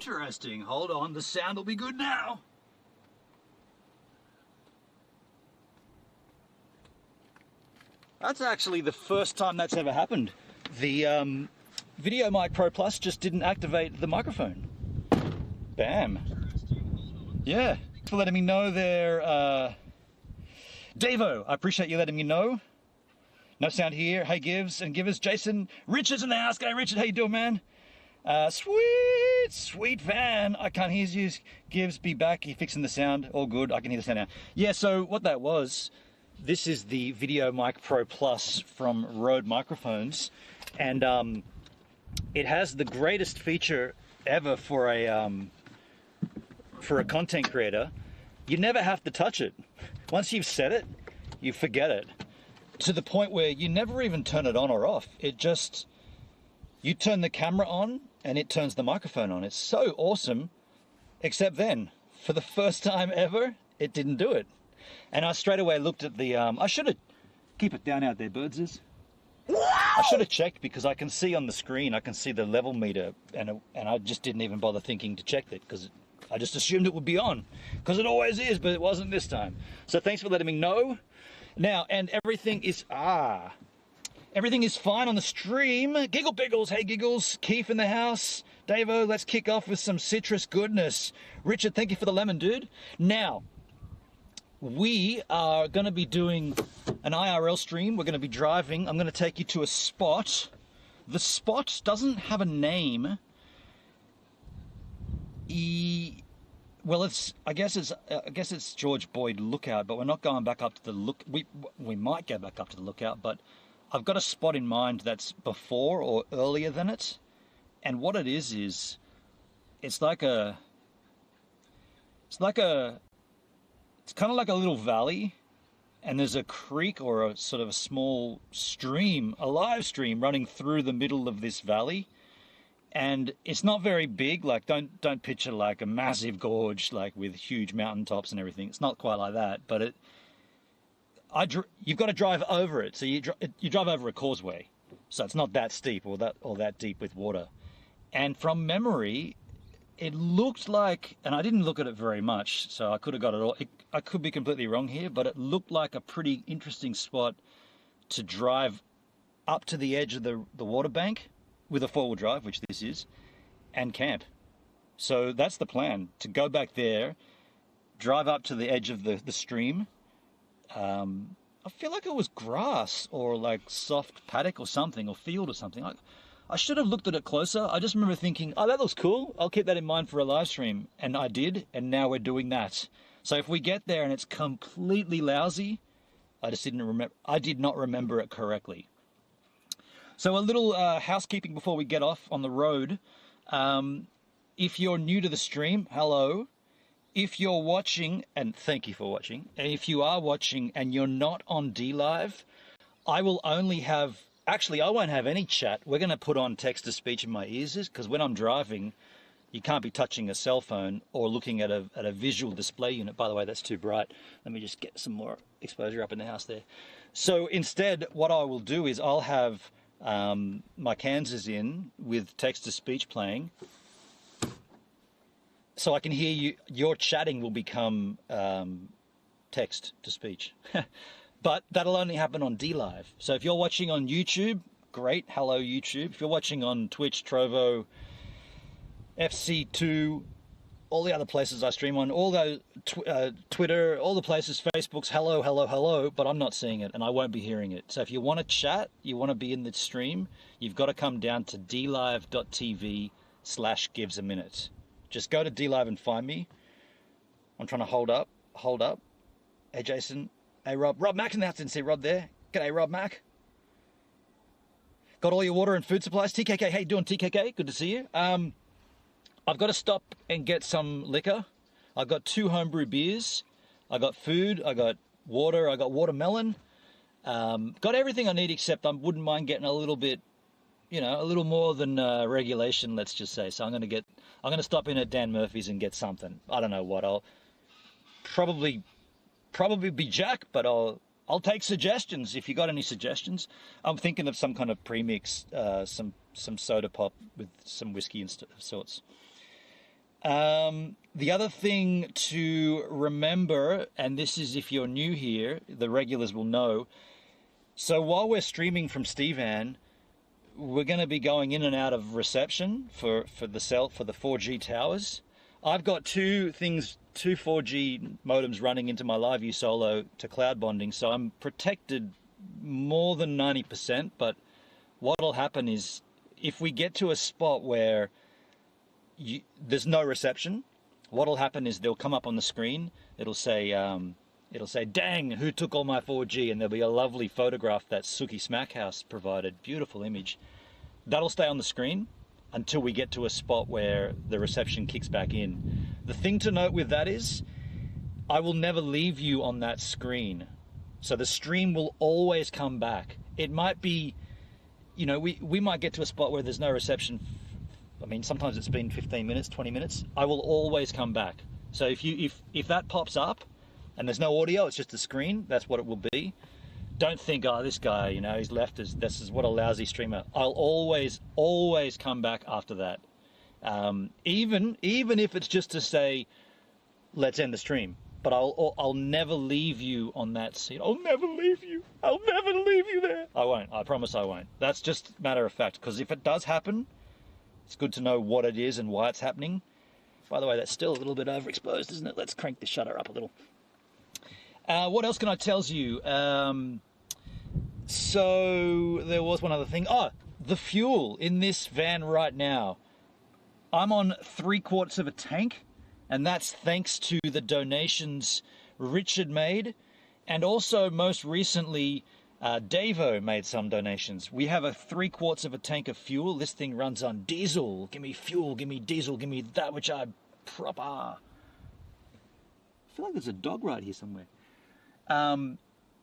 Interesting. Hold on, the sound will be good now. That's actually the first time that's ever happened. The Video Mic Pro Plus just didn't activate the microphone. Bam. Yeah. Thanks for letting me know there, Davo. I appreciate you letting me know. No sound here. Hey, Gives and Givers. Jason Richards in the house. G'day, Richard. How you doing, man? Sweet van. I can't hear you. Gives, be back. You're fixing the sound. All good. I can hear the sound now. Yeah, so what that was, this is the Video Mic Pro Plus from Rode Microphones. And it has the greatest feature ever for a content creator. You never have to touch it. Once you've set it, you forget it. To the point where you never even turn it on or off. It just, you turn the camera on and it turns the microphone on. It's so awesome, except then, for the first time ever, it didn't do it. And I straight away looked at the, I should have, keep it down out there, birdses. I should have checked because I can see on the screen, I can see the level meter, and I just didn't even bother thinking to check it because I just assumed it would be on, because it always is, but it wasn't this time. So thanks for letting me know. Now, and everything is fine on the stream. Giggle Biggles, hey Giggles, Keith in the house. Davo, let's kick off with some citrus goodness. Richard, thank you for the lemon, dude. Now, we are going to be doing an IRL stream. We're going to be driving. I'm going to take you to a spot. The spot doesn't have a name. Well, I guess it's George Boyd Lookout, but we're not going back up to the look. We might go back up to the Lookout, but I've got a spot in mind that's before or earlier than it. And what it is it's kind of like a little valley, and there's a creek or a sort of a small stream, a live stream running through the middle of this valley. And it's not very big, like don't picture like a massive gorge like with huge mountaintops and everything. It's not quite like that, but you've got to drive over it. So you drive over a causeway, so it's not that steep or that deep with water. And from memory, it looked like, and I didn't look at it very much, so I could have got it all. I could be completely wrong here, but it looked like a pretty interesting spot to drive up to the edge of the water bank with a four-wheel drive, which this is, and camp. So that's the plan, to go back there, drive up to the edge of the stream. I feel like it was grass or like soft paddock or something, or field or something. I should have looked at it closer. I just remember thinking, oh, that looks cool. I'll keep that in mind for a live stream. And I did, and now we're doing that. So if we get there and it's completely lousy, I did not remember it correctly. So a little housekeeping before we get off on the road. If you're new to the stream, hello. If you're watching, and thank you for watching, and if you are watching and you're not on DLive, I will only have, actually I won't have any chat. We're going to put on text-to-speech in my ears, because when I'm driving, you can't be touching a cell phone or looking at a visual display unit. By the way, that's too bright. Let me just get some more exposure up in the house there. So instead, what I will do is I'll have my Kansas in with text-to-speech playing, so I can hear you. Your chatting will become text-to-speech. But that'll only happen on DLive. So if you're watching on YouTube, great, hello YouTube. If you're watching on Twitch, Trovo, FC2, all the other places I stream on, all those Twitter, all the places, Facebook's hello, hello, hello, but I'm not seeing it and I won't be hearing it. So if you want to chat, you want to be in the stream, you've got to come down to dlive.tv/givesaminute. Just go to DLive and find me. I'm trying to hold up. Hey Jason, hey Rob Mack in the house, didn't see Rob there. G'day Rob Mack. Got all your water and food supplies? TKK, hey, doing TKK? Good to see you. I've got to stop and get some liquor. I've got 2 homebrew beers. I got food. I got water. I got watermelon. Got everything I need, except I wouldn't mind getting a little bit, a little more than regulation, let's just say. So I'm going to stop in at Dan Murphy's and get something. I don't know what. I'll probably be Jack, but I'll take suggestions if you got any suggestions. I'm thinking of some kind of premix, some soda pop with some whiskey and sorts. The other thing to remember, and this is if you're new here, the regulars will know. So while we're streaming from Stevan, we're going to be going in and out of reception for the 4G towers. I've got two 4G modems running into my LiveView Solo to cloud bonding, so I'm protected more than 90%. But what'll happen is if we get to a spot where there's no reception, what'll happen is they'll come up on the screen. It'll say, "Dang, who took all my 4G?" And there'll be a lovely photograph that Suki Smackhouse provided. Beautiful image. That'll stay on the screen until we get to a spot where the reception kicks back in. The thing to note with that is, I will never leave you on that screen. So the stream will always come back. It might be, we might get to a spot where there's no reception. I mean, sometimes it's been 15 minutes, 20 minutes. I will always come back. So if that pops up and there's no audio, it's just a screen, that's what it will be. Don't think, oh, this guy, he's left us. This is what a lousy streamer. I'll always come back after that. Even if it's just to say, let's end the stream. But I'll never leave you on that seat. I'll never leave you. I'll never leave you there. I won't. I promise I won't. That's just matter of fact. Because if it does happen, it's good to know what it is and why it's happening. By the way, that's still a little bit overexposed, isn't it? Let's crank the shutter up a little. What else can I tell you? So there was one other thing. Oh, the fuel in this van right now. I'm on 3/4 of a tank, and that's thanks to the donations Richard made, and also most recently Davo made some donations. We have a 3/4 of a tank of fuel. This thing runs on diesel. Give me fuel, give me diesel, give me that which I proper. I feel like there's a dog right here somewhere.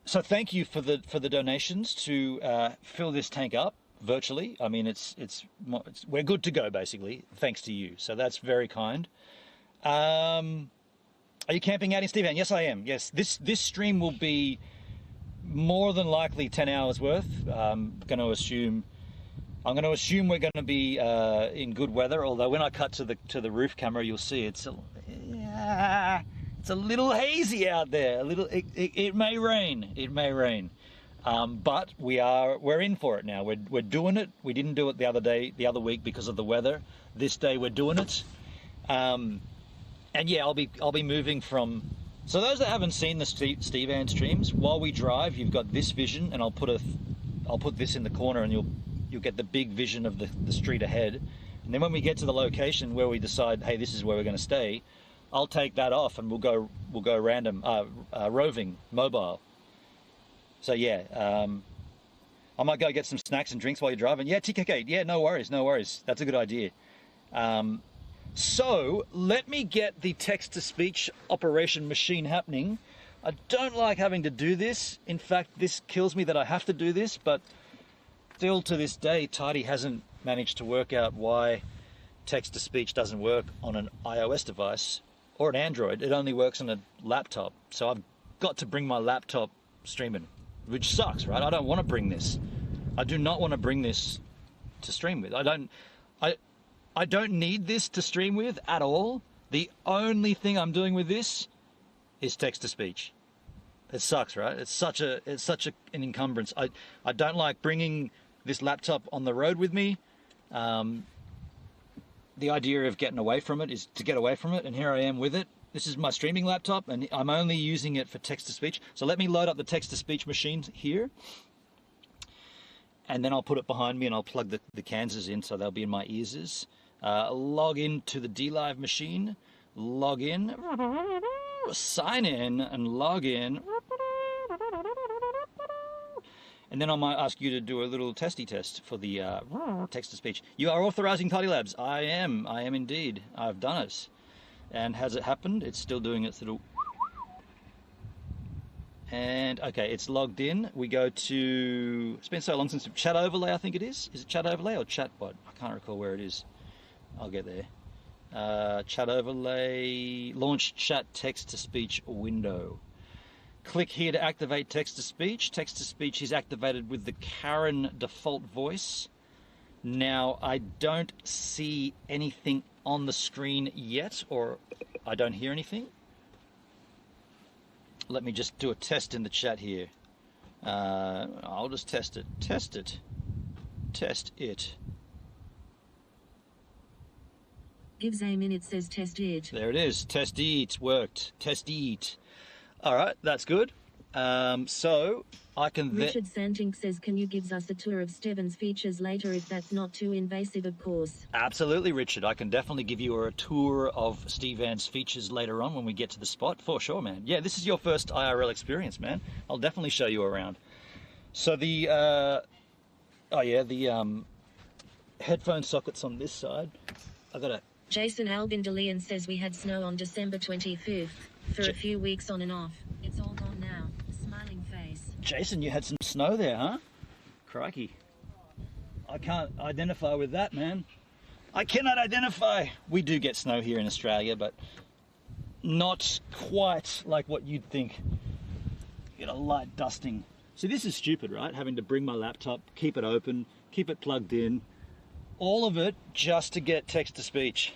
So thank you for the donations to fill this tank up virtually. I mean, we're good to go basically, thanks to you. So that's very kind. Are you camping out in Stevan? Yes, I am. Yes, this stream will be more than likely 10 hours worth. I'm going to assume we're going to be in good weather. Although when I cut to the roof camera, you'll see it's a little hazy out there. It may rain. It may rain. But we're in for it now. We're doing it. We didn't do it the other week because of the weather. This day we're doing it. And yeah, I'll be moving from. So those that haven't seen the Stevan streams, while we drive, you've got this vision, and I'll put this in the corner, and you'll get the big vision of the street ahead. And then when we get to the location where we decide, hey, this is where we're going to stay, I'll take that off and we'll go random roving mobile. So yeah, I might go get some snacks and drinks while you're driving. Yeah, TKK. Yeah, no worries. That's a good idea. So let me get the text-to-speech operation machine happening. I don't like having to do this. In fact, this kills me that I have to do this, but still to this day, Tidy hasn't managed to work out why text-to-speech doesn't work on an iOS device or an Android. It only works on a laptop. So I've got to bring my laptop streaming, which sucks, right? I don't want to bring this. I do not want to bring this to stream with. I don't need this to stream with at all. The only thing I'm doing with this is text-to-speech. It sucks, right? It's such an encumbrance. I don't like bringing this laptop on the road with me. The idea of getting away from it is to get away from it, and here I am with it. This is my streaming laptop, and I'm only using it for text-to-speech. So let me load up the text-to-speech machine here, and then I'll put it behind me, and I'll plug the Kansas in, so they'll be in my ears. Log in to the DLive machine, log in, sign in, and log in. And then I might ask you to do a little testy test for the text-to-speech. You are authorizing Tidy Labs. I am indeed. I've done it. And has it happened? It's still doing its little... And, okay, it's logged in. We go to... It's been so long since... Chat Overlay, I think it is. Is it Chat Overlay or Chatbot? I can't recall where it is. I'll get there. Chat Overlay... Launch Chat Text-to-Speech window. Click here to activate text-to-speech. Text-to-speech is activated with the Karen default voice. Now, I don't see anything on the screen yet, or I don't hear anything. Let me just do a test in the chat here. I'll just test it. Test it. Test it. Gives a minute, says test it. There it is. Test it. Worked. Test it. All right, that's good. So I can. Richard Santink says, "Can you give us a tour of Steven's features later if that's not too invasive, of course?" Absolutely, Richard. I can definitely give you a tour of Steve Ann's features later on when we get to the spot, for sure, man. Yeah, this is your first IRL experience, man. I'll definitely show you around. So the headphone sockets on this side. I got a. Jason Albindalian says we had snow on December 25th for a few weeks on and off. It's all gone now. Smiling face. Jason, you had some snow there, huh? Crikey. I can't identify with that, man. I cannot identify. We do get snow here in Australia, but not quite like what you'd think. You get a light dusting. See, this is stupid, right? Having to bring my laptop, keep it open, keep it plugged in. All of it just to get text-to-speech.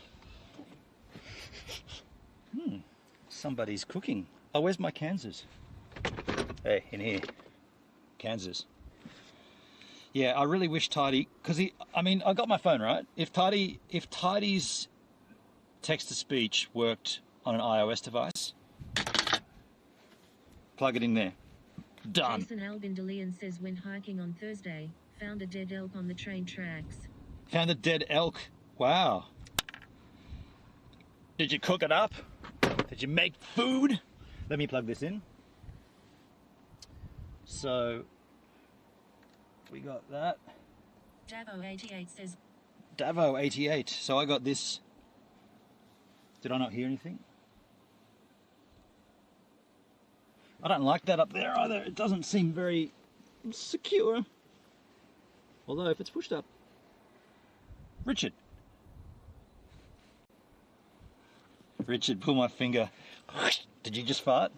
Somebody's cooking. Oh, where's my Kansas? Hey, in here. Kansas. Yeah, I really wish Tidy, because I got my phone, right? If Tidy's text-to-speech worked on an iOS device, plug it in there. Done. Jason Albindalian says, when hiking on Thursday, found a dead elk on the train tracks. Found a dead elk. Wow. Did you cook it up? Did you make food? Let me plug this in. So, we got that. Davo88 says... Davo88. So I got this. Did I not hear anything? I don't like that up there either. It doesn't seem very secure. Although if it's pushed up. Richard, pull my finger. Did you just fart?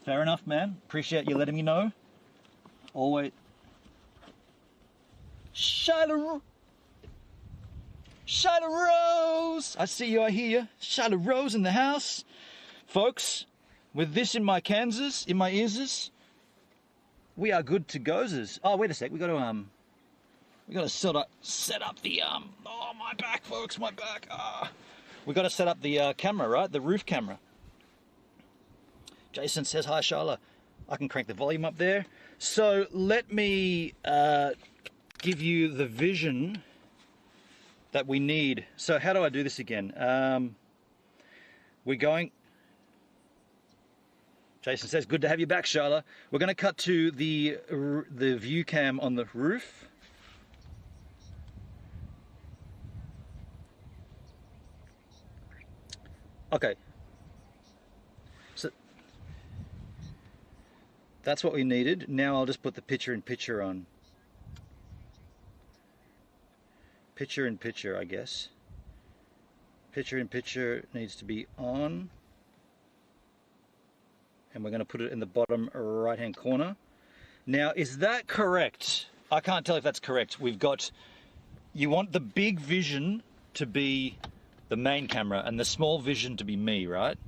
Fair enough, man. Appreciate you letting me know. Always. Shiloh Rose! I see you, I hear you. Shiloh Rose in the house. Folks, with this in my Kansas, in my ears, we are good to gozes. Oh, wait a sec. We got to set up the oh, my back, folks, my back. We got to set up the camera, right? The roof camera. Jason says hi, Charla. I can crank the volume up there. So let me give you the vision that we need. So how do I do this again? We're going. Jason says, good to have you back, Charla. We're going to cut to the view cam on the roof. Okay. So that's what we needed. Now I'll just put the picture-in-picture on. Picture-in-picture, I guess. Picture-in-picture needs to be on. And we're going to put it in the bottom right-hand corner. Now, is that correct? I can't tell if that's correct. We've got... You want the big vision to be the main camera and the small vision to be me, right?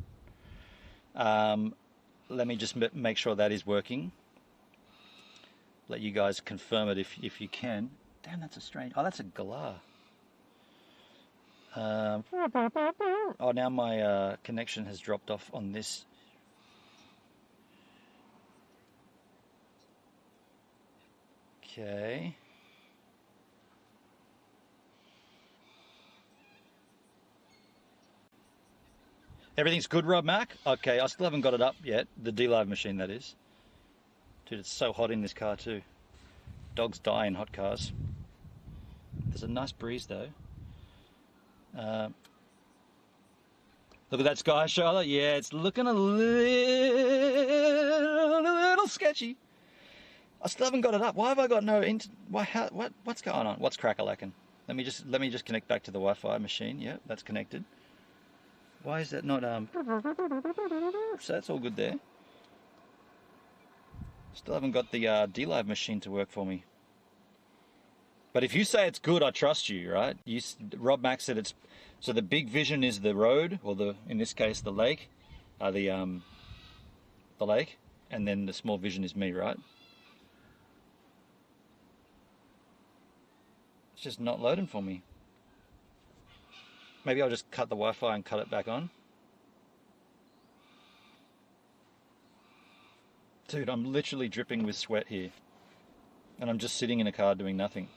Let me just make sure that is working. Let you guys confirm it if you can. Damn, that's a strange... Oh, that's a galah. Oh, now my connection has dropped off on this. Okay. Everything's good, Rob Mac? Okay, I still haven't got it up yet. The D-Live machine, that is. Dude, it's so hot in this car too. Dogs die in hot cars. There's a nice breeze though. Look at that sky, Charlotte. Yeah, it's looking a little sketchy. I still haven't got it up. Why have I got no... What's going on? What's crack-a-lacking? Let me just connect back to the Wi-Fi machine. Yeah, that's connected. Why is that not... So that's all good there. Still haven't got the D-Live machine to work for me. But if you say it's good, I trust you, right? Rob Max said it's, so the big vision is the road, or in this case the lake, the lake, and then the small vision is me, right? It's just not loading for me. Maybe I'll just cut the Wi-Fi and cut it back on. Dude, I'm literally dripping with sweat here. And I'm just sitting in a car doing nothing.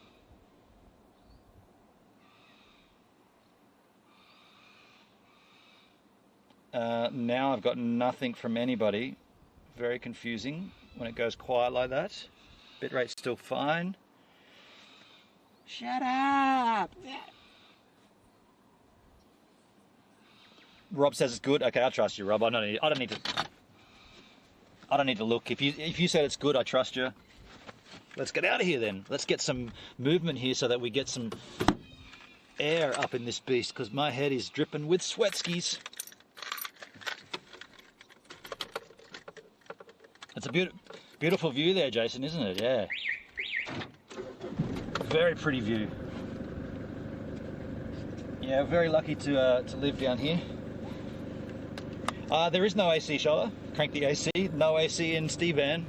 Now I've got nothing from anybody. Very confusing when it goes quiet like that. Bitrate's still fine. Shut up! Rob says it's good. Okay, I trust you, Rob. I don't need to look. If you said it's good, I trust you. Let's get out of here then. Let's get some movement here so that we get some air up in this beast, because my head is dripping with sweat skis. It's a beautiful view there, Jason, isn't it? Yeah. Very pretty view. Yeah, we're very lucky to live down here. There is no AC, Shola. Crank the AC. No AC in Stevan.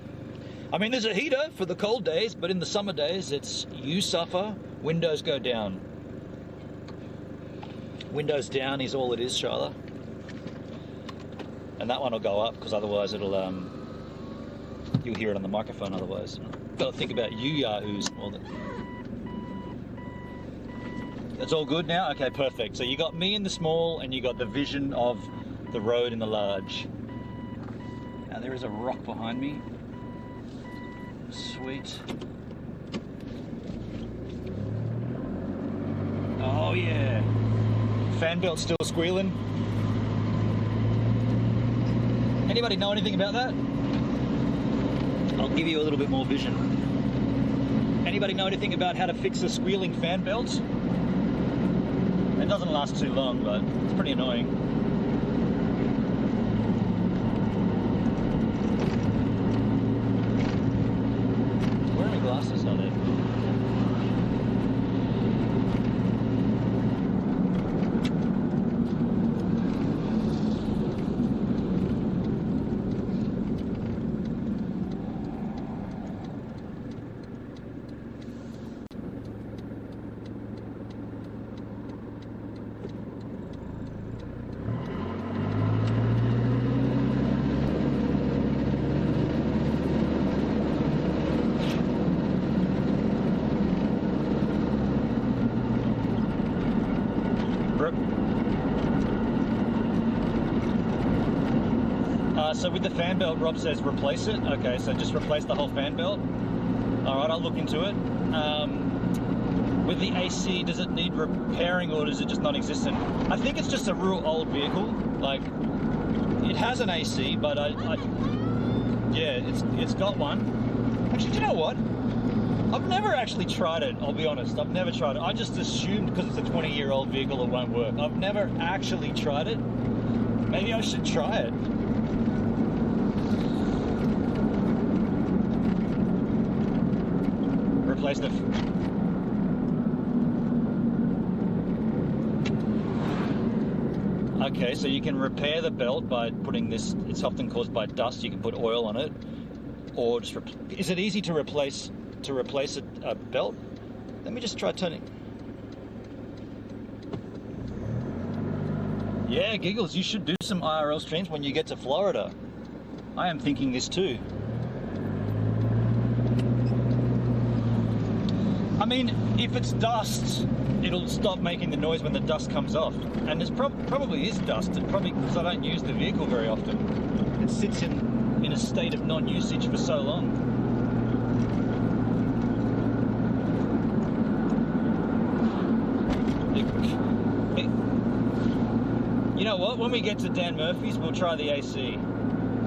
I mean, there's a heater for the cold days, but in the summer days, it's you suffer, windows go down. Windows down is all it is, Shola. And that one will go up, because otherwise it'll, you'll hear it on the microphone otherwise. Got to think about you yahoos. That's all good now? Okay, perfect. So you got me in the small, and you got the vision of the road in the large. Now there is a rock behind me. Sweet. Oh yeah. Fan belt still squealing. Anybody know anything about that? I'll give you a little bit more vision. Anybody know anything about how to fix a squealing fan belt? It doesn't last too long, but it's pretty annoying. Where are my glasses? Are they? So with the fan belt, Rob says replace it. Okay, so just replace the whole fan belt. All right, I'll look into it. With the AC, does it need repairing or is it just non-existent? I think it's just a real old vehicle. Like, it has an AC, but yeah, it's got one. Actually, do you know what? I've never actually tried it, I'll be honest. I've never tried it. I just assumed because it's a 20-year-old vehicle it won't work. I've never actually tried it. Maybe I should try it. Replace the... Okay, so you can repair the belt by putting this, it's often caused by dust, you can put oil on it, or just, is it easy to replace a belt? Let me just try turning. Yeah, Giggles, you should do some IRL streams when you get to Florida. I am thinking this too. I mean, if it's dust, it'll stop making the noise when the dust comes off. And there's probably is dust, and probably because I don't use the vehicle very often. It sits in a state of non-usage for so long. You know what? When we get to Dan Murphy's, we'll try the AC.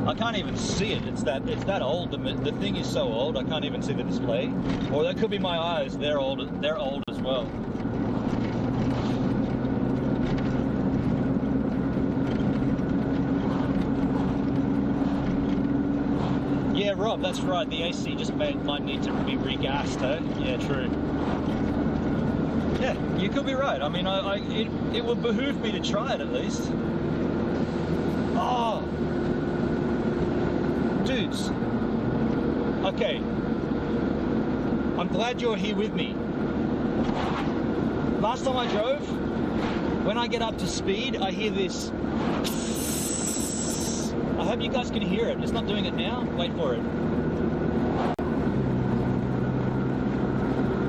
I can't even see it. It's that old. The thing is so old. I can't even see the display. Or that could be my eyes. They're old as well. Yeah, Rob, that's right. The AC just might need to be regassed, eh? Yeah, true. Yeah, you could be right. I mean, it would behoove me to try it at least. Oh, dudes. Okay, I'm glad you're here with me. Last time I drove, when I get up to speed, I hear this. I hope you guys can hear it. It's not doing it now. Wait for it.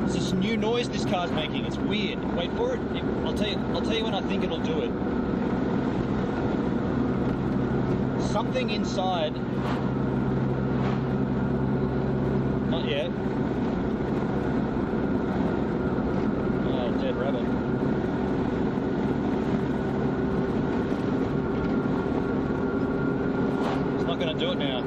It's this new noise this car's making. It's weird. Wait for it. I'll tell you when I think it'll do it. Something inside. Not yet. Oh, dead rabbit. It's not going to do it now.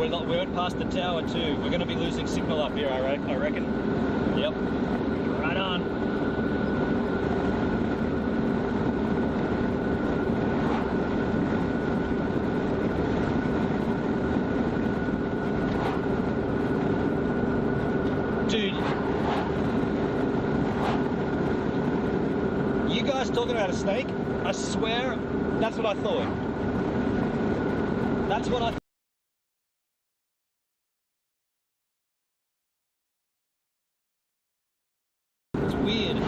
We went past the tower too. We're going to be losing signal up here, I reckon. Yep. Right on. Dude. You guys talking about a snake? I swear, that's what I thought. That's what I thought. It's weird.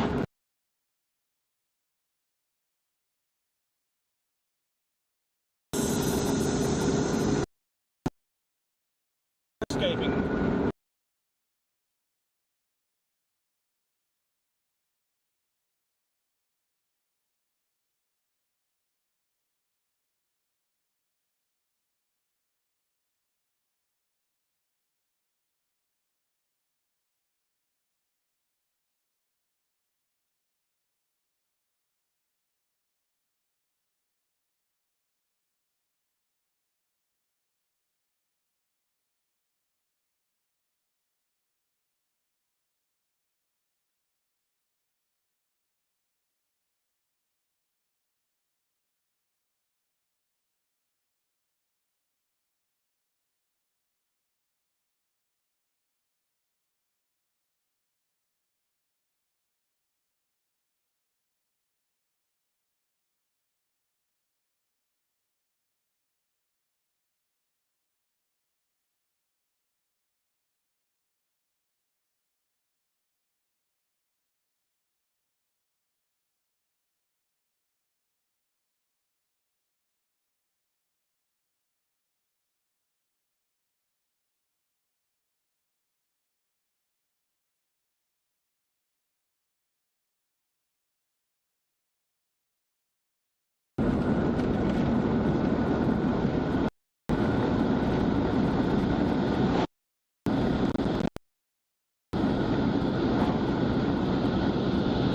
Escaping.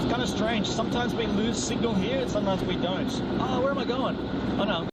Kind of strange. Sometimes we lose signal here and sometimes we don't. Oh, where am I going? Oh no.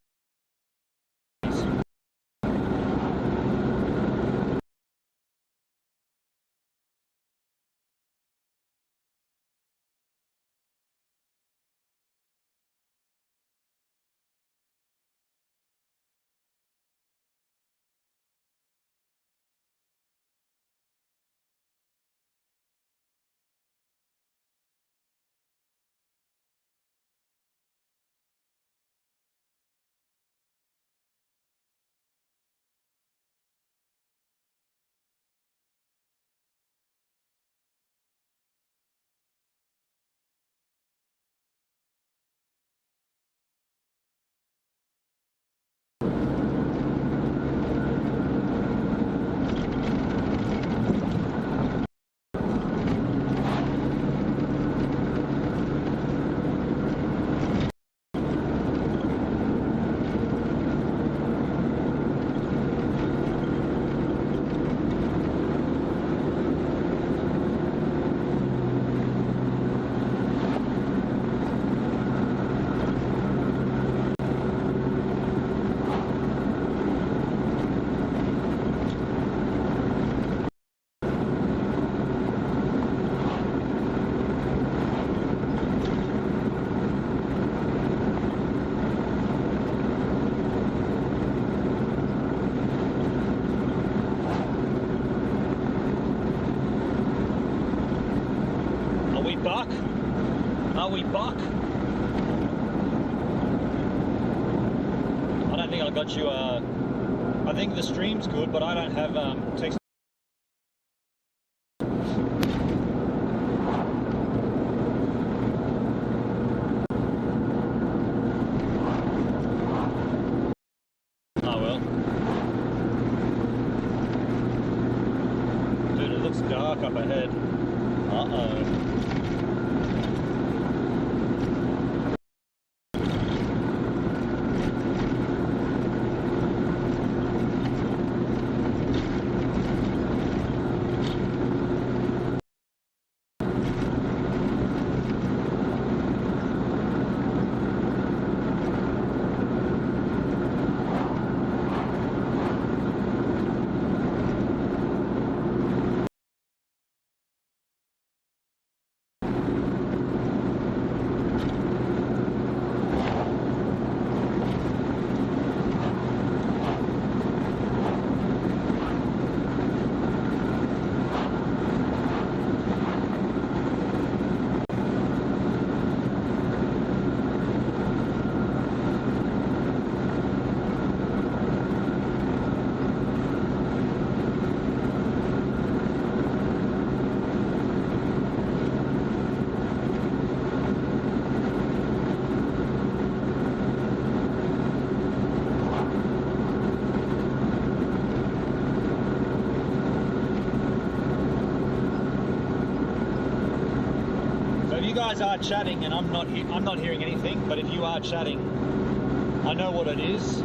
I got you. I think the stream's good, but I don't have text. Oh well. Dude, it looks dark up ahead. Uh-oh. You guys are chatting and I'm not hearing anything, but if you are chatting, I know what it is.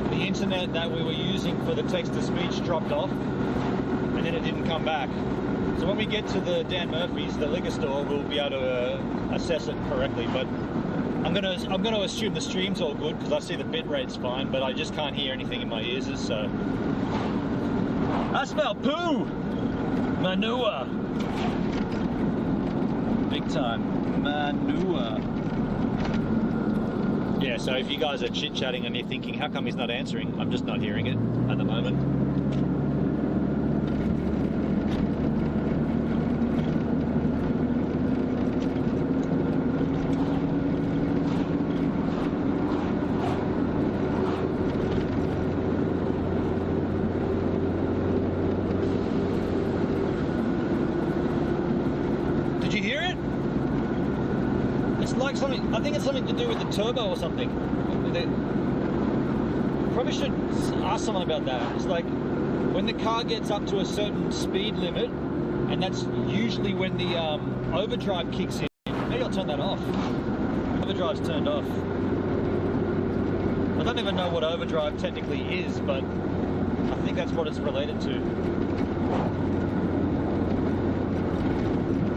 The internet that we were using for the text-to-speech dropped off and then it didn't come back. So when we get to the Dan Murphy's, the liquor store, we'll be able to assess it correctly. But I'm gonna assume the stream's all good because I see the bit rate's fine, but I just can't hear anything in my ears. So I smell poo, manure. Big time manure. Yeah, so if you guys are chit-chatting and you're thinking, how come he's not answering? I'm just not hearing it at the moment. Did you hear it? It's like something, I think it's something to do with the turbo or something. Probably should ask someone about that. It's like when the car gets up to a certain speed limit, and that's usually when the overdrive kicks in. Maybe I'll turn that off. Overdrive's turned off. I don't even know what overdrive technically is, but I think that's what it's related to.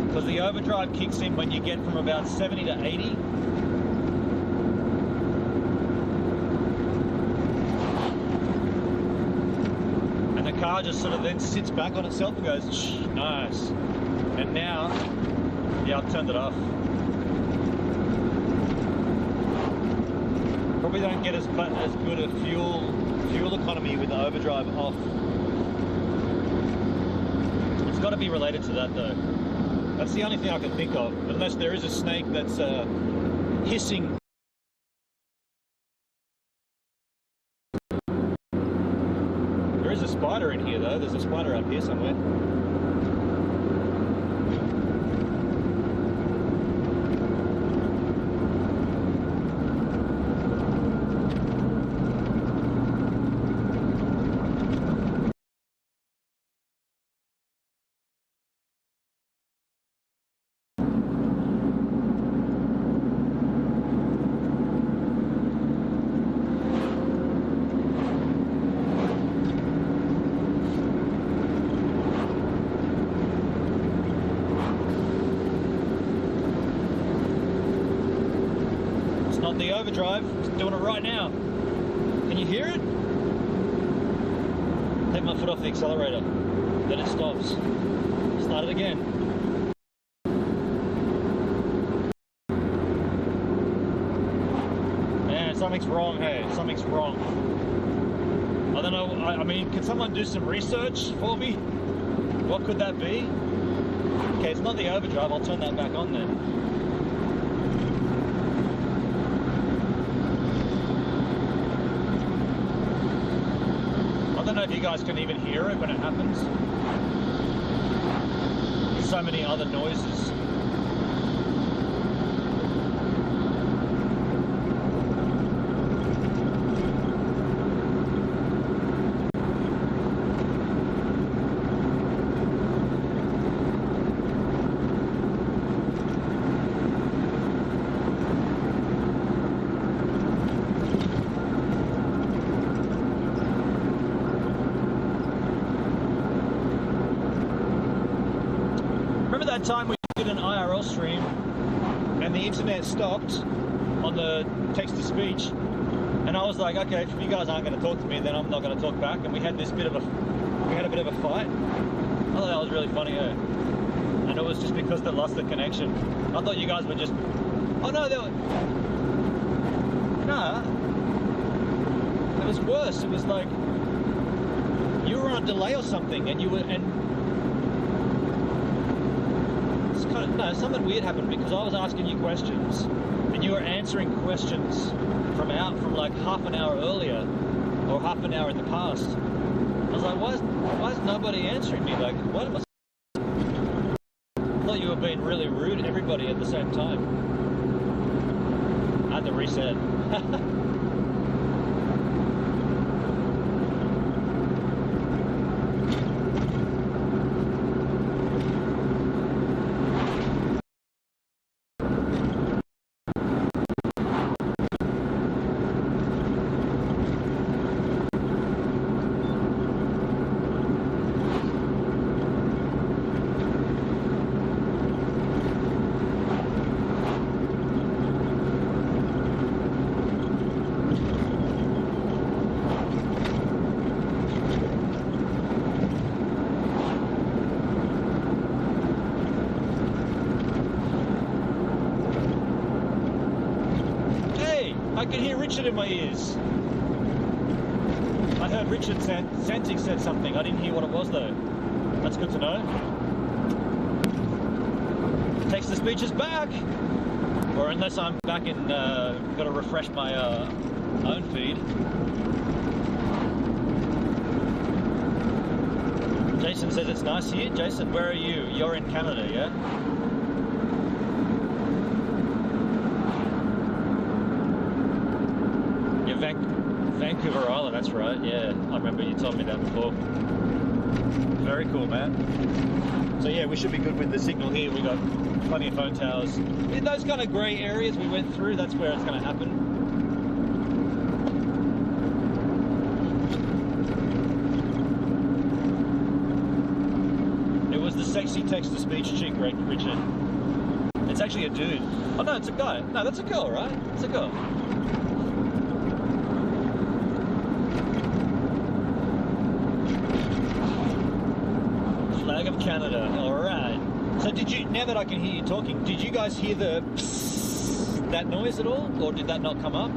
Because the overdrive kicks in when you get from about 70 to 80. And the car just sort of then sits back on itself and goes, shh, nice. And now, yeah, I've turned it off. Probably don't get as good a fuel economy with the overdrive off. It's got to be related to that though. That's the only thing I can think of, unless there is a snake that's hissing. There is a spider in here though, there's a spider up here somewhere. The overdrive, it's doing it right now. Can you hear it? Take my foot off the accelerator, then it stops. Start it again. Man, something's wrong, hey, something's wrong. I don't know, I mean, can someone do some research for me? What could that be? Okay, it's not the overdrive, I'll turn that back on then. you guys can even hear it when it happens. There's so many other noises. That time we did an IRL stream and the internet stopped on the text-to-speech, and I was like, okay, if you guys aren't going to talk to me, then I'm not going to talk back. And we had a bit of a fight. I thought that was really funny, eh? And it was just because they lost the connection. I thought you guys were just, oh no, they were, nah, it was worse. It was like you were on a delay or something, and you were, no, something weird happened because I was asking you questions and you were answering questions from like half an hour earlier or half an hour in the past. I was like, why is nobody answering me? Like, what am I thought you were being really rude to everybody at the same time. I had to reset. I can hear Richard in my ears. I heard Richard Santic said something. I didn't hear what it was though. That's good to know. Text-to-speech is back! Or unless I'm back in, got to refresh my own feed. Jason says it's nice here. Jason, where are you? You're in Canada, yeah? Vancouver Island, that's right, yeah. I remember you told me that before. Very cool, man. So yeah, we should be good with the signal here. We got plenty of phone towers. In those kind of grey areas we went through, that's where it's going to happen. It was the sexy text-to-speech chick, Richard. It's actually a dude. Oh no, it's a guy. No, that's a girl, right? It's a girl. Flag of Canada, alright. So did you, now that I can hear you talking, did you guys hear the psst, that noise at all? Or did that not come up?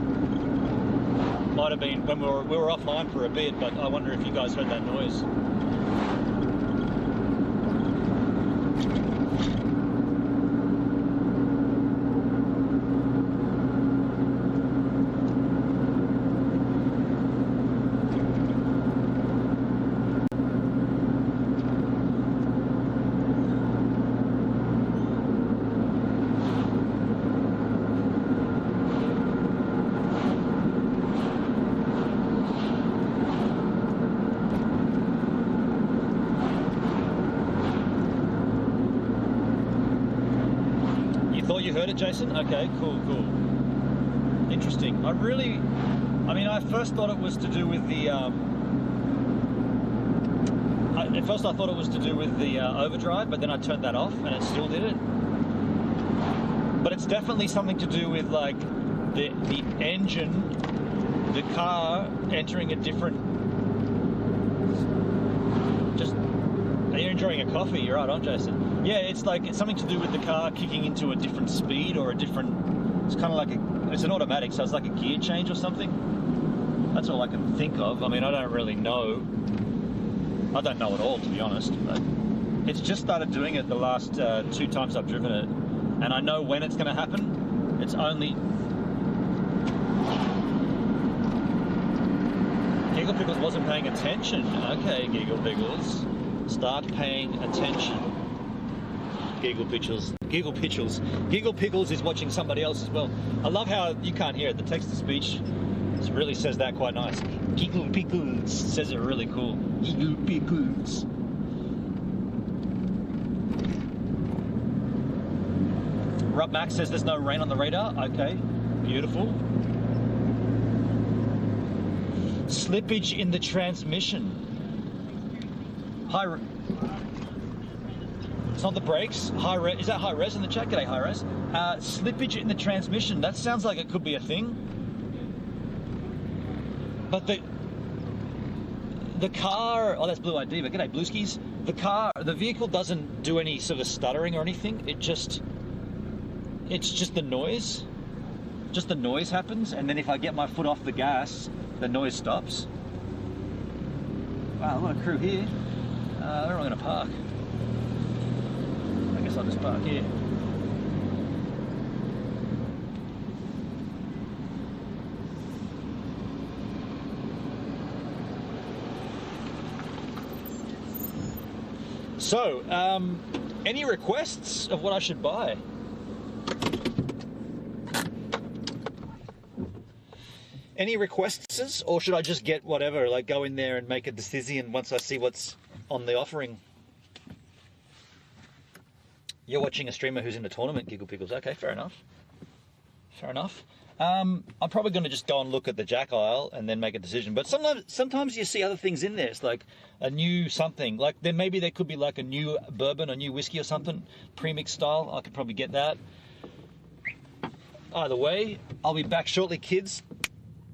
Might have been when we were offline for a bit, but I wonder if you guys heard that noise. You heard it, Jason? Okay, cool. Interesting. I first thought it was to do with the, at first I thought it was to do with the overdrive, but then I turned that off and it still did it. But it's definitely something to do with like the engine, the car entering a different, are you enjoying a coffee? You're right on, Jason. Yeah, it's something to do with the car kicking into a different speed or a different, it's kind of like it's an automatic, so it's like a gear change or something. That's all I can think of. I mean, I don't really know. I don't know at all, to be honest, but it's just started doing it the last 2 times I've driven it. And I know when it's going to happen. It's only... Giggle Pickles wasn't paying attention. Okay, Giggle Pickles. Start paying attention. Giggle Pickles. Giggle Pickles. Giggle Pickles is watching somebody else as well. I love how you can't hear it. The text-to-speech really says that quite nice. Giggle Pickles says it really cool. Giggle Pickles. Rub Max says there's no rain on the radar. Okay, beautiful. Slippage in the transmission. High. It's not the brakes. High res. Is that high res in the chat? G'day, high res. Slippage in the transmission. That sounds like it could be a thing. But the car. Oh, that's Blue ID. But g'day, Blueskis. The vehicle doesn't do any sort of stuttering or anything. It's just the noise. Just the noise happens, and then if I get my foot off the gas, the noise stops. Wow, a lot of crew here. Where am I going to park? I guess I'll just park here. So, any requests of what I should buy? Any requests, or should I just get whatever, like go in there and make a decision once I see what's on the offering? You're watching a streamer who's in a tournament, Giggle Pickles. Okay, fair enough. Fair enough. I'm probably going to just go and look at the jack aisle and then make a decision. But sometimes you see other things in there. It's like a new something. Like maybe there could be like a new bourbon, a new whiskey or something, premix style. I could probably get that. Either way, I'll be back shortly, kids.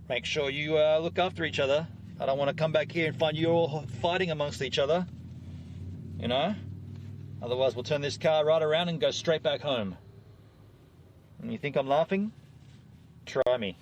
Make sure you look after each other. I don't want to come back here and find you all fighting amongst each other. You know? Otherwise, we'll turn this car right around and go straight back home. And you think I'm laughing? Try me.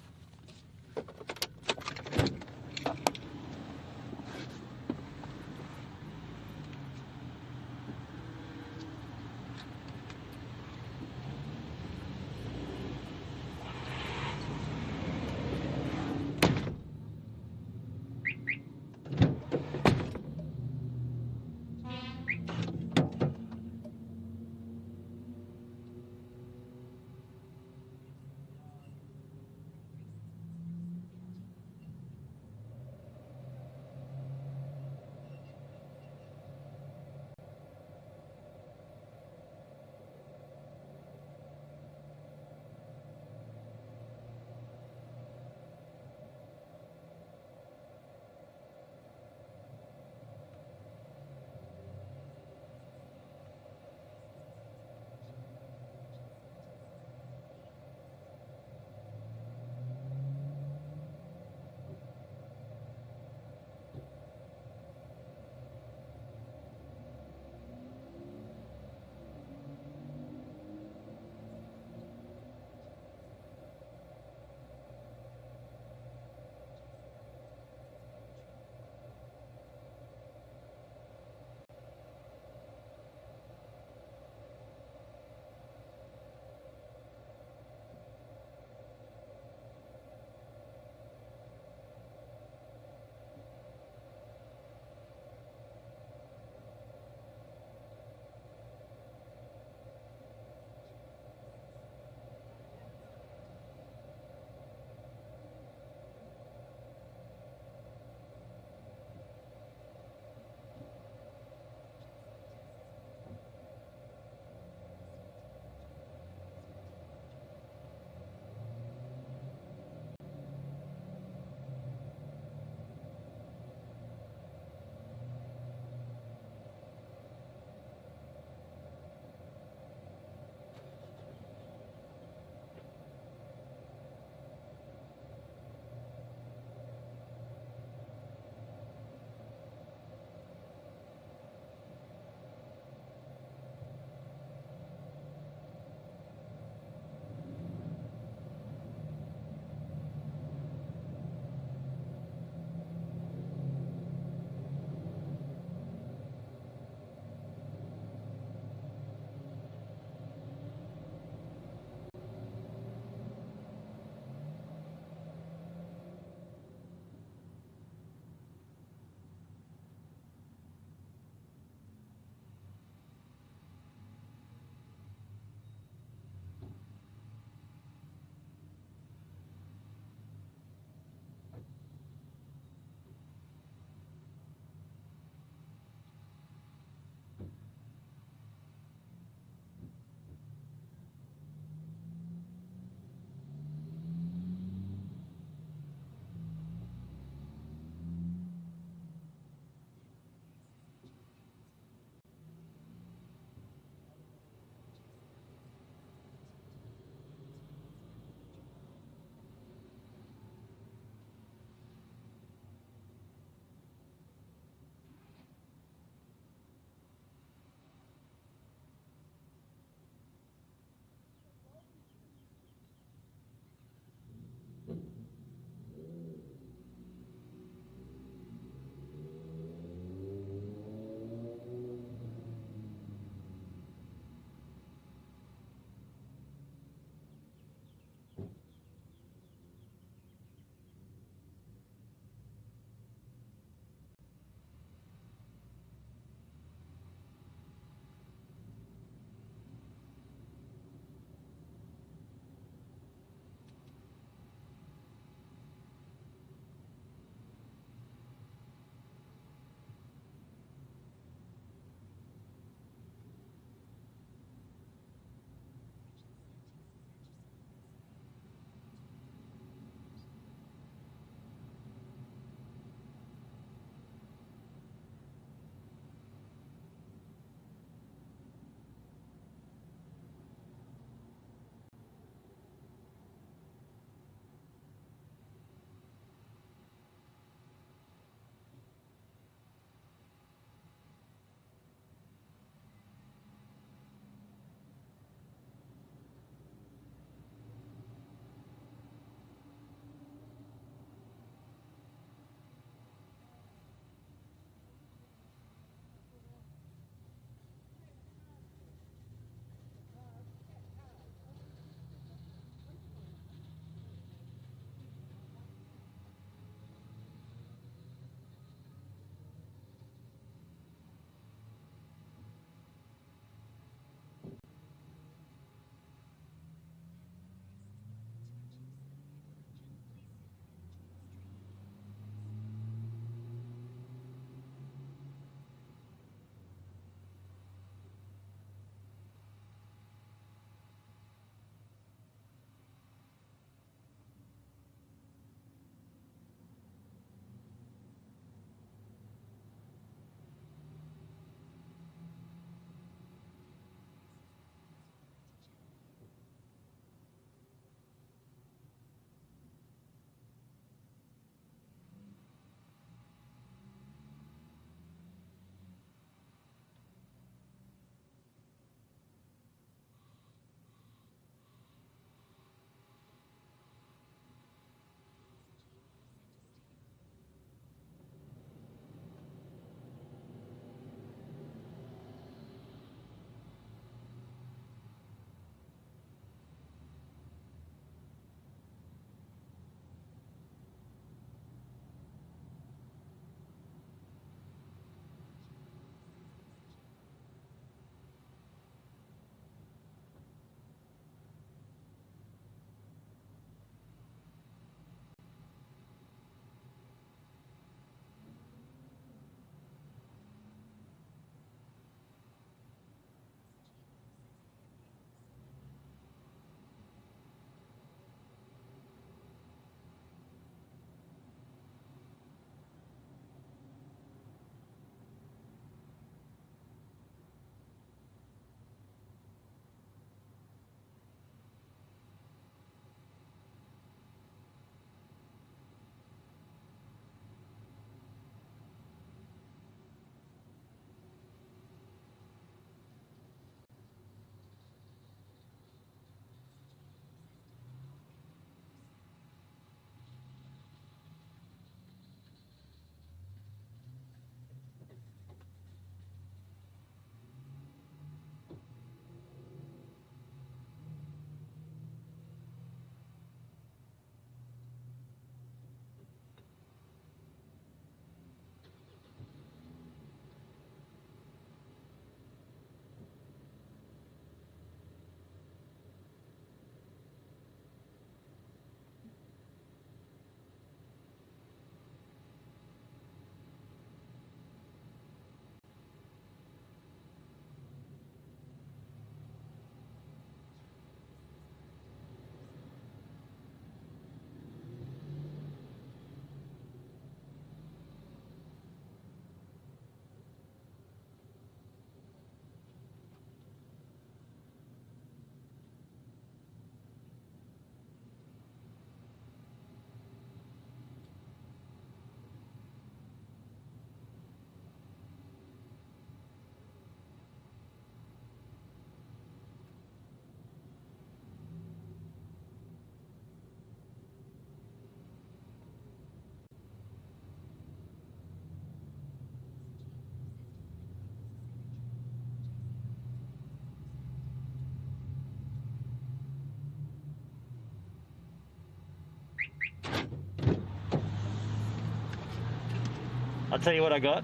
I'll tell you what I got.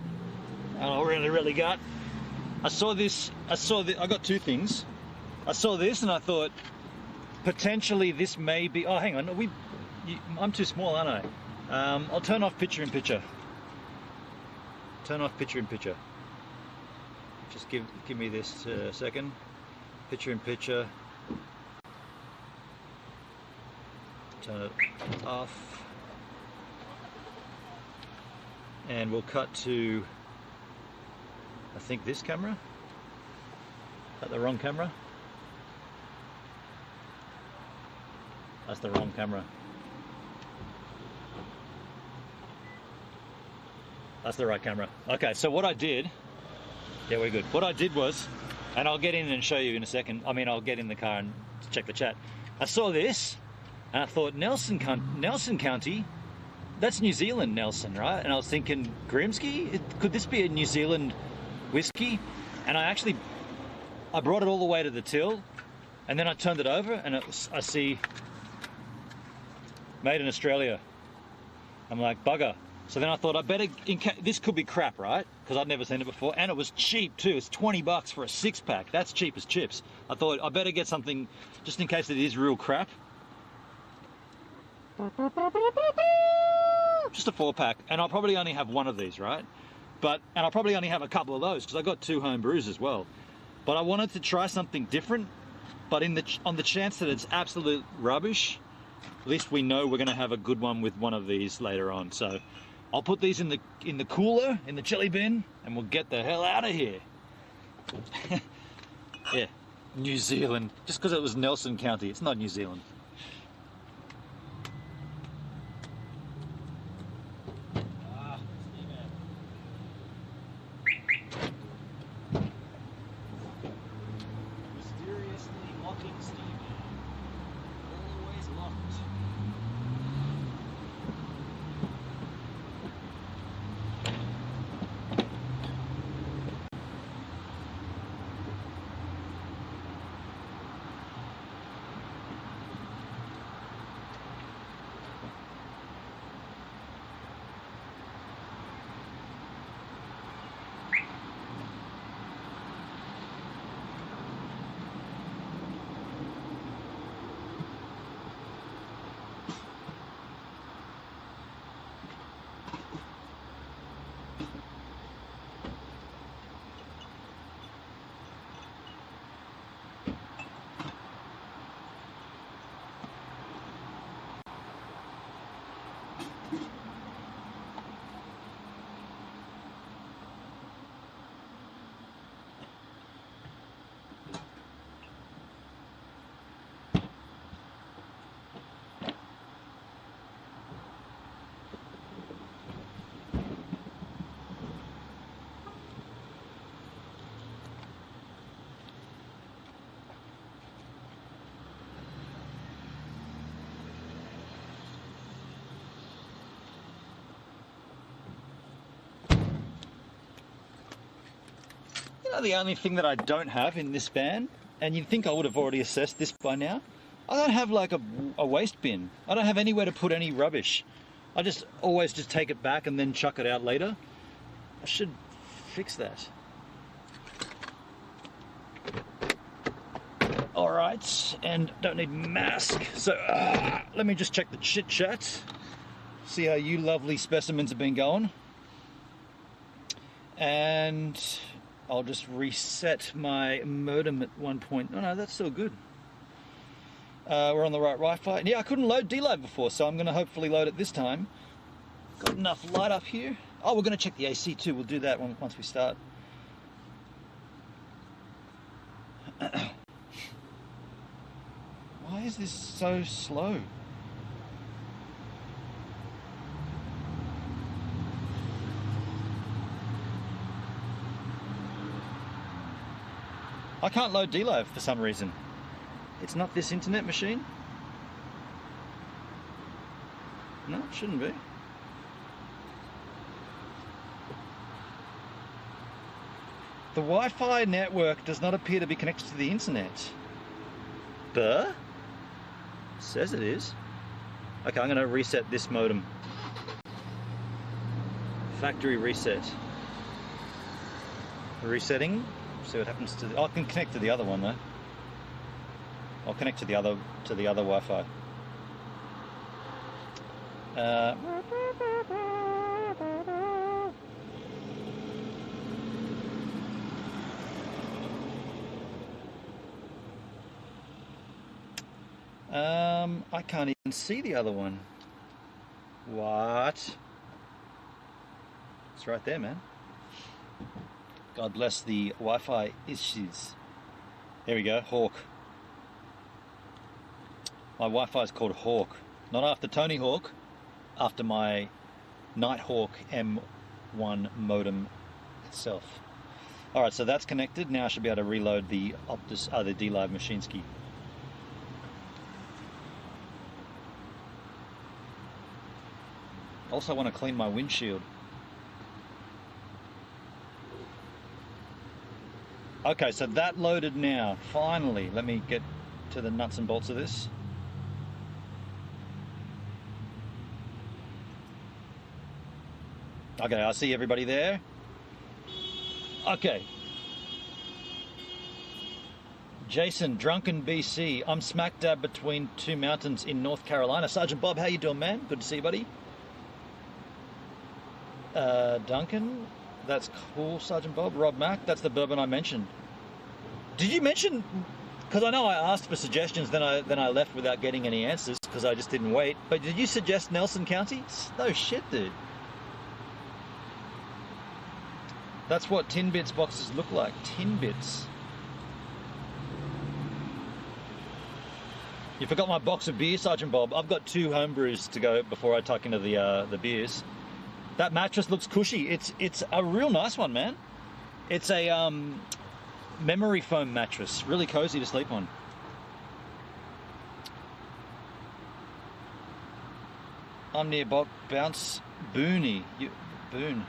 I really got. I got two things. I saw this and I thought, potentially this may be, oh hang on, I'm too small, aren't I? I'll turn off picture in picture. Turn off picture in picture. Just give me this a second. Picture in picture. Turn it off. And we'll cut to, I think this camera. Is that the wrong camera? That's the wrong camera. That's the right camera. Okay, so what I did, yeah, we're good. What I did was, and I'll get in and show you in a second. I mean, I'll get in the car and check the chat. I saw this, and I thought, Nelson County, that's New Zealand, Nelson, right? And I was thinking, Grimsby, could this be a New Zealand whiskey? And I brought it all the way to the till, and then I turned it over, and I see, made in Australia. I'm like, bugger. So then I thought, I better, this could be crap, right? Because I'd never seen it before, and it was cheap too. It's 20 bucks for a 6-pack. That's cheap as chips. I thought I better get something just in case it is real crap. Just a 4-pack, and I'll probably only have one of these, right? And I'll probably only have a couple of those because I got 2 home brews as well. But I wanted to try something different. But on the chance that it's absolute rubbish, at least we know we're going to have a good one with one of these later on. So I'll put these in the cooler, in the chili bin, and we'll get the hell out of here. Yeah, New Zealand. Just because it was Nelson County, it's not New Zealand. The only thing that I don't have in this van, and you'd think I would have already assessed this by now, I don't have like a waste bin. I don't have anywhere to put any rubbish. I always just take it back and then chuck it out later. I should fix that. All right, and don't need mask. So let me just check the chit chat. See how you lovely specimens have been going. And I'll just reset my modem at one point. Oh no, that's still good. We're on the right Wi-Fi. Yeah, I couldn't load D-Live before, so I'm going to hopefully load it this time. Got enough light up here. Oh, we're going to check the AC too. We'll do that once we start. Why is this so slow? I can't load D-Live for some reason. It's not this internet machine? No, it shouldn't be. The Wi-Fi network does not appear to be connected to the internet. But says it is. Okay, I'm going to reset this modem. Factory reset. Resetting. See what happens to the. Oh, I can connect to the other one though. I'll connect to the other Wi-Fi. I can't even see the other one. What? It's right there, man. God bless the Wi-Fi issues. There we go, Hawk. My Wi-Fi is called Hawk. Not after Tony Hawk, after my Nighthawk M1 modem itself. Alright, so that's connected. Now I should be able to reload the Optus, the D-Live Machineski. Also want to clean my windshield. Okay, so that loaded now. Finally, let me get to the nuts and bolts of this. Okay, I see everybody there. Okay. Jason, Drunken BC. I'm smack dab between two mountains in North Carolina. Sergeant Bob, how you doing, man? Good to see you, buddy. Duncan, that's cool, Sergeant Bob. Rob Mack, that's the bourbon I mentioned. Did you mention? Because I know I asked for suggestions, then I left without getting any answers because I just didn't wait. But did you suggest Nelson County? No shit, dude. That's what Tin Bits boxes look like. Tin Bits. You forgot my box of beer, Sergeant Bob. I've got 2 homebrews to go before I tuck into the beers. That mattress looks cushy. It's a real nice one, man. It's a memory foam mattress. Really cozy to sleep on. I'm near Bounce Booney. Boone.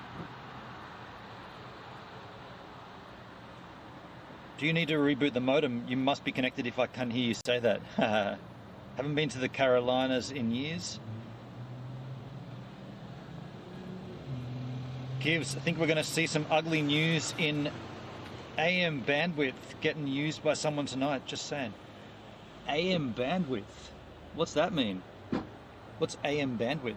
Do you need to reboot the modem? You must be connected if I can hear you say that. Haven't been to the Carolinas in years. Gives, I think we're going to see some ugly news in AM bandwidth getting used by someone tonight. Just saying. AM bandwidth. What's that mean? What's AM bandwidth?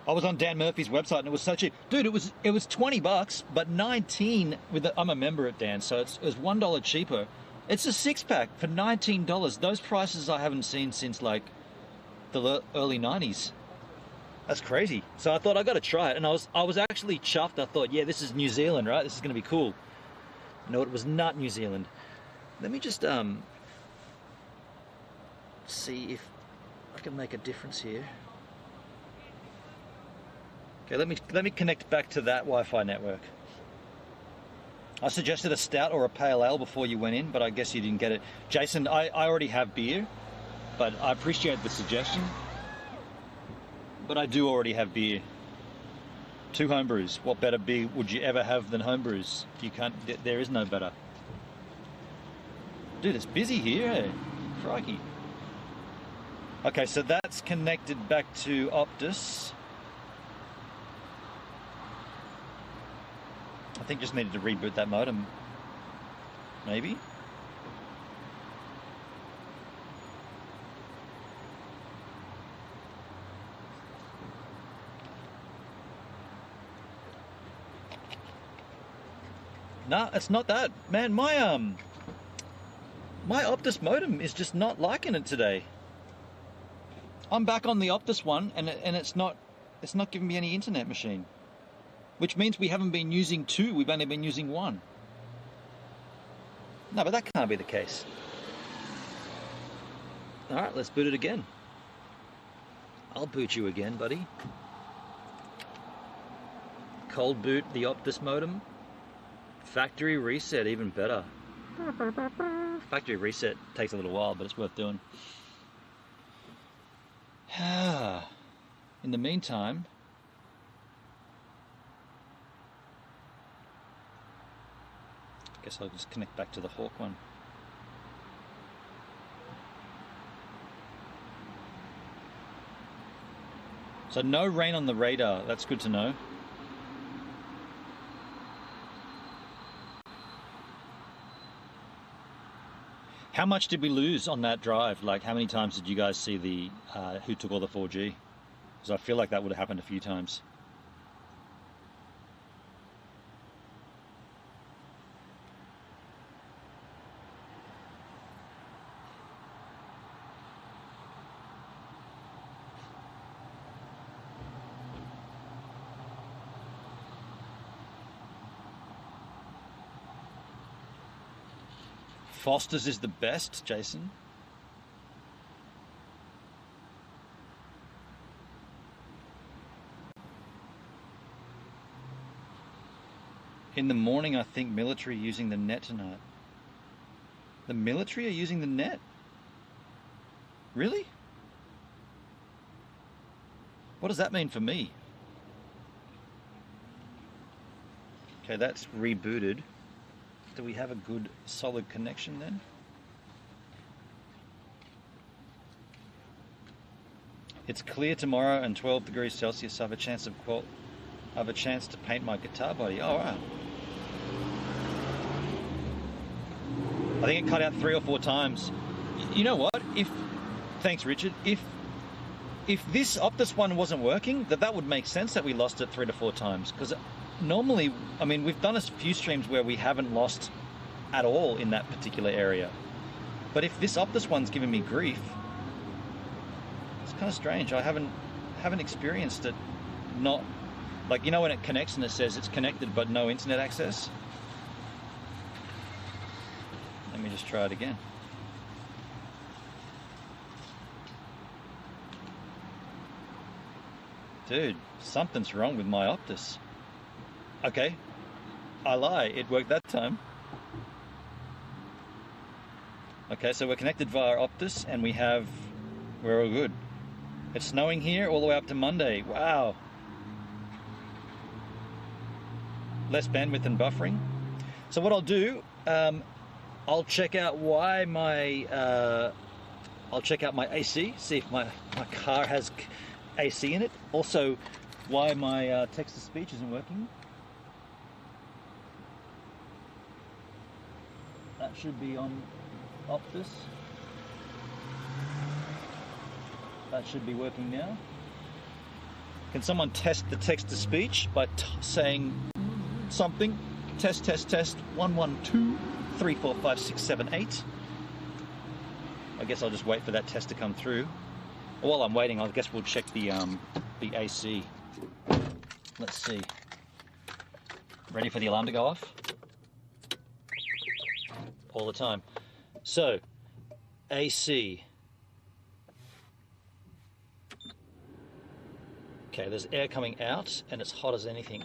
I was on Dan Murphy's website and it was so cheap. Dude, it was $20, but 19 with the, I'm a member at Dan, so it was $1 cheaper. It's a 6-pack for $19. Those prices I haven't seen since like the early 90s. That's crazy. So I thought I got to try it, and I was actually chuffed. I thought, yeah, this is New Zealand, right? This is going to be cool. No, it was not New Zealand. Let me just see if I can make a difference here. Okay, let me connect back to that Wi-Fi network. I suggested a stout or a pale ale before you went in, but I guess you didn't get it. Jason, I already have beer, but I appreciate the suggestion. But I do already have beer. 2 homebrews. What better beer would you ever have than homebrews? You can't. There is no better. Dude, it's busy here. Eh? Crikey. Okay, so that's connected back to Optus. I think just needed to reboot that modem. Maybe. No, it's not that. Man, my Optus modem is just not liking it today. I'm back on the Optus one and it's not giving me any internet machine. Which means we haven't been using 2, we've only been using 1. No, but that can't be the case. Alright, let's boot it again. I'll boot you again, buddy. Cold boot the Optus modem. Factory reset, even better. Factory reset takes a little while, but it's worth doing. In the meantime, I guess I'll just connect back to the Hawk one. So no rain on the radar. That's good to know. How much did we lose on that drive? Like, how many times did you guys see the who took all the 4G? Because I feel like that would have happened a few times. Foster's is the best, Jason. In the morning, I think military using the net tonight. The military are using the net? Really? What does that mean for me? Okay, that's rebooted. Do we have a good solid connection then? It's clear tomorrow and 12 degrees Celsius. I have a chance to paint my guitar body. Oh, wow. I think it cut out 3 or 4 times. You know what? Thanks, Richard. If this Optus one wasn't working, that would make sense that we lost it 3 to 4 times. Because normally, I mean, we've done a few streams where we haven't lost at all in that particular area. But if this Optus one's giving me grief, it's kind of strange. I haven't experienced it not, like, you know when it connects and it says it's connected but no internet access? Let me just try it again. Dude, something's wrong with my Optus. Okay, I lie, it worked that time. Okay, so we're connected via Optus and we're all good. It's snowing here all the way up to Monday. Wow. Less bandwidth and buffering. So what I'll do, I'll check out I'll check out my AC, see if my car has AC in it. Also, why my text-to-speech isn't working. That should be on Optus. That should be working now. Can someone test the text-to-speech by saying something? Test, test, test. 1, 1, 2, 3, 4, 5, 6, 7, 8. I guess I'll just wait for that test to come through. While I'm waiting, I guess we'll check the AC. Let's see. Ready for the alarm to go off? All the time. So, AC. Okay, there's air coming out and it's hot as anything.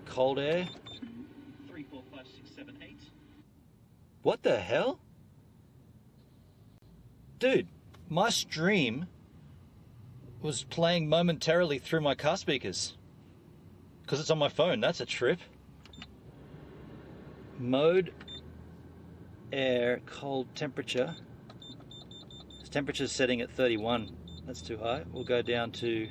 Cold air. 2, 3, 4, 5, 6, 7, 8. What the hell? Dude, my stream was playing momentarily through my car speakers. Because it's on my phone, that's a trip. Mode, air, cold temperature. This temperature's setting at 31. That's too high. We'll go down to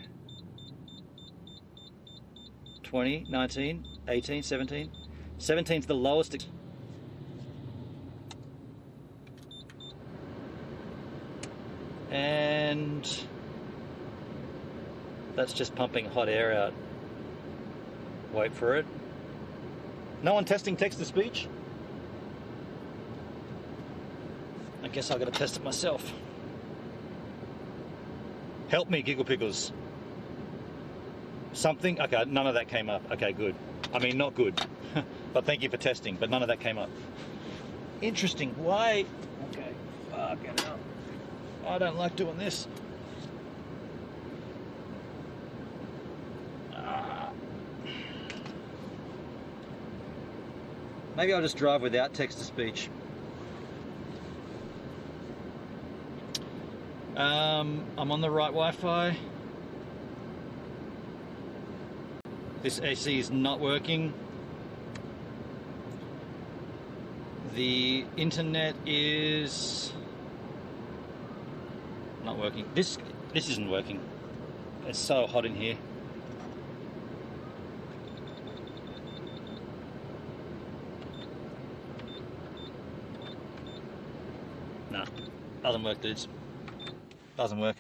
20, 19, 18, 17. 17's the lowest. And that's just pumping hot air out. Wait for it. No one testing text-to-speech? I guess I've got to test it myself. Help me, Giggle Pickles. Something? Okay, none of that came up. Okay, good. I mean, not good. But thank you for testing, but none of that came up. Interesting. Why? Okay, fuck it up. I don't like doing this. Maybe I'll just drive without text-to-speech. I'm on the right Wi-Fi. This AC is not working. The internet is not working. This isn't working. It's so hot in here. No, doesn't work, dudes. Doesn't work.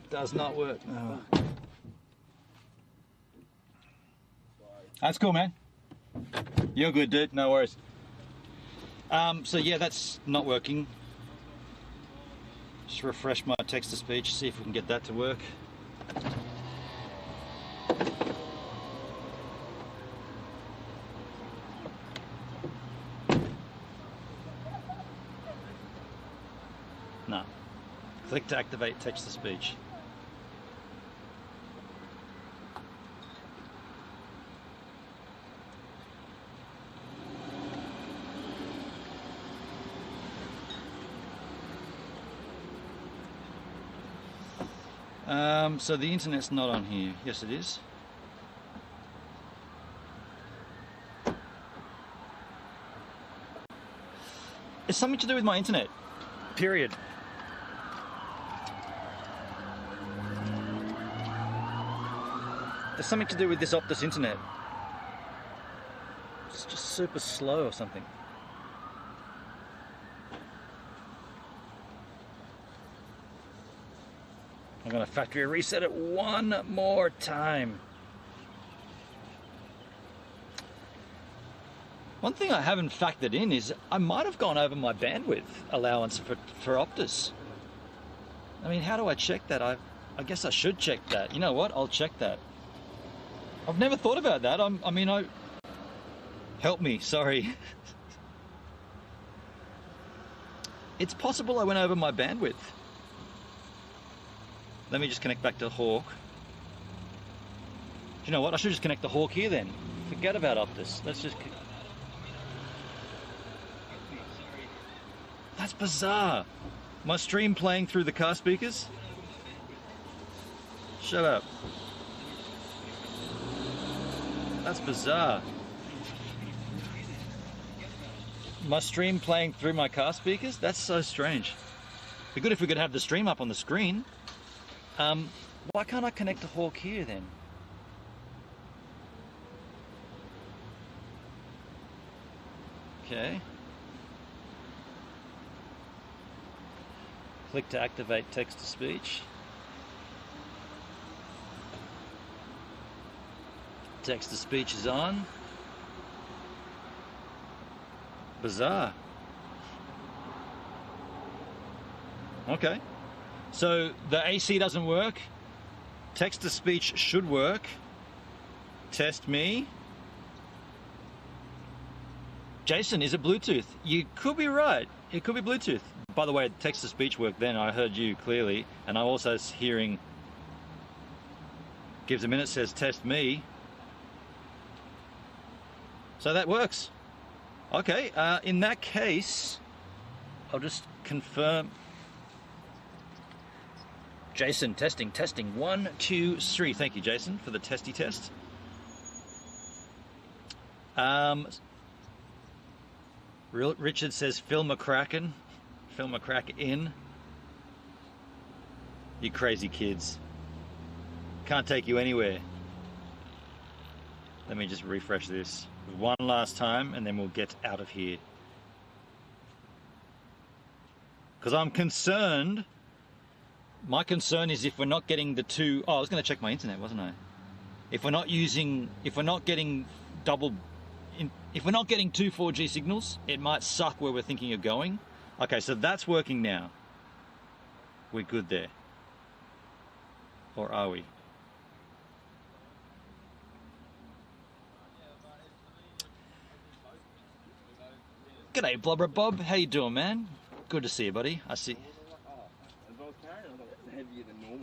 Does not work. No. That's cool, man. You're good, dude. No worries. So yeah, that's not working. Just refresh my text-to-speech, see if we can get that to work. No. Click to activate text-to-speech. So the internet's not on here. Yes, it is. It's something to do with my internet. Period. There's something to do with this Optus internet. It's just super slow or something. I'm going to factory reset it one more time. One thing I haven't factored in is I might have gone over my bandwidth allowance for Optus. I mean, how do I check that? I guess I should check that. You know what? I'll check that. I've never thought about that. Help me, sorry. It's possible I went over my bandwidth. Let me just connect back to Hawk. Do you know what? I should just connect the Hawk here then. Forget about Optus. Let's just... That's bizarre. My stream playing through the car speakers? Shut up. That's bizarre. My stream playing through my car speakers? That's so strange. It'd be good if we could have the stream up on the screen. Why can't I connect to Hawk here then? Okay. Click to activate text-to-speech. Text-to-speech is on. Bizarre. Okay. So the AC doesn't work. Text-to-speech should work. Test me. Jason, is it Bluetooth? You could be right. It could be Bluetooth. By the way, text-to-speech worked then. I heard you clearly. And I'm also hearing... Gives a minute, says test me. So that works. Okay, in that case, I'll just confirm... Jason, testing. 1, 2, 3. Thank you, Jason, for the testy test. Richard says, Phil McCracken. Phil McCracken. You crazy kids. Can't take you anywhere. Let me just refresh this one last time and then we'll get out of here. Because I'm concerned. My concern is if we're not getting the two... Oh, I was going to check my internet, wasn't I? If we're not getting two 4G signals, it might suck where we're thinking of going. Okay, so that's working now. We're good there. Or are we? G'day, Blubber Bob. How you doing, man? Good to see you, buddy. I see...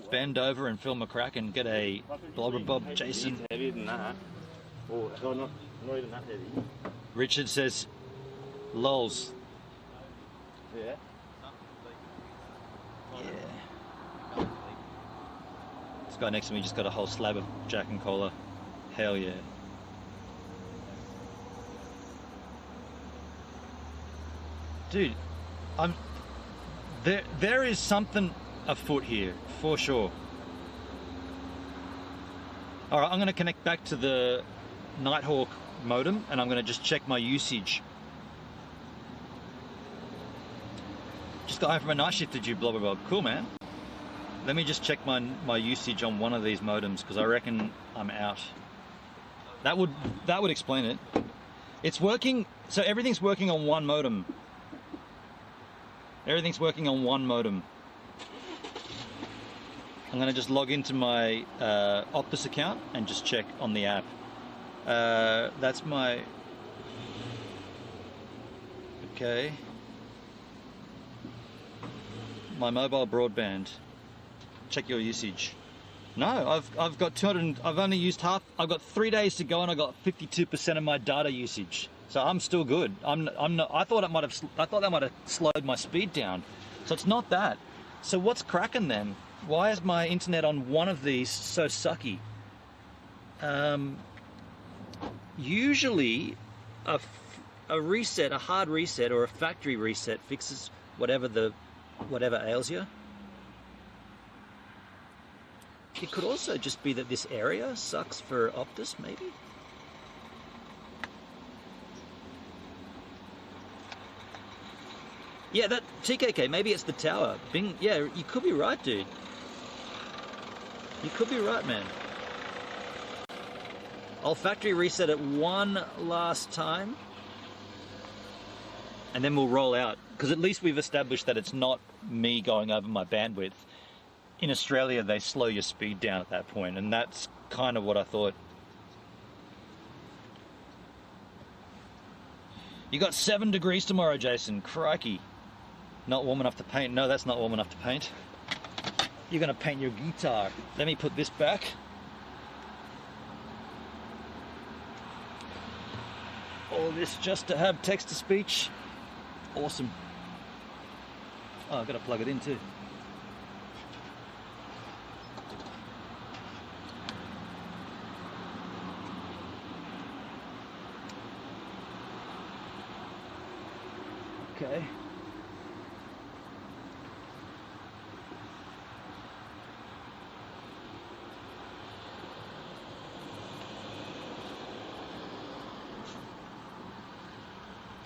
Bend over and Phil McCracken. G'day, Blubber Bob, Jason. Heavier than that. Oh, not even that heavy. Richard says, lols. Yeah. Yeah. This guy next to me just got a whole slab of Jack and Cola. Hell yeah. Dude, there is something afoot here, for sure. All right, I'm going to connect back to the Nighthawk modem, and I'm going to just check my usage. Just got home from a night shift, did you, blah, blah, blah. Cool, man. Let me just check my usage on one of these modems, because I reckon I'm out. That would explain it. It's working, so everything's working on one modem. Everything's working on one modem. I'm going to just log into my Optus account and just check on the app. That's my... Okay. My mobile broadband. Check your usage. No, I've got 200. I've only used half. I've got 3 days to go, and I got 52% of my data usage. So I'm still good. I'm not. I thought that might have slowed my speed down. So it's not that. So what's cracking then? Why is my internet on one of these so sucky? Usually, a reset, a hard reset, or a factory reset fixes whatever ails you. It could also just be that this area sucks for Optus, maybe? Yeah, that TKK, maybe it's the tower. Bing, yeah, you could be right, dude. You could be right, man. I'll factory reset it one last time, and then we'll roll out. Because at least we've established that it's not me going over my bandwidth. In Australia, they slow your speed down at that point, and that's kind of what I thought. You got 7 degrees tomorrow, Jason. Crikey. Not warm enough to paint. No, that's not warm enough to paint. You're going to paint your guitar. Let me put this back. All this just to have text-to-speech. Awesome. Oh, I've got to plug it in too. Okay.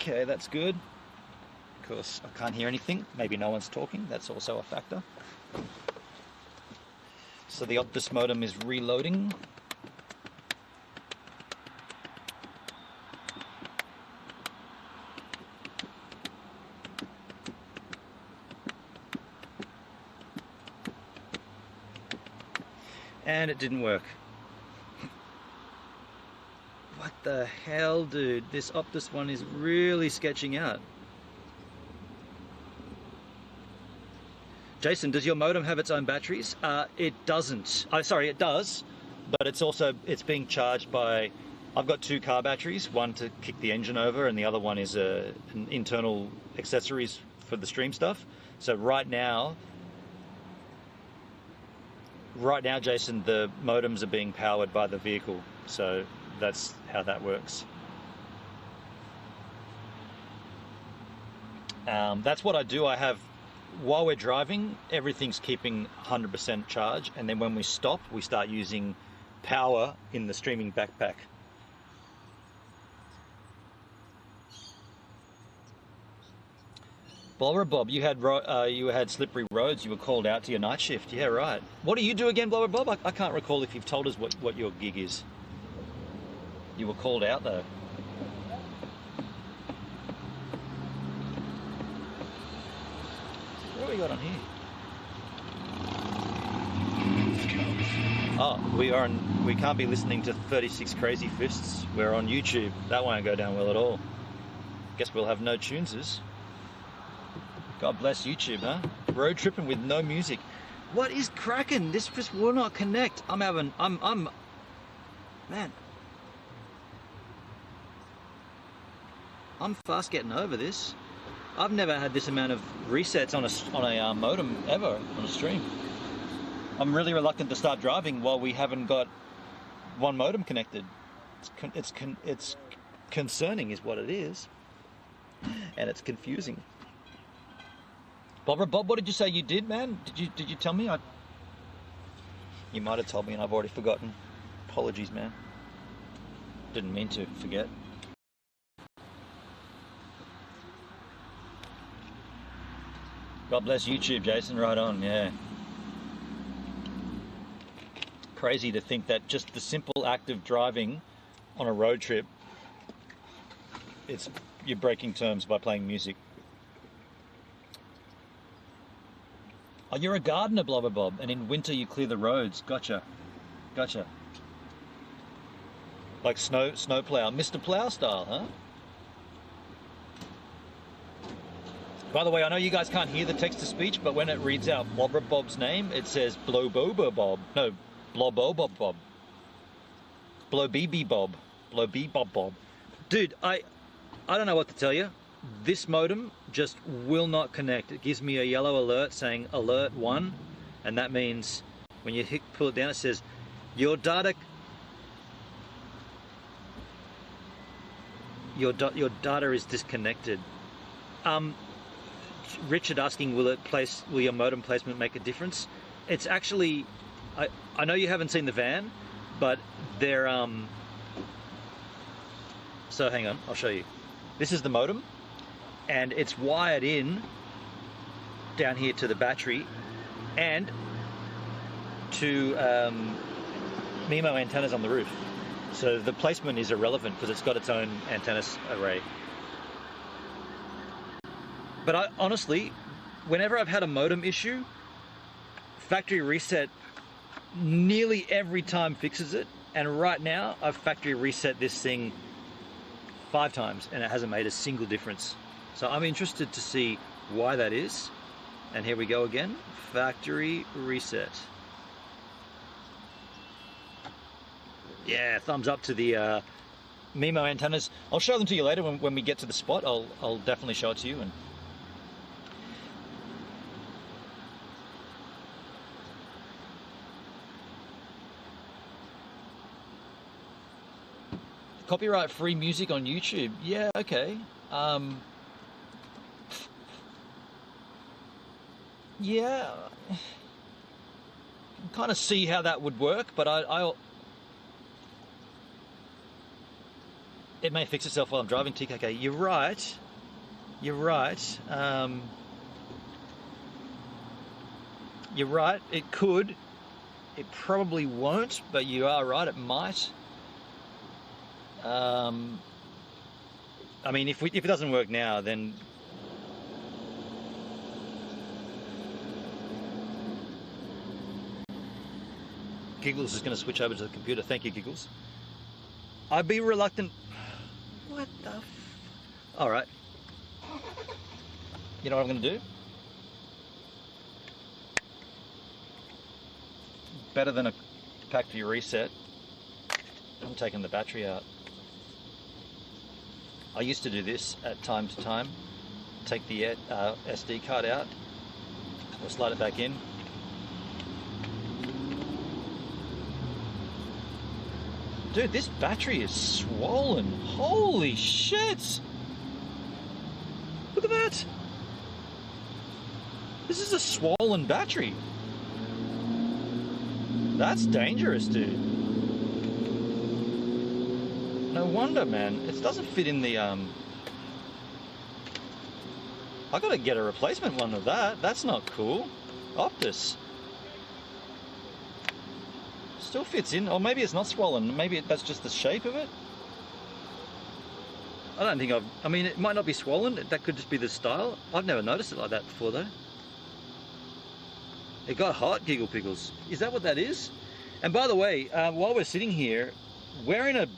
Okay, that's good. Of course, I can't hear anything. Maybe no one's talking. That's also a factor. So the Optus modem is reloading. And it didn't work. What the hell, dude? This Optus one is really sketching out. Jason, does your modem have its own batteries? It doesn't. Sorry, it does, but it's being charged by, I've got 2 car batteries, one to kick the engine over, and the other one is an internal accessories for the stream stuff. So right now, Jason, the modems are being powered by the vehicle. So that's how that works. That's what I do. I have, while we're driving, everything's keeping 100% charge, and then when we stop, we start using power in the streaming backpack. Blubber Bob, you had slippery roads. You were called out to your night shift. Yeah, right. What do you do again, Blubber Bob? I can't recall if you've told us what your gig is. You were called out though. What have we got on here? Oh, we can't be listening to 36 Crazy Fists. We're on YouTube. That won't go down well at all. Guess we'll have no tuneses. God bless YouTube, huh? Road tripping with no music. What is cracking? This just will not connect. Man. I'm fast getting over this. I've never had this amount of resets on a modem ever on a stream. I'm really reluctant to start driving while we haven't got one modem connected. It's concerning is what it is. And it's confusing. Bob, what did you say you did, man? Did you tell me? You might have told me and I've already forgotten. Apologies, man. Didn't mean to forget. God bless YouTube, Jason. Right on, yeah. Crazy to think that just the simple act of driving on a road trip, you're breaking terms by playing music. Oh, you're a gardener, Blubber Bob, and in winter you clear the roads. Gotcha. Like snow plow, Mr. Plow style, huh? By the way, I know you guys can't hear the text-to-speech, but when it reads out Blubber Bob's name, it says Bloboba Bob. No, Bloboba Bob. Blobeeby Bob. Blobebob Bob. Dude, I don't know what to tell you. This modem just will not connect. It gives me a yellow alert saying alert 1, and that means when you pull it down, it says your data is disconnected. Richard asking, will your modem placement make a difference? It's actually, I know you haven't seen the van, but they're so hang on, I'll show you. This is the modem, and it's wired in down here to the battery and to MIMO antennas on the roof. So the placement is irrelevant because it's got its own antenna array. But honestly, whenever I've had a modem issue, factory reset nearly every time fixes it. And right now, I've factory reset this thing 5 times and it hasn't made a single difference. So I'm interested to see why that is. And here we go again, factory reset. Yeah, thumbs up to the MIMO antennas. I'll show them to you later when we get to the spot. I'll definitely show it to you. And copyright free music on YouTube. Yeah, okay. Yeah, kind of see how that would work, but it may fix itself while I'm driving. TKK, you're right. You're right. You're right. It could. It probably won't, but you are right. It might. I mean, if it doesn't work now, then Giggles is going to switch over to the computer. Thank you, Giggles. I'd be reluctant. What the all right. You know what I'm going to do? Better than a factory reset. I'm taking the battery out. I used to do this at time to time. Take the SD card out. We'll slide it back in. Dude, this battery is swollen. Holy shit! Look at that! This is a swollen battery. That's dangerous, dude. No wonder, man. It doesn't fit in the, I gotta get a replacement one of that. That's not cool. Optus. Still fits in, or maybe it's not swollen. Maybe that's just the shape of it. I don't think I mean, it might not be swollen. That could just be the style. I've never noticed it like that before, though. It got hot, Giggle Pickles. Is that what that is? And by the way, while we're sitting here, we're in a,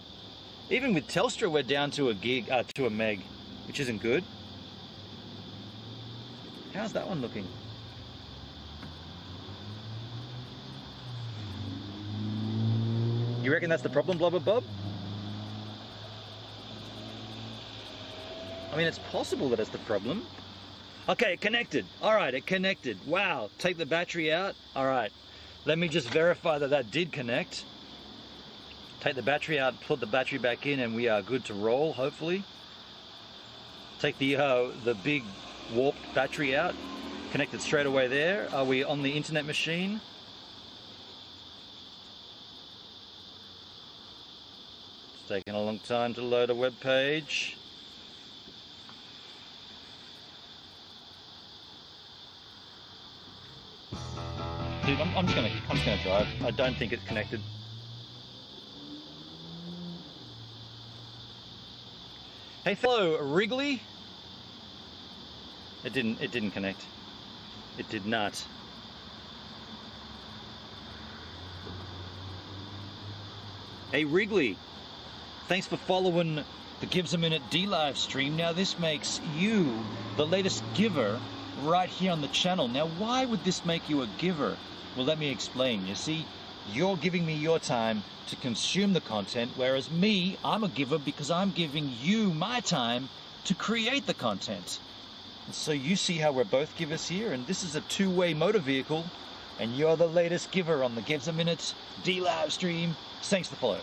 even with Telstra, we're down to a meg, which isn't good. How's that one looking? You reckon that's the problem, Blubber Bob? I mean, it's possible that it's the problem. Okay, it connected. All right, it connected. Wow, take the battery out. All right, let me just verify that that did connect. Take the battery out, put the battery back in, and we are good to roll, hopefully. Take the big warped battery out. Connected straight away there. Are we on the internet machine? It's taking a long time to load a web page. Dude, I'm just gonna drive. I don't think it's connected. Hey, hello, Wrigley. It didn't connect. It did not. Hey, Wrigley. Thanks for following the Gives a Minute D live stream. Now this makes you the latest giver right here on the channel. Now, why would this make you a giver? Well, let me explain. You see, you're giving me your time to consume the content, whereas me, I'm a giver because I'm giving you my time to create the content. And so you see how we're both givers here, and this is a two-way motor vehicle, and you're the latest giver on the Gives a Minute D live stream. Thanks for the follow.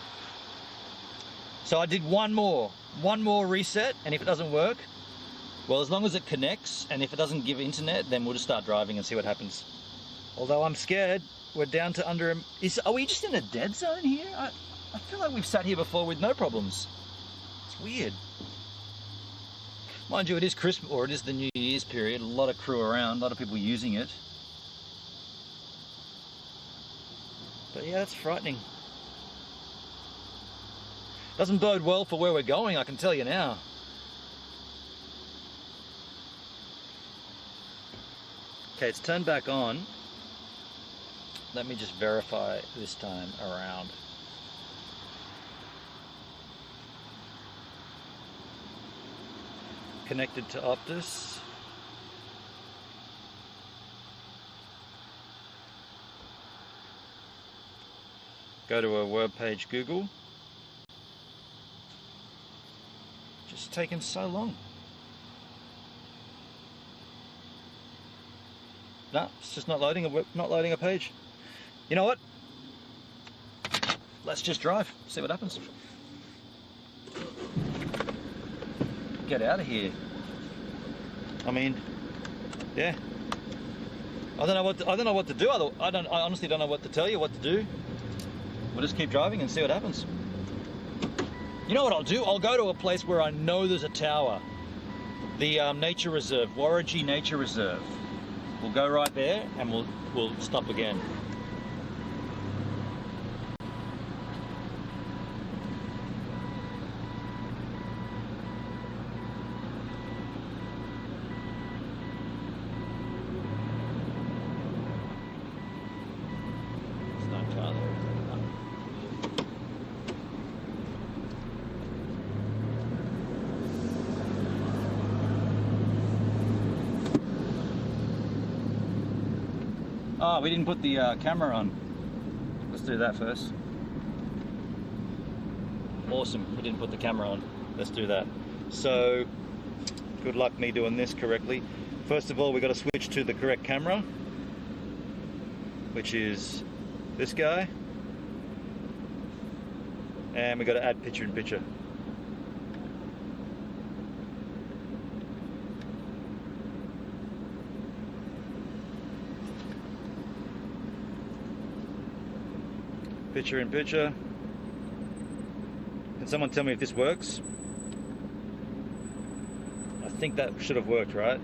So I did one more reset, and if it doesn't work, well, as long as it connects, and if it doesn't give internet, then we'll just start driving and see what happens. Although I'm scared, we're down to under... Are we just in a dead zone here? I feel like we've sat here before with no problems. It's weird. Mind you, it is Christmas, or it is the New Year's period. A lot of crew around, a lot of people using it. But yeah, that's frightening. Doesn't bode well for where we're going, I can tell you now. Okay, it's turned back on. Let me just verify this time around. Connected to Optus. Go to a web page, Google. Just taking so long. No, it's just not loading a page. You know what? Let's just drive, see what happens. Get out of here. I mean, yeah. I don't know what to do. I honestly don't know what to tell you what to do. We'll just keep driving and see what happens. You know what I'll do? I'll go to a place where I know there's a tower. The nature reserve, Warragee Nature Reserve. We'll go right there and we'll stop again. Oh, we didn't put the camera on. Let's do that first. Awesome, we didn't put the camera on. Let's do that. So, good luck me doing this correctly. First of all, we've got to switch to the correct camera, which is this guy. And we've got to add picture in picture. Picture in picture. Can someone tell me if this works? I think that should have worked, right?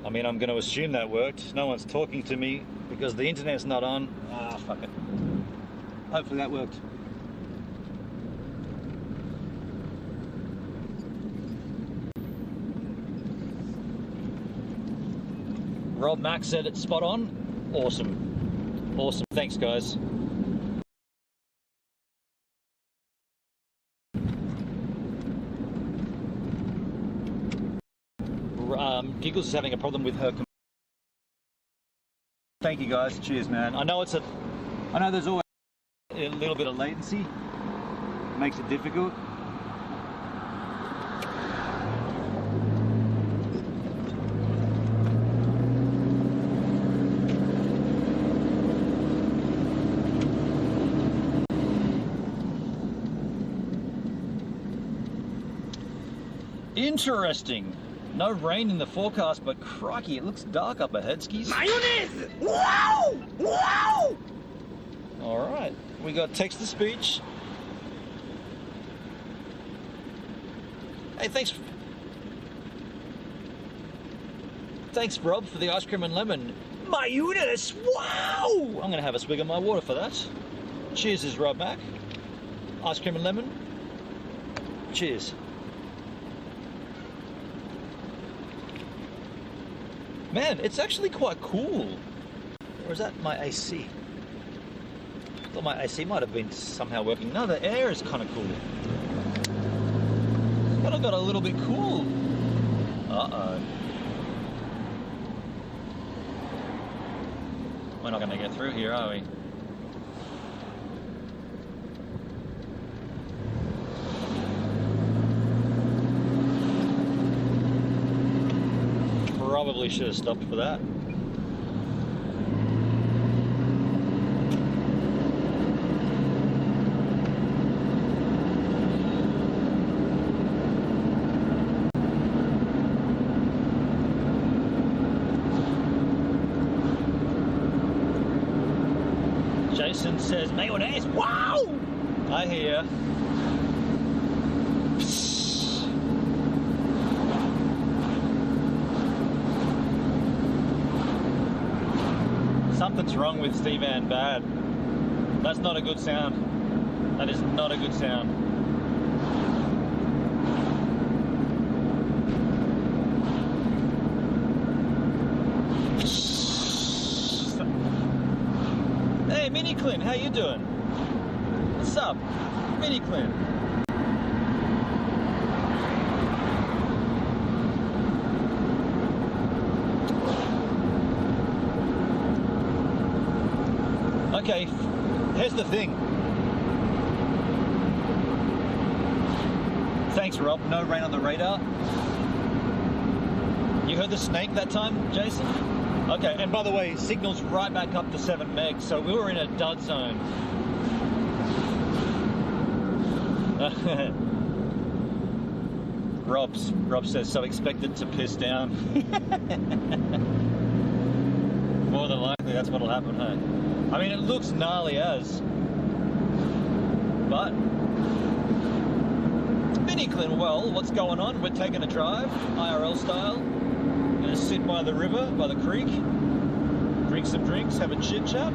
I mean, I'm going to assume that worked. No one's talking to me because the internet's not on. Ah, fuck it. Hopefully that worked. Rob Max said it's spot on. Awesome. Awesome, thanks guys. Giggles is having a problem with her. Thank you guys, cheers man. I know there's always a little bit of latency. It makes it difficult. Interesting. No rain in the forecast, but crikey, it looks dark up ahead, skis. Mayonnaise! Wow! Wow! All right, we got text-to-speech. Hey, thanks, Rob, for the ice cream and lemon. Mayonnaise! Wow! I'm gonna have a swig of my water for that. Cheers, is Rob Mac. Ice cream and lemon. Cheers. Man, it's actually quite cool. Or is that my AC? I thought my AC might have been somehow working. No, the air is kind of cool. It's kind of got a little bit cool. Uh-oh. We're not going to get through here, are we? Probably should have stopped for that. Jason says, mayonnaise, wow! I hear. Something's wrong with Steve Ann bad. That's not a good sound. That is not a good sound. Hey, Mini Clint, how you doing? What's up, Mini Clint? Okay, here's the thing. Thanks, Rob. No rain on the radar. You heard the snake that time, Jason? Okay, and by the way, signal's right back up to 7 megs, so we were in a dud zone. Rob says, so expected to piss down. More than likely, that's what'll happen, hey? I mean, it looks gnarly as, but Mini Clint, well, what's going on? We're taking a drive, IRL style. Gonna sit by the river, by the creek, drink some drinks, have a chit chat,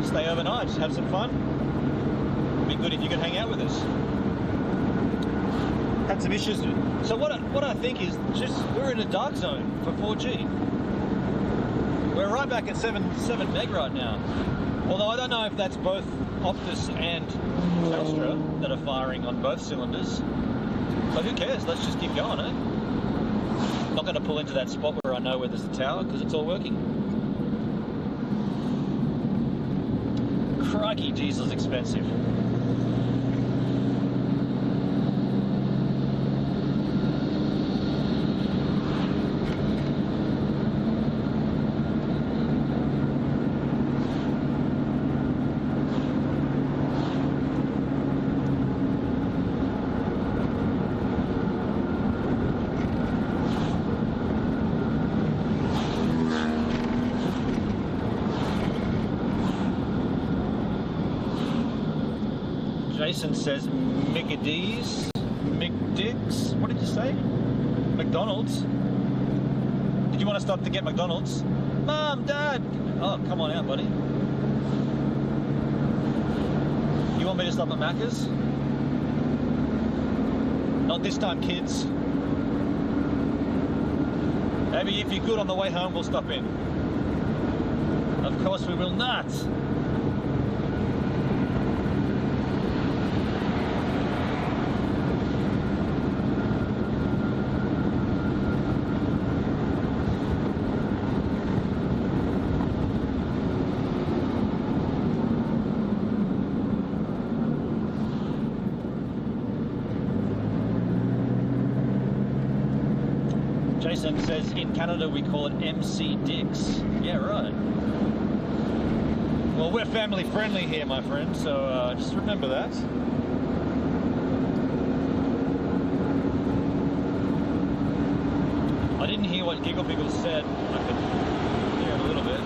stay overnight, have some fun. It'd be good if you could hang out with us. Had some issues. So what I think is just we're in a dark zone for 4G. We're right back at 7 meg right now. Although I don't know if that's both Optus and Telstra that are firing on both cylinders. But who cares? Let's just keep going, eh? Not going to pull into that spot where I know where there's a tower because it's all working. Crikey, diesel's expensive. Jason says McD's, McDick's, what did you say? McDonald's? Did you want to stop to get McDonald's? Mom, Dad! Oh, come on out, buddy. You want me to stop at Macca's? Not this time, kids. Maybe if you're good on the way home, we'll stop in. Of course we will not. Jason says in Canada we call it MC Dicks. Yeah, right. Well, we're family friendly here, my friend, so just remember that. what Giggle Pickles said. I could hear it a little bit.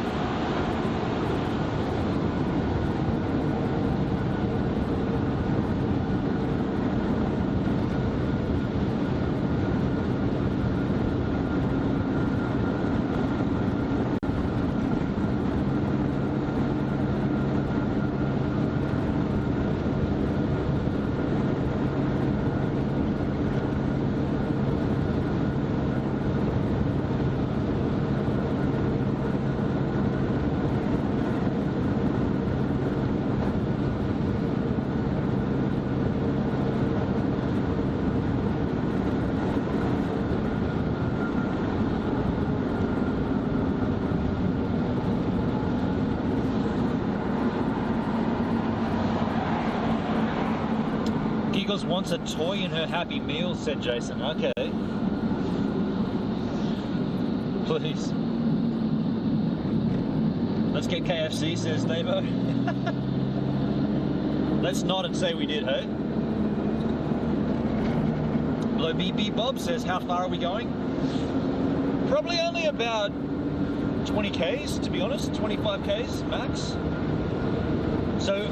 Giggles wants a toy in her Happy Meal, said Jason. Okay. Please. Let's get KFC, says Davo. Let's nod and say we did, hey? Below BB Bob says, how far are we going? Probably only about 20 Ks, to be honest. 25 Ks max. So,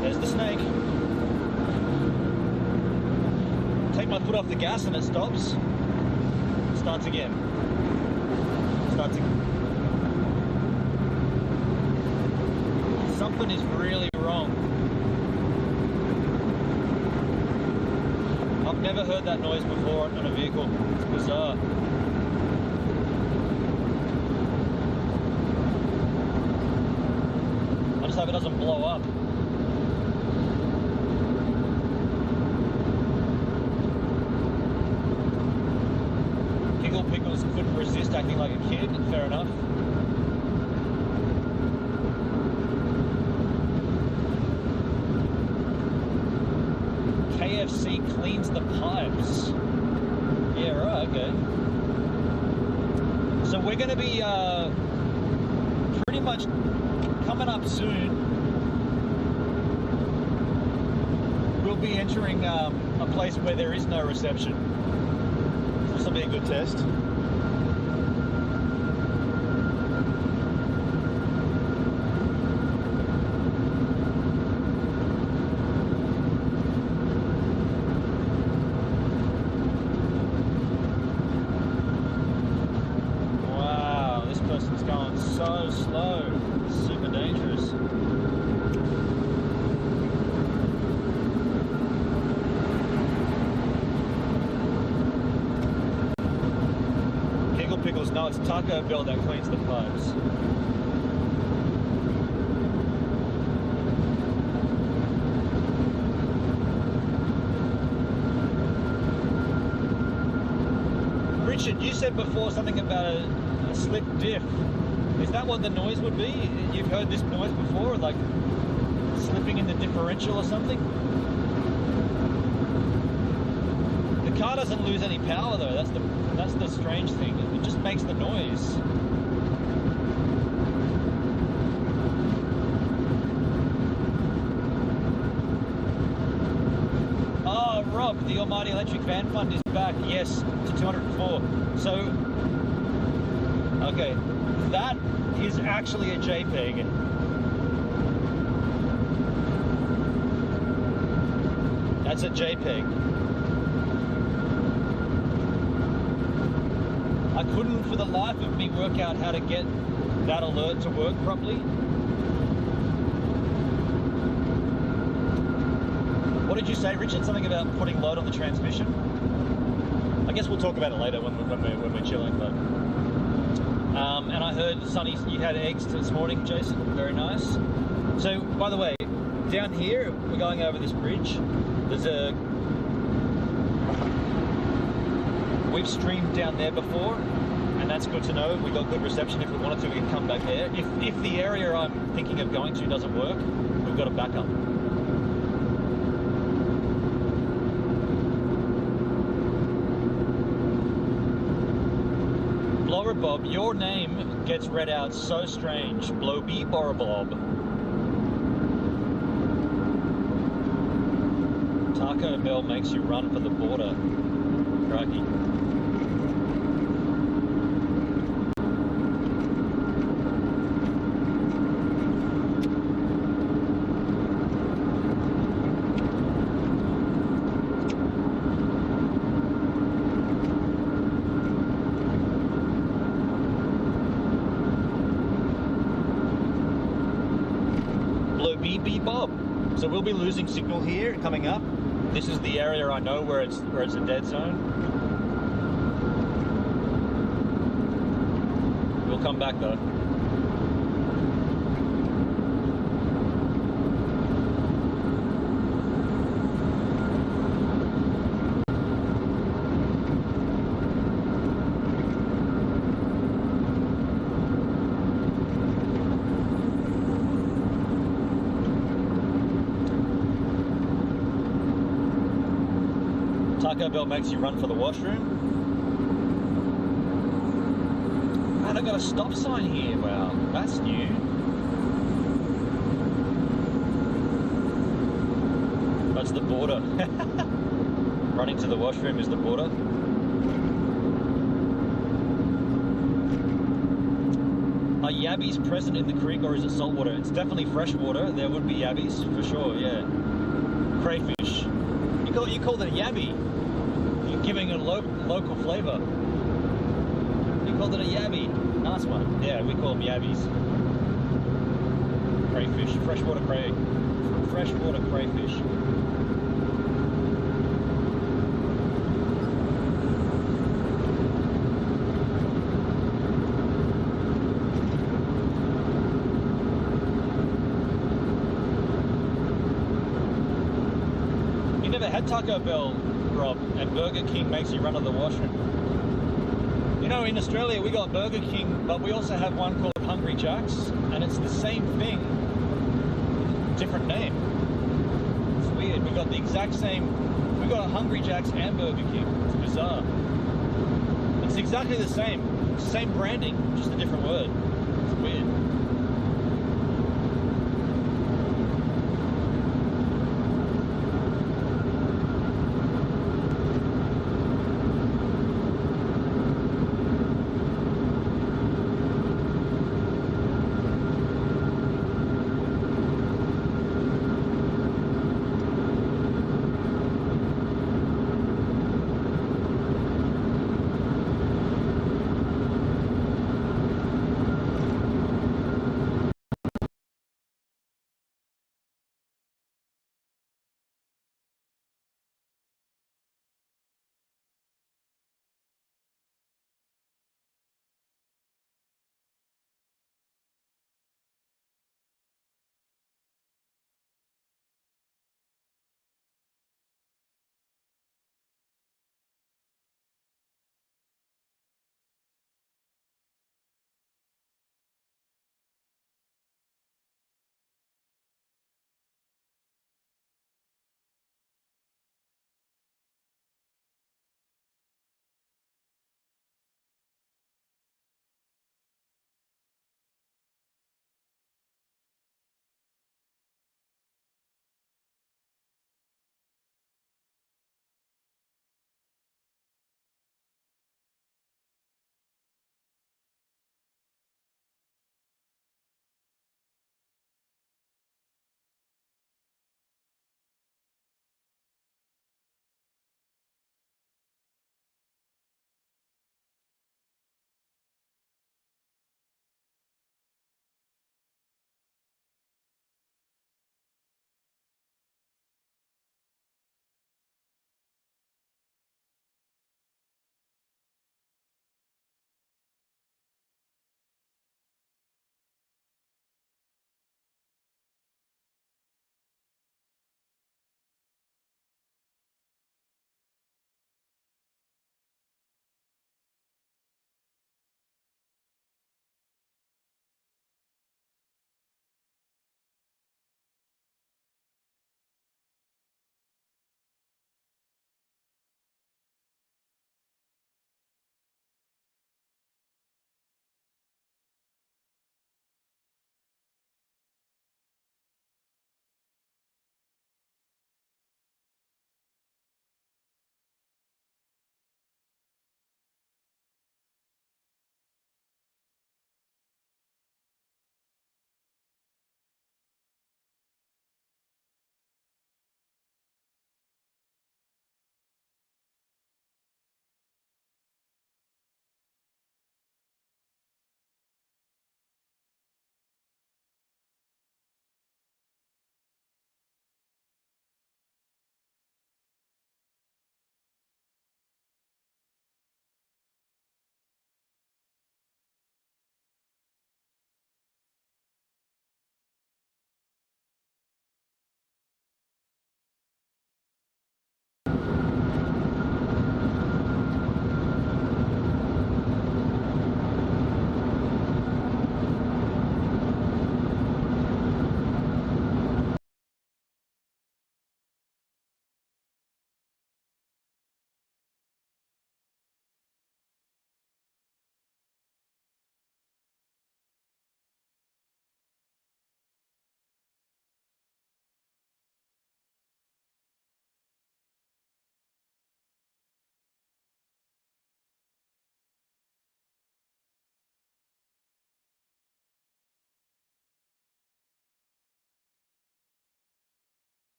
there's the snake. Take my foot off the gas and it stops. Starts again. Starts again. Something is really wrong. I've never heard that noise before on a vehicle. It's bizarre. I just hope it doesn't blow up. Pickles couldn't resist acting like a kid, fair enough. KFC cleans the pipes. Yeah, right, okay. So we're going to be pretty much coming up soon. We'll be entering a place where there is no reception. This will be a good test. Wow, this person's going so slow. It's super dangerous. Pickles, no, it's Taco Bell that cleans the pipes. Richard, you said before something about a slip diff. Is that what the noise would be? You've heard this noise before, like slipping in the differential or something? The car doesn't lose any power though, that's the strange thing. It just makes the noise. Oh, Rob, the Almighty Electric Van Fund is back, yes, to 204. So, okay, that is actually a JPEG. That's a JPEG. I couldn't for the life of me work out how to get that alert to work properly. What did you say, Richard? Something about putting load on the transmission? I guess we'll talk about it later when we're chilling. But and I heard, Sonny, you had eggs this morning, Jason. Very nice. So, by the way, down here, we're going over this bridge. There's a... We've streamed down there before, and that's good to know. We've got good reception. If we wanted to, we can come back there. If the area I'm thinking of going to doesn't work, we've got a backup. Blower Bob, your name gets read out so strange. Blowbee Boroblob. Taco Bell makes you run for the border. Crikey. beep beep bob. So we'll be losing signal here coming up. This is the area I know where it's a dead zone. We'll come back though. Taco Bell makes you run for the washroom. Oh, they got a stop sign here. Wow, that's new. That's the border. Running to the washroom is the border. Are yabbies present in the creek or is it saltwater? It's definitely freshwater. There would be yabbies for sure, yeah. Crayfish. You called it a yabby. You're giving it a local flavour. You called it a yabby. Nice one. Yeah, we call them yabbies. Crayfish. Freshwater crayfish. Had Taco Bell, Rob, and Burger King makes you run to the washroom. You know, in Australia we got Burger King, but we also have one called Hungry Jack's, and it's the same thing, different name. It's weird. We got the exact same. We got a Hungry Jack's and Burger King. It's bizarre. It's exactly the same branding, just a different word. It's weird.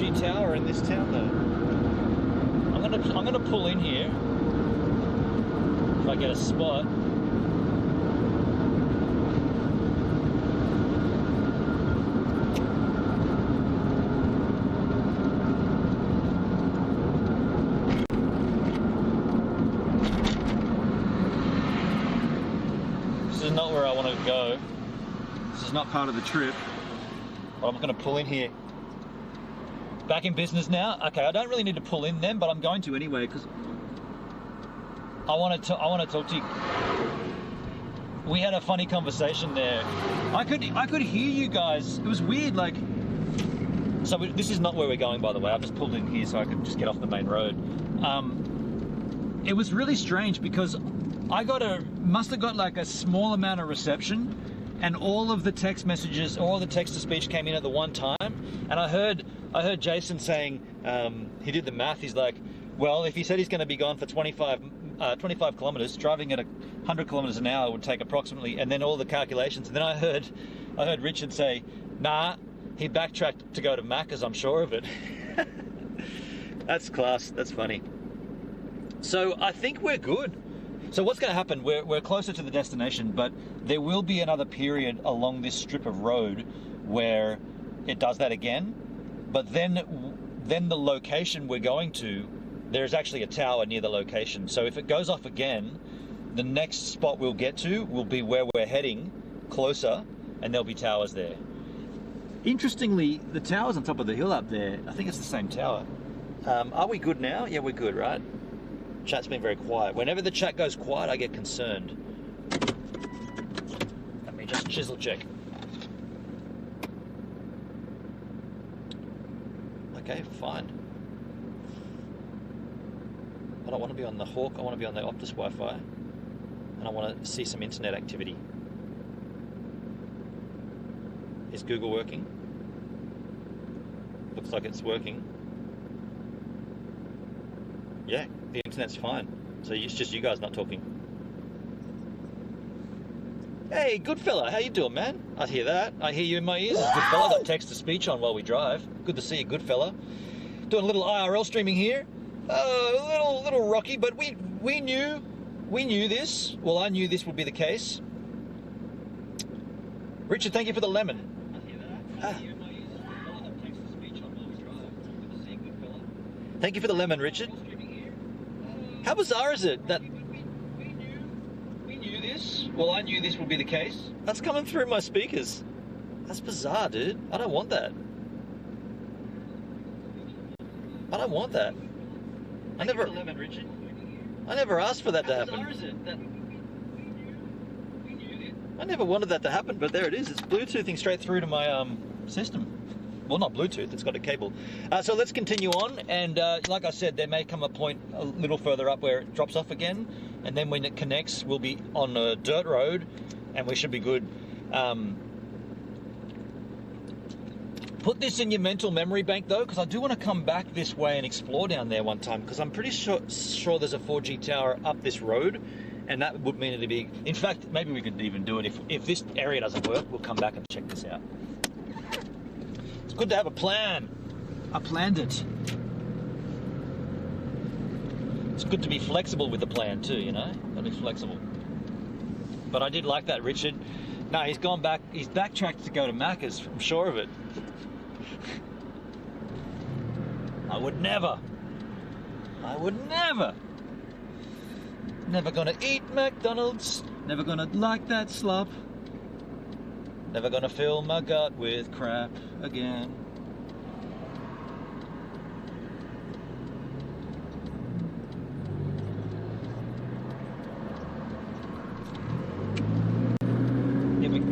4G tower in this town though. I'm gonna pull in here if I get a spot. This is not where I want to go. This is not part of the trip. But I'm going to pull in here. Back in business now. Okay, I don't really need to pull in then, but I'm going to anyway because I want to talk to you. We had a funny conversation there. I could hear you guys. It was weird. Like, so this is not where we're going, by the way. I've just pulled in here so I could just get off the main road. It was really strange because I must have got like a small amount of reception, and all of the text messages, all the text to speech came in at the one time. And I heard Jason saying, he did the math. He's like, well, if he said he's going to be gone for 25 kilometers, driving at 100 kilometers an hour would take approximately, and then all the calculations. And then I heard Richard say, nah, he backtracked to go to Macca's, I'm sure of it. That's class. That's funny. So I think we're good. So what's going to happen, we're closer to the destination, but there will be another period along this strip of road where it does that again. But then the location we're going to, there's actually a tower near the location. So if it goes off again, the next spot we'll get to will be where we're heading closer, and there'll be towers there. Interestingly, the tower's on top of the hill up there. I think it's the same tower. Are we good now? Yeah, we're good, right? Chat's been very quiet. Whenever the chat goes quiet, I get concerned. Let me just chisel check. Okay, fine. I don't want to be on the Hawk, I want to be on the Optus Wi-Fi. And I want to see some internet activity. Is Google working? Looks like it's working. Yeah, the internet's fine. So it's just you guys not talking. Hey, good fella, how you doing, man? I hear that. I hear you in my ears. Good fella. I got text to speech on while we drive. Good to see you, good fella. Doing a little IRL streaming here. A little rocky, but we knew this. Well, I knew this would be the case. Richard, thank you for the lemon. I hear that. I hear you in my ears. I got text to speech on while we drive. Good to see you, good fella. Thank you for the lemon, Richard. How bizarre is it that we knew this? Well, I knew this would be the case. That's coming through my speakers. That's bizarre, dude. I don't want that. I don't want that. I never asked for that to happen. How bizarre is it that we knew this? I never wanted that to happen, but there it is. It's Bluetoothing straight through to my system. Well, not Bluetooth, it's got a cable. So let's continue on, and like I said, there may come a point a little further up where it drops off again, and then when it connects, we'll be on a dirt road, and we should be good. Put this in your mental memory bank, though, because I do want to come back this way and explore down there one time, because I'm pretty sure there's a 4G tower up this road, and that would mean it'd be... In fact, maybe we could even do it. If this area doesn't work, we'll come back and check this out. It's good to have a plan. I planned it. It's good to be flexible with the plan too, you know? Gotta be flexible. But I did like that, Richard. No, he's gone back, he's backtracked to go to Macca's, I'm sure of it. I would never. Never gonna eat McDonald's. Never gonna like that slop. Never gonna fill my gut with crap again. Here we go.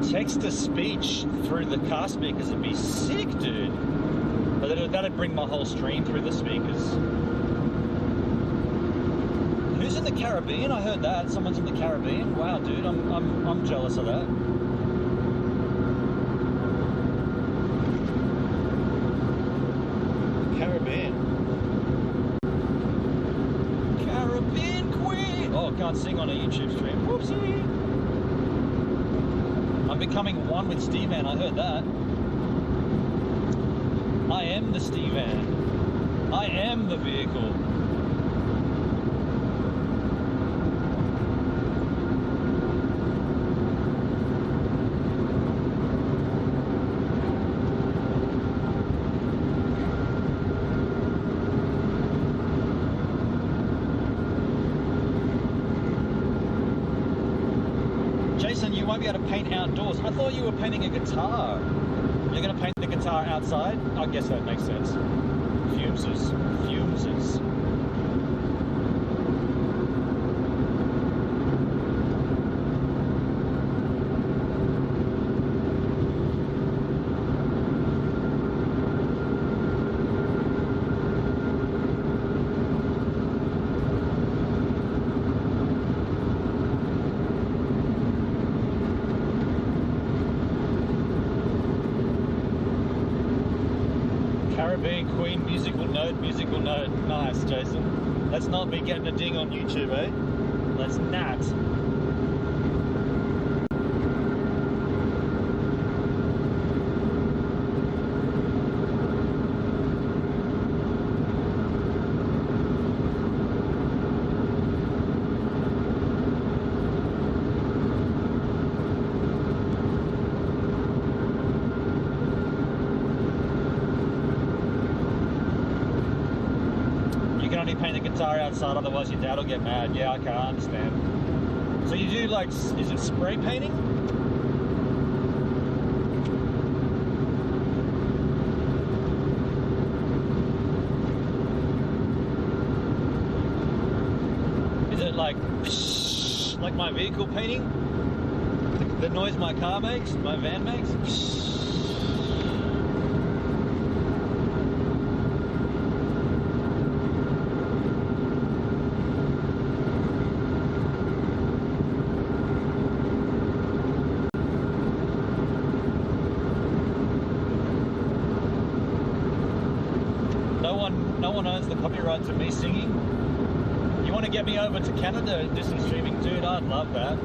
Text to speech through the car speakers would be sick, dude. But that'd bring my whole stream through the speakers. Who's in the Caribbean? I heard that. Someone's in the Caribbean. Wow, dude, I'm jealous of that. Caribbean. Caribbean Queen! Oh, can't sing on a YouTube stream. Whoopsie! I'm becoming one with Steve-Van, I heard that. I am the Steve-Van. I am the vehicle. Jason, you won't be able to paint outdoors. I thought you were painting a guitar. You're going to paint the guitar outside? I guess that makes sense. Fumeses. Fumeses. Caribbean Queen, musical note, musical note. Nice, Jason. Let's not be getting a ding on YouTube, eh? Let's not. You can only paint the guitar outside, otherwise your dad will get mad. Yeah, okay, I understand. So you do like, is it spray painting? Is it like my vehicle painting? The noise my car makes, my van makes? No one owns the copyright to me singing. You want to get me over to Canada, do some streaming, dude? I'd love that.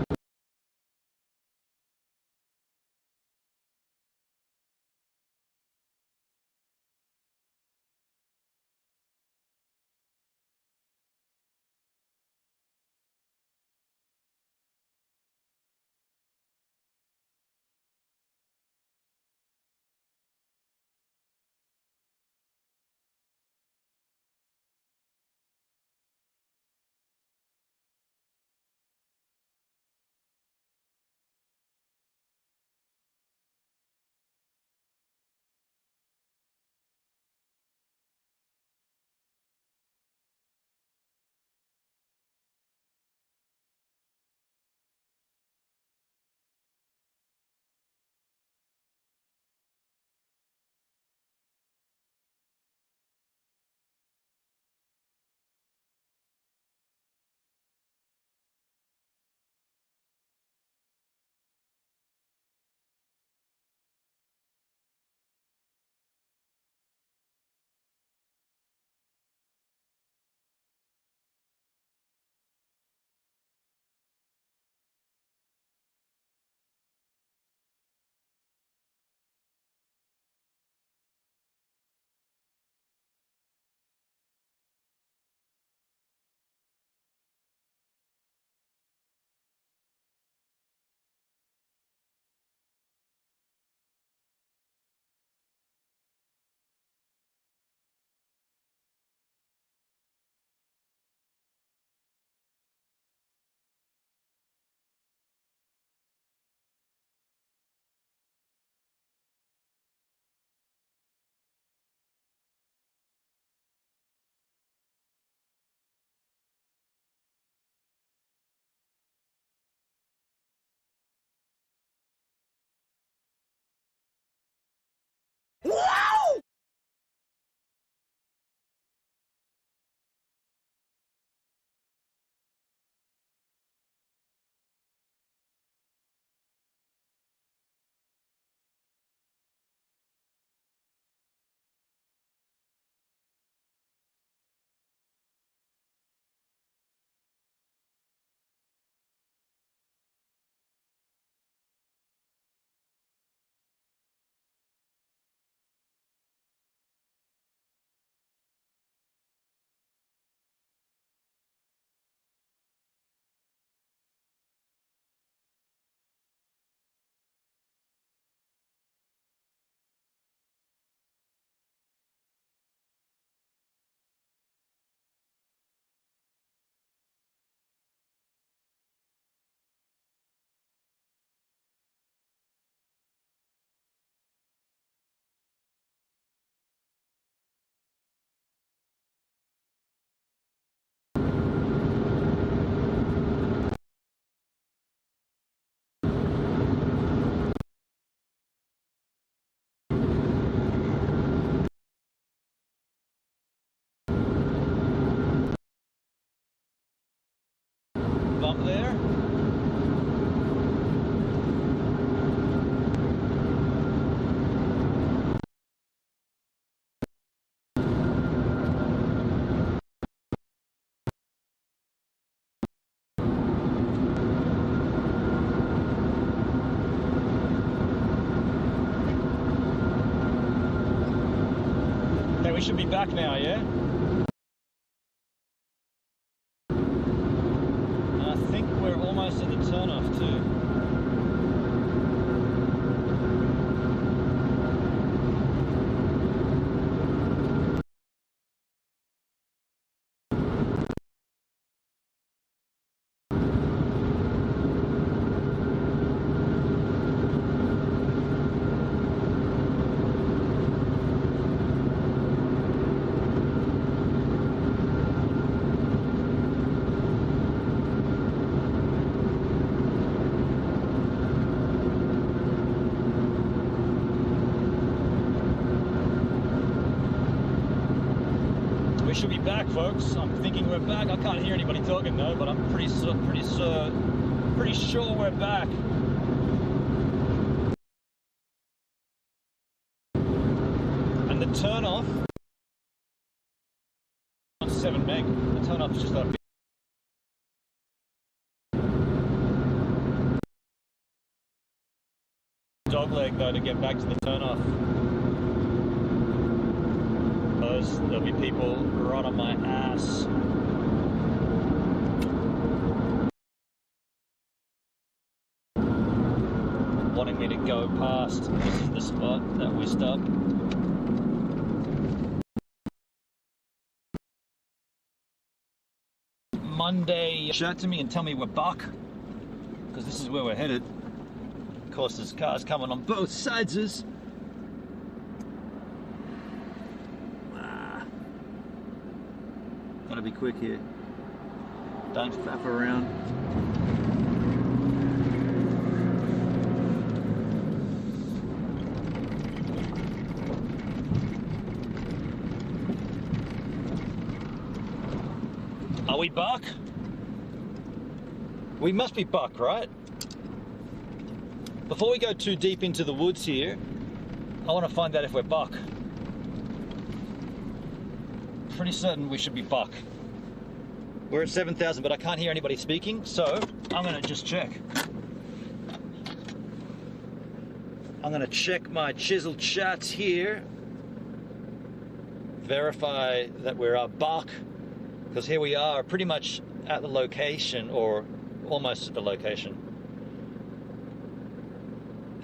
bump there. Okay, we should be back now, yeah? I think we're almost at the turnoff too. We should be back, folks. I'm thinking we're back. I can't hear anybody talking though, but I'm pretty sure we're back. And the turn off, 7 meg. The turn off is just a bit. Dog leg though to get back to the turn off. There'll be people right on my ass. Wanting me to go past. This is the spot that we stop. Monday, chat to me and tell me we're back, because this is where we're headed. Of course, there's cars coming on both sides of us. Gotta be quick here. Don't faff around. Are we buck? We must be buck, right? Before we go too deep into the woods here, I want to find out if we're buck. Pretty certain we should be buck. We're at 7,000, but I can't hear anybody speaking, so I'm gonna just check. I'm gonna check my chiseled chats here, verify that we're buck, because here we are, pretty much at the location, or almost at the location.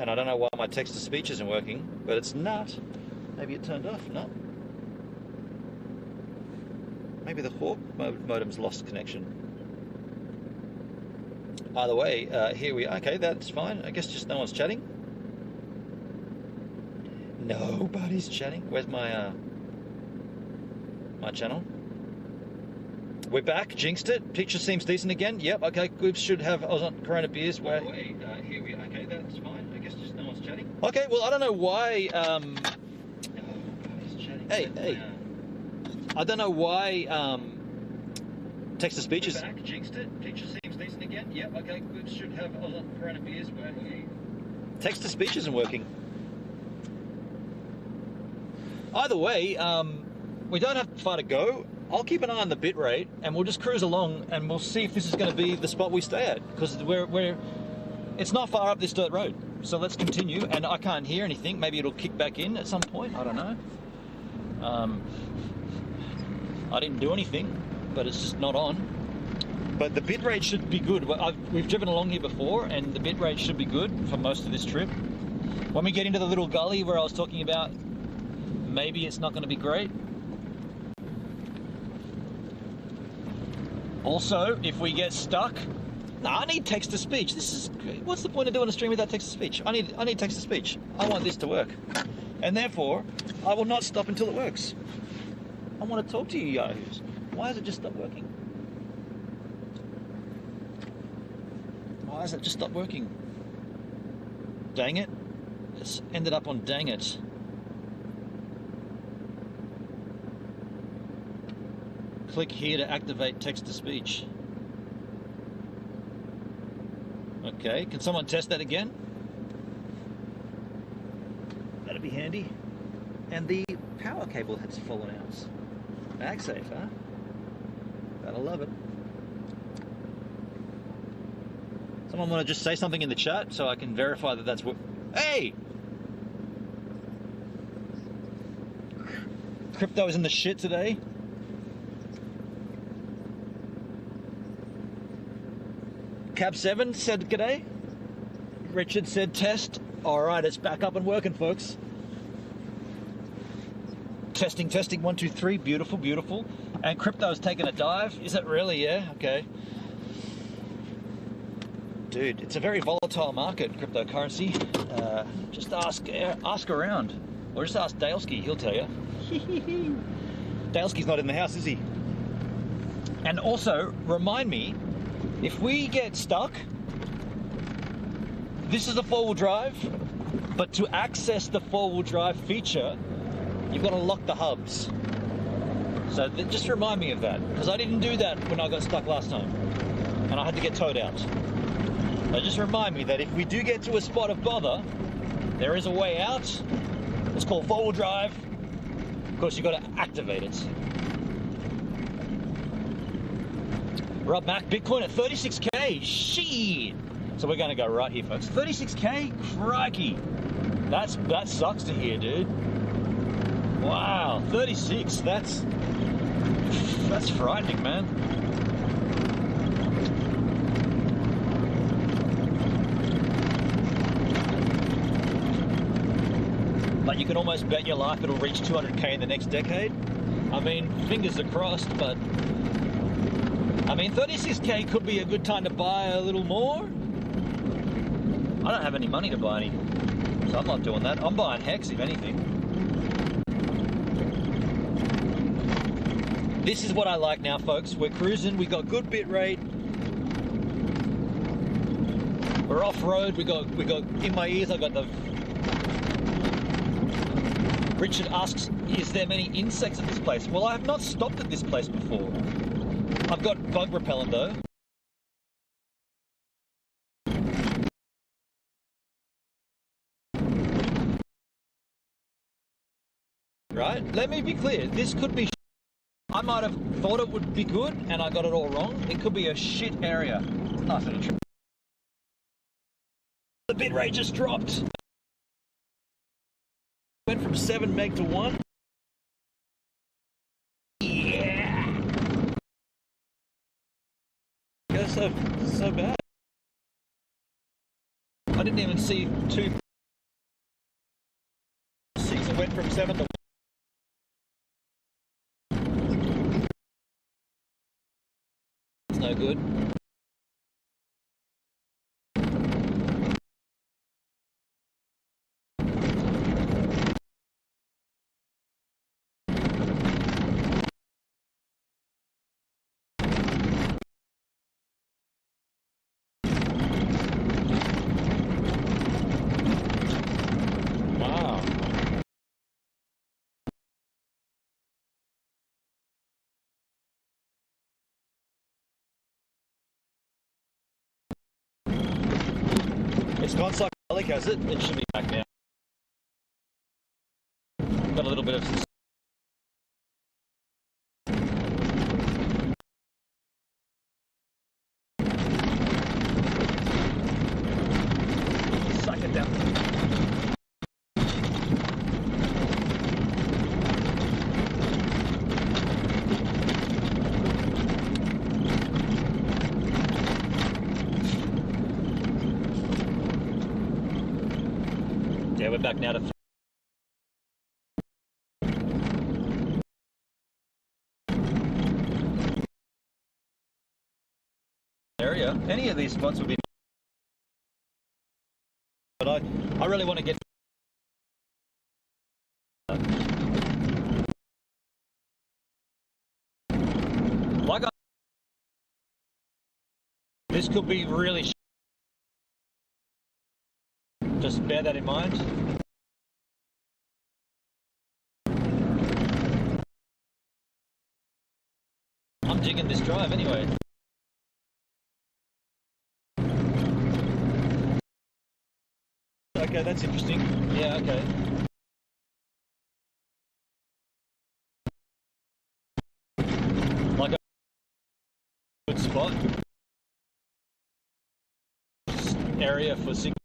And I don't know why my text-to-speech isn't working, but it's not. Maybe it turned off, no. Maybe the Hawk modem's lost connection. Either way, here we are. Okay, that's fine. I guess just no one's chatting. Nobody's chatting. Where's my my channel? We're back. Jinxed it. Picture seems decent again. Yep. Okay. We should have. I was on Corona beers. Where? Here we are. Okay, that's fine. I guess just no one's chatting. Okay. Well, I don't know why. Nobody's chatting. Hey. I don't know why text-to-speech is... Back, jinxed it. Picture seems decent again. Yep, okay, we should have a lot of Corona beers. Text-to-speech isn't working. Either way, we don't have far to go. I'll keep an eye on the bit rate, and we'll just cruise along, and we'll see if this is going to be the spot we stay at, because it's not far up this dirt road. So let's continue, and I can't hear anything. Maybe it'll kick back in at some point. I don't know. I didn't do anything, but it's just not on. But the bit rate should be good. We've driven along here before, and the bit rate should be good for most of this trip. When we get into the little gully where I was talking about, maybe it's not going to be great. Also, if we get stuck, I need text-to-speech. What's the point of doing a stream without text-to-speech? I need text-to-speech. I want this to work, and therefore, I will not stop until it works. I want to talk to you yahoos. Why has it just stopped working? Why has it just stopped working? Dang it. It's ended up on dang it. Click here to activate text-to-speech. Okay, can someone test that again? That'd be handy. And the power cable has fallen out. MagSafe, huh? Gotta love it. Someone want to just say something in the chat so I can verify that that's what... Hey! Crypto is in the shit today. Cab7 said g'day. Richard said test. Alright, it's back up and working, folks. Testing, testing, 1, 2, 3. Beautiful, beautiful. And crypto's taking a dive. Is it really? Yeah, okay. Dude, it's a very volatile market, cryptocurrency. Just ask around. Or just ask Dalesky, he'll tell you. Dalesky's not in the house, is he? And also, remind me, if we get stuck, this is a four-wheel drive, but to access the four-wheel drive feature, you've got to lock the hubs. So just remind me of that, because I didn't do that when I got stuck last time, and I had to get towed out. So just remind me that if we do get to a spot of bother, there is a way out. It's called four-wheel drive. Of course, you've got to activate it. Rob Mac, Bitcoin at 36k. Shit. So we're going to go right here, folks. 36k? Crikey. That sucks to hear, dude. Wow, 36. That's frightening, man. But you can almost bet your life it'll reach 200k in the next decade. I mean, fingers are crossed, but I mean, 36k could be a good time to buy a little more. I don't have any money to buy any, so I'm not doing that. I'm buying Hex, if anything. This is what I like now, folks. We're cruising, we got good bit rate. We're off-road, we got in my ears, I got the... Richard asks, is there many insects at this place? Well, I have not stopped at this place before. I've got bug repellent though. Right? Let me be clear. This could be... I might have thought it would be good and I got it all wrong. It could be a shit area. Nice little trip. The bitrate just dropped. Went from 7 meg to 1. Yeah. Goes so bad. I didn't even see 2. 6. It went from 7 to 1. It's no good. It's gone psychedelic, has it? It should be back now. Got a little bit of... Suck it down. Yeah, we're back now to... area. Any of these spots would be... But I really want to get... Like this could be really... Just bear that in mind. I'm digging this drive anyway. Okay, that's interesting. Yeah, okay. Like a good spot area for signal.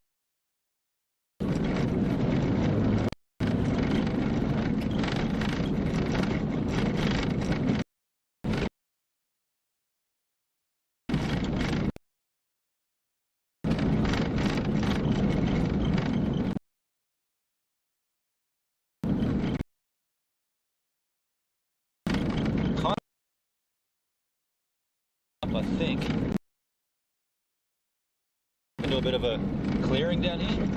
Kind of, I think. Do a bit of a clearing down here.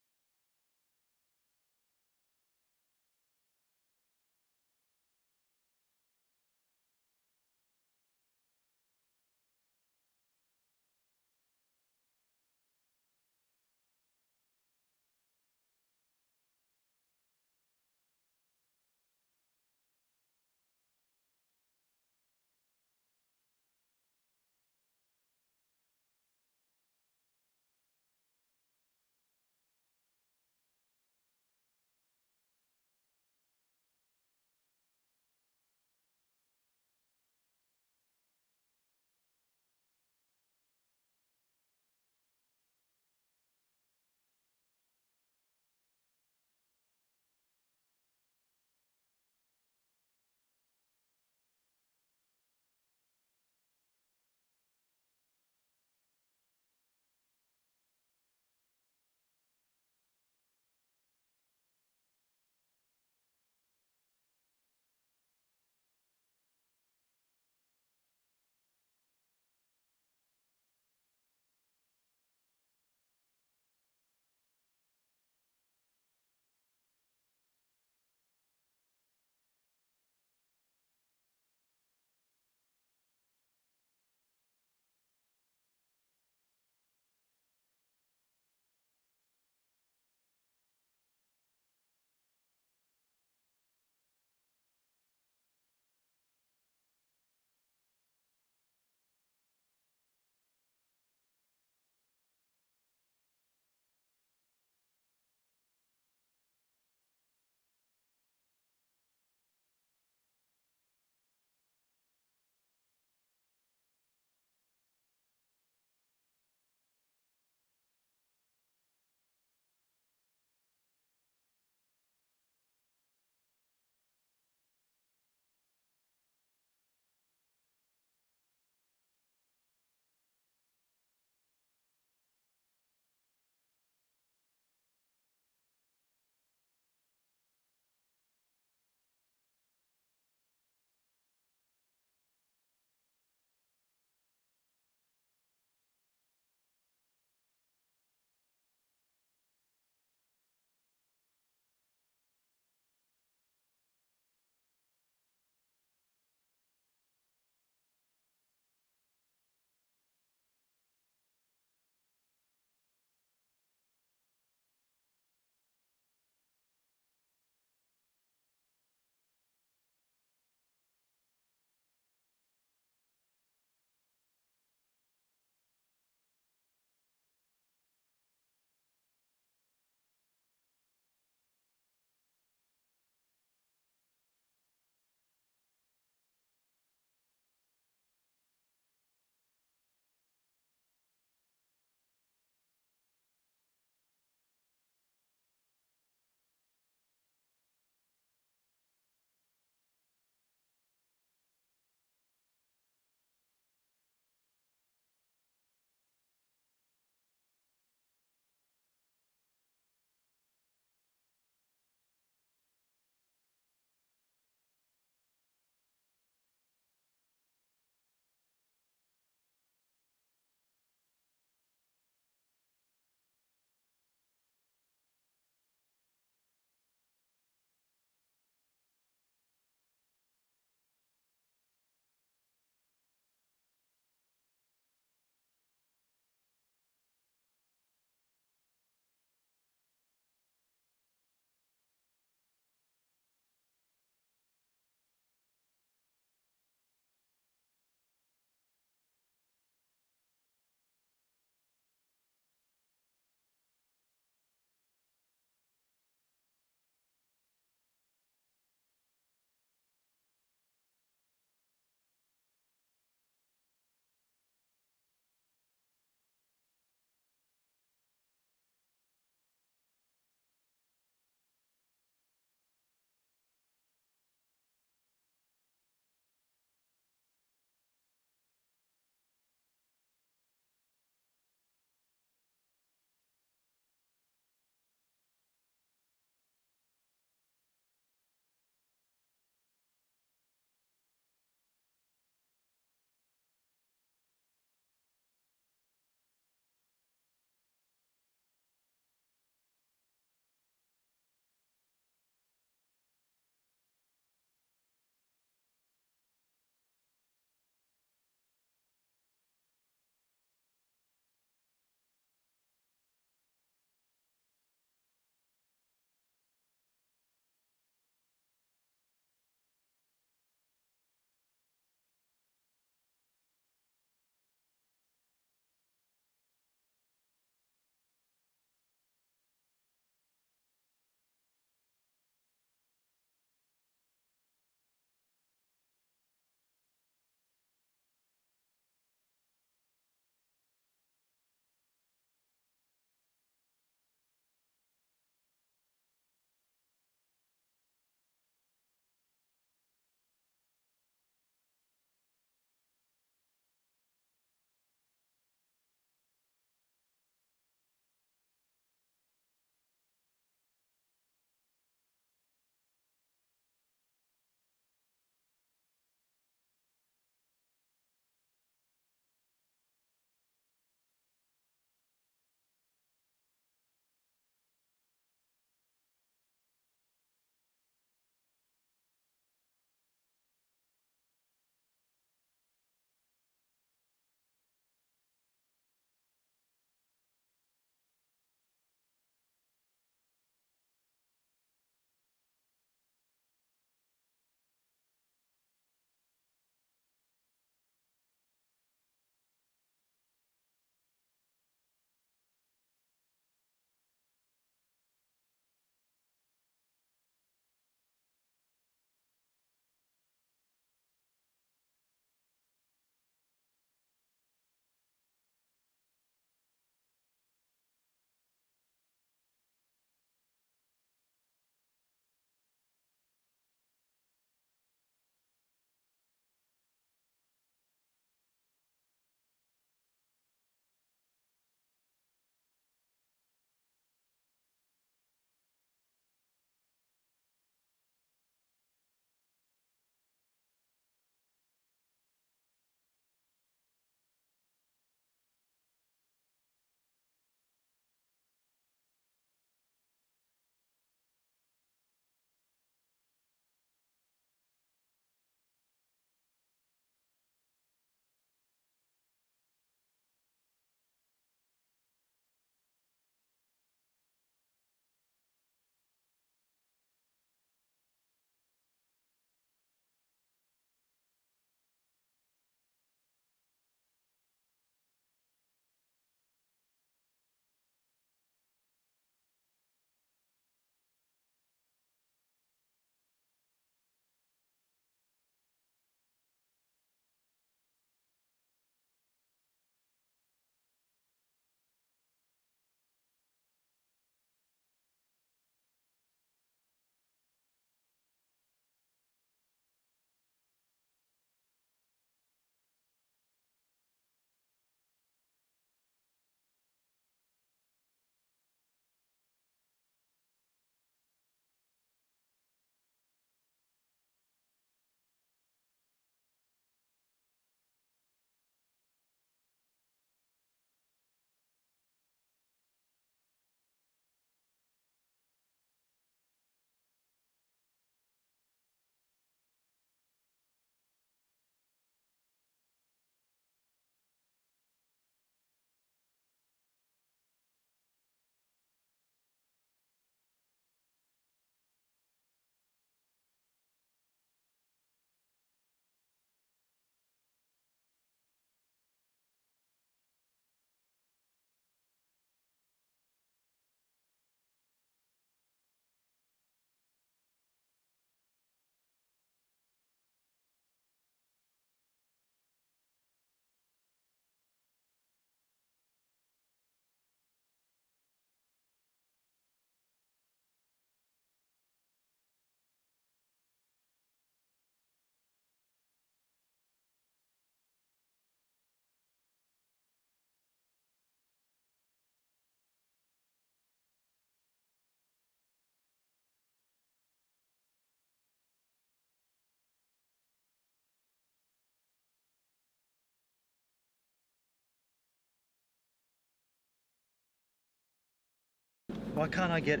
Why can't I get...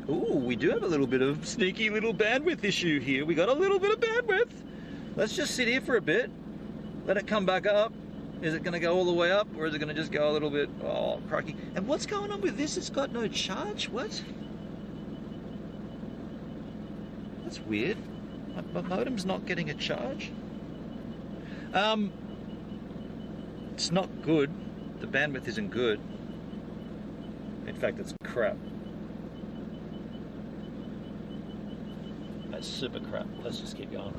Ooh, we do have a little bit of sneaky little bandwidth issue here. We got a little bit of bandwidth. Let's just sit here for a bit. Let it come back up. Is it going to go all the way up, or is it going to just go a little bit... Oh, crikey. And what's going on with this? It's got no charge? What? That's weird. My modem's not getting a charge. It's not good. The bandwidth isn't good. In fact, it's crap. That's super crap. Let's just keep going.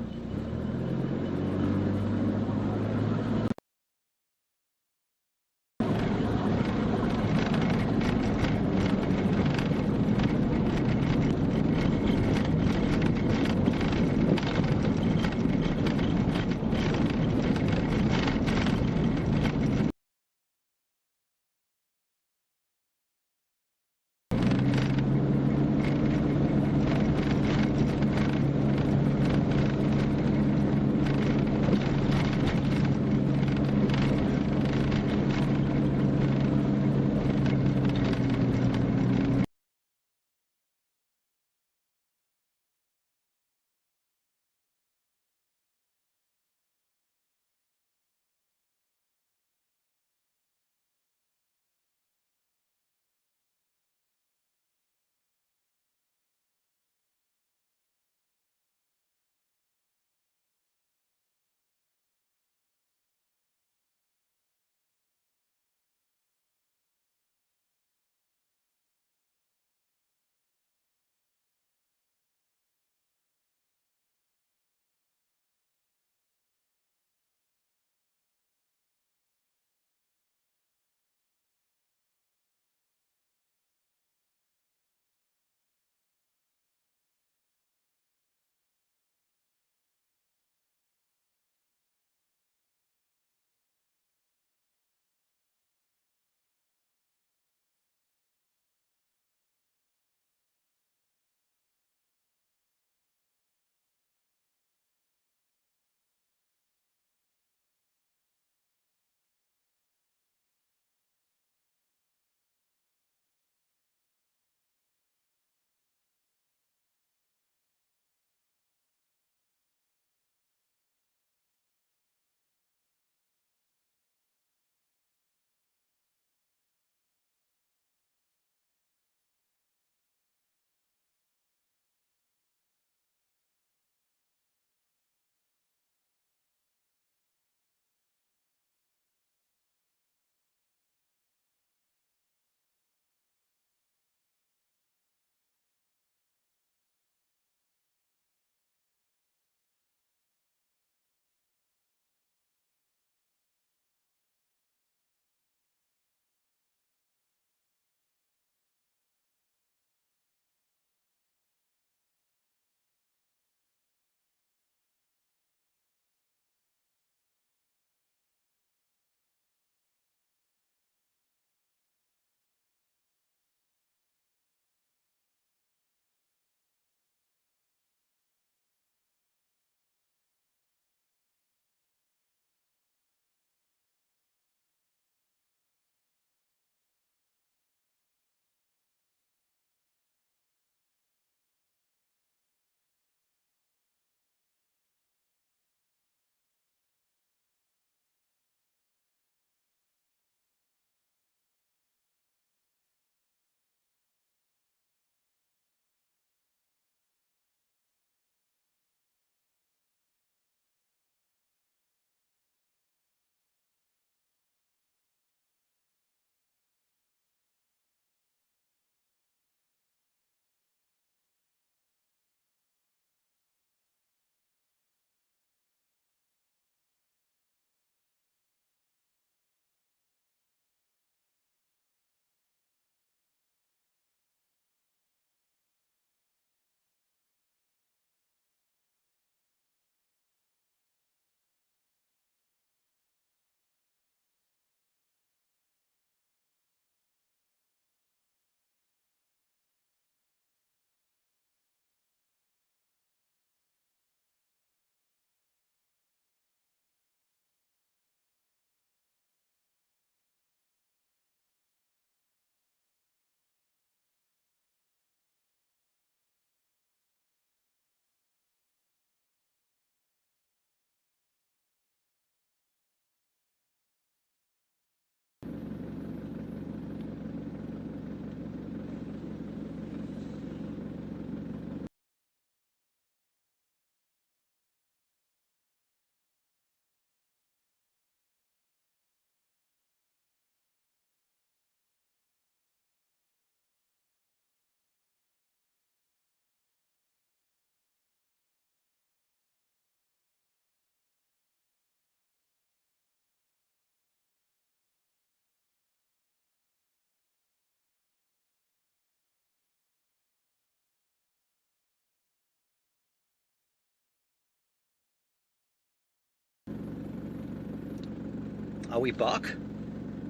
Are we buck?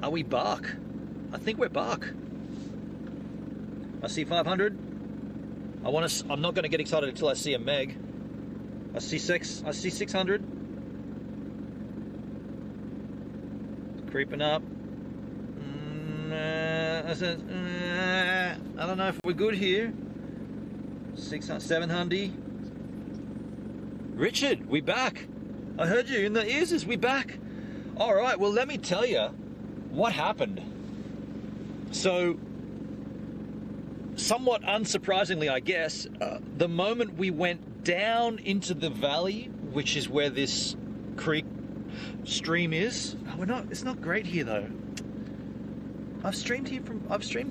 Are we buck? I think we're buck. I see 500. I'm not going to get excited until I see a meg. I see 600. Creeping up. I don't know if we're good here. 600, 700. Richard, we back. I heard you in the ears. Is we back? All right. Well, let me tell you what happened. So, somewhat unsurprisingly, I guess, the moment we went down into the valley, which is where this creek stream is, it's not great here though. I've streamed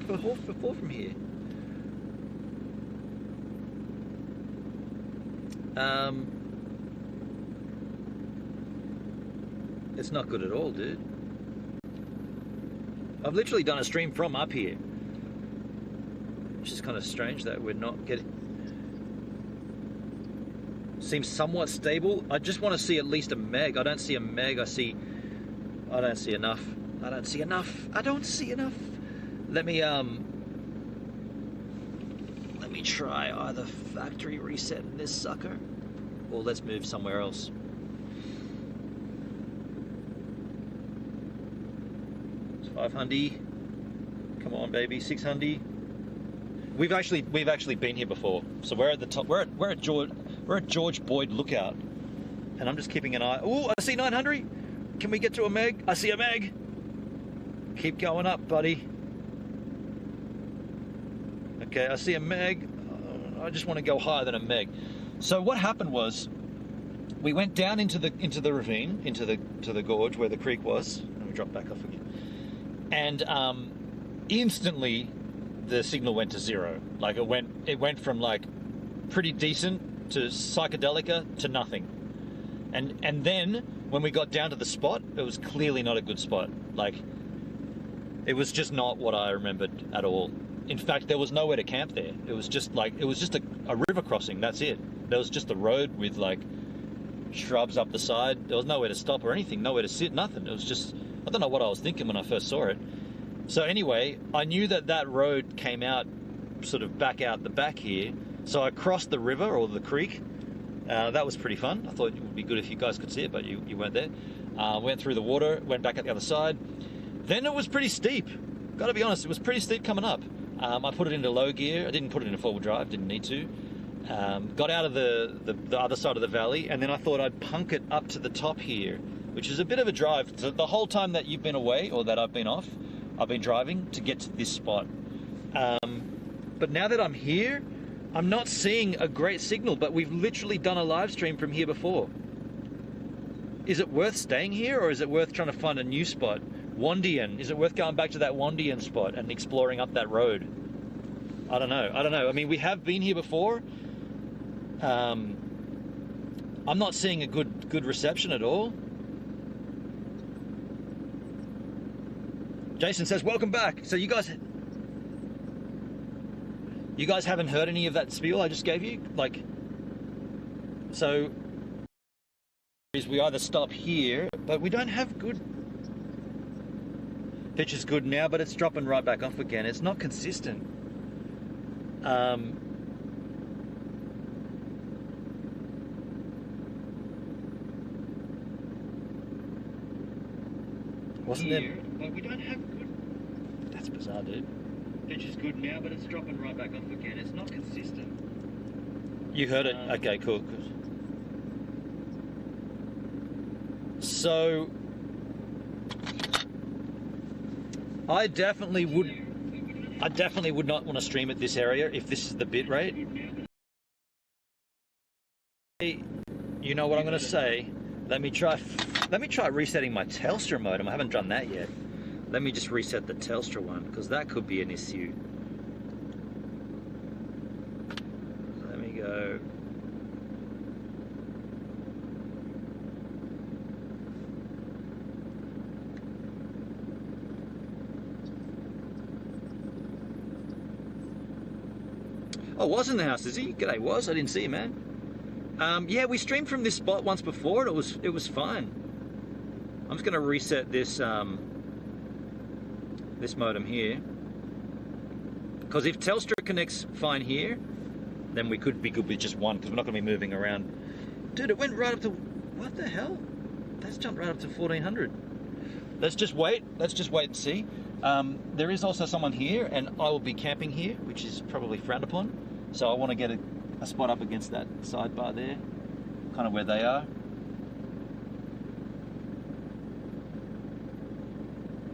before from here. It's not good at all, dude. I've literally done a stream from up here, which is kind of strange that we're not getting. Seems somewhat stable. I just want to see at least a meg. I don't see a meg. I don't see enough. I don't see enough. Let me try either factory resetting this sucker, or let's move somewhere else. It's 500. Come on, baby. 600. We've actually been here before, so we're at the top. We're at George Boyd Lookout, and I'm just keeping an eye. Oh, I see 900. Can we get to a meg? I see a meg. Keep going up, buddy. Okay, I see a meg. I just want to go higher than a meg. So what happened was, we went down into the ravine, into the gorge where the creek was. Let me drop back off again. And instantly, the signal went to zero. Like it went from like pretty decent to psychedelica to nothing. And then when we got down to the spot, it was clearly not a good spot. Like it was just not what I remembered at all. In fact, there was nowhere to camp there. It was just a river crossing. That's it. There was just a road with like shrubs up the side. There was nowhere to stop or anything, nowhere to sit, nothing. It was just, I don't know what I was thinking when I first saw it. So anyway, I knew that road came out, sort of back out the back here. So I crossed the river or the creek. That was pretty fun. I thought it would be good if you guys could see it, but you weren't there. Went through the water, went back at the other side. Then it was pretty steep. Gotta be honest, it was pretty steep coming up. I put it into low gear. I didn't put it into four-wheel drive, didn't need to. Got out of the other side of the valley, and then I thought I'd punk it up to the top here, which is a bit of a drive. So the whole time that you've been away, or that I've been off, I've been driving to get to this spot. But now that I'm here, I'm not seeing a great signal, but we've literally done a live stream from here before. Is it worth staying here, or is it worth trying to find a new spot? Wandian, is it worth going back to that Wandian spot and exploring up that road? I don't know. I mean, we have been here before. I'm not seeing a good reception at all. Jason says, welcome back. So you guys haven't heard any of that spiel I just gave you? Like, so we either stop here, but we don't have good. Pitch is good now, but it's dropping right back off again. It's not consistent. Wasn't there? But we don't have good. That's bizarre, dude. Pitch is good now, but it's dropping right back off again. It's not consistent. You heard it? Okay, cool. So I definitely would not want to stream at this area if this is the bit rate. You know what I'm going to say? Let me try resetting my Telstra modem. I haven't done that yet. Let me just reset the Telstra one, because that could be an issue. Let me go. Oh, was in the house, is he? G'day, was. I didn't see you, man. Yeah, we streamed from this spot once before, and it was fine. I'm just going to reset this this modem here, because if Telstra connects fine here, then we could be good with just one, because we're not going to be moving around. Dude, it went right up to, what the hell? That's jumped right up to 1400. Let's just wait and see. There is also someone here, and I will be camping here, which is probably frowned upon. So I want to get a spot up against that sidebar there, kind of where they are.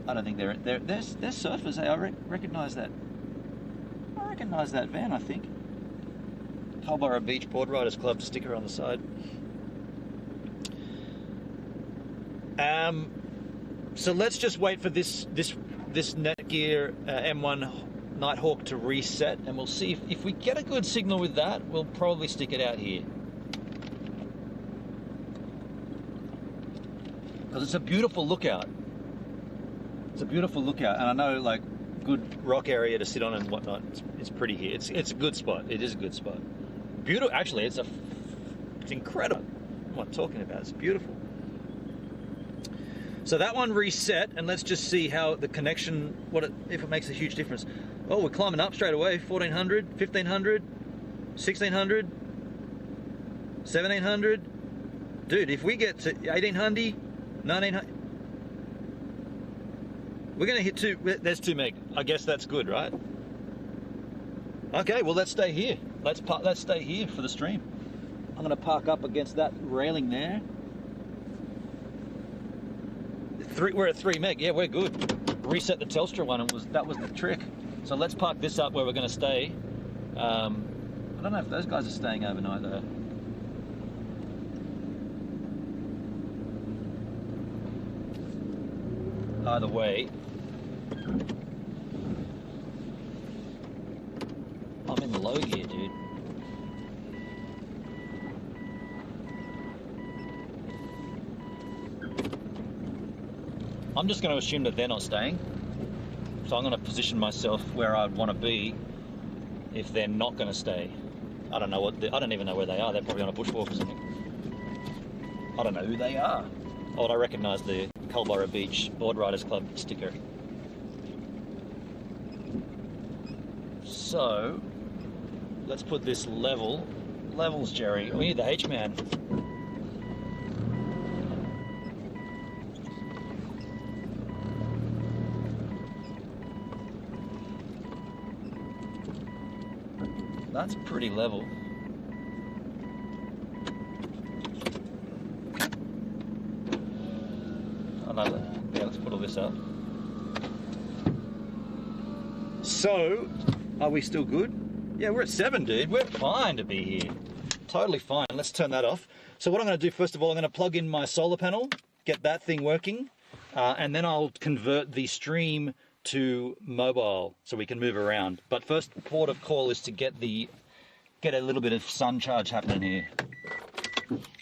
I don't think they're surfers. I recognise that. I recognise that van. I think. Culburra Beach Board Riders Club sticker on the side. So let's just wait for this Netgear M1 Nighthawk to reset, and we'll see if we get a good signal with that. We'll probably stick it out here, because it's a beautiful lookout. It's a beautiful lookout, and I know, like, good rock area to sit on and whatnot. It's pretty here. It's a good spot. It is a good spot. Beautiful. Actually, it's incredible. What I'm talking about. It's beautiful. So that one reset, and let's just see how the connection, if it makes a huge difference. Oh, we're climbing up straight away. 1400, 1500, 1600, 1700. Dude, if we get to 1800, 1900, we're going to hit there's 2 meg. I guess that's good, right? Okay, well, let's stay here. Let's stay here for the stream. I'm going to park up against that railing there. We're at 3 meg. Yeah, we're good. Reset the Telstra one, and that was the trick. So let's park this up where we're going to stay. I don't know if those guys are staying overnight though. Either way, I'm in the low gear, dude. I'm just going to assume that they're not staying. So I'm going to position myself where I'd want to be if they're not going to stay. I don't know I don't even know where they are. They're probably on a bushwalk or something. I don't know who they are. Oh, I recognise the Culburra Beach Board Riders Club sticker. So let's put this levels, Jerry. We need the H-man. That's pretty level. Another. Yeah, let's put all this up. So, are we still good? Yeah, we're at 7, dude. We're fine to be here. Totally fine. Let's turn that off. So what I'm going to do, first of all, I'm going to plug in my solar panel, get that thing working, and then I'll convert the stream to mobile so we can move around. But first port of call is to get a little bit of sun charge happening here.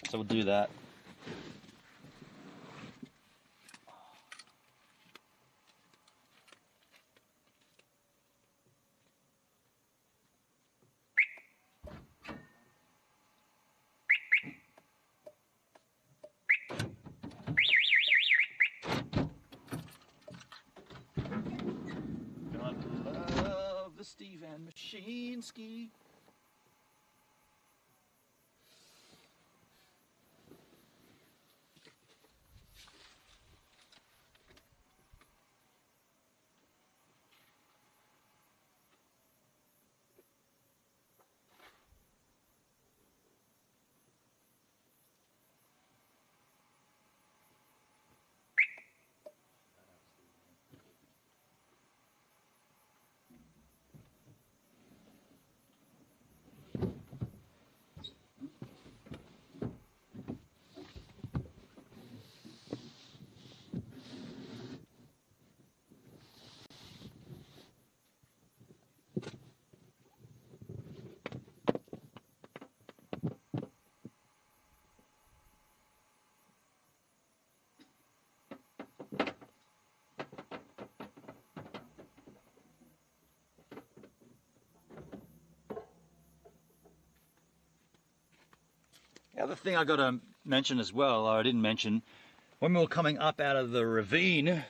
So we'll do that. Steve and Machine Ski. The other thing I got to mention as well, or I didn't mention, when we were coming up out of the ravine,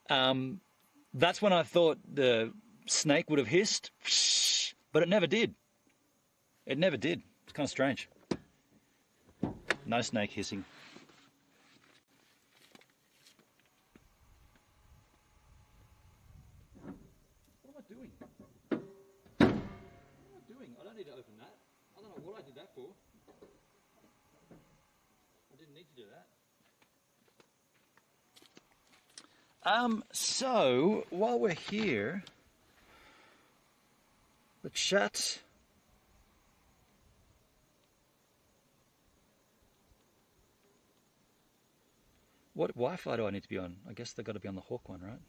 that's when I thought the snake would have hissed, but it never did. It never did. It's kind of strange. No snake hissing. What am I doing? What am I doing? I don't need to open that. I don't know what I did that for. I didn't need to do that. So while we're here, the chat. What Wi-Fi do I need to be on? I guess they've got to be on the Hawk one, right?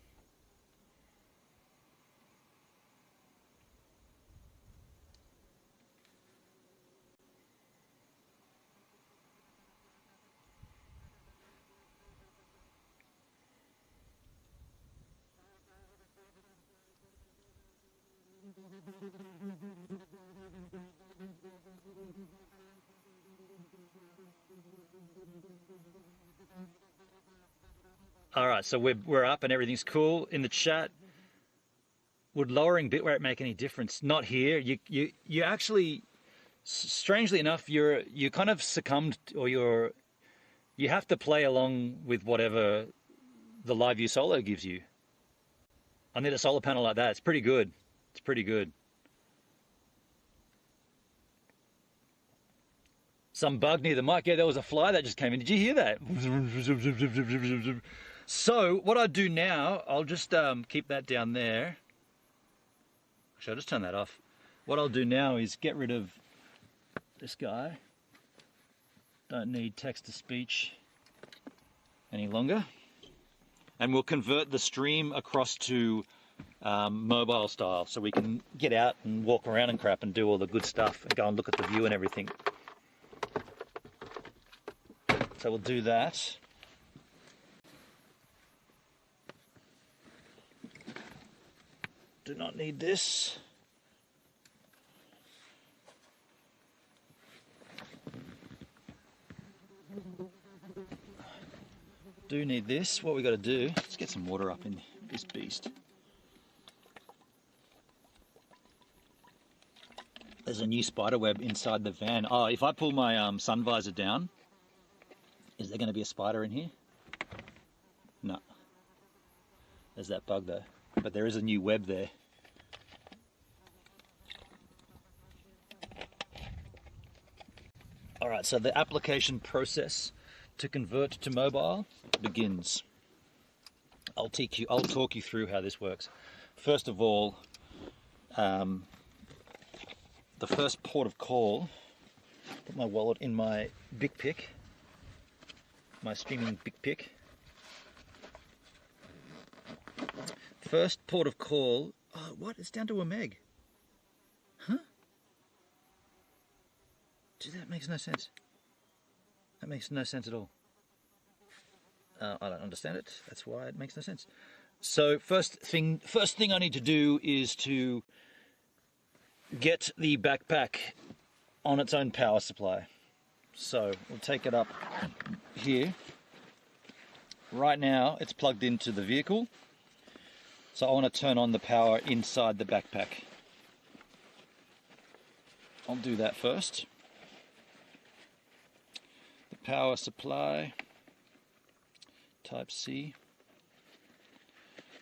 All right, so we're up and everything's cool. In the chat, would lowering bitrate make any difference? Not here. You actually, strangely enough, you kind of succumbed, or you have to play along with whatever the Live View Solo gives you. I need a solar panel like that. It's pretty good. It's pretty good. Some bug near the mic. Yeah, there was a fly that just came in. Did you hear that? So what I do now, I'll just keep that down there. Actually, I'll just turn that off. What I'll do now is get rid of this guy. Don't need text to speech any longer. And we'll convert the stream across to mobile style, so we can get out and walk around and crap and do all the good stuff and go and look at the view and everything. So we'll do that. Do not need this. Do need this. What we got to do, let's get some water up in this beast. There's a new spider web inside the van. Oh, if I pull my sun visor down, is there going to be a spider in here? No. There's that bug though. But there is a new web there. All right, so the application process to convert to mobile begins. I'll talk you through how this works. First of all, the first port of call, put my wallet in my Big Pick, my streaming Big Pick. First port of call, oh, what? It's down to a meg. Huh? Gee, that makes no sense. That makes no sense at all. I don't understand it. That's why it makes no sense. So first thing I need to do is to get the backpack on its own power supply. So we'll take it up here. Right now it's plugged into the vehicle. So I want to turn on the power inside the backpack. I'll do that first. The power supply, type C.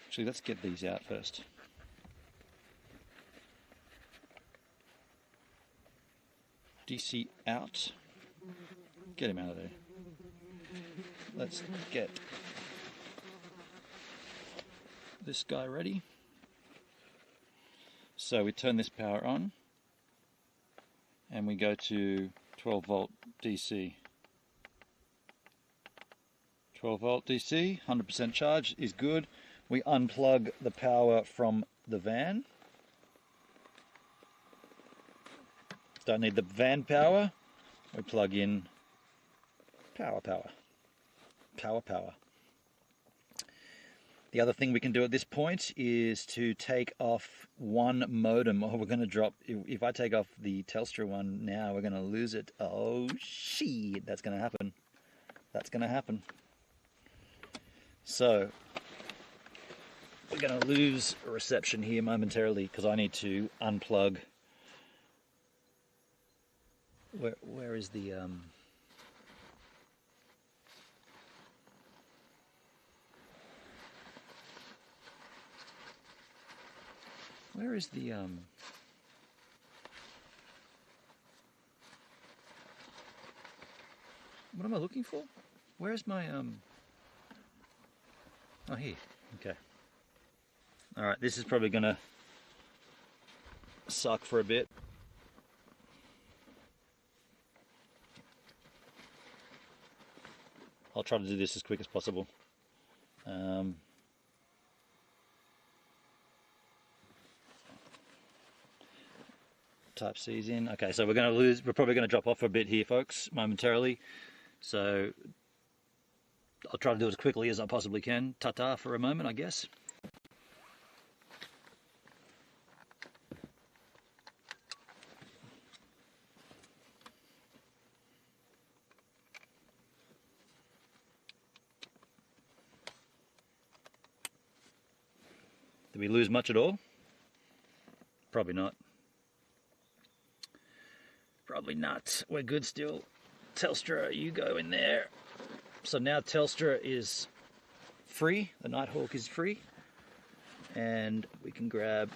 Actually, let's get these out first. DC out. Get him out of there. Let's get this guy ready. So we turn this power on and we go to 12 volt DC. 12 volt DC, 100% charge is good. We unplug the power from the van. Don't need the van power. We plug in power. The other thing we can do at this point is to take off one modem. Oh, we're going to drop, if I take off the Telstra one now, we're going to lose it. Oh, shit, that's going to happen. That's going to happen. So we're going to lose reception here momentarily because I need to unplug. Where is the where is the what am I looking for? Where's my oh, here. Okay. All right, this is probably gonna suck for a bit. I'll try to do this as quick as possible. Type C's in. Okay, so we're probably gonna drop off for a bit here, folks, momentarily. So I'll try to do it as quickly as I possibly can. Ta-ta for a moment, I guess. Did we lose much at all? Probably not. Probably not. We're good still. Telstra, you go in there. So now Telstra is free. The Nighthawk is free. And we can grab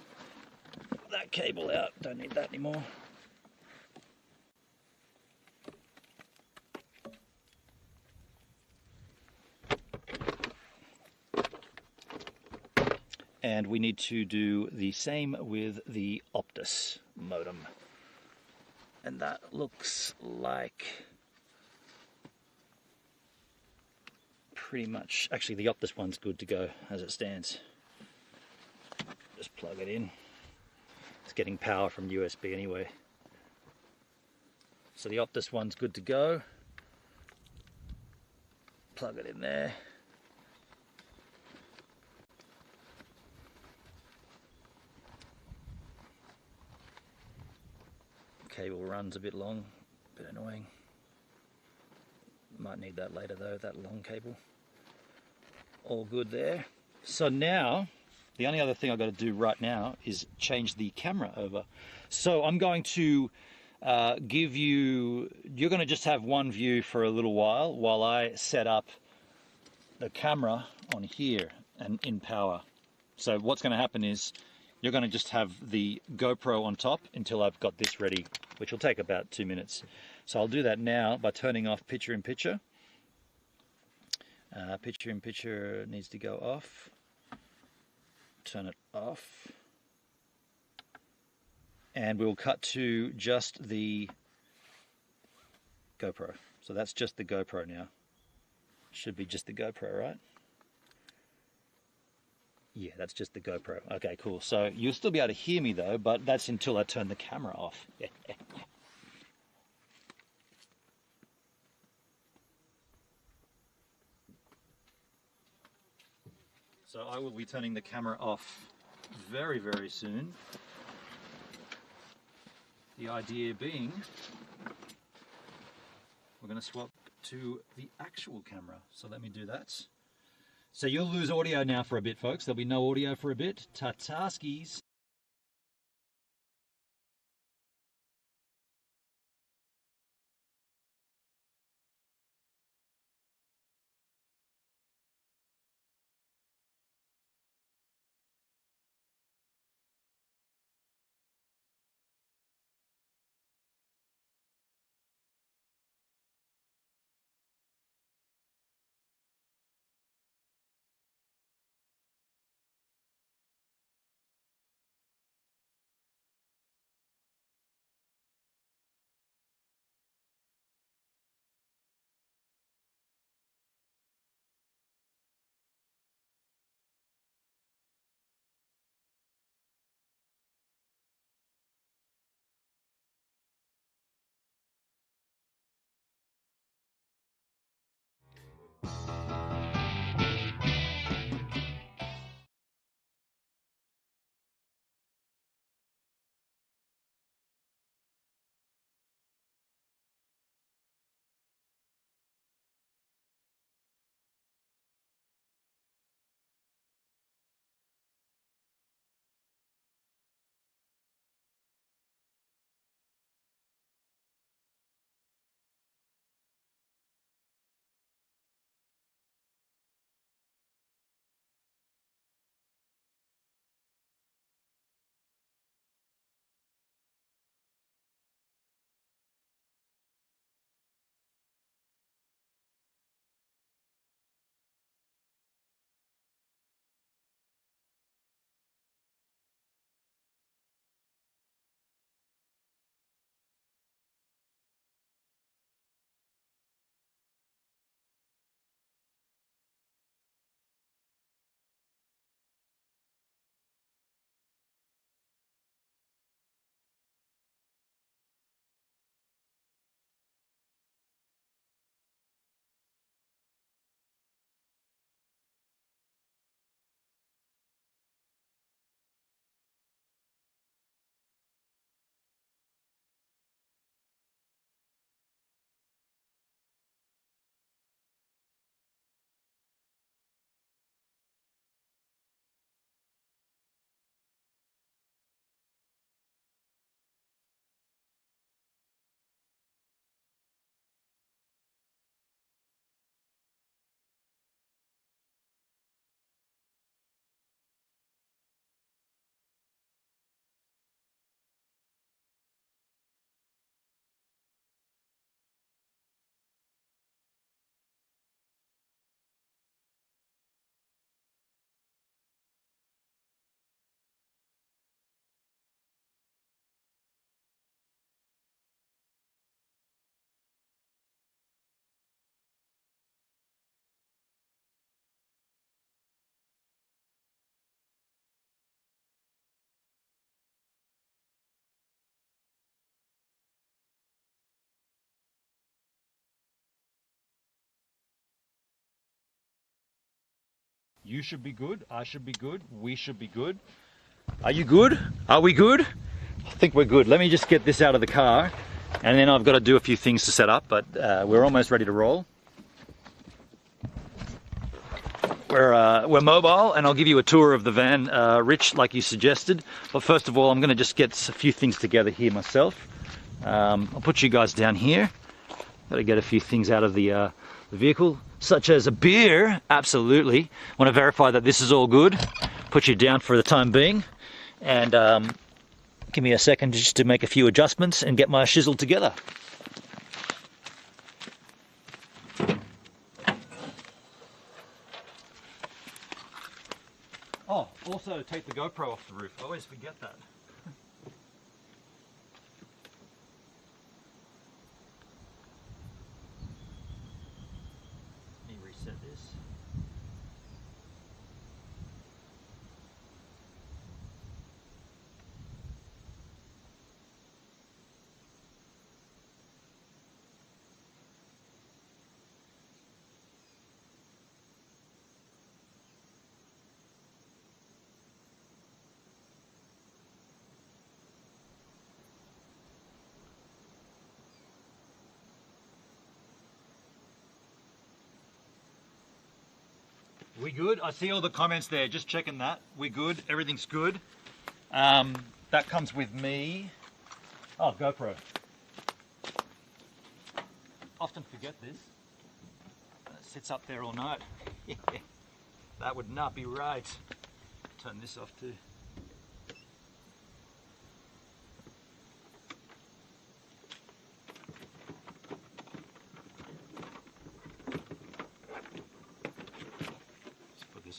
that cable out. Don't need that anymore. And we need to do the same with the Optus modem. And that looks like pretty much, actually the Optus one's good to go as it stands. Just plug it in. It's getting power from USB anyway. So the Optus one's good to go. Plug it in there. Cable runs a bit long, a bit annoying. Might need that later though, that long cable. All good there. So now, the only other thing I've got to do right now is change the camera over. So I'm going to give you, you're going to just have one view for a little while I set up the camera on here and in power. So what's going to happen is you're going to just have the GoPro on top until I've got this ready, which will take about 2 minutes. So I'll do that now by turning off picture-in-picture. Picture-in-picture needs to go off. Turn it off. And we'll cut to just the GoPro. So that's just the GoPro now. Should be just the GoPro, right? Yeah, that's just the GoPro. Okay, cool. So you'll still be able to hear me though, but that's until I turn the camera off. So I will be turning the camera off very, very soon. The idea being, we're going to swap to the actual camera. So let me do that. So you'll lose audio now for a bit, folks. There'll be no audio for a bit. Ta-ta skis. You should be good. I should be good. We should be good. Are you good? Are we good? I think we're good. Let me just get this out of the car, and then I've got to do a few things to set up, but we're almost ready to roll. We're mobile, and I'll give you a tour of the van, Rich, like you suggested. But first of all, I'm going to just get a few things together here myself. I'll put you guys down here. Got to get a few things out of the vehicle, such as a beer. Absolutely. Want to verify that this is all good. Put you down for the time being, and give me a second just to make a few adjustments and get my shizzle together. Oh, also take the GoPro off the roof. I always forget that. Let me reset this. We good? I see all the comments there, just checking that. We good, everything's good. That comes with me. Oh, GoPro. Often forget this. It sits up there all night. That would not be right. Turn this off too.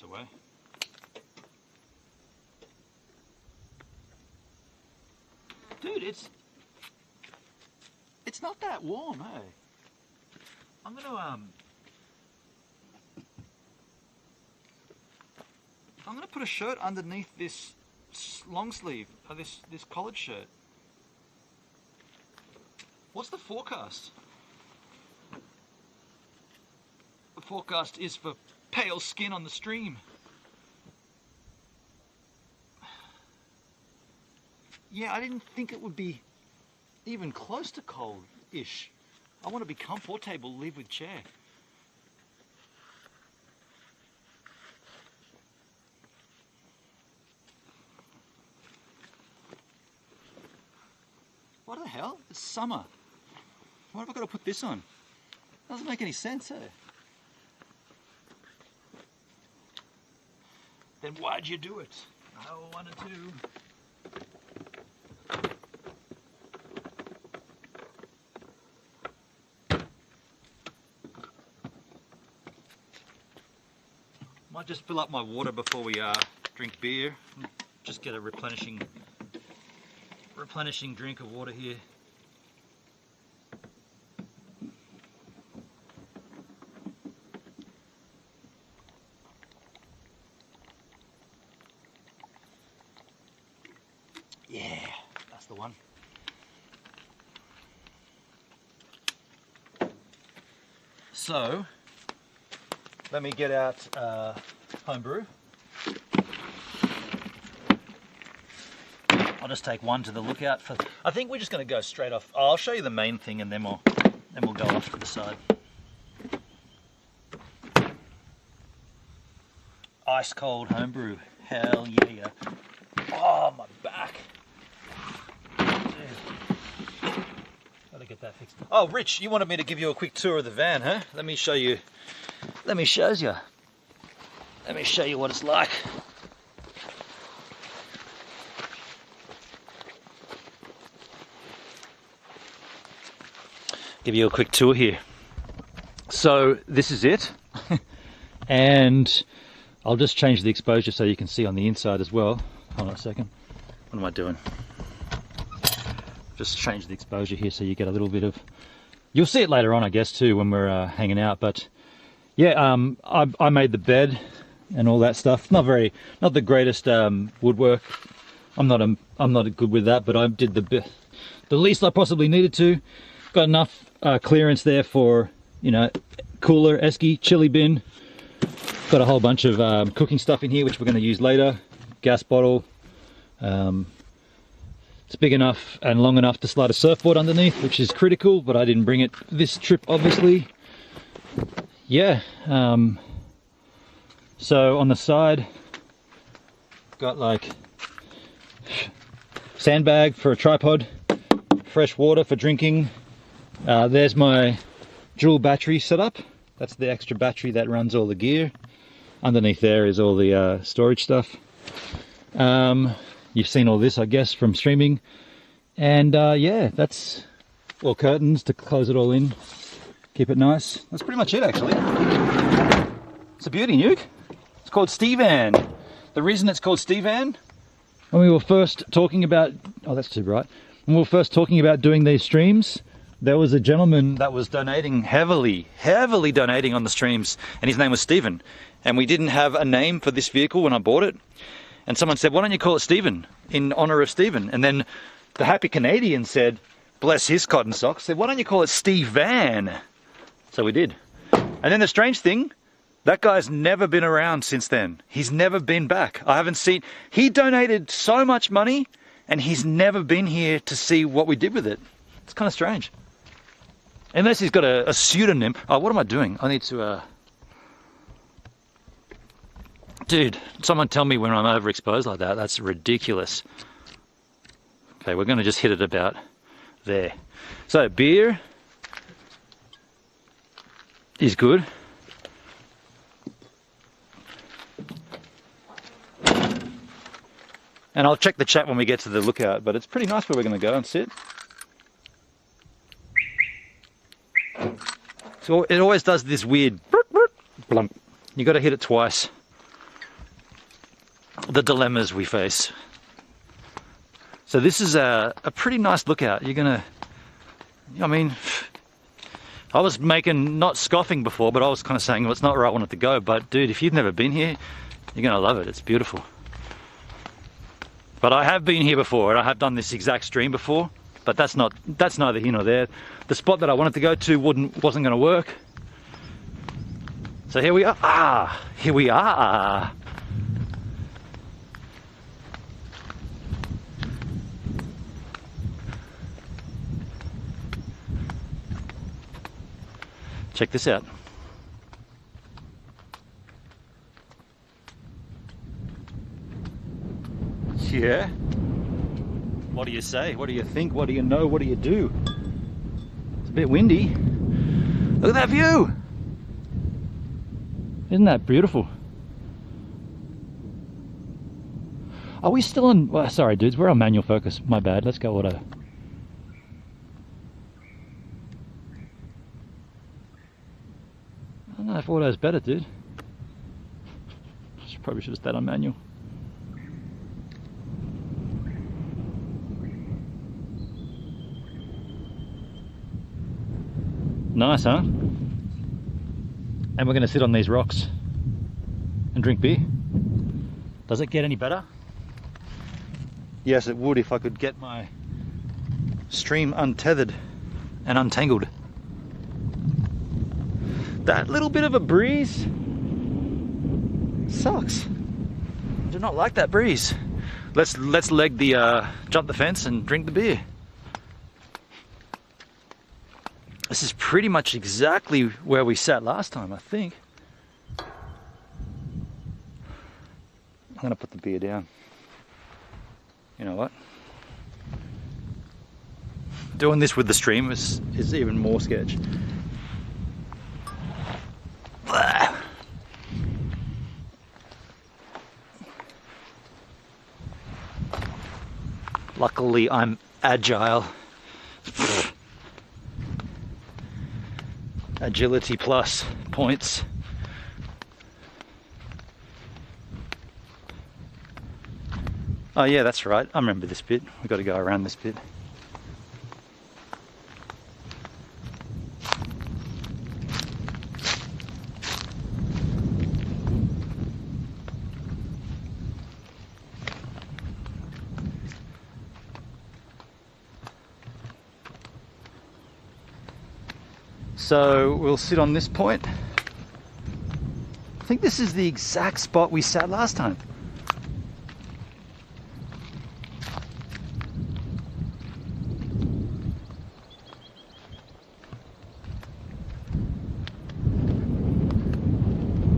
Away. Dude, it's not that warm, hey. I'm gonna put a shirt underneath this long sleeve, this collared shirt. What's the forecast? The forecast is for pale skin on the stream. Yeah, I didn't think it would be even close to cold-ish. I want to be comfortable, live with chair. What the hell? It's summer. Why have I got to put this on? Doesn't make any sense, eh? Then why'd you do it? I wanted to. Might just fill up my water before we drink beer. Just get a replenishing drink of water here. Yeah, that's the one. So, let me get out homebrew. I'll just take one to the lookout for. I think we're just going to go straight off. Oh, I'll show you the main thing, and then we'll go off to the side. Ice cold homebrew. Hell yeah! Oh, my back. Gotta get that fixed. Oh, Rich, you wanted me to give you a quick tour of the van, huh? Let me show you. Let me show you. Let me show you what it's like. Give you a quick tour here. So this is it. And I'll just change the exposure so you can see on the inside as well. Hold on a second. What am I doing? Just change the exposure here so you get a little bit of... You'll see it later on, I guess, too, when we're hanging out. But yeah, I made the bed and all that stuff. Not the greatest woodwork. I'm not good with that, but I did the least I possibly needed to. Got enough clearance there for, you know, cooler, esky, chili bin. Got a whole bunch of cooking stuff in here, which we're going to use later. Gas bottle. It's big enough and long enough to slide a surfboard underneath, which is critical, but I didn't bring it this trip, obviously. Yeah. So on the side, got like sandbag for a tripod, fresh water for drinking. There's my dual battery setup. That's the extra battery that runs all the gear. Underneath there is all the storage stuff. You've seen all this, I guess, from streaming. And yeah, that's all curtains to close it all in. Keep it nice. That's pretty much it, actually. It's a beauty, Nuke. It's called Stevan. The reason it's called Stevan, when we were first talking about, oh, that's too bright. When we were first talking about doing these streams, there was a gentleman that was donating heavily donating on the streams, and his name was Stephen. And we didn't have a name for this vehicle when I bought it. And someone said, why don't you call it Stephen, in honor of Stephen? And then the happy Canadian said, bless his cotton socks, said, why don't you call it Steve Van? So we did. And then the strange thing, that guy's never been around since then. He's never been back. I haven't seen, he donated so much money and he's never been here to see what we did with it. It's kind of strange. Unless he's got a pseudonym. Oh, what am I doing? I need to, Dude, someone tell me when I'm overexposed like that. That's ridiculous. Okay, we're going to just hit it about there. So, beer is good. And I'll check the chat when we get to the lookout, but it's pretty nice where we're going to go and sit. So it always does this weird blump. You got to hit it twice. The dilemmas we face. So this is a pretty nice lookout. You're gonna, I mean, I was not scoffing before, but I was kind of saying, well, it's not where I wanted to go. But dude, if you've never been here, you're gonna love it. It's beautiful. But I have been here before, and I have done this exact stream before. But that's neither here nor there. The spot that I wanted to go to wasn't going to work. So here we are. Ah, here we are. Check this out. Yeah. What do you say? What do you think? What do you know? What do you do? It's a bit windy. Look at that view! Isn't that beautiful? Are we still on... Well, sorry dudes, we're on manual focus. My bad. Let's go auto. I don't know if auto's better, dude. Probably should have stayed on manual. Nice, huh? And we're going to sit on these rocks and drink beer. Does it get any better? Yes, it would if I could get my stream untethered and untangled. That little bit of a breeze sucks. I do not like that breeze. Let's leg the jump the fence and drink the beer. This is pretty much exactly where we sat last time, I think. I'm gonna put the beer down. You know what? Doing this with the stream is even more sketch. Luckily, I'm agile. Agility plus points. Oh yeah, that's right. I remember this bit. We've got to go around this bit. So we'll sit on this point. think this is the exact spot we sat last time.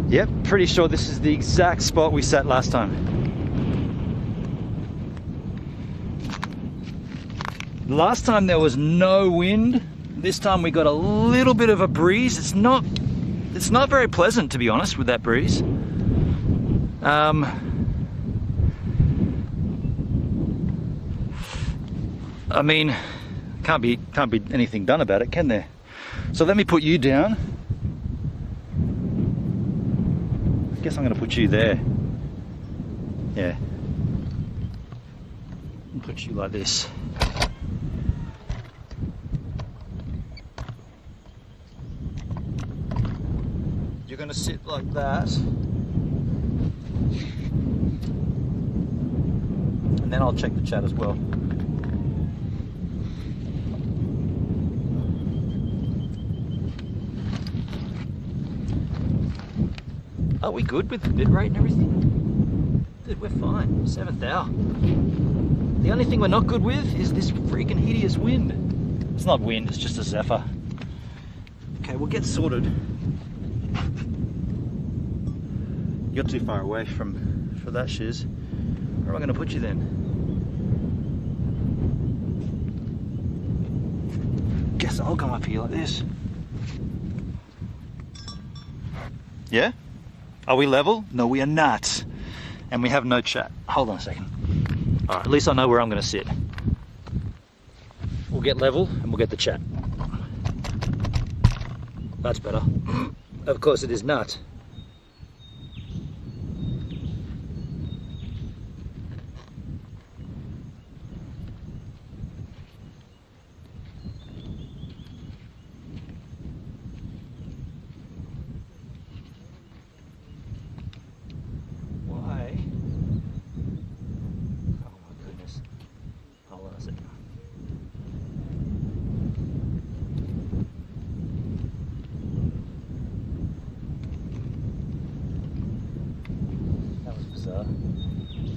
Yep, pretty sure this is the exact spot we sat last time. Last time there was no wind. This time we got a little bit of a breeze. It's not very pleasant, to be honest, with that breeze. I mean, can't be anything done about it, can there? So let me put you down. I guess I'm going to put you there. Yeah. I'll put you like this. You're going to sit like that. And then I'll check the chat as well. Are we good with the bit rate and everything? Dude, we're fine. 7th hour. The only thing we're not good with is this freaking hideous wind. It's not wind, it's just a zephyr. Okay, we'll get sorted. You're too far away for that shiz. Where am I going to put you then? Guess I'll come up here like this. Yeah? Are we level? No, we are not. And we have no chat. Hold on a second. All right, at least I know where I'm going to sit. We'll get level and we'll get the chat. That's better. Of course it is not.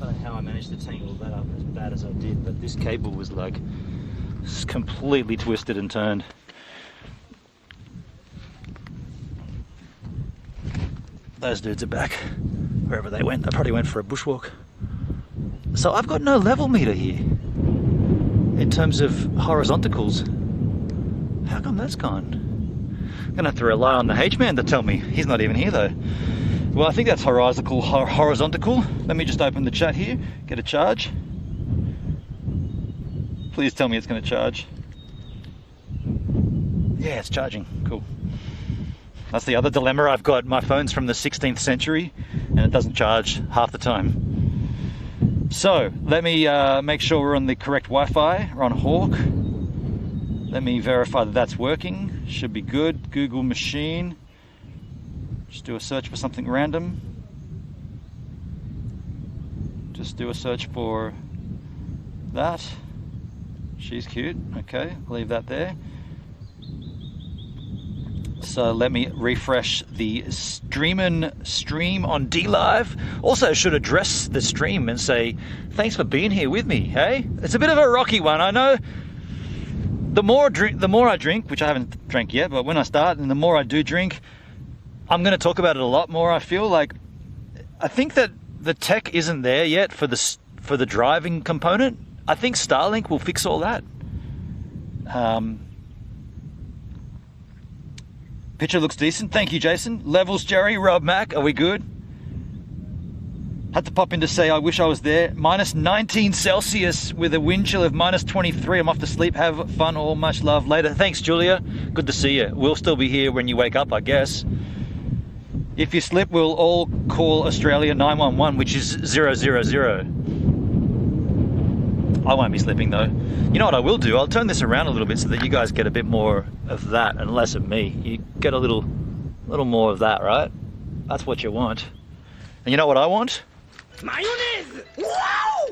I don't know how I managed to tangle that up as bad as I did, but this cable was like completely twisted and turned. Those dudes are back wherever they went. They probably went for a bushwalk. So I've got no level meter here in terms of horizontals. How come that's gone? I'm gonna have to rely on the H-man to tell me. He's not even here though. Well, I think that's horizontal. Let me just open the chat here, get a charge. Please tell me it's going to charge. Yeah, it's charging. Cool. That's the other dilemma I've got. My phone's from the 16th century and it doesn't charge half the time. So let me make sure we're on the correct Wi-Fi. We're on Hawk. Let me verify that that's working. Should be good. Google machine. Just do a search for something random. Just do a search for that. She's cute. Okay, leave that there. So let me refresh the stream on DLive. Also should address the stream and say, thanks for being here with me, hey? It's a bit of a rocky one, I know. The more I drink, which I haven't drank yet, but when I start and the more I do drink, I'm going to talk about it a lot more. I feel like, I think that the tech isn't there yet for the driving component. I think Starlink will fix all that. Picture looks decent. Thank you, Jason. Levels, Jerry, Rob, Mac. Are we good? Had to pop in to say I wish I was there. Minus 19 Celsius with a wind chill of minus 23. I'm off to sleep. Have fun all. Much love later. Thanks, Julia. Good to see you. We'll still be here when you wake up, I guess. If you slip, we'll all call Australia 911, which is 000. I won't be slipping though. You know what I will do? I'll turn this around a little bit so that you guys get a bit more of that and less of me. You get a little more of that, right? That's what you want. And you know what I want? Mayonnaise! Wow!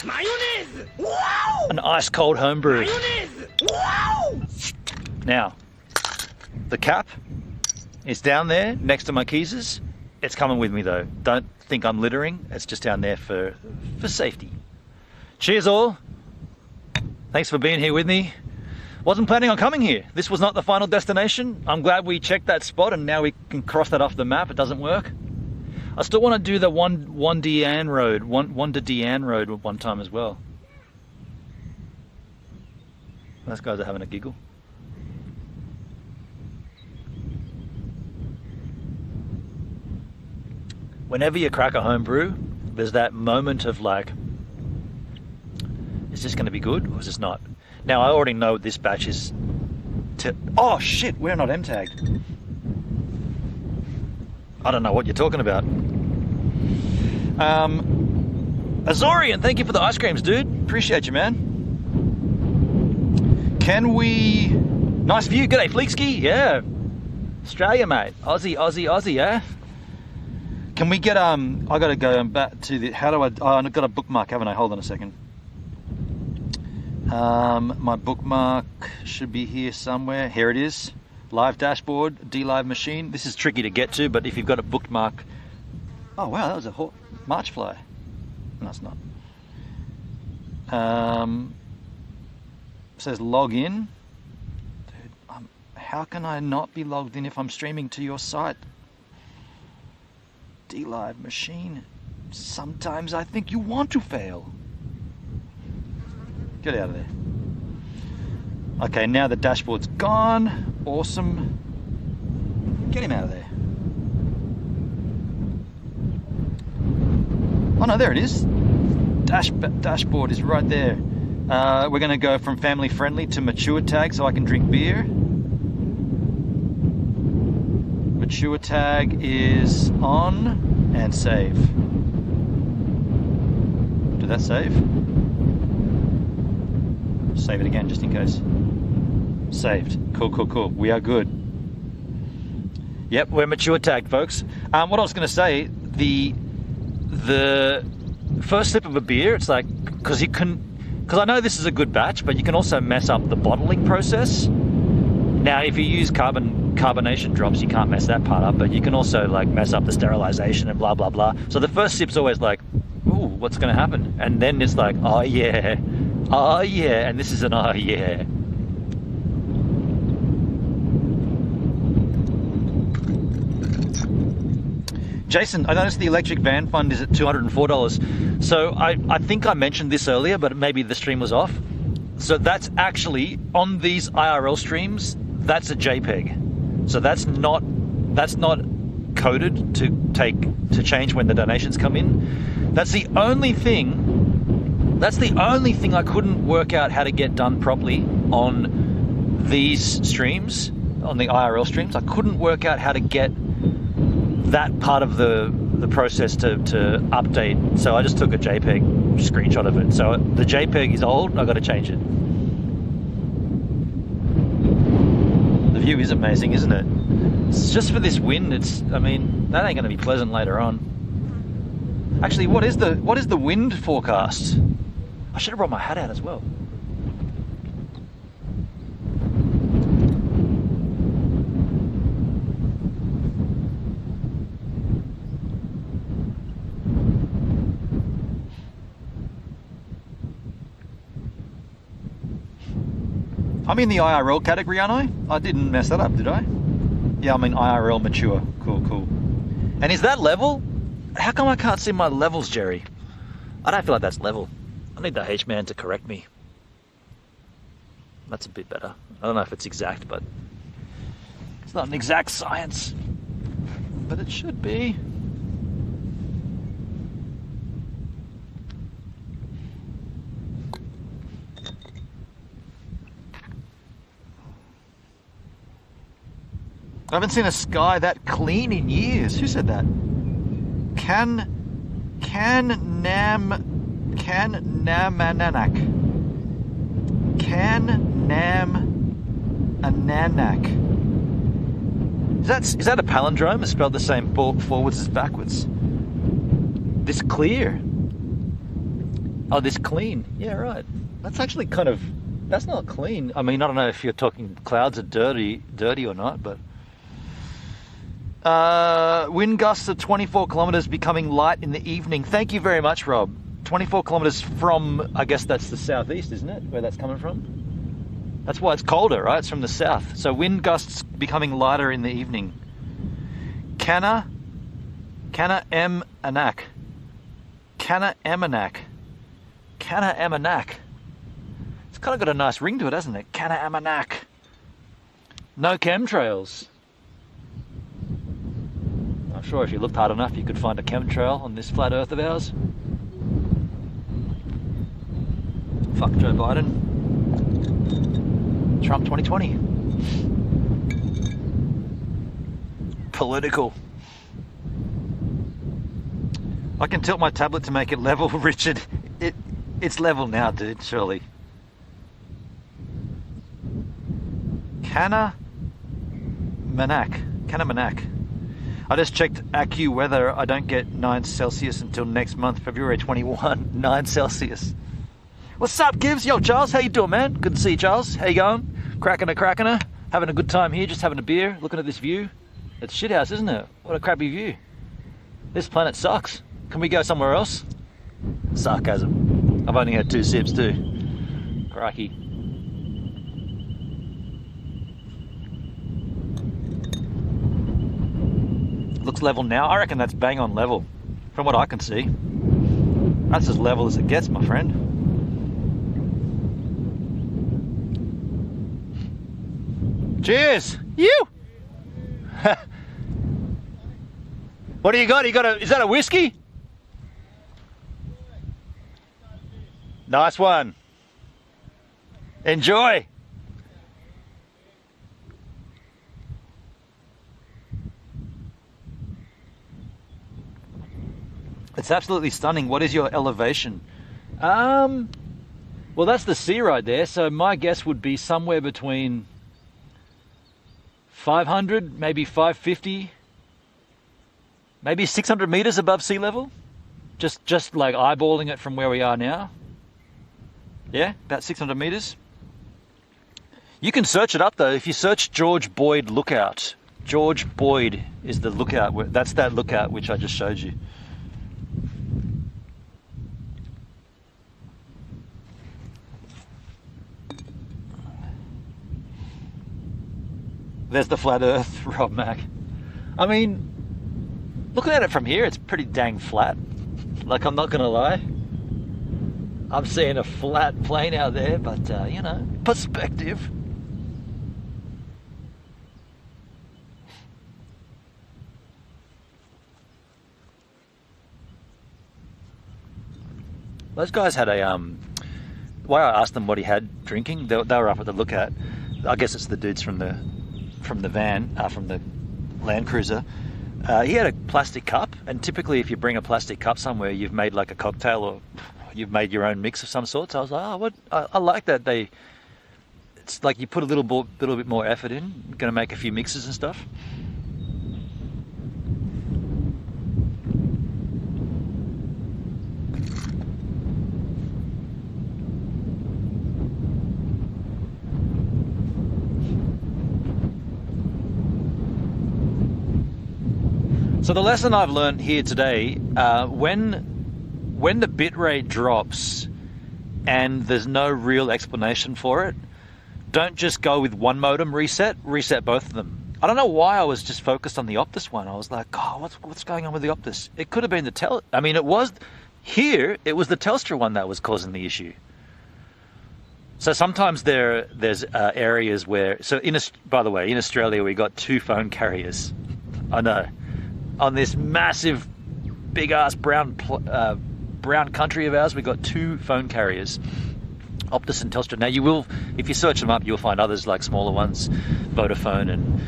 Mayonnaise! Wow! An ice cold homebrew. Mayonnaise! Wow! Now, the cap is down there next to my keys. It's coming with me though. Don't think I'm littering. It's just down there for safety. Cheers all. Thanks for being here with me. Wasn't planning on coming here. This was not the final destination. I'm glad we checked that spot and now we can cross that off the map. It doesn't work. I still want to do the one to Deanne Road one time as well. Those guys are having a giggle. Whenever you crack a home brew, there's that moment of like, is this going to be good or is this not? Now I already know this batch is. Oh shit, we're not M tagged. I don't know what you're talking about. Azorian, thank you for the ice creams, dude. Appreciate you, man. Can we? Nice view. G'day, Fleekski. Yeah. Australia, mate. Aussie, yeah. Can we get I gotta go back to the. How do I? Oh, I've got a bookmark, haven't I? Hold on a second. My bookmark should be here somewhere. Here it is. Live dashboard, D-Live machine. This is tricky to get to, but if you've got a bookmark. Oh wow, that was a March fly. No, it's not. Says log in. Dude, how can I not be logged in if I'm streaming to your site? D-Live machine. Sometimes I think you want to fail. Get out of there. Okay, now the dashboard's gone. Awesome. Get him out of there. Oh no, there it is. Dashboard is right there. We're going to go from family friendly to mature tag so I can drink beer. Mature tag is on and save. Did that save? Save it again just in case. Saved. Cool. We are good. Yep, we're mature tagged, folks. What I was going to say, the first sip of a beer, it's like, because I know this is a good batch, but you can also mess up the bottling process. Now, if you use carbonation drops, you can't mess that part up, but you can also like mess up the sterilization and blah blah blah. So the first sip's always like, ooh, what's going to happen? And then it's like, oh yeah, and this is an oh yeah. Jason, I noticed the electric van fund is at $204. So I think I mentioned this earlier, but maybe the stream was off. So that's actually, on these IRL streams, that's a JPEG. So that's not coded to change when the donations come in. That's the only thing I couldn't work out how to get done properly on these streams, on the IRL streams. I couldn't work out how to get that part of the process to update, so I just took a JPEG screenshot of it. So the JPEG is old, I've got to change it. The view is amazing, isn't it? It's just for this wind, that ain't going to be pleasant later on. Actually, what is the wind forecast? I should have brought my hat out as well. I'm in the IRL category, aren't I? I didn't mess that up, did I? Yeah, I'm in IRL mature. Cool. And is that level? How come I can't see my levels, Jerry? I don't feel like that's level. I need the H-man to correct me. That's a bit better. I don't know if it's exact, but it's not an exact science. But it should be. I haven't seen a sky that clean in years. Who said that? Is that a palindrome? It's spelled the same forwards as backwards. This clear. Oh, this clean. Yeah, right. That's actually kind of, that's not clean. I mean, I don't know if you're talking clouds are dirty or not, but Wind gusts of 24 kilometers becoming light in the evening. Thank you very much, Rob. 24 kilometers from, I guess that's the southeast, isn't it? Where that's coming from? That's why it's colder, right? It's from the south. So wind gusts becoming lighter in the evening. Canna Emanak. Canna Emanak. Canna Emanak. It's kind of got a nice ring to it, hasn't it? Canna Emanak. No chemtrails. I'm sure if you looked hard enough, you could find a chemtrail on this flat earth of ours. Fuck Joe Biden. Trump 2020. Political. I can tilt my tablet to make it level, Richard. It's level now, dude, surely. Canna Manak. I just checked AccuWeather. I don't get 9 Celsius until next month, February 21. 9 Celsius. What's up, Gibbs? Yo, Charles, how you doing, man? Good to see you, Charles. How you going? Cracking a. Having a good time here, just having a beer, looking at this view. It's shithouse, isn't it? What a crappy view. This planet sucks. Can we go somewhere else? Sarcasm. I've only had 2 sips too. Crikey. Looks level now. I reckon that's bang on level from what I can see. That's as level as it gets, my friend. Cheers! You! What do you got? Is that a whiskey? Nice one. Enjoy. It's absolutely stunning. What is your elevation? Well, that's the sea right there. So my guess would be somewhere between 500, maybe 550, maybe 600 meters above sea level. Just like eyeballing it from where we are now. Yeah, about 600 meters. You can search it up though. If you search George Boyd Lookout, George Boyd is the lookout. That's that lookout which I just showed you. There's the flat earth, Rob Mac. I mean, looking at it from here, it's pretty dang flat. Like, I'm not gonna lie. I'm seeing a flat plane out there, but you know, perspective. Those guys had a why I asked them what he had drinking, they were up at the lookout. I guess it's the dudes from the van, from the Land Cruiser. He had a plastic cup, and typically if you bring a plastic cup somewhere, you've made like a cocktail or you've made your own mix of some sort. So I was like, oh, what? I like that it's like you put a little bit more effort in. You're gonna make a few mixes and stuff. So the lesson I've learned here today, when the bitrate drops and there's no real explanation for it, don't just go with one modem reset both of them. I don't know why I was just focused on the Optus one. I was like, oh, what's going on with the Optus? It could have been it was the Telstra one that was causing the issue. So sometimes there's areas where, by the way, in Australia we got 2 phone carriers. I know. On this massive, big-ass brown country of ours, we got 2 phone carriers, Optus and Telstra. Now you will, if you search them up, you'll find others like smaller ones, Vodafone and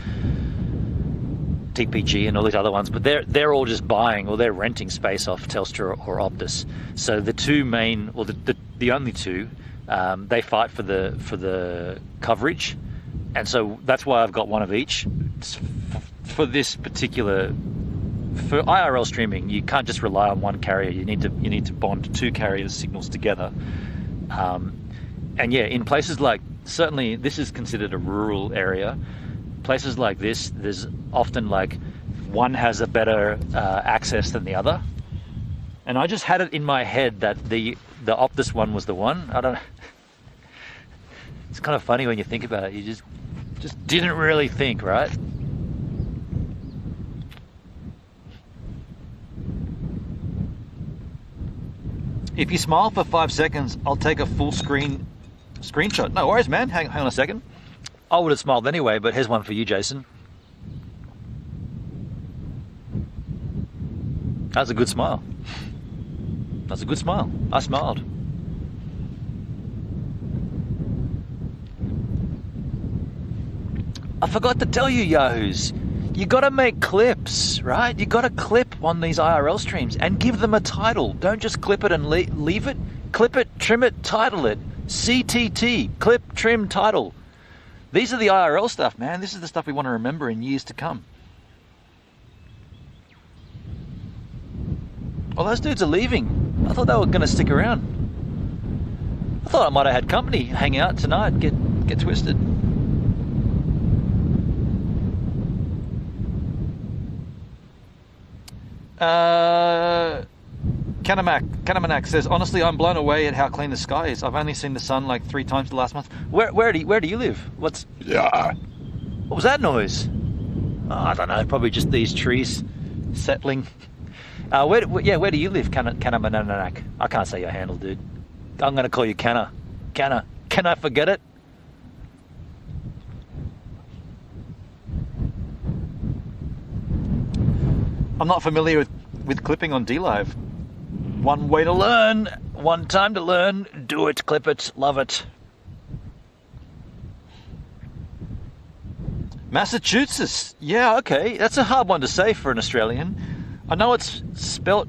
TPG and all these other ones. But they're all just buying or they're renting space off Telstra or Optus. So the 2 main, or the only 2, they fight for the coverage, and so that's why I've got one of each. For this particular. For IRL streaming, you can't just rely on one carrier. You need to bond 2 carriers' signals together. And yeah, in places like, certainly this is considered a rural area. Places like this, there's often like one has a better access than the other. And I just had it in my head that the Optus one was the one. I don't. It's kind of funny when you think about it. You just didn't really think, right? If you smile for 5 seconds, I'll take a full screenshot. No worries, man. Hang on a second. I would have smiled anyway, but here's one for you, Jason. That's a good smile. That's a good smile. I smiled. I forgot to tell you, yahoos. You got to make clips, right? You got to clip on these IRL streams and give them a title. Don't just clip it and leave it. Clip it, trim it, title it. CTT, clip, trim, title. These are the IRL stuff, man. This is the stuff we want to remember in years to come. Well, those dudes are leaving. I thought they were going to stick around. I thought I might have had company hang out tonight, get twisted. Kanamanak says, honestly, I'm blown away at how clean the sky is. I've only seen the sun like 3 times the last month. Where do you live? What was that noise? Oh, I don't know, probably just these trees settling. Where do you live, Kanamanak? I can't say your handle, dude. I'm gonna call you Canna. Can I forget it? I'm not familiar with clipping on DLive. One way to learn, one time to learn. Do it, clip it, love it. Massachusetts. Yeah, okay. That's a hard one to say for an Australian. I know it's spelt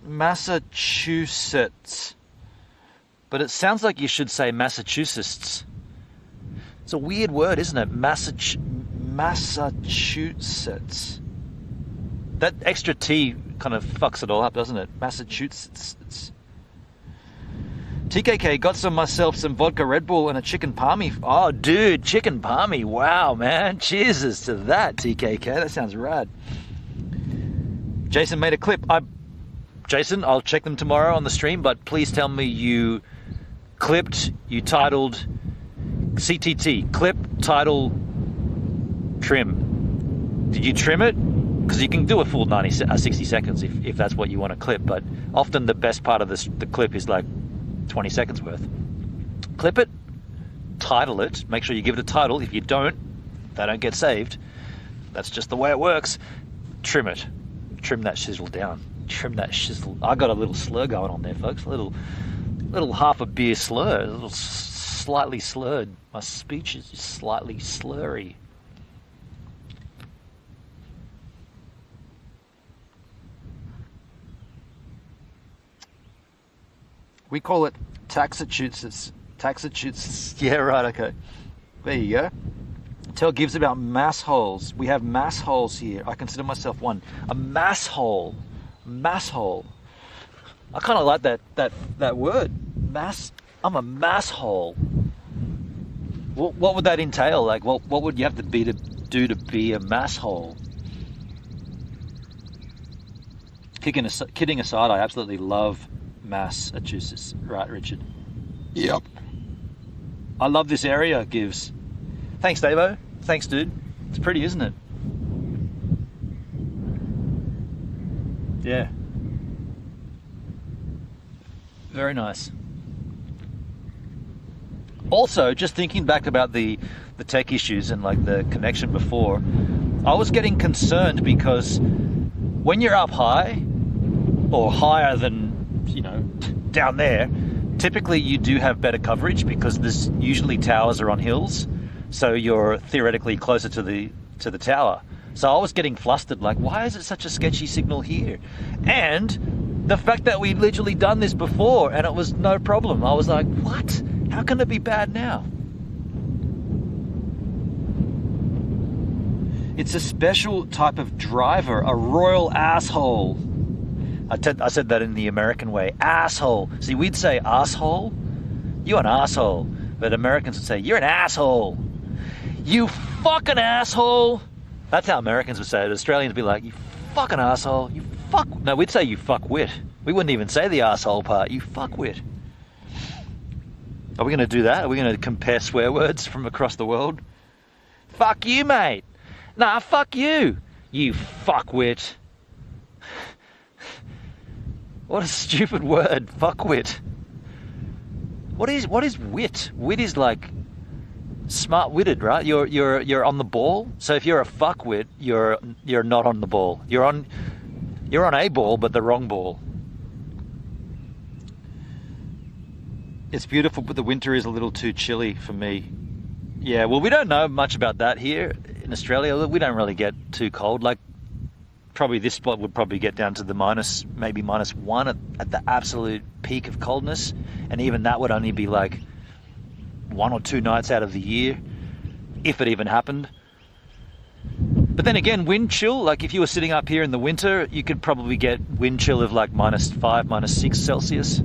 Massachusetts, but it sounds like you should say Massachusetts. It's a weird word, isn't it? Massachusetts. That extra T kind of fucks it all up, doesn't it? Massachusetts. TKK, got myself some vodka Red Bull and a chicken palmy. Oh, dude, chicken palmy. Wow, man. Cheers to that, TKK. That sounds rad. Jason made a clip. Jason, I'll check them tomorrow on the stream, but please tell me you clipped, you titled CTT. Clip, title, trim. Did you trim it? Because you can do a full 60 seconds if that's what you want to clip, but often the best part of the clip is like 20 seconds worth. Clip it, title it, make sure you give it a title. If you don't, they don't get saved. That's just the way it works. Trim it. Trim that shizzle down. Trim that shizzle. I got a little slur going on there, folks. A little half a beer slur. A little slightly slurred. My speech is slightly slurry. We call it Taxachusetts. Yeah, right, okay. There you go. Tell gives about mass holes. We have mass holes here. I consider myself one. A mass hole. Mass hole. I kind of like that word. Mass. I'm a mass hole. What would that entail? Like, what would you have to do to be a mass hole? Kidding aside, I absolutely love Massachusetts, right, Richard? Yep. I love this area, Gives. Thanks, Davo. Thanks, dude. It's pretty, isn't it? Yeah. Very nice. Also, just thinking back about the tech issues and like the connection before, I was getting concerned because when you're up high or higher than, down there, typically you do have better coverage because there's usually towers are on hills, so you're theoretically closer to the tower. So I was getting flustered, like, why is it such a sketchy signal here? And the fact that we'd literally done this before and it was no problem. I was like, what? How can it be bad now? It's a special type of driver, a royal asshole. I said that in the American way. Asshole. See, we'd say asshole. You're an asshole. But Americans would say, you're an asshole. You fucking asshole. That's how Americans would say it. Australians would be like, you fucking asshole, you fuck. No, we'd say you fuck wit. We wouldn't even say the asshole part. You fuck wit. Are we going to do that? Are we going to compare swear words from across the world? Fuck you, mate. Nah, fuck you. You fuckwit. What a stupid word, fuckwit. What is wit? Wit is like smart-witted, right? You're on the ball. So if you're a fuckwit, you're not on the ball. You're on a ball, but the wrong ball. It's beautiful, but the winter is a little too chilly for me. Yeah, well, we don't know much about that here in Australia. We don't really get too cold. Like, probably this spot would probably get down to the maybe -1 at the absolute peak of coldness. And even that would only be like 1 or 2 nights out of the year, if it even happened. But then again, wind chill, like if you were sitting up here in the winter, you could probably get wind chill of like -5, -6 Celsius.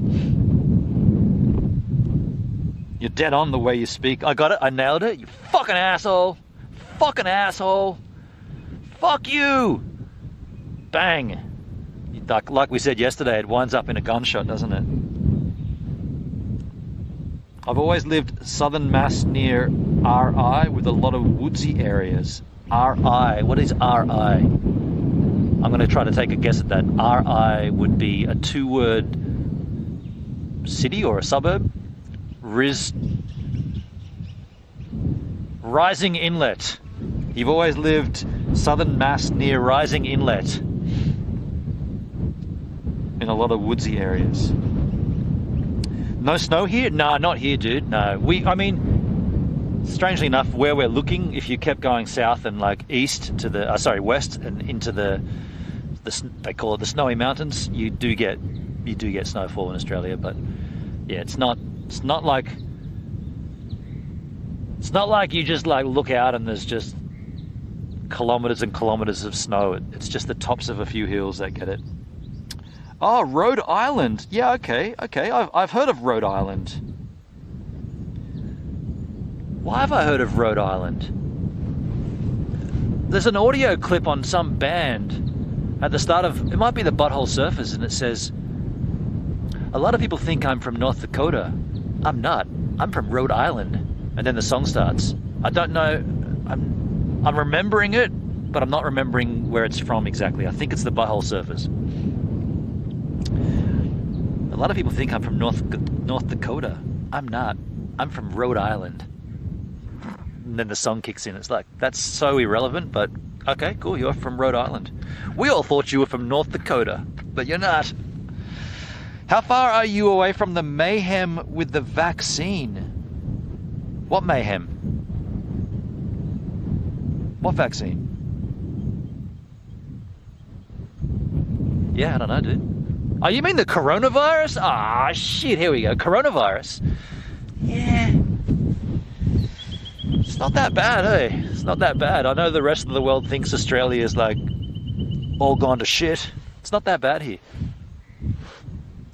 You're dead on the way you speak. I got it. I nailed it. You fucking asshole. Fucking asshole. Fuck you. Bang. Like we said yesterday, it winds up in a gunshot, doesn't it? I've always lived southern Mass near RI with a lot of woodsy areas. RI. What is RI? I'm going to try to take a guess at that. RI would be a 2-word city or a suburb. Rising Inlet. You've always lived southern Mass near Rising Inlet. In a lot of woodsy areas. No snow here? No, not here, dude. No. I mean, strangely enough, where we're looking, if you kept going south and like east to the, west and into the they call it the Snowy Mountains, you do get snowfall in Australia, but yeah, it's not like you just like look out and there's just kilometers and kilometers of snow. It's just the tops of a few hills that get it. Oh, Rhode Island. Yeah, okay. I've heard of Rhode Island. Why have I heard of Rhode Island? There's an audio clip on some band at the start of, it might be the Butthole Surfers, and it says, a lot of people think I'm from North Dakota. I'm not. I'm from Rhode Island. And then the song starts. I don't know. I'm remembering it, but I'm not remembering where it's from exactly. I think it's the Butthole Surfers. A lot of people think I'm from North Dakota. I'm not. I'm from Rhode Island. And then the song kicks in. It's like, that's so irrelevant, but okay, cool, you're from Rhode Island. We all thought you were from North Dakota, but you're not. How far are you away from the mayhem with the vaccine? What mayhem? What vaccine? Yeah, I don't know, dude. Oh, you mean the coronavirus? Ah, shit, here we go. Coronavirus. Yeah. It's not that bad, eh? It's not that bad. I know the rest of the world thinks Australia is like all gone to shit. It's not that bad here.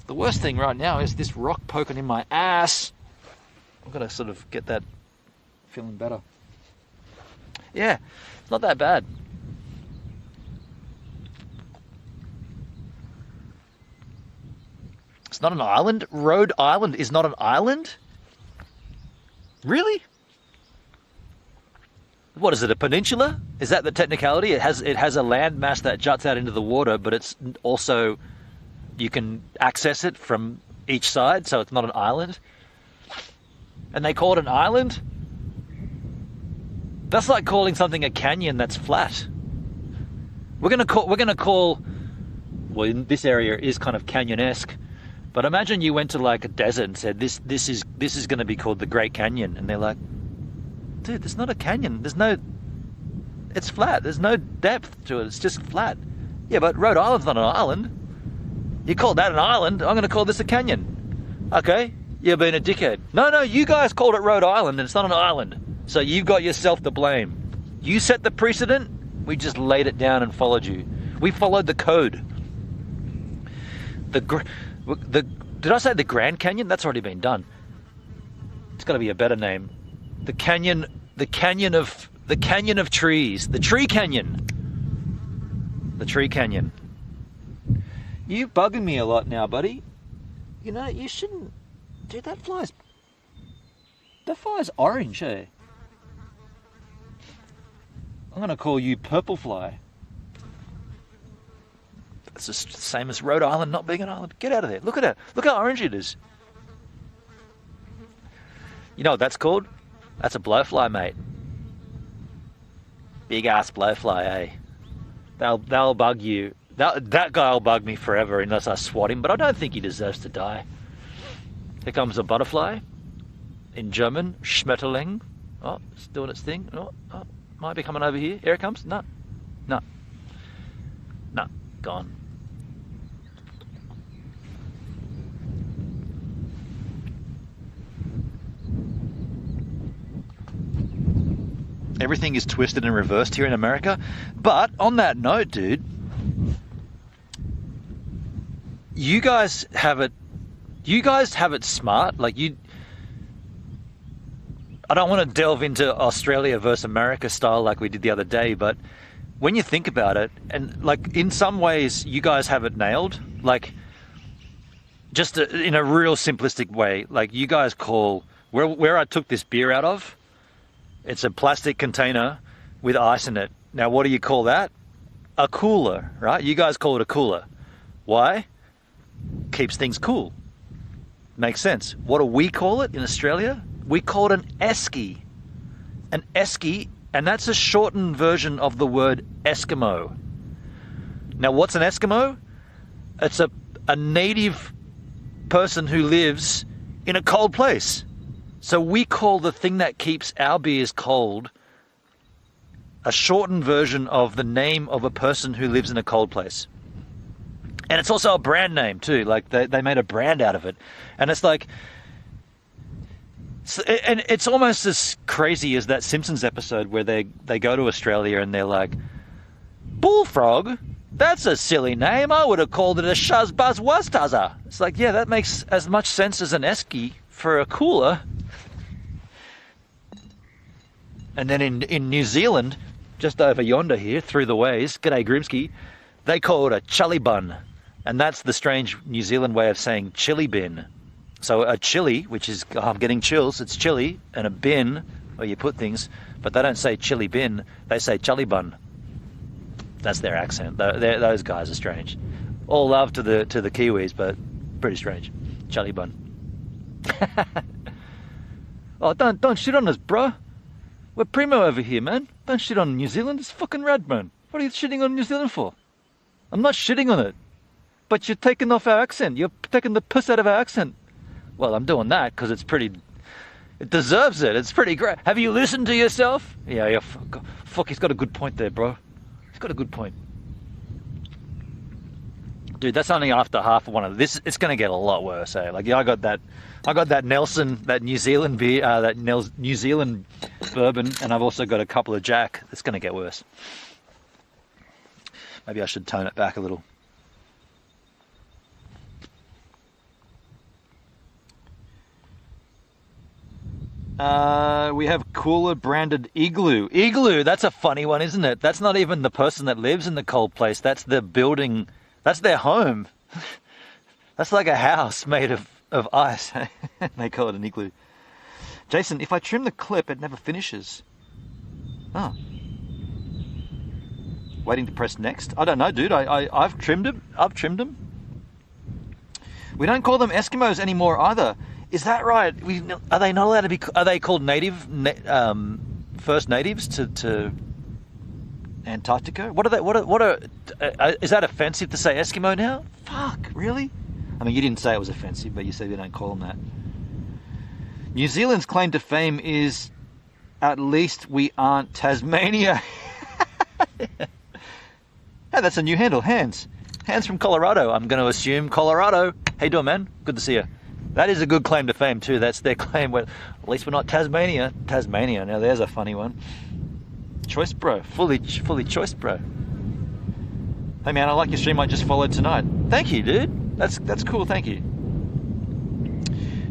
The worst thing right now is this rock poking in my ass. I've got to sort of get that feeling better. Yeah, it's not that bad. It's not an island? Rhode Island is not an island? Really? What is it, a peninsula? Is that the technicality? It has a landmass that juts out into the water, but it's also, you can access it from each side, so it's not an island. And they call it an island? That's like calling something a canyon that's flat. We're gonna call, well, in this area is kind of canyon-esque, but imagine you went to like a desert and said, this is going to be called the Great Canyon, and they're like, dude, there's not a canyon. It's flat. There's no depth to it. It's just flat. Yeah, but Rhode Island's not an island. You call that an island, I'm going to call this a canyon. Okay, you're being a dickhead. No, you guys called it Rhode Island and it's not an island. So you've got yourself to blame. You set the precedent, we just laid it down and followed you. We followed the code. Did I say the Grand Canyon? That's already been done. It's got to be a better name. The canyon of The canyon of trees. The tree canyon. The tree canyon. You bugging me a lot now, buddy. You know, you shouldn't... Dude, that fly's orange, eh? I'm gonna call you purple fly. That's the same as Rhode Island not being an island. Get out of there. Look at it. Look how orange it is. You know what that's called? That's a blowfly, mate. Big ass blowfly, eh? They'll bug you. That guy'll bug me forever unless I swat him, but I don't think he deserves to die. Here comes a butterfly. In German, Schmetterling. Oh, it's doing its thing. Oh, might be coming over here. Here it comes. No. Gone. Everything is twisted and reversed here in America. But on that note, dude, you guys have it smart. Like, I don't want to delve into Australia versus America style like we did the other day, but when you think about it, and like in some ways you guys have it nailed, like just in a real simplistic way, like you guys call where I took this beer out of, it's a plastic container with ice in it. Now, what do you call that? A cooler, right? You guys call it a cooler. Why? Keeps things cool. Makes sense. What do we call it in Australia? We call it an esky. An esky, and that's a shortened version of the word Eskimo. Now, what's an Eskimo? It's a native person who lives in a cold place. So we call the thing that keeps our beers cold a shortened version of the name of a person who lives in a cold place. And it's also a brand name too. Like they made a brand out of it. And it's like, and it's almost as crazy as that Simpsons episode where they go to Australia and they're like, bullfrog? That's a silly name. I would have called it a shuzbuzwastaza. It's like, yeah, that makes as much sense as an esky for a cooler. And then in New Zealand, just over yonder here, through the ways, g'day Grimsky, they call it a chili bun. And that's the strange New Zealand way of saying chili bin. So a chili, which is, oh, I'm getting chills, it's chili, and a bin, where you put things, but they don't say chili bin, they say chili bun. That's their accent. Those guys are strange. All love to the Kiwis, but pretty strange. Chili bun. Oh, don't shit on us, bro. We're primo over here, man. Don't shit on New Zealand. It's fucking rad, man. What are you shitting on New Zealand for? I'm not shitting on it. But you're taking off our accent. You're taking the piss out of our accent. Well, I'm doing that because it deserves it. It's pretty great. Have you listened to yourself? Yeah, fuck, he's got a good point there, bro. He's got a good point. Dude, that's only after half of one of this. It's going to get a lot worse, eh? Like, yeah, I got that Nelson, that New Zealand beer, that New Zealand bourbon, and I've also got a couple of Jack. It's going to get worse. Maybe I should tone it back a little. We have cooler branded Igloo. Igloo, that's a funny one, isn't it? That's not even the person that lives in the cold place. That's the building. That's their home. That's like a house made of ice. They call it an igloo. Jason, if I trim the clip, it never finishes. Oh. Waiting to press next? I don't know, dude. I've trimmed them. I've trimmed them. We don't call them Eskimos anymore either. Is that right? Are they not allowed to be? Are they called First Natives to Antarctica? What are they? Is that offensive to say Eskimo now? Fuck, really? I mean, you didn't say it was offensive, but you said we don't call them that. New Zealand's claim to fame is, at least we aren't Tasmania. Hey, that's a new handle. Hans from Colorado. I'm going to assume Colorado. How you doing, man? Good to see you. That is a good claim to fame too. That's their claim. Well, at least we're not Tasmania. Tasmania. Now there's a funny one. Choice bro. Fully choice bro. Hey man, I like your stream. I just followed tonight. Thank you, dude. That's cool. Thank you.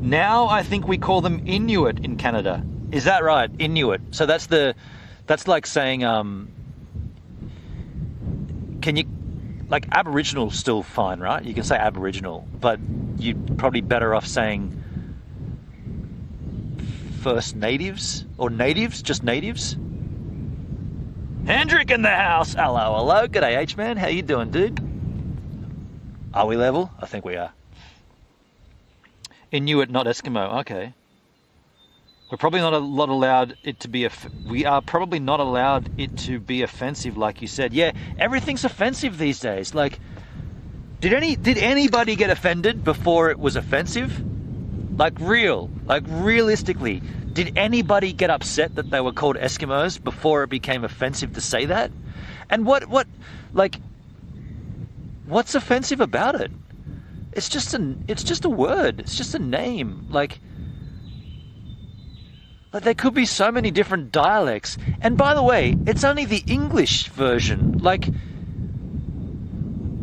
Now I think we call them Inuit in Canada. Is that right? Inuit. So that's the That's like saying, can you, like Aboriginal still fine, right? You can say Aboriginal, but you're probably better off saying First Natives or natives, just natives. Hendrick in the house. Hello, hello. G'day, H-Man. How you doing, dude? Are we level? I think we are. Inuit, not Eskimo. Okay. We're probably not allowed it to be. We are probably not allowed it to be offensive, like you said. Yeah, everything's offensive these days. Like, did anybody get offended before it was offensive? Like realistically, did anybody get upset that they were called Eskimos before it became offensive to say that? And what's offensive about it? It's just a word. It's just a name. Like there could be so many different dialects. And by the way, it's only the English version. Like,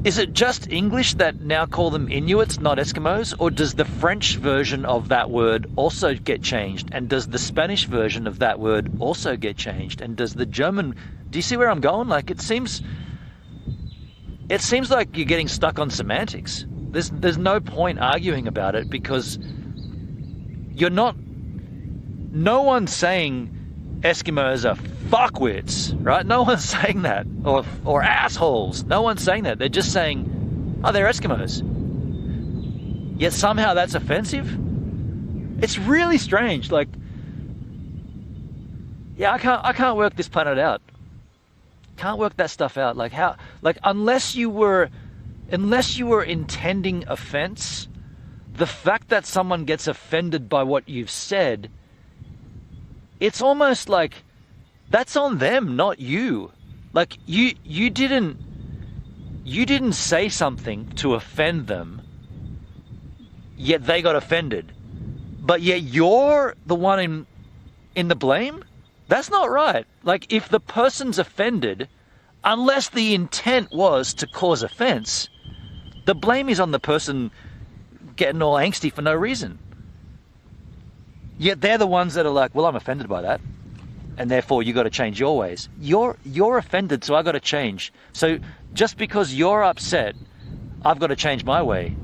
is it just English that now call them Inuits, not Eskimos? Or does the French version of that word also get changed? And does the Spanish version of that word also get changed? And does the German... Do you see where I'm going? Like, it seems like you're getting stuck on semantics. There's no point arguing about it because you're not... No one's saying Eskimos are fuckwits, right? No one's saying that. Or assholes. No one's saying that. They're just saying, oh, they're Eskimos. Yet somehow that's offensive? It's really strange. Like, yeah, I can't work this planet out. Can't work that stuff out. Like how, like unless you were intending offense, the fact that someone gets offended by what you've said, it's almost like that's on them, not you. Like you didn't say something to offend them, yet they got offended. But yet you're the one in the blame? That's not right. Like if the person's offended, unless the intent was to cause offense, the blame is on the person getting all angsty for no reason. Yet they're the ones that are like, well, I'm offended by that, and therefore you got to change your ways. You're offended, so I got to change. So just because you're upset, I've got to change my way.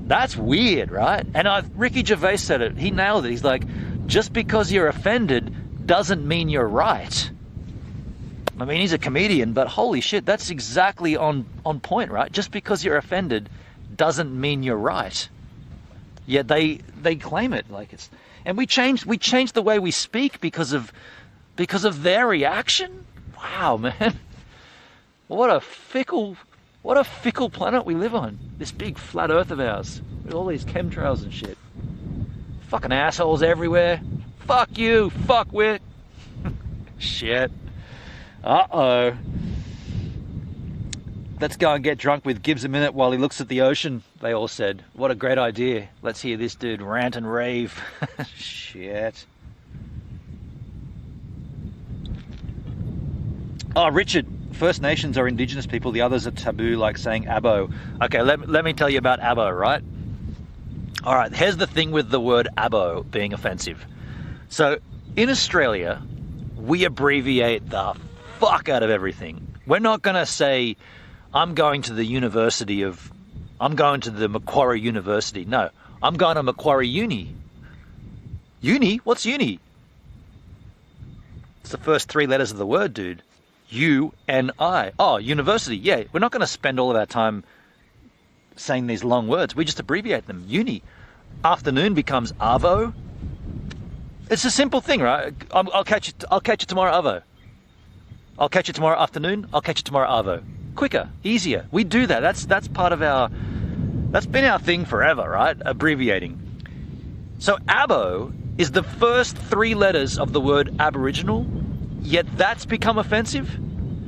That's weird, right? And Ricky Gervais said it. He nailed it. He's like, just because you're offended doesn't mean you're right. I mean, he's a comedian, but holy shit, that's exactly on point, right? Just because you're offended doesn't mean you're right. Yet they claim it like it's... And we changed the way we speak because of their reaction. Wow, man, what a fickle planet we live on. This big flat Earth of ours with all these chemtrails and shit. Fucking assholes everywhere. Fuck you, fuckwit. Shit. Uh-oh. Let's go and get drunk with Gibbs a minute while he looks at the ocean, they all said. What a great idea. Let's hear this dude rant and rave. Shit. Oh, Richard. First Nations are indigenous people. The others are taboo, like saying abo. Okay, let me tell you about abo, right? All right, here's the thing with the word abo being offensive. So, in Australia, we abbreviate the fuck out of everything. We're not going to say... I'm going to the Macquarie University. No, I'm going to Macquarie Uni. Uni? What's uni? It's the first three letters of the word, dude. U-N-I. Oh, university. Yeah, we're not going to spend all of our time saying these long words. We just abbreviate them. Uni. Afternoon becomes Arvo. It's a simple thing, right? I'll catch you tomorrow, Arvo. I'll catch you tomorrow afternoon. I'll catch you tomorrow, Arvo. Quicker, easier. We do that. That's part of that's been our thing forever, right? Abbreviating. So abo is the first three letters of the word Aboriginal, yet that's become offensive.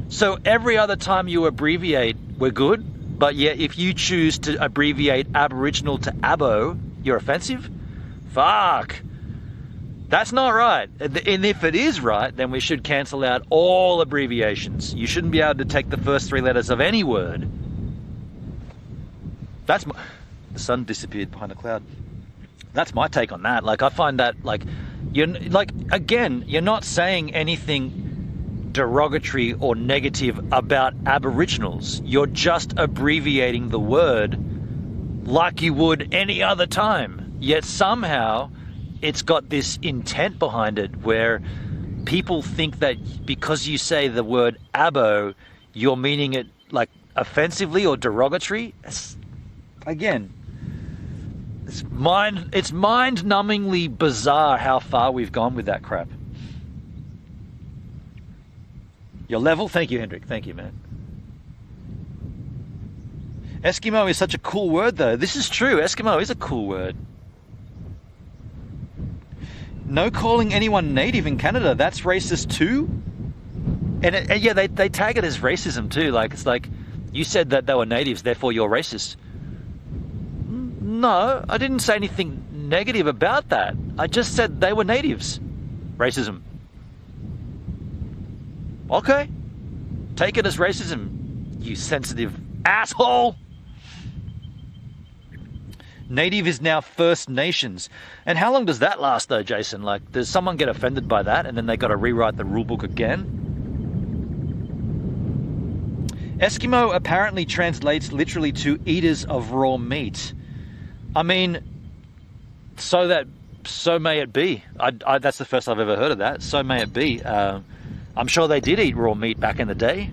So every other time you abbreviate, we're good, but yet if you choose to abbreviate Aboriginal to abo, you're offensive? Fuck. That's not right. And if it is right, then we should cancel out all abbreviations. You shouldn't be able to take the first three letters of any word. The sun disappeared behind a cloud. That's my take on that. Like, I find that, like, you're not saying anything derogatory or negative about Aboriginals. You're just abbreviating the word like you would any other time. Yet somehow it's got this intent behind it where people think that because you say the word abo, you're meaning it like offensively or derogatory. Again, it's mind-numbingly bizarre how far we've gone with that crap. Your level? Thank you, Hendrik. Thank you, man. Eskimo is such a cool word, though. This is true. Eskimo is a cool word. No calling anyone native in Canada. That's racist too? And yeah, they tag it as racism too. Like, it's like, you said that they were natives, therefore you're racist. No, I didn't say anything negative about that. I just said they were natives. Racism. Okay. Take it as racism, you sensitive asshole. Native is now First Nations. And how long does that last though, Jason? Like, does someone get offended by that and then they got to rewrite the rule book again? Eskimo apparently translates literally to eaters of raw meat. I mean, so may it be. That's the first I've ever heard of that. So may it be. I'm sure they did eat raw meat back in the day.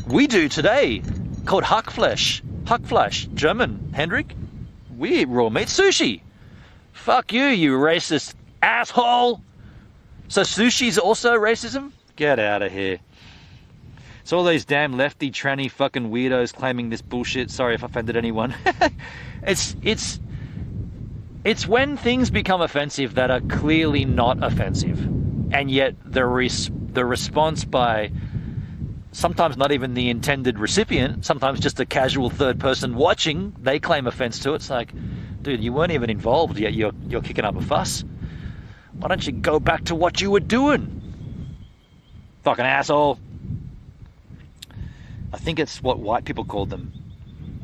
We do today, called Hackfleisch. Hackfleisch, German, Hendrik. We eat raw meat. Sushi. Fuck you, you racist asshole. So sushi's also racism? Get out of here. It's all these damn lefty, tranny fucking weirdos claiming this bullshit. Sorry if I offended anyone. It's when things become offensive that are clearly not offensive. And yet the response by sometimes not even the intended recipient, sometimes just a casual third person watching, they claim offense to it. It's like, dude, you weren't even involved, yet you're kicking up a fuss. Why don't you go back to what you were doing? Fucking asshole. I think it's what white people called them.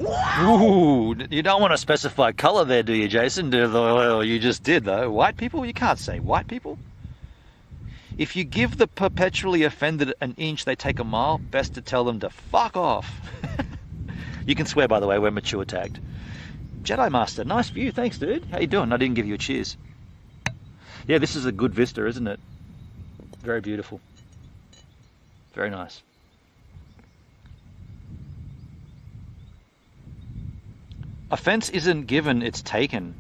Ooh, you don't want to specify color there, do you, Jason? Well, you just did, though. White people? You can't say white people. If you give the perpetually offended an inch, they take a mile. Best to tell them to fuck off. You can swear, by the way, we're mature tagged. Jedi Master, nice view. Thanks, dude. How you doing? I didn't give you a cheers. Yeah, this is a good vista, isn't it? Very beautiful. Very nice. Offense isn't given, it's taken.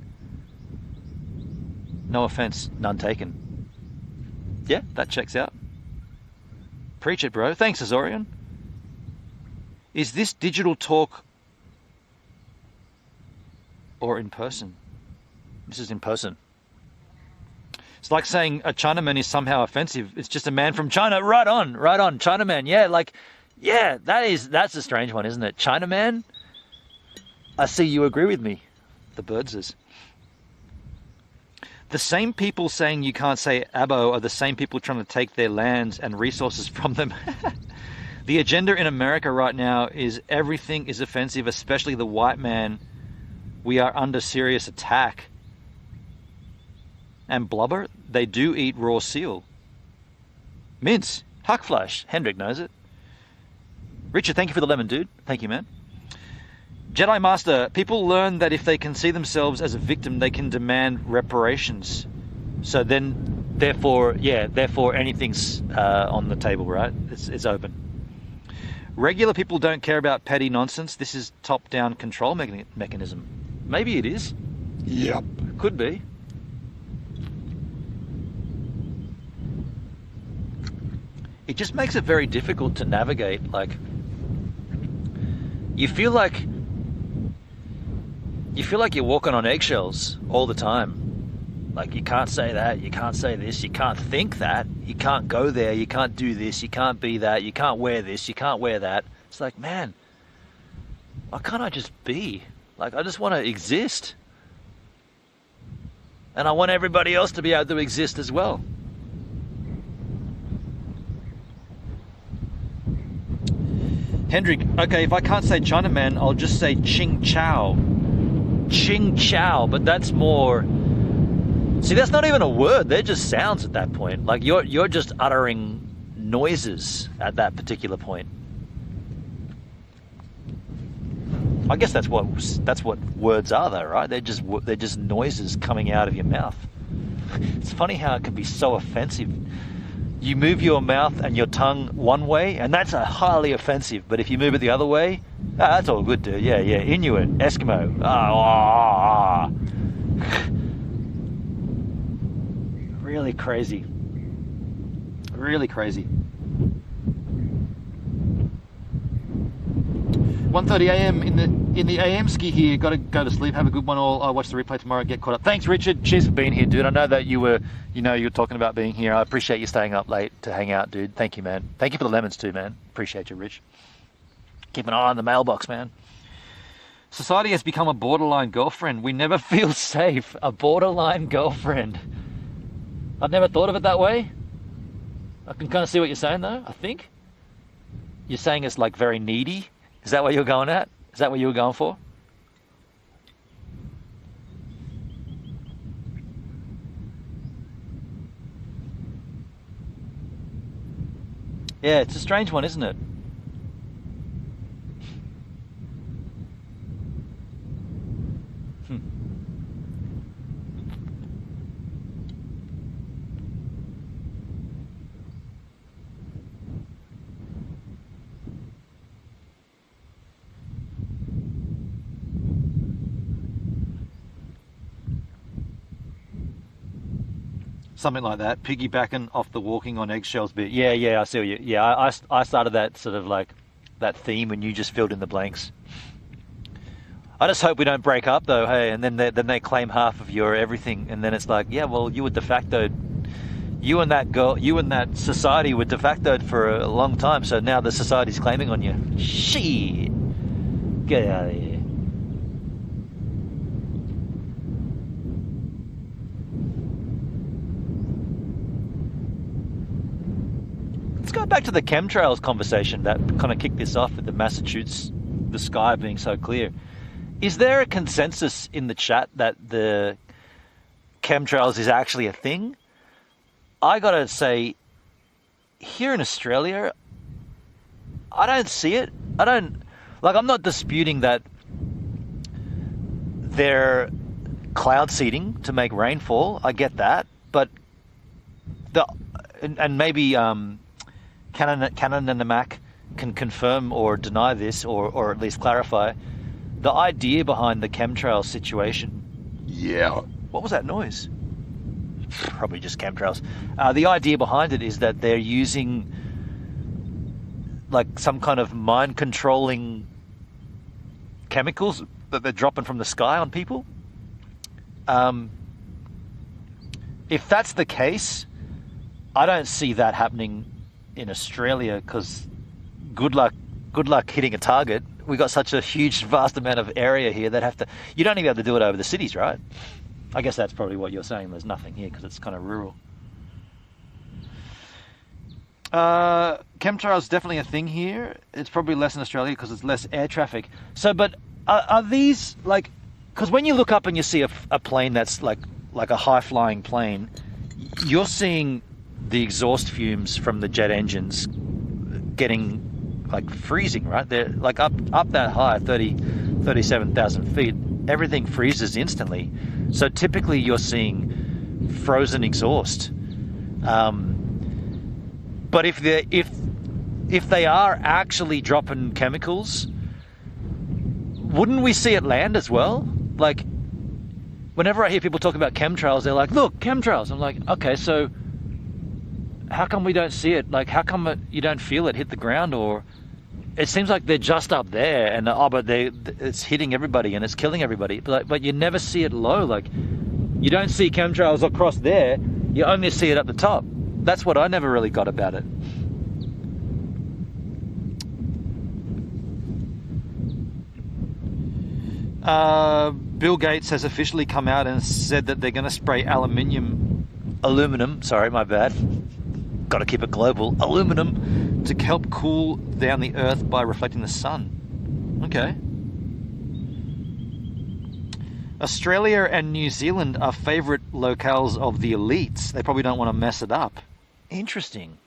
No offense, none taken. Yeah, that checks out. Preach it, bro. Thanks, Azorian. Is this digital talk or in person? This is in person. It's like saying a Chinaman is somehow offensive. It's just a man from China. Right on, right on. Chinaman, yeah, like, yeah, that's a strange one, isn't it? Chinaman? I see you agree with me. The Birdses. The same people saying you can't say abo are the same people trying to take their lands and resources from them. The agenda in America right now is everything is offensive, especially the white man. We are under serious attack. And blubber, they do eat raw seal. Mince, Hackfleisch, Hendrik knows it. Richard, thank you for the lemon, dude. Thank you, man. Jedi Master, people learn that if they can see themselves as a victim, they can demand reparations. So then, therefore anything's on the table, right? It's open. Regular people don't care about petty nonsense. This is top-down control mechanism. Maybe it is. Yep. Could be. It just makes it very difficult to navigate. Like, you feel like you're walking on eggshells all the time. Like, you can't say that, you can't say this, you can't think that, you can't go there, you can't do this, you can't be that, you can't wear this, you can't wear that. It's like, man, why can't I just be? Like, I just want to exist. And I want everybody else to be able to exist as well. Hendrik, okay, if I can't say Chinaman, I'll just say Ching Chow. Ching Chow, but that's more... See, that's not even a word. They're just sounds at that point. Like, you're just uttering noises at that particular point. I guess that's what words are, though, right? They're just noises coming out of your mouth. It's funny how it can be so offensive. You move your mouth and your tongue one way, and that's highly offensive. But if you move it the other way, that's all good, dude. Yeah, Inuit, Eskimo. Really crazy. Really crazy. 1:30 a.m. in the AM ski here. Got to go to sleep. Have a good one all. I'll watch the replay tomorrow. Get caught up. Thanks, Richard. Cheers for being here, dude. I know that you were talking about being here. I appreciate you staying up late to hang out, dude. Thank you, man. Thank you for the lemons too, man. Appreciate you, Rich. Keep an eye on the mailbox, man. Society has become a borderline girlfriend. We never feel safe. A borderline girlfriend. I've never thought of it that way. I can kind of see what you're saying, though. I think you're saying it's like very needy. Is that what you're going at? Is that what you were going for? Yeah, it's a strange one, isn't it? Something like that, piggybacking off the walking on eggshells bit. Yeah, I see what you. Yeah, I started that sort of like that theme, and you just filled in the blanks. I just hope we don't break up though, hey, and then they claim half of your everything, and then it's like, yeah, well, you were de facto, you and that girl, you and that society were de factoed for a long time, so now the society's claiming on you. Shit, get out of here. Go back to the chemtrails conversation that kind of kicked this off with the Massachusetts, the sky being so clear. Is there a consensus in the chat that the chemtrails is actually a thing? I gotta say, here in Australia, I don't see it. I'm not disputing that they're cloud seeding to make rainfall. I get that, but and maybe Cannon and the Mac can confirm or deny this, or at least clarify the idea behind the chemtrail situation. Yeah. What was that noise? Probably just chemtrails. The idea behind it is that they're using like some kind of mind controlling chemicals that they're dropping from the sky on people. If that's the case, I don't see that happening in Australia, because good luck hitting a target. We got such a huge, vast amount of area here that you don't even have to do it over the cities, right? I guess that's probably what you're saying. There's nothing here because it's kind of rural. Chemtrails definitely a thing here. It's probably less in Australia because it's less air traffic. So, but are these like? Because when you look up and you see a plane that's like a high flying plane, you're seeing the exhaust fumes from the jet engines getting like freezing, right? They're like up that high, 37,000 feet. Everything freezes instantly. So typically you're seeing frozen exhaust. But if they are actually dropping chemicals, wouldn't we see it land as well? Like, whenever I hear people talk about chemtrails, they're like, look, chemtrails. I'm like, okay, so how come we don't see it? Like, how come you don't feel it hit the ground? Or it seems like they're just up there, and but it's hitting everybody and it's killing everybody. But you never see it low. Like, you don't see chemtrails across there. You only see it at the top. That's what I never really got about it. Bill Gates has officially come out and said that they're going to spray aluminum, sorry, my bad. Got to keep it global. Aluminum to help cool down the earth by reflecting the sun. Okay. Australia and New Zealand are favourite locales of the elites. They probably don't want to mess it up. Interesting.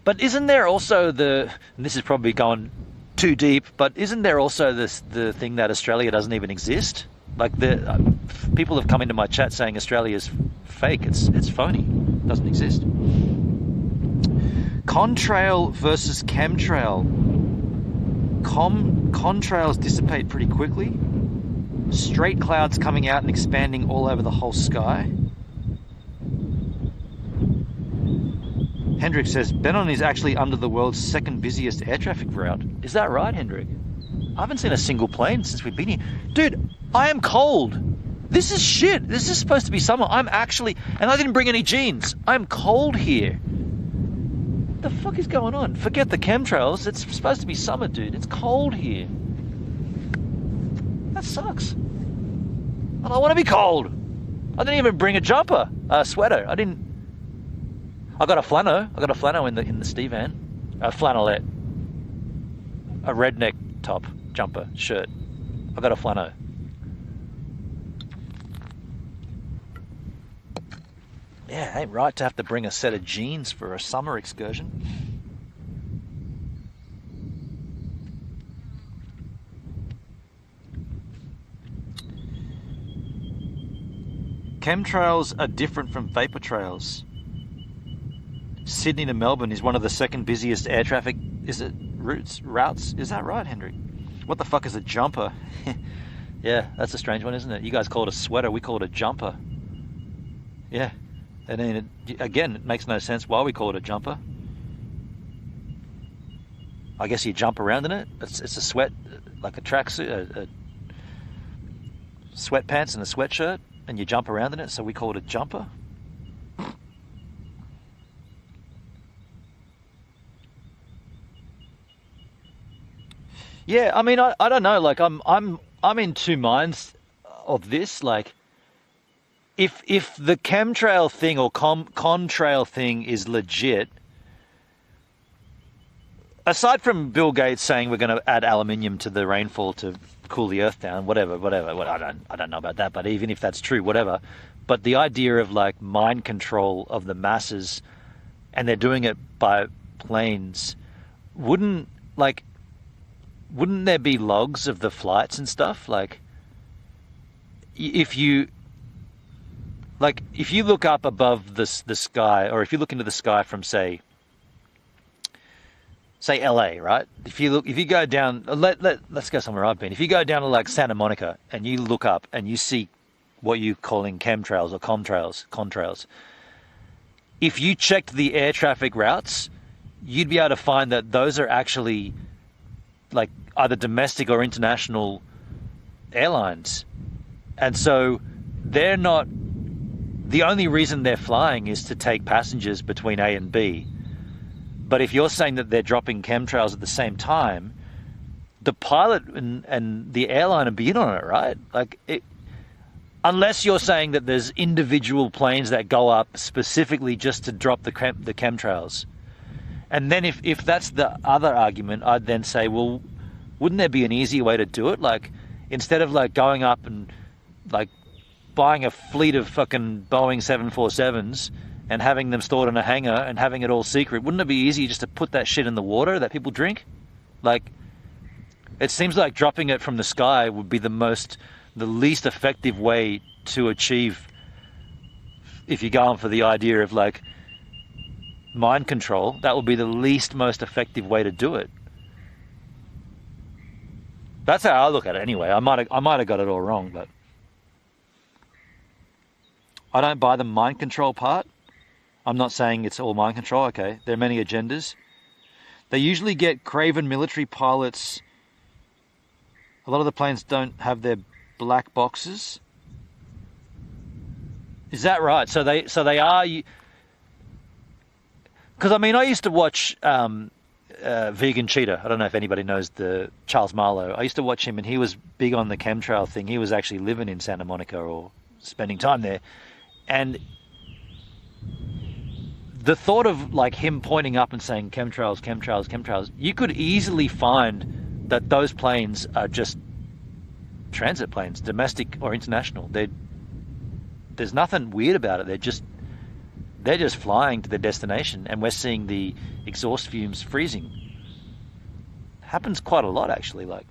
But isn't there also and this is probably going too deep, but isn't there also the thing that Australia doesn't even exist? Like people have come into my chat saying Australia is fake. It's phony. It doesn't exist. Contrail versus chemtrail. Contrails dissipate pretty quickly. Straight clouds coming out and expanding all over the whole sky. Hendrik says, Benon is actually under the world's second busiest air traffic route. Is that right, Hendrik? I haven't seen a single plane since we've been here. Dude, I am cold. This is shit. This is supposed to be summer. I'm actually, and I didn't bring any jeans. I'm cold here. What the fuck is going on? Forget the chemtrails. It's supposed to be summer, dude. It's cold here. That sucks. I don't want to be cold. I didn't even bring a jumper, a sweater. I got a flannel. I got a flannel in the Steve van. A flannelette. A redneck top, jumper, shirt. I got a flannel. Yeah, ain't right to have to bring a set of jeans for a summer excursion. Chemtrails are different from vapor trails. Sydney to Melbourne is one of the second busiest air traffic, routes? Is that right, Henry? What the fuck is a jumper? Yeah, that's a strange one, isn't it? You guys call it a sweater, we call it a jumper. Yeah, and then again, it makes no sense why we call it a jumper. I guess you jump around in it. It's a sweat, like a tracksuit, a sweatpants and a sweatshirt, and you jump around in it, so we call it a jumper. Yeah, I mean, I don't know. Like, I'm in two minds of this. Like, if the chemtrail thing or contrail thing is legit, aside from Bill Gates saying we're going to add aluminium to the rainfall to cool the earth down, whatever. Well, I don't know about that, but even if that's true, whatever. But the idea of like mind control of the masses, and they're doing it by planes, wouldn't there be logs of the flights and stuff? Like, if you look up above the sky, or if you look into the sky from say LA, right? If you go down, let's go somewhere I've been. If you go down to like Santa Monica and you look up and you see what you're calling chemtrails or contrails, if you checked the air traffic routes, you'd be able to find that those are actually like either domestic or international airlines. And so they're not, the only reason they're flying is to take passengers between A and B. But if you're saying that they're dropping chemtrails at the same time, the pilot and the airline are in on it, right? Like, unless you're saying that there's individual planes that go up specifically just to drop the chemtrails. And then if that's the other argument, I'd then say, well, wouldn't there be an easier way to do it? Like, instead of like going up and like buying a fleet of fucking Boeing 747s and having them stored in a hangar and having it all secret, wouldn't it be easier just to put that shit in the water that people drink? Like, it seems like dropping it from the sky would be the least effective way to achieve, if you're going for the idea of like mind control, that would be the most effective way to do it. That's how I look at it anyway. I might have got it all wrong, but I don't buy the mind control part. I'm not saying it's all mind control. Okay, there are many agendas. They usually get craven military pilots. A lot of the planes don't have their black boxes. Is that right? So they are. Because I mean, I used to watch Vegan Cheetah. I don't know if anybody knows the Charles Marlowe. I used to watch him, and he was big on the chemtrail thing. He was actually living in Santa Monica or spending time there, and the thought of like him pointing up and saying chemtrails, you could easily find that those planes are just transit planes, domestic or international. There's nothing weird about it. They're just They're just flying to their destination, and we're seeing the exhaust fumes freezing. Happens quite a lot, actually. Like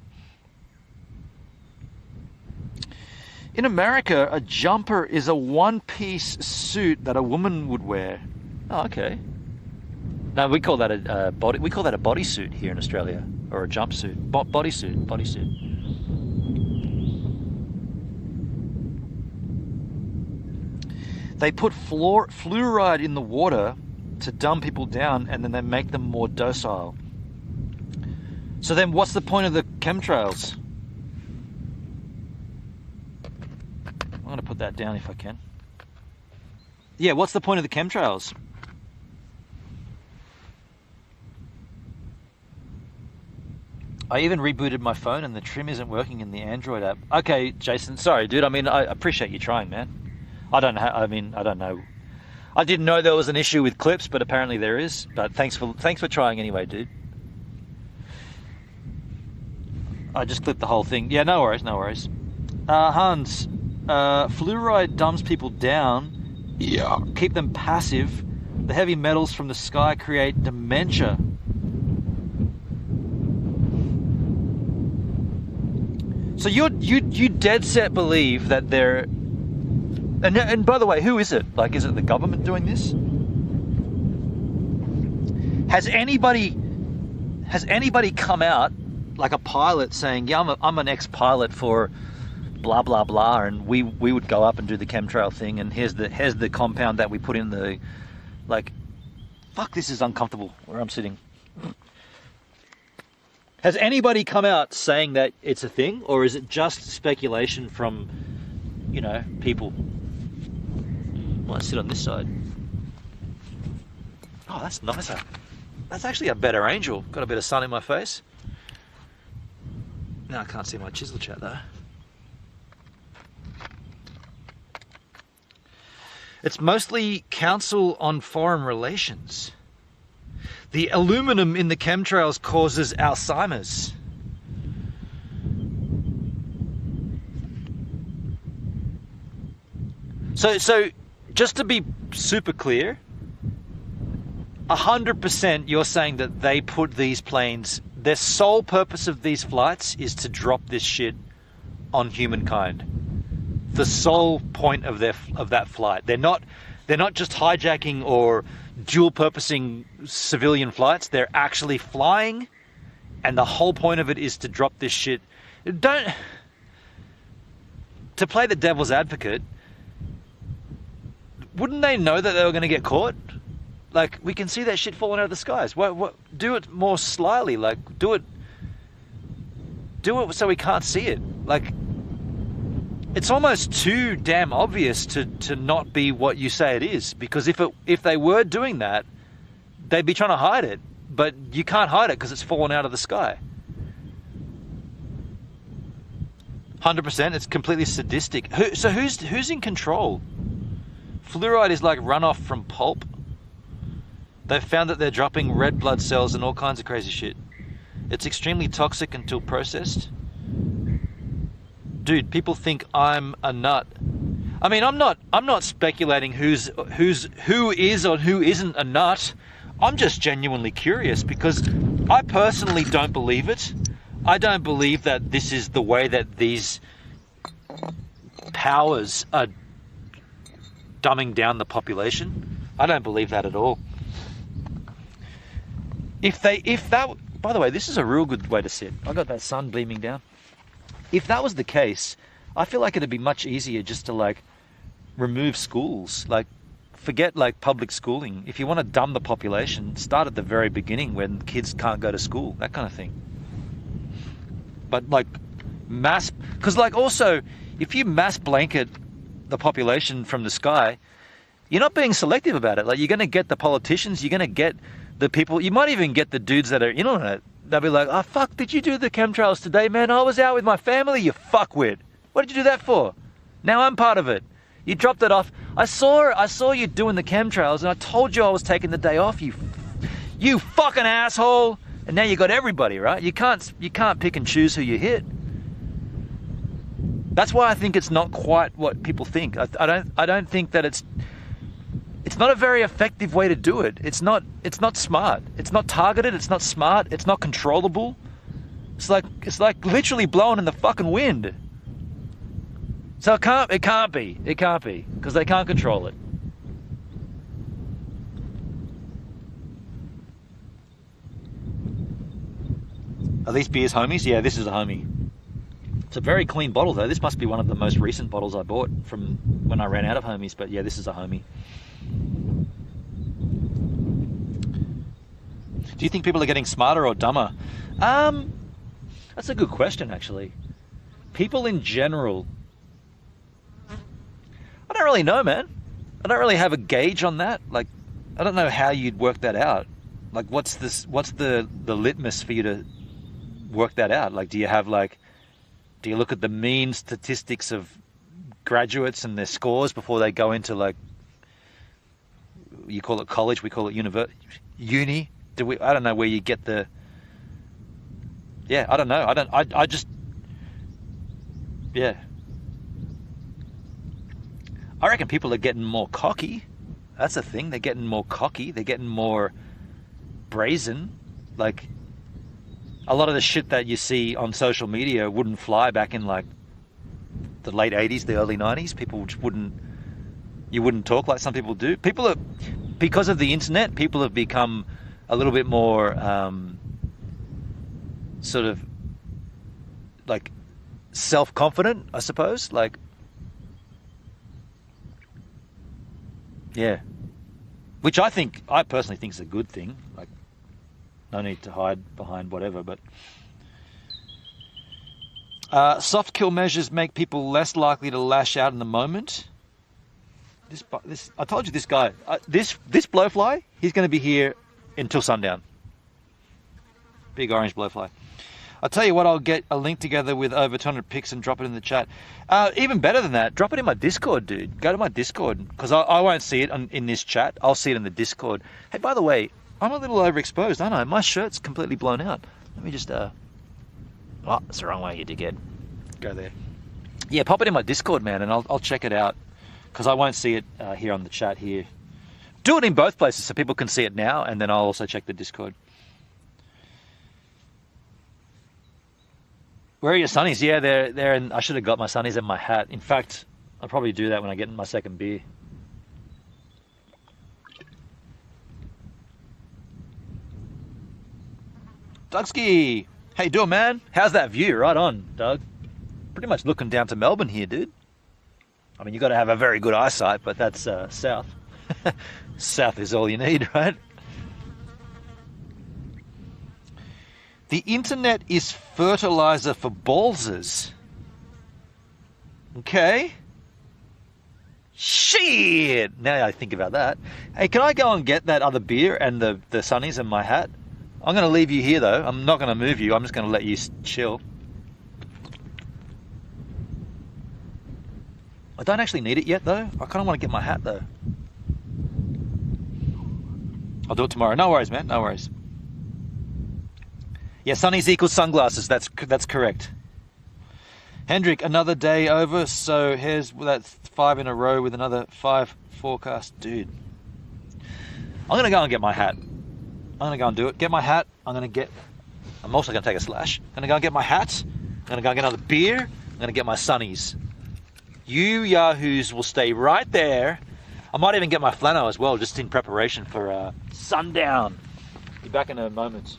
in America, a jumper is a one-piece suit that a woman would wear. Oh, okay. No, we call that a body. We call that a bodysuit here in Australia, or a jumpsuit. Bodysuit. They put fluoride in the water to dumb people down, and then they make them more docile. So then what's the point of the chemtrails? I'm going to put that down if I can. Yeah, what's the point of the chemtrails? I even rebooted my phone and the trim isn't working in the Android app. Okay, Jason, sorry, dude. I mean, I appreciate you trying, man. I don't know. I don't know. I didn't know there was an issue with clips, but apparently there is. But thanks for trying anyway, dude. I just clipped the whole thing. Yeah, no worries. Hans, fluoride dumbs people down. Yeah. Keep them passive. The heavy metals from the sky create dementia. So you dead set believe that they're. And by the way, who is it? Like, is it the government doing this? Has anybody come out, like a pilot, saying, yeah, I'm an ex-pilot for blah blah blah, and we would go up and do the chemtrail thing, and here's the compound that we put in the, like, fuck, this is uncomfortable where I'm sitting. Has anybody come out saying that it's a thing, or is it just speculation from, you know, people? I want to sit on this side. Oh, that's nicer. That's actually a better angel. Got a bit of sun in my face. Now I can't see my chisel chat though. It's mostly Council on Foreign Relations. The aluminum in the chemtrails causes Alzheimer's. So just to be super clear, 100% you're saying that they put these planes, their sole purpose of these flights is to drop this shit on humankind. The sole point of that flight. They're not just hijacking or dual purposing civilian flights. They're actually flying, and the whole point of it is to drop this shit. To play the devil's advocate, wouldn't they know that they were going to get caught? Like, we can see that shit falling out of the skies. What? Do it more slyly. Like, do it so we can't see it. Like, it's almost too damn obvious to not be what you say it is. Because if they were doing that, they'd be trying to hide it. But you can't hide it because it's fallen out of the sky. 100%. It's completely sadistic. So who's in control? Fluoride is like runoff from pulp. They've found that they're dropping red blood cells and all kinds of crazy shit. It's extremely toxic until processed. Dude, people think I'm a nut. I mean, I'm not speculating who is or who isn't a nut. I'm just genuinely curious because I personally don't believe it. I don't believe that this is the way that these powers are dumbing down the population. I don't believe that at all. If that, by the way, this is a real good way to sit. I got that sun beaming down. If that was the case, I feel like it'd be much easier just to like remove schools, like forget like public schooling. If you want to dumb the population, start at the very beginning when kids can't go to school, that kind of thing. But like mass, because like also if you mass blanket the population from the sky, you're not being selective about it. Like, you're going to get the politicians, you're going to get the people, you might even get the dudes that are in on it. They'll be like, oh fuck, did you do the chemtrails today, man? I was out with my family, you fuckwit. What did you do that for? Now I'm part of it. You dropped it off. I saw you doing the chemtrails, and I told you I was taking the day off, you fucking asshole. And now you got everybody, right? You can't pick and choose who you hit. That's why I think it's not quite what people think. I don't think that it's It's not a very effective way to do it. It's not smart. It's not targeted. It's not smart. It's not controllable. It's like literally blowing in the fucking wind. So it can't be because they can't control it. Are these beers homies? Yeah, this is a homie. It's a very clean bottle though. This must be one of the most recent bottles I bought from when I ran out of homies, but yeah, this is a homie. Do you think people are getting smarter or dumber? That's a good question actually. People in general, I don't really know, man. I don't really have a gauge on that. Like, I don't know how you'd work that out. Like, what's the litmus for you to work that out? Like, do you look at the mean statistics of graduates and their scores before they go into, like, you call it college, we call it uni? I don't know where you get the, yeah, I don't know. I just, yeah. I reckon people are getting more cocky. That's the thing. They're getting more cocky. They're getting more brazen. Like, a lot of the shit that you see on social media wouldn't fly back in like the late 80s, the early 90s. People just you wouldn't talk like some people do. Because of the internet, people have become a little bit more sort of like self-confident, I suppose. Like, yeah, which I personally think is a good thing. Like, no need to hide behind whatever, but soft kill measures make people less likely to lash out in the moment. This I told you, this guy, this blowfly, he's going to be here until sundown. Big orange blowfly. I'll tell you what, I'll get a link together with over 200 pics and drop it in the chat. Even better than that, drop it in my Discord, dude. Go to my Discord, because I won't see it in this chat. I'll see it in the Discord. Hey, by the way, I'm a little overexposed, aren't I? My shirt's completely blown out. Let me just, oh, that's the wrong way, you dickhead. Go there. Yeah, pop it in my Discord, man, and I'll check it out, because I won't see it here on the chat here. Do it in both places so people can see it now, and then I'll also check the Discord. Where are your sunnies? Yeah, they're in, I should have got my sunnies in my hat. In fact, I'll probably do that when I get in my second beer. Dougski! How you doing, man? How's that view? Right on, Doug. Pretty much looking down to Melbourne here, dude. I mean, you got to have a very good eyesight, but that's south. South is all you need, right? The internet is fertilizer for ballsers. Okay. Shit! Now I think about that. Hey, can I go and get that other beer and the sunnies in my hat? I'm going to leave you here, though. I'm not going to move you. I'm just going to let you chill. I don't actually need it yet, though. I kind of want to get my hat, though. I'll do it tomorrow. No worries, man. No worries. Yeah, sunnies equals sunglasses. That's correct. Hendrik, another day over. So here's that 5 in a row with another 5 forecast. Dude. I'm going to go and get my hat. I'm going to go and do it. Get my hat. I'm also going to take a slash. I'm going to go and get my hat. I'm going to go and get another beer. I'm going to get my sunnies. You yahoos will stay right there. I might even get my flannel as well, just in preparation for sundown. Be back in a moment.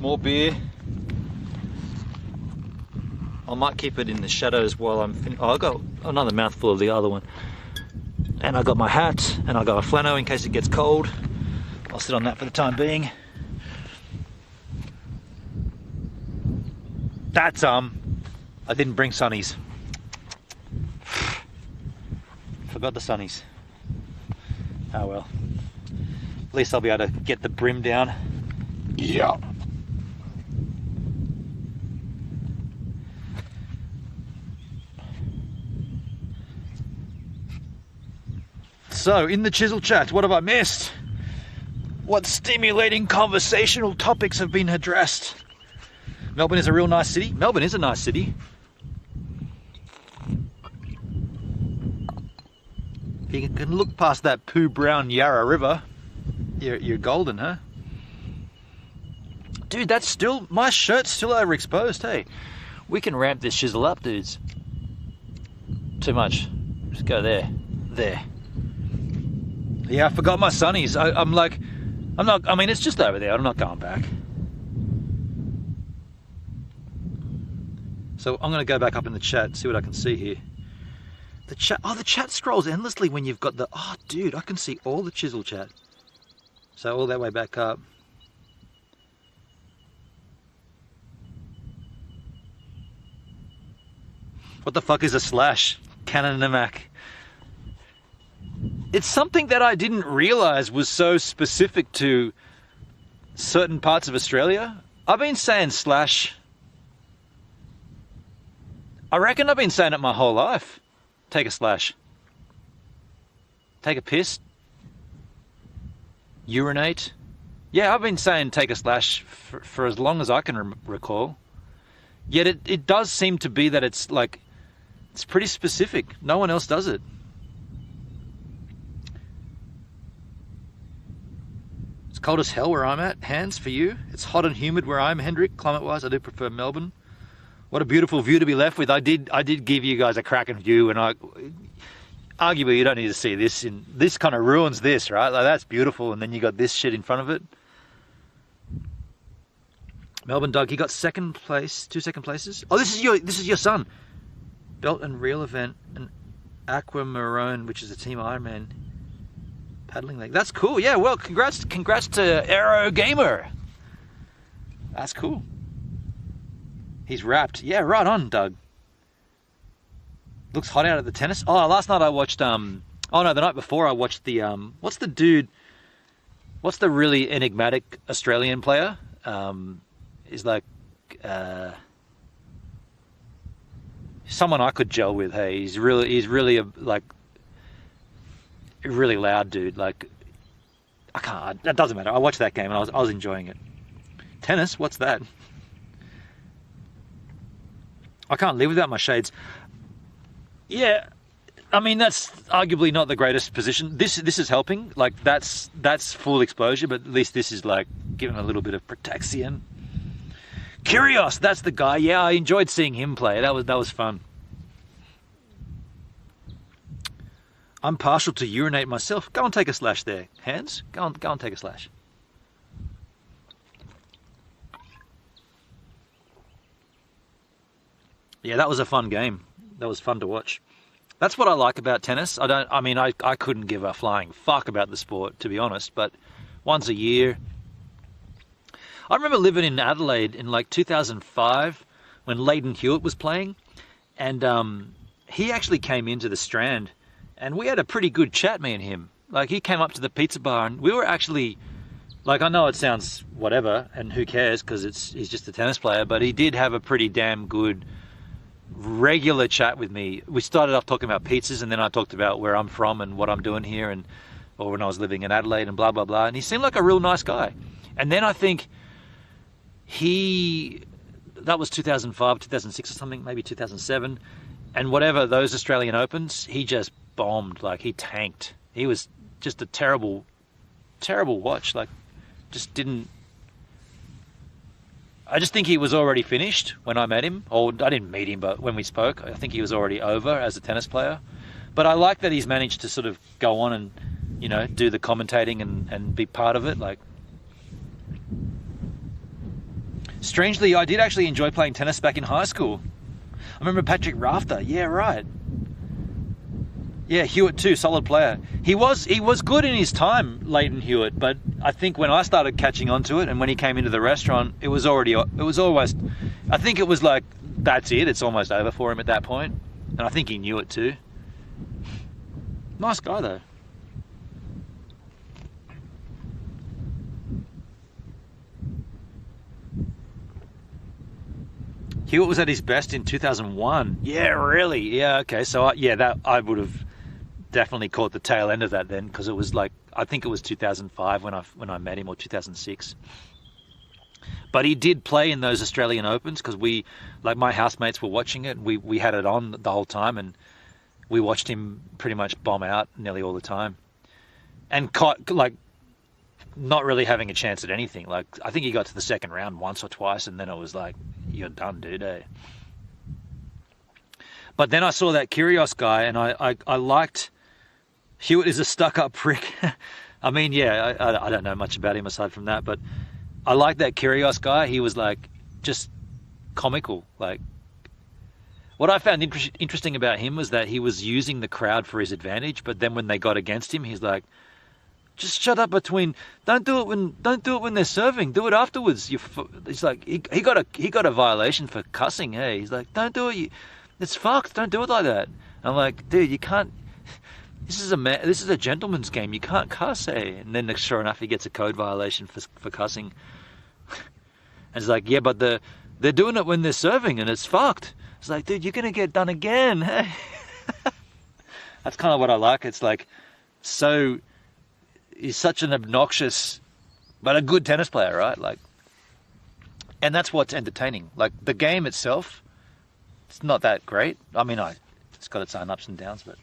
more beer. I might keep it in the shadows while I'm I got another mouthful of the other one. And I got my hat, and I got a flannel in case it gets cold. I'll sit on that for the time being. That's I didn't bring sunnies. Forgot the sunnies. Oh well. At least I'll be able to get the brim down. Yeah. So, in the Chisel chat, what have I missed? What stimulating conversational topics have been addressed? Melbourne is a real nice city. Melbourne is a nice city. If you can look past that poo brown Yarra River, you're golden, huh? Dude, that's still, my shirt's still overexposed, hey. We can ramp this chisel up, dudes. Too much. Just go there. There. Yeah, I forgot my sunnies. I mean, it's just over there. I'm not going back. So I'm going to go back up in the chat, see what I can see here. The chat scrolls endlessly when you've got the, oh dude, I can see all the chisel chat. So all that way back up. What the fuck is a slash? Canon and a Mac. It's something that I didn't realize was so specific to certain parts of Australia. I've been saying slash. I reckon I've been saying it my whole life. Take a slash. Take a piss. Urinate. Yeah, I've been saying take a slash for as long as I can recall. Yet it does seem to be that it's like, it's pretty specific. No one else does it. It's cold as hell where I'm at. Hands for you. It's hot and humid where I'm, Hendrik. Climate-wise, I do prefer Melbourne. What a beautiful view to be left with. I did give you guys a cracking view, and arguably you don't need to see this. This kind of ruins this, right? Like, that's beautiful, and then you got this shit in front of it. Melbourne Doug, he got second place, 2 second places. Oh, this is your son. Belt and reel event, and Aqua Marone, which is a Team Ironman paddling league. That's cool. Yeah, well, congrats to Aero Gamer. That's cool. He's wrapped. Yeah, right on, Doug. Looks hot out at the tennis. Oh, last night I watched, oh no, the night before I watched the, what's the really enigmatic Australian player? He's like, someone I could gel with, hey. He's really like, a really loud dude. Like, that doesn't matter. I watched that game and I was enjoying it. Tennis, what's that? I can't live without my shades. Yeah, I mean, that's arguably not the greatest position. This is helping. Like, that's full exposure, but at least this is like giving a little bit of protection. Kyrgios, that's the guy. Yeah, I enjoyed seeing him play. That was fun. I'm partial to urinate myself. Go and take a slash there, Hands. Go and take a slash. Yeah, that was a fun game. That was fun to watch. That's what I like about tennis. I couldn't give a flying fuck about the sport, to be honest, but once a year. I remember living in Adelaide in like 2005 when Leighton Hewitt was playing, and he actually came into the Strand, and we had a pretty good chat, me and him. Like, he came up to the pizza bar, and we were actually, like, I know it sounds whatever, and who cares, because he's just a tennis player, but he did have a pretty damn good regular chat with me. We started off talking about pizzas, and then I talked about where I'm from and what I'm doing here, or when I was living in Adelaide and blah, blah, blah. And he seemed like a real nice guy. And then I think that was 2005, 2006 or something, maybe 2007. And whatever, those Australian Opens, he just bombed. Like, he tanked. He was just a terrible, terrible watch. Like, just didn't... I just think he was already finished when I met him. Or I didn't meet him, but when we spoke, I think he was already over as a tennis player. But I like that he's managed to sort of go on and, you know, do the commentating and be part of it. Like, Strangely, I did actually enjoy playing tennis back in high school. I remember Patrick Rafter. Yeah, right. Yeah, Hewitt too, solid player. He was good in his time, Leighton Hewitt, but I think when I started catching on to it and when he came into the restaurant, it was almost, I think it was like, that's it, it's almost over for him at that point. And I think he knew it too. Nice guy though. Hewitt was at his best in 2001. Yeah, really? Yeah, okay. So, that I would have definitely caught the tail end of that then, because it was like, I think it was 2005 when I met him, or 2006. But he did play in those Australian Opens, because my housemates were watching it, and we had it on the whole time, and we watched him pretty much bomb out nearly all the time. And caught, like, not really having a chance at anything. Like, I think he got to the second round once or twice, and then it was like, you're done, dude, eh? But then I saw that Kyrgios guy, and I liked... Hewitt is a stuck-up prick. I mean, yeah, I don't know much about him aside from that, but I like that Kyrgios guy. He was, like, just comical. Like, what I found interesting about him was that he was using the crowd for his advantage, but then when they got against him, he's like, just shut up don't do it when they're serving, do it afterwards. He's like, he got a violation for cussing, hey. He's like, don't do it, it's fucked, don't do it like that. And I'm like, dude, you can't, this is a gentleman's game, you can't cuss, hey. And then sure enough, he gets a code violation for cussing. And it's like, yeah, but they're doing it when they're serving and it's fucked. It's like, dude, you're gonna get done again, hey. That's kind of what I like. It's like, so he's such an obnoxious but a good tennis player, right? Like, and that's what's entertaining. Like, the game itself, it's not that great. I mean, it's got its own ups and downs, but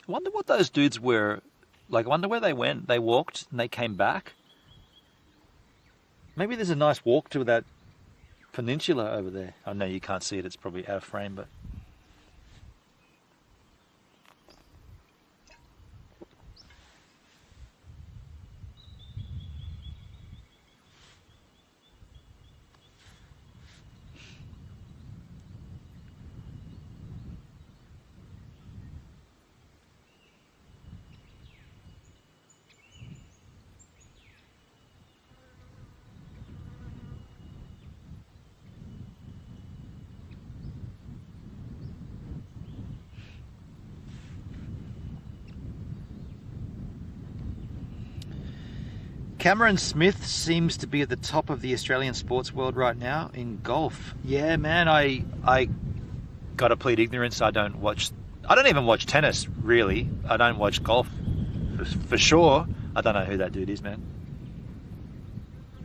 I wonder what those dudes were, like, I wonder where they went. They walked and they came back. Maybe there's a nice walk to that peninsula over there. I know you can't see it, it's probably out of frame, but... Cameron Smith seems to be at the top of the Australian sports world right now in golf. Yeah, man, I gotta plead ignorance. I don't even watch tennis, really. I don't watch golf for sure. I don't know who that dude is, man.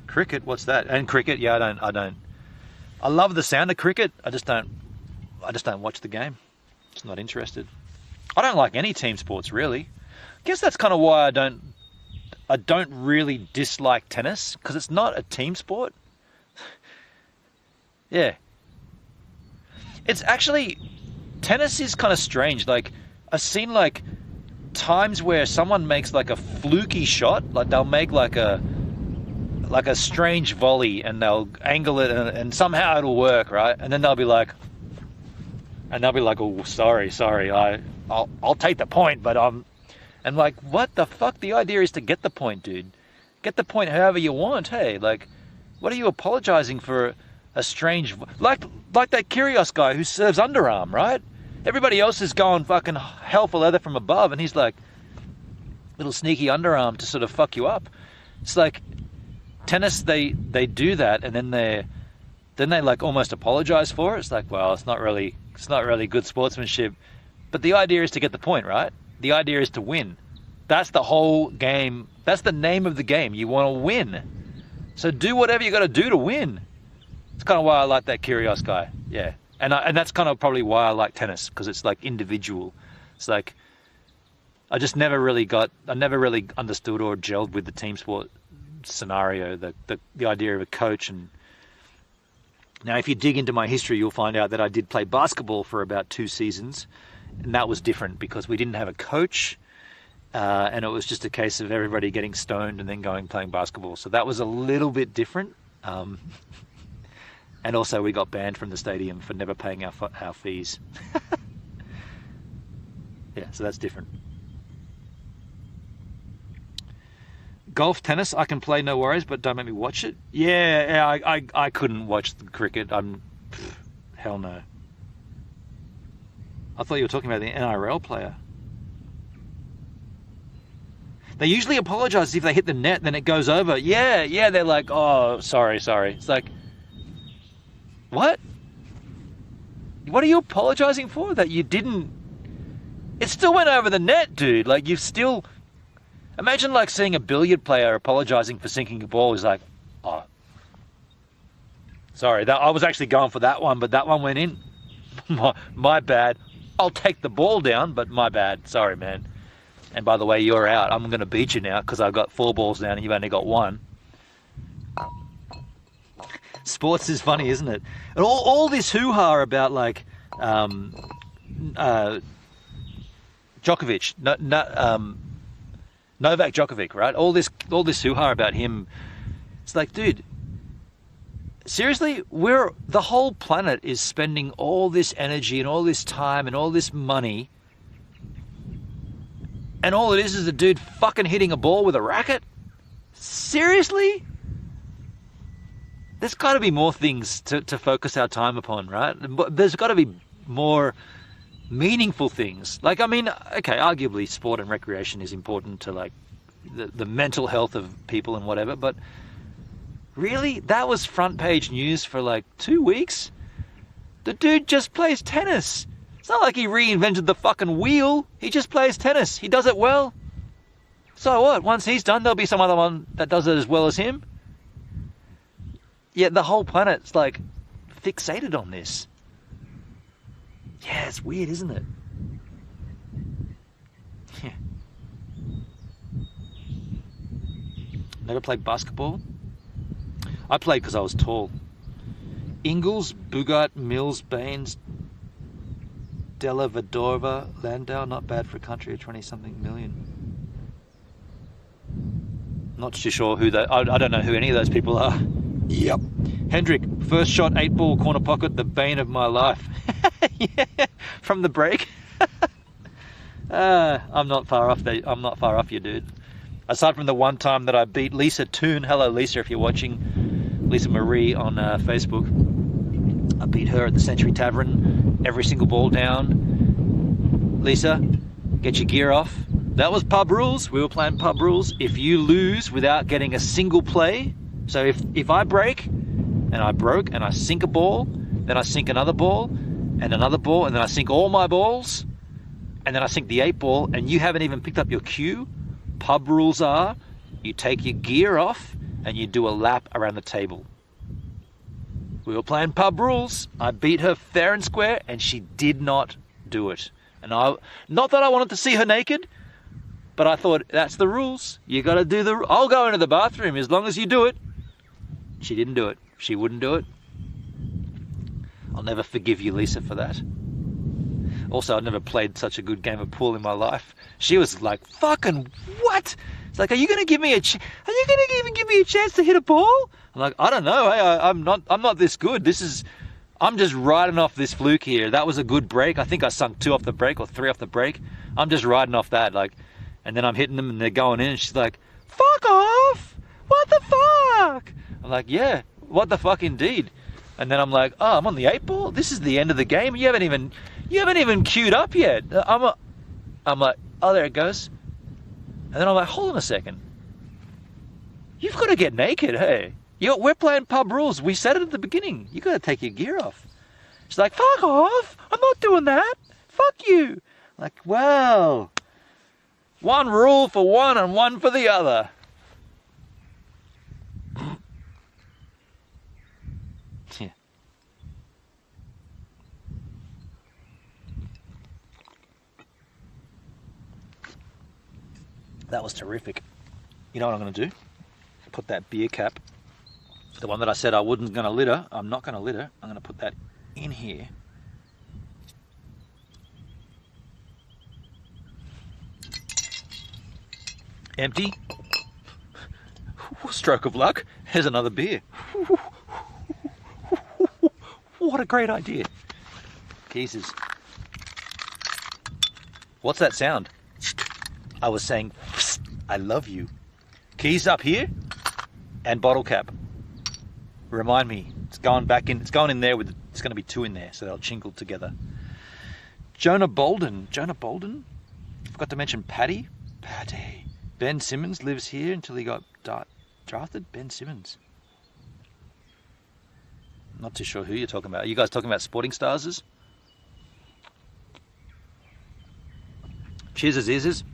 Cricket, what's that? And cricket, yeah, I don't. I love the sound of cricket. I just don't watch the game. Just not interested. I don't like any team sports, really. I guess that's kind of why I don't really dislike tennis, because it's not a team sport. Yeah. It's actually, tennis is kind of strange. Like, I've seen like times where someone makes like a fluky shot, like they'll make like a strange volley and they'll angle it and somehow it'll work, right? And then they'll be like, oh, sorry, I'll take the point, but and like, what the fuck? The idea is to get the point, dude. Get the point however you want, hey? Like, what are you apologizing for a strange... Like that Kyrgios guy who serves underarm, right? Everybody else is going fucking hell for leather from above, and he's like, little sneaky underarm to sort of fuck you up. It's like, tennis, they do that, and then they like almost apologize for it. It's like, well, it's not really good sportsmanship. But the idea is to get the point, right? The idea is to win. That's the whole game. That's the name of the game. You want to win. So do whatever you got to do to win. It's kind of why I like that Kyrgios guy. Yeah. And that's kind of probably why I like tennis, because it's like individual. It's like I never really understood or gelled with the team sport scenario, the idea of a coach. And now if you dig into my history, you'll find out that I did play basketball for about 2 seasons, and that was different because we didn't have a coach, and it was just a case of everybody getting stoned and then playing basketball. So that was a little bit different. And also we got banned from the stadium for never paying our fees. Yeah, so that's different. Golf, tennis, I can play, no worries, but don't make me watch it. Yeah, I couldn't watch the cricket. Hell no. I thought you were talking about the IRL player. They usually apologise if they hit the net, then it goes over. Yeah, they're like, oh, sorry. It's like, what? What are you apologising for? That you didn't... It still went over the net, dude. Like, you've still... Imagine like seeing a billiard player apologising for sinking a ball. He's like, oh, sorry, I was actually going for that one, but that one went in. My bad. I'll take the ball down, but my bad. Sorry, man. And by the way, you're out. I'm going to beat you now because I've got 4 balls down and you've only got 1. Sports is funny, isn't it? And all this hoo-ha about like Djokovic, Novak Djokovic, right? All this hoo-ha about him. It's like, dude, seriously, the whole planet is spending all this energy and all this time and all this money, and all it is a dude fucking hitting a ball with a racket? Seriously? There's got to be more things to focus our time upon, right? There's got to be more meaningful things. Like, I mean, okay, arguably sport and recreation is important to like the mental health of people and whatever, but really, that was front page news for like 2 weeks? The dude just plays tennis. It's not like he reinvented the fucking wheel. He just plays tennis. He does it well. So what? Once he's done, there'll be some other one that does it as well as him. Yet the whole planet's like fixated on this. Yeah, it's weird, isn't it? Yeah. Never played basketball. I played because I was tall. Ingalls, Bugart, Mills, Baines, Della Vedova, Landau, not bad for a country of 20-something million. Not too sure who that... I don't know who any of those people are. Yep. Hendrick, first shot, 8-ball, corner pocket, the bane of my life. Yeah, from the break. I'm not far off you, dude. Aside from the one time that I beat Lisa Toon. Hello, Lisa, if you're watching. Lisa Marie on Facebook. I beat her at the Century Tavern. Every single ball down. Lisa, get your gear off. That was pub rules. We were playing pub rules. If you lose without getting a single play, so if I break, and I broke, and I sink a ball, then I sink another ball, and another ball, and then I sink all my balls, and then I sink the 8-ball, and you haven't even picked up your cue, pub rules are, you take your gear off, and you do a lap around the table. We were playing pub rules. I beat her fair and square, and she did not do it. And not that I wanted to see her naked, but I thought, that's the rules. You got to do I'll go into the bathroom as long as you do it. She didn't do it. She wouldn't do it. I'll never forgive you, Lisa, for that. Also, I've never played such a good game of pool in my life. She was like, fucking what? It's like, are you going to give me a chance to hit a ball? I'm like, I don't know. Hey, I'm not this good. I'm just riding off this fluke here. That was a good break. I think I sunk 2 off the break or 3 off the break. I'm just riding off that. Like, and then I'm hitting them and they're going in. And she's like, fuck off. What the fuck? I'm like, yeah, what the fuck indeed. And then I'm like, oh, I'm on the 8-ball. This is the end of the game. You haven't even queued up yet. I'm like, oh, there it goes. And then I'm like, hold on a second. You've got to get naked, hey. We're playing pub rules. We said it at the beginning. You got to take your gear off. She's like, fuck off. I'm not doing that. Fuck you. I'm like, well, one rule for one and one for the other. Yeah. That was terrific. You know what I'm going to do? Put that beer cap, the one that I said I wasn't going to litter, I'm not going to litter. I'm going to put that in here. Empty. Stroke of luck. Here's another beer. What a great idea. Keezers. What's that sound? I was saying, I love you. Keys up here and bottle cap. Remind me, it's going back in, it's going in there with, it's going to be two in there, so they'll chingle together. Jonah Bolden. Forgot to mention Paddy. Ben Simmons lives here until he got drafted. Ben Simmons. Not too sure who you're talking about. Are you guys talking about Sporting Stars? Cheers, Azizes.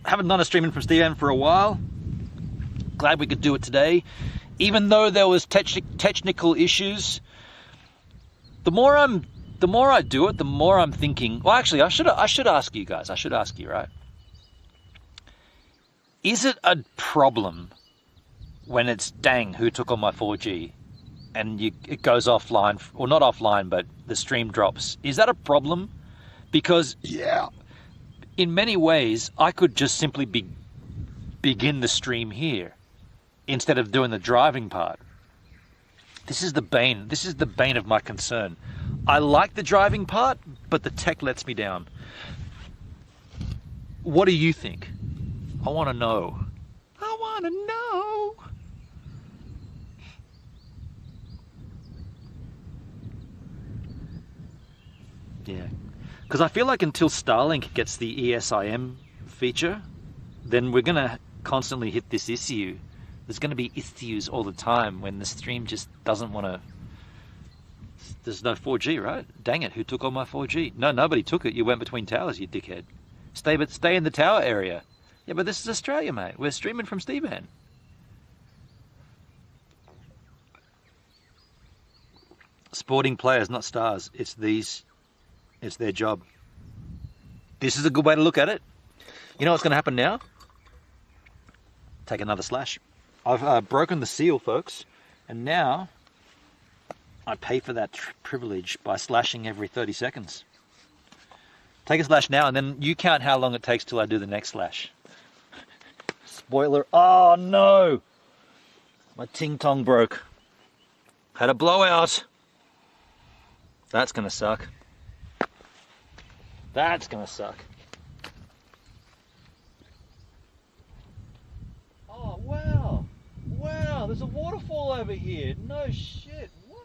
Haven't done a streaming from Steve for a while. Glad we could do it today. Even though there was technical issues, the more I do it, the more I'm thinking, well, actually, I should ask you guys. I should ask you, right? Is it a problem when it's dang who took on my 4G and it goes offline, or not offline, but the stream drops? Is that a problem? Because yeah, in many ways, I could just simply begin the stream here instead of doing the driving part. This is the bane. This is the bane of my concern. I like the driving part, but the tech lets me down. What do you think? I want to know. I want to know. Yeah. Because I feel like until Starlink gets the ESIM feature, then we're going to constantly hit this issue. There's going to be issues all the time when the stream just doesn't want to... There's no 4G, right? Dang it, who took all my 4G? No, nobody took it. You went between towers, you dickhead. Stay in the tower area. Yeah, but this is Australia, mate. We're streaming from Stevan. Sporting players, not stars. It's their job. This is a good way to look at it. You know what's going to happen now? Take another slash. I've broken the seal, folks, and now I pay for that privilege by slashing every 30 seconds. Take a slash now, and then you count how long it takes till I do the next slash. Spoiler. Oh no! My ting tong broke. Had a blowout. That's gonna suck. That's gonna suck. Oh wow! Wow, there's a waterfall over here. No shit. What?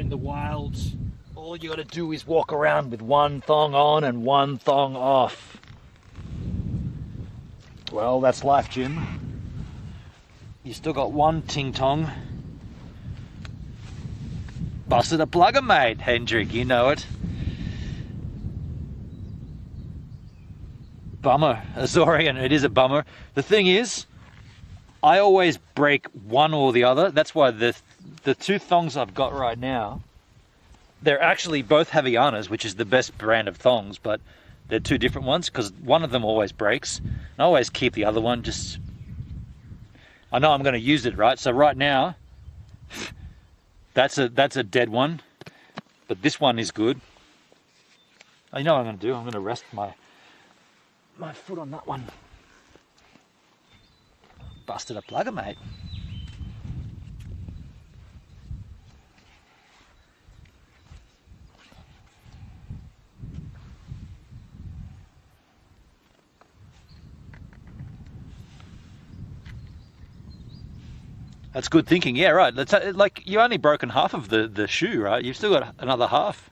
The wilds, all you gotta do is walk around with one thong on and one thong off. Well, that's life, Jim. You still got one ting tong. Busted a plugger, mate, Hendrik, you know it. Bummer, Azorian, it is a bummer. The thing is, I always break one or the other. That's why the two thongs I've got right now, they're actually both Havaianas, which is the best brand of thongs, but they're two different ones because one of them always breaks. And I always keep the other one just... I know I'm going to use it, right? So right now, that's a dead one, but this one is good. You know what I'm going to do? I'm going to rest my foot on that one. Busted a plugger, mate. That's good thinking. Yeah, right. Like, you only broken half of the shoe, right? You've still got another half.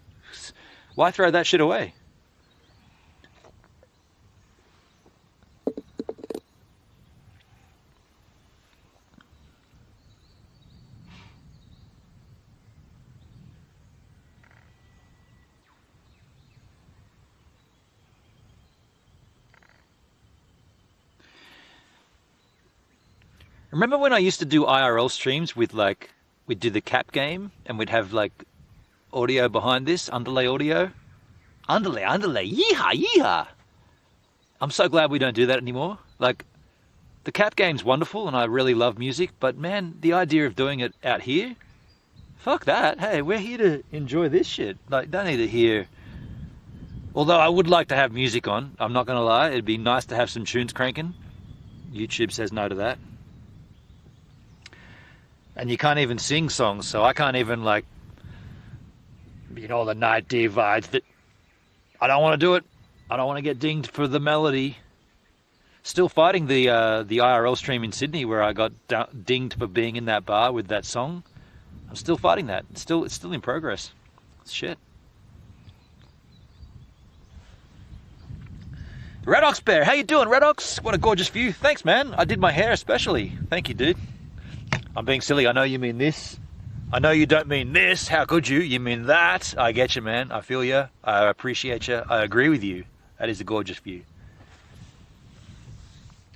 Why throw that shit away? Remember when I used to do IRL streams with, like, we'd do the cap game and we'd have, like, audio behind this, underlay audio? Underlay, yeehaw, yeehaw! I'm so glad we don't do that anymore. Like, the cap game's wonderful and I really love music, but man, the idea of doing it out here, fuck that. Hey, we're here to enjoy this shit. Like, don't need to hear... Although I would like to have music on, I'm not gonna lie, it'd be nice to have some tunes cranking. YouTube says no to that. And you can't even sing songs, so I can't even, like, you know, the night divides that I don't want to do it. I don't want to get dinged for the melody. Still fighting the IRL stream in Sydney where I got dinged for being in that bar with that song. I'm still fighting that. It's still in progress. It's shit. Redox Bear, how you doing, Redox? What a gorgeous view. Thanks, man. I did my hair especially. Thank you, dude. I'm being silly. I know you mean this. I know you don't mean this. How could you? You mean that. I get you, man. I feel you. I appreciate you. I agree with you. That is a gorgeous view.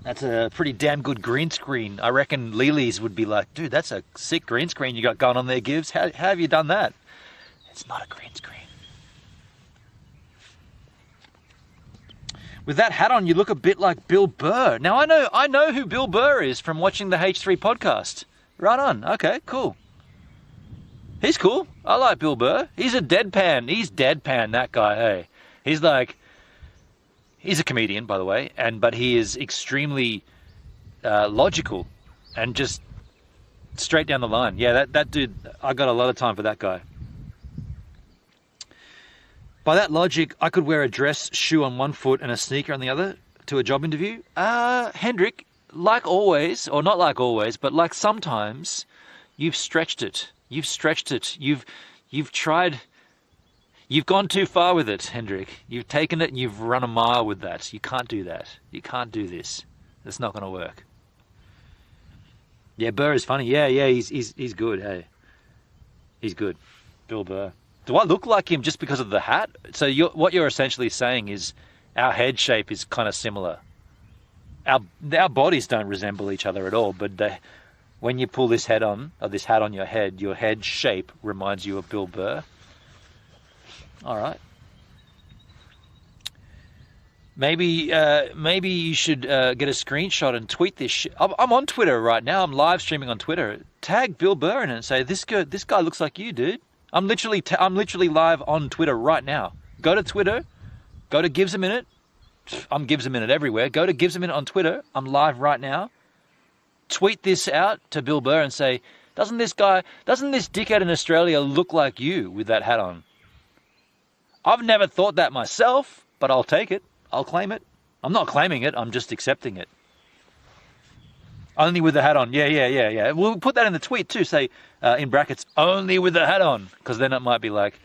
That's a pretty damn good green screen. I reckon Lily's would be like, dude, that's a sick green screen you got going on there, Gibbs. How have you done that? It's not a green screen. With that hat on, you look a bit like Bill Burr. Now, I know who Bill Burr is from watching the H3 podcast. Right on. Okay, cool. He's cool. I like Bill Burr. He's a deadpan. He's deadpan, that guy, hey. He's like... He's a comedian, by the way, but he is extremely logical and just straight down the line. Yeah, that dude, I got a lot of time for that guy. By that logic, I could wear a dress shoe on one foot and a sneaker on the other to a job interview. Hendrik, like always, or not like always, but like sometimes, you've stretched it. You've stretched it. You've tried... You've gone too far with it, Hendrik. You've taken it and you've run a mile with that. You can't do that. You can't do this. It's not going to work. Yeah, Burr is funny. Yeah, he's good, hey. He's good. Bill Burr. Do I look like him just because of the hat? So what you're essentially saying is our head shape is kind of similar. Our bodies don't resemble each other at all, but when you pull this hat on your head shape reminds you of Bill Burr. All right. Maybe you should get a screenshot and tweet this shit. I'm on Twitter right now. I'm live streaming on Twitter. Tag Bill Burr in it and say, this guy looks like you, dude. I'm literally live on Twitter right now. Go to Twitter. Go to Gives a Minute. I'm Gives a Minute everywhere. Go to Gives a Minute on Twitter. I'm live right now. Tweet this out to Bill Burr and say, doesn't this dickhead in Australia look like you with that hat on? I've never thought that myself, but I'll take it. I'll claim it. I'm not claiming it. I'm just accepting it. Only with the hat on. Yeah. We'll put that in the tweet too. Say, in brackets, only with the hat on. Because then it might be like,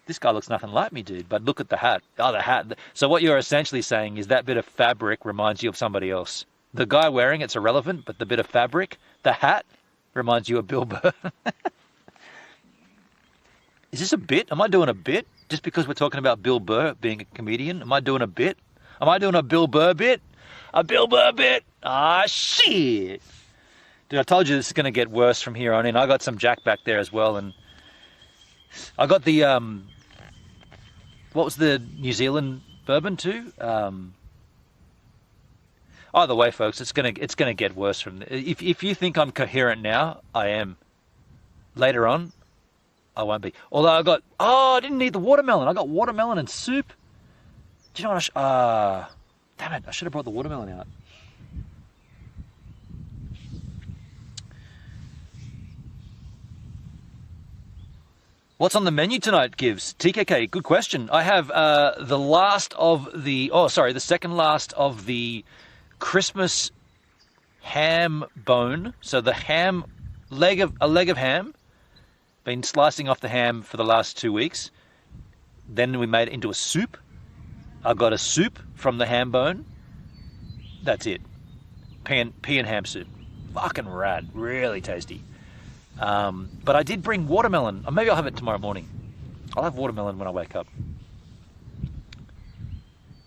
this guy looks nothing like me, dude. But look at the hat. Oh, the hat. So what you're essentially saying is that bit of fabric reminds you of somebody else. The guy wearing it's irrelevant, but the bit of fabric, the hat, reminds you of Bill Burr. Is this a bit? Am I doing a bit? Just because we're talking about Bill Burr being a comedian? Am I doing a bit? Am I doing a Bill Burr bit? A Bill Burr bit? Ah, shit. Dude, I told you this is going to get worse from here on in. I got some Jack back there as well. And I got the, what was the New Zealand bourbon too? Either way, folks, it's going to get worse from there. If you think I'm coherent now, I am. Later on, I won't be. Although I didn't need the watermelon. I got watermelon and soup. Do you know what damn it, I should have brought the watermelon out. What's on the menu tonight, Gives? TKK, good question. I have the second last of the Christmas ham bone. So the ham leg of ham. Been slicing off the ham for the last 2 weeks. Then we made it into a soup. I got a soup from the ham bone. That's it. Pea and ham soup. Fucking rad. Really tasty. But I did bring watermelon. Or maybe I'll have it tomorrow morning. I'll have watermelon when I wake up.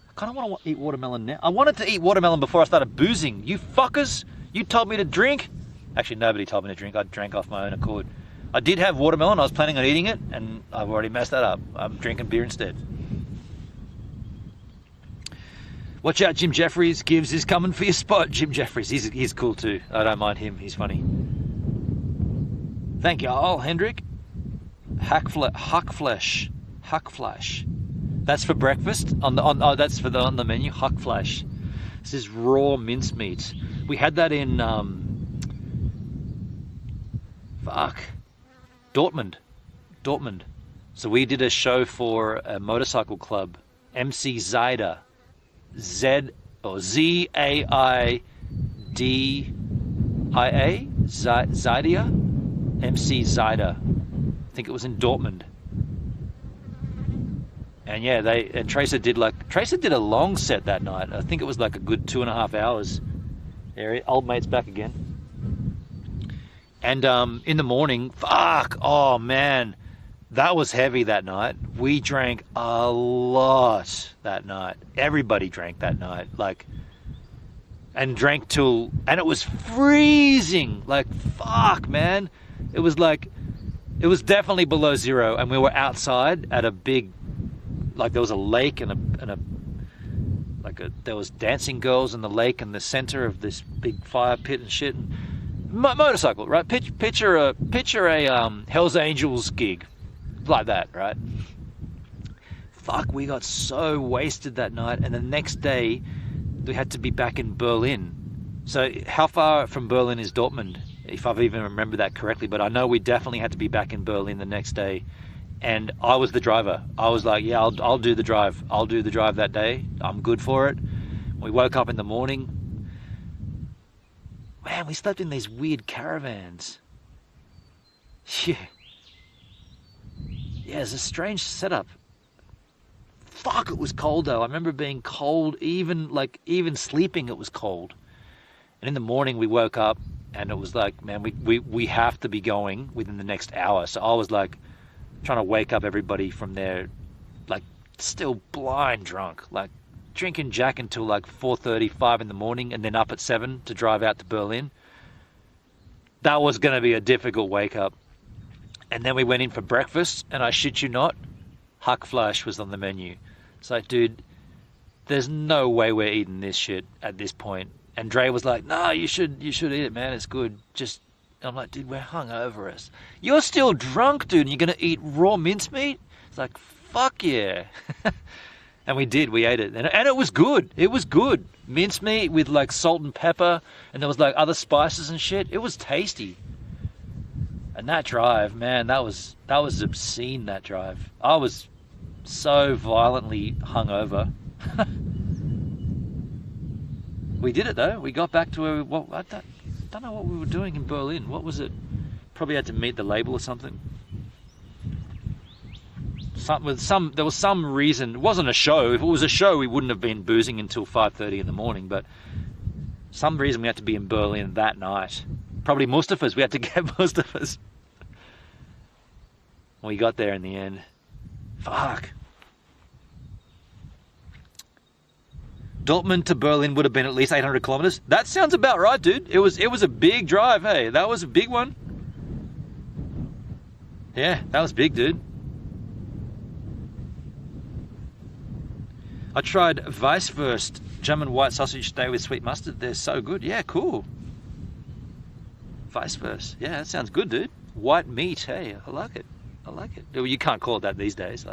I kind of want to eat watermelon now. I wanted to eat watermelon before I started boozing. You fuckers! You told me to drink. Actually, nobody told me to drink. I drank off my own accord. I did have watermelon. I was planning on eating it, and I've already messed that up. I'm drinking beer instead. Watch out, Jim Jeffries. Gibbs is coming for your spot. Jim Jeffries, he's cool too. I don't mind him. He's funny. Thank you all, Hendrik. Hackflesh. That's for breakfast. On the menu. Hackflesh. This is raw mincemeat. We had that in Dortmund. So we did a show for a motorcycle club, MC Zaida. Zaida, Zydia, MC Zaida. I think it was in Dortmund. And yeah, Tracer did a long set that night. I think it was like a good 2.5 hours. There, old mate's back again. And in the morning, oh man, that was heavy that night. We drank a lot that night. Everybody drank that night, and it was freezing. Like, fuck, man. It was definitely below zero, and we were outside at a big, there was a lake there was dancing girls in the lake in the center of this big fire pit and shit. Motorcycle, right? Picture a Hell's Angels gig. Like that, right? Fuck, we got so wasted that night, and the next day we had to be back in Berlin. So how far from Berlin is Dortmund, if I've even remembered that correctly? But I know we definitely had to be back in Berlin the next day, and I was the driver. I was like, yeah, I'll do the drive. I'll do the drive that day. I'm good for it. We woke up in the morning. Man, we slept in these weird caravans. Yeah. Yeah, it's a strange setup. Fuck, it was cold though. I remember being cold, even sleeping it was cold. And in the morning we woke up and it was like, man, we have to be going within the next hour. So I was like trying to wake up everybody from there, still blind drunk, drinking Jack until 4:30, 5 in the morning, and then up at 7 to drive out to Berlin. That was going to be a difficult wake up. And then we went in for breakfast, and I shit you not, Hackfleisch was on the menu. It's like, dude, there's no way we're eating this shit at this point. And Dre was like, no, you should eat it, man. It's good. I'm like, dude, we're hungover us. You're still drunk, dude, and you're going to eat raw mincemeat? It's like, fuck yeah. And we did. We ate it. And it was good. It was good. Mincemeat with salt and pepper, and there was other spices and shit. It was tasty. And that drive, man, that was obscene, that drive. I was so violently hungover. We did it, though. We got back to where I don't know what we were doing in Berlin. What was it? Probably had to meet the label or something. There was some reason. It wasn't a show. If it was a show, we wouldn't have been boozing until 5:30 in the morning. But some reason we had to be in Berlin that night. Probably Mustafa's. We had to get Mustafa's. We got there in the end. Fuck. Dortmund to Berlin would have been at least 800 kilometers. That sounds about right, dude. It was a big drive, hey. That was a big one. Yeah, that was big, dude. I tried Weisswurst, German white sausage today with sweet mustard. They're so good. Yeah, cool. Weisswurst. Yeah, that sounds good, dude. White meat, hey, I like it. I like it. Well, you can't call it that these days.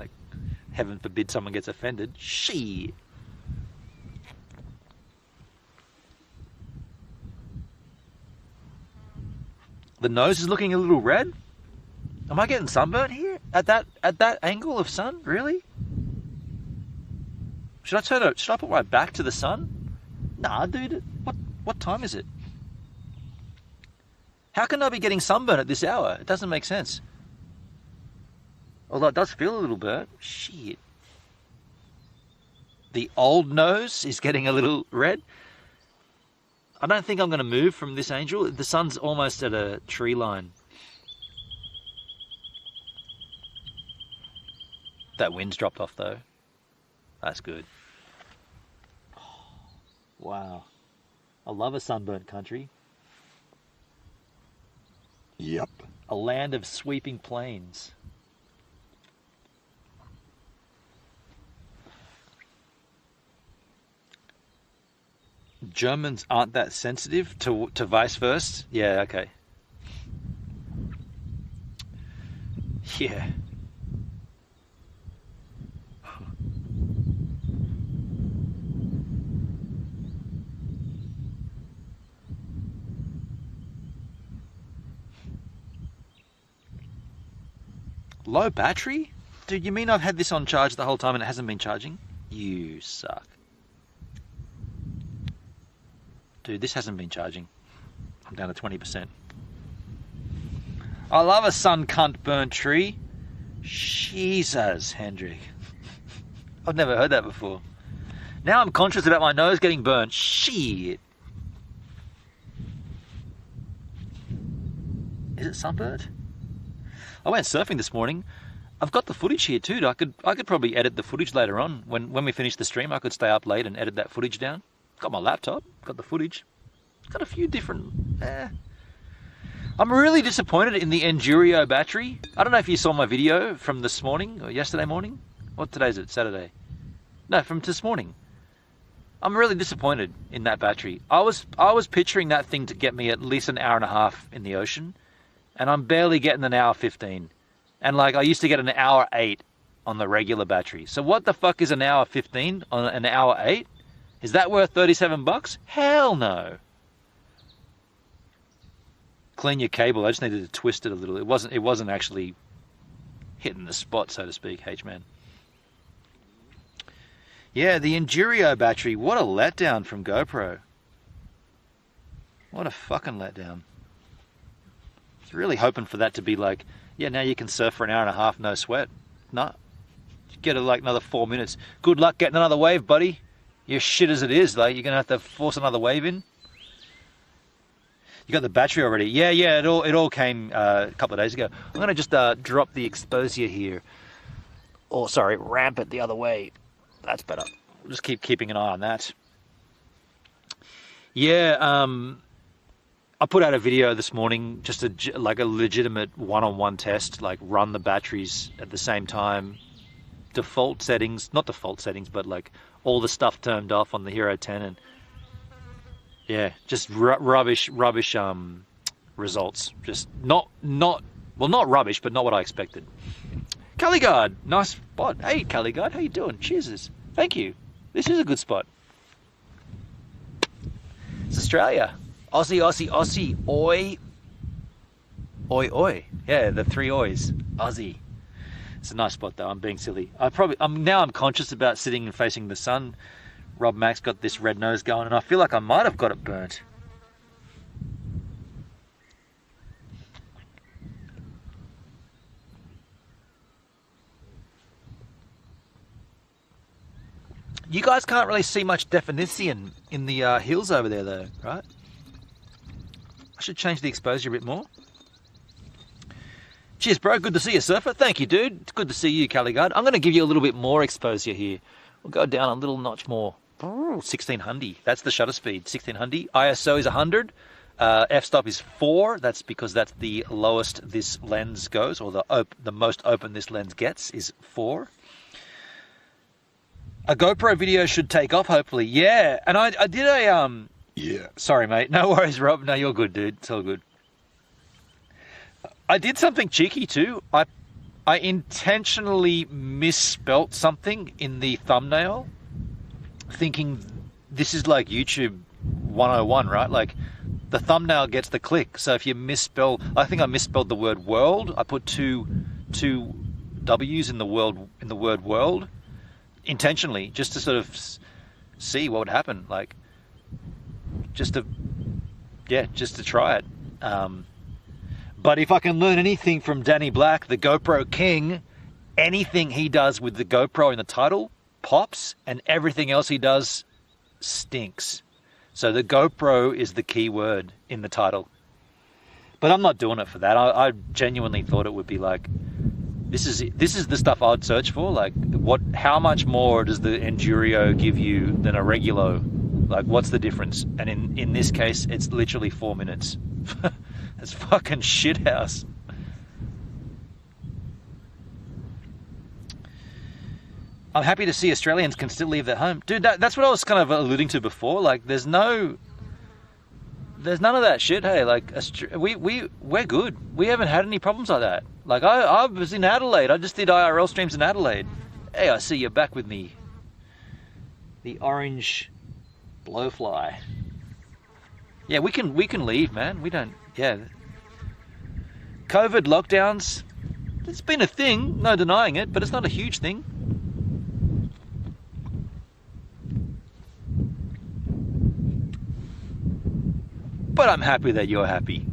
Heaven forbid someone gets offended. Shit. The nose is looking a little red. Am I getting sunburnt here? At that angle of sun? Really? Should I put my back to the sun? Nah, dude. What time is it? How can I be getting sunburn at this hour? It doesn't make sense. Although it does feel a little burnt. Shit. The old nose is getting a little red. I don't think I'm going to move from this angel. The sun's almost at a tree line. That wind's dropped off though. That's good. Wow. I love a sunburnt country. Yep. A land of sweeping plains. Germans aren't that sensitive to vice versa? Yeah, okay. Yeah. Low battery? Dude, you mean I've had this on charge the whole time and it hasn't been charging? You suck. Dude, this hasn't been charging. I'm down to 20%. I love a sun cunt burnt tree. Jesus, Hendrik. I've never heard that before. Now I'm conscious about my nose getting burnt. Shit. Is it sunburnt? I went surfing this morning. I've got the footage here too. I could probably edit the footage later on. When we finish the stream, I could stay up late and edit that footage down. Got my laptop, got the footage. Got a few different... I'm really disappointed in the Endurio battery. I don't know if you saw my video from this morning or yesterday morning. What today is it? Saturday. No, from this morning. I'm really disappointed in that battery. I was picturing that thing to get me at least an hour and a half in the ocean, and I'm barely getting an hour 15. And like I used to get an hour 8 on the regular battery. So what the fuck is an hour 15 on an hour 8? Is that worth $37? Hell no. Clean your cable. I just needed to twist it a little. It wasn't actually hitting the spot, so to speak, H-man. Yeah, the Endurio battery. What a letdown from GoPro. What a fucking letdown. I was really hoping for that to be like, yeah, now you can surf for an hour and a half, no sweat. Nah. Get like another 4 minutes. Good luck getting another wave, buddy. You're shit as it is. Like, you're going to have to force another wave in. You got the battery already? Yeah, it all came a couple of days ago. I'm going to just drop the exposure here. Or, sorry, ramp it the other way. That's better. We'll just keeping an eye on that. Yeah, I put out a video this morning, just like a legitimate one-on-one test, like run the batteries at the same time. Default settings, not default settings, but like all the stuff turned off on the Hero 10, and yeah, just rubbish results. Just not rubbish, but not what I expected. Caligard, nice spot. Hey Caligard, how you doing? Cheers. Thank you. This is a good spot. It's Australia. Aussie. Oi. Oi. Yeah, the 3 ois. Aussie. It's a nice spot though. I'm being silly. I'm conscious about sitting and facing the sun. Rob Max got this red nose going, and I feel like I might have got it burnt. You guys can't really see much definition in the hills over there though, right? I should change the exposure a bit more. Cheers, bro. Good to see you, surfer. Thank you, dude. It's good to see you, Caligard. I'm going to give you a little bit more exposure here. We'll go down a little notch more. 1600. That's the shutter speed. 1600. ISO is 100. F-stop is 4. That's because that's the lowest this lens goes, or the most open this lens gets is 4. A GoPro video should take off, hopefully. Yeah, and I did a... Yeah. Sorry, mate. No worries, Rob. No, you're good, dude. It's all good. I did something cheeky, too. I intentionally misspelt something in the thumbnail, thinking this is like YouTube 101, right? Like, the thumbnail gets the click. So if you misspell... I think I misspelled the word world. I put two W's in the word world. Intentionally, just to sort of see what would happen, like just to try it. But if I can learn anything from Danny Black, the GoPro King, anything he does with the GoPro in the title pops, and everything else he does stinks. So the GoPro is the key word in the title. But I'm not doing it for that. I genuinely thought it would be like, this is the stuff I'd search for. Like, how much more does the Endurio give you than a Regulo? Like, what's the difference? And in this case, it's literally 4 minutes. It's fucking shithouse. I'm happy to see Australians can still leave their home. Dude, that's what I was kind of alluding to before. Like, there's none of that shit, hey. Like, we're good. We haven't had any problems like that. Like, I was in Adelaide. I just did IRL streams in Adelaide. Hey, I see you're back with me. The orange blowfly. Yeah, we can leave, man. We don't, yeah. COVID lockdowns, it's been a thing, no denying it, but it's not a huge thing. But I'm happy that you're happy.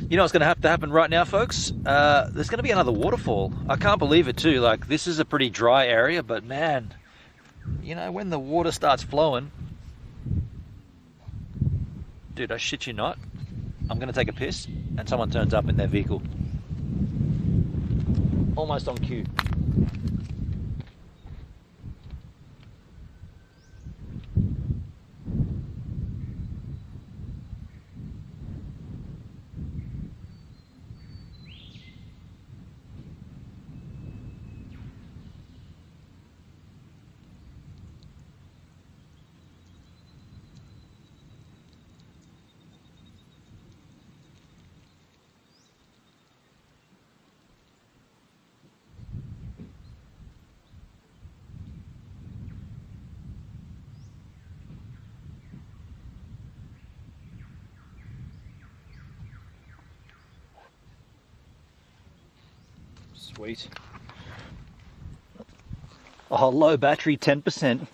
You know what's going to have to happen right now, folks? There's going to be another waterfall. I can't believe it too. Like, this is a pretty dry area, but man, you know, when the water starts flowing, dude, I shit you not, I'm going to take a piss and someone turns up in their vehicle. Almost on cue. Sweet. Oh, low battery, 10%.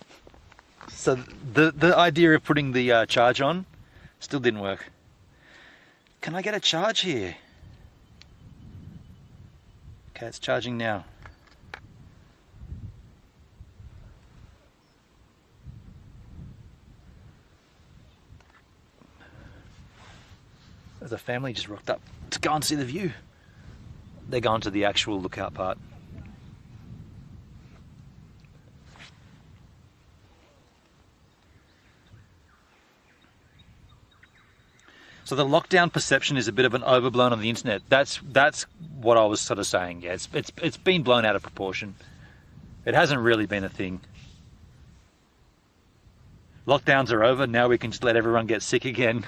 So the idea of putting the charge on still didn't work. Can I get a charge here? Okay, it's charging now. There's a family just rocked up to go and see the view. They're going to the actual lookout part. So the lockdown perception is a bit of an overblown on the internet. That's what I was sort of saying. Yeah, it's been blown out of proportion. It hasn't really been a thing. Lockdowns are over. Now we can just let everyone get sick again.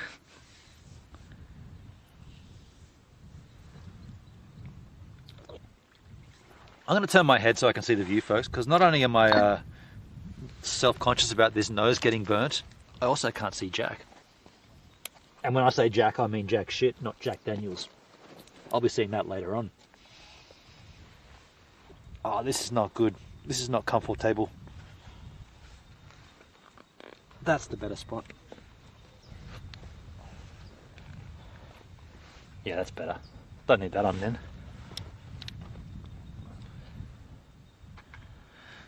I'm going to turn my head so I can see the view, folks, because not only am I self-conscious about this nose getting burnt, I also can't see Jack. And when I say Jack, I mean Jack shit, not Jack Daniels. I'll be seeing that later on. Oh, this is not good. This is not comfortable. That's the better spot. Yeah, that's better. Don't need that on then.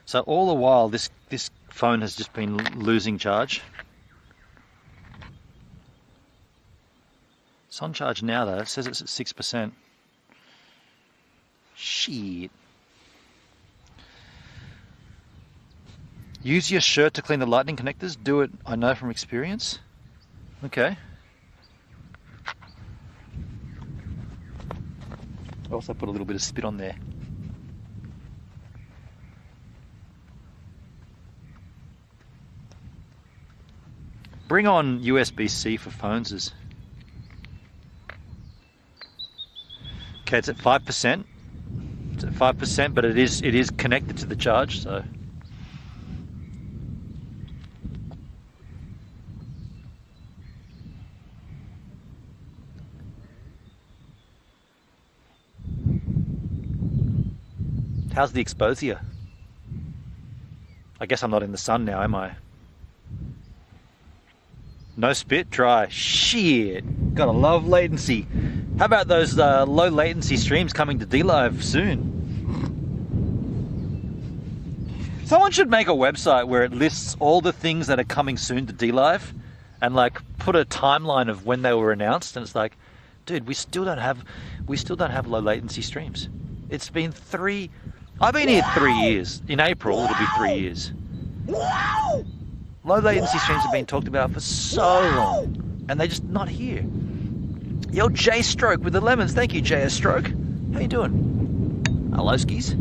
So all the while, this phone has just been losing charge. It's on charge now though. It says it's at 6%. Shit. Use your shirt to clean the lightning connectors. Do it, I know from experience. Okay. I also put a little bit of spit on there. Bring on USB-C for phones. Okay, it's at 5%. It's at 5%, but it is connected to the charge, so. How's the exposure? I guess I'm not in the sun now, am I? No spit, dry. Shit. Gotta love latency. How about those low latency streams coming to DLive soon? Someone should make a website where it lists all the things that are coming soon to DLive and like put a timeline of when they were announced, and it's like, dude, we still don't have low latency streams. It's been I've been here 3 years. In April it'll be 3 years. Low latency streams have been talked about for so long, and they're just not here. Yo, J Stroke with the lemons. Thank you, JS Stroke. How you doing? Hello, skis.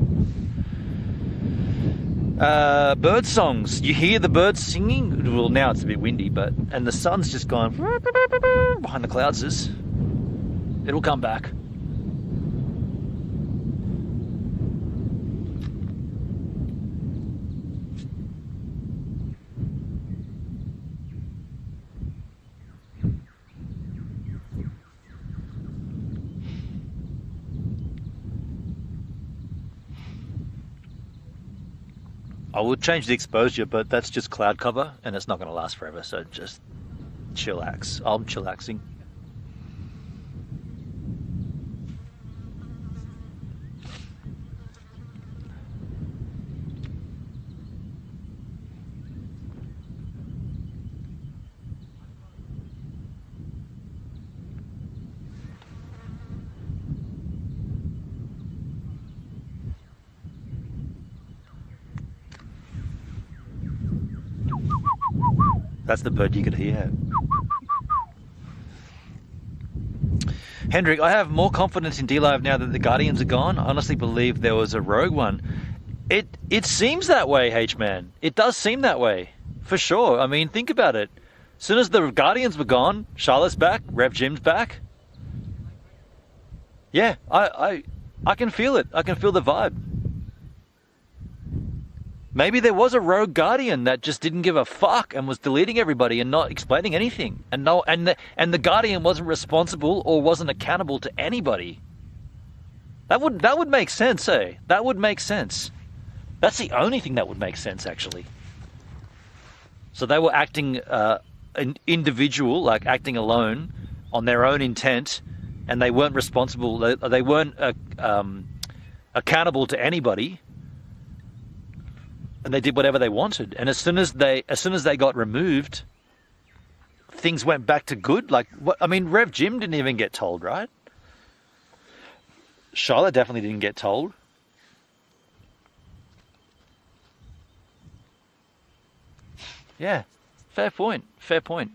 Bird songs. You hear the birds singing? Well, now it's a bit windy, and the sun's just gone behind the clouds. It'll come back. I will change the exposure, but that's just cloud cover, and it's not going to last forever, so just chillax. I'm chillaxing. That's the bird you could hear. Hendrik, I have more confidence in DLive now that the Guardians are gone. I honestly believe there was a rogue one. It seems that way, H-Man. It does seem that way, for sure. I mean, think about it. As soon as the Guardians were gone, Charlotte's back, Rev Jim's back. Yeah, I can feel it. I can feel the vibe. Maybe there was a rogue Guardian that just didn't give a fuck and was deleting everybody and not explaining anything. And the Guardian wasn't responsible or wasn't accountable to anybody. That would make sense, eh? That would make sense. That's the only thing that would make sense, actually. So they were acting an individual, like acting alone on their own intent, and they weren't responsible. They weren't accountable to anybody. And they did whatever they wanted. And as soon as they got removed, things went back to good. Like, what? I mean, Rev Jim didn't even get told, right? Charlotte definitely didn't get told. Yeah, fair point. Fair point.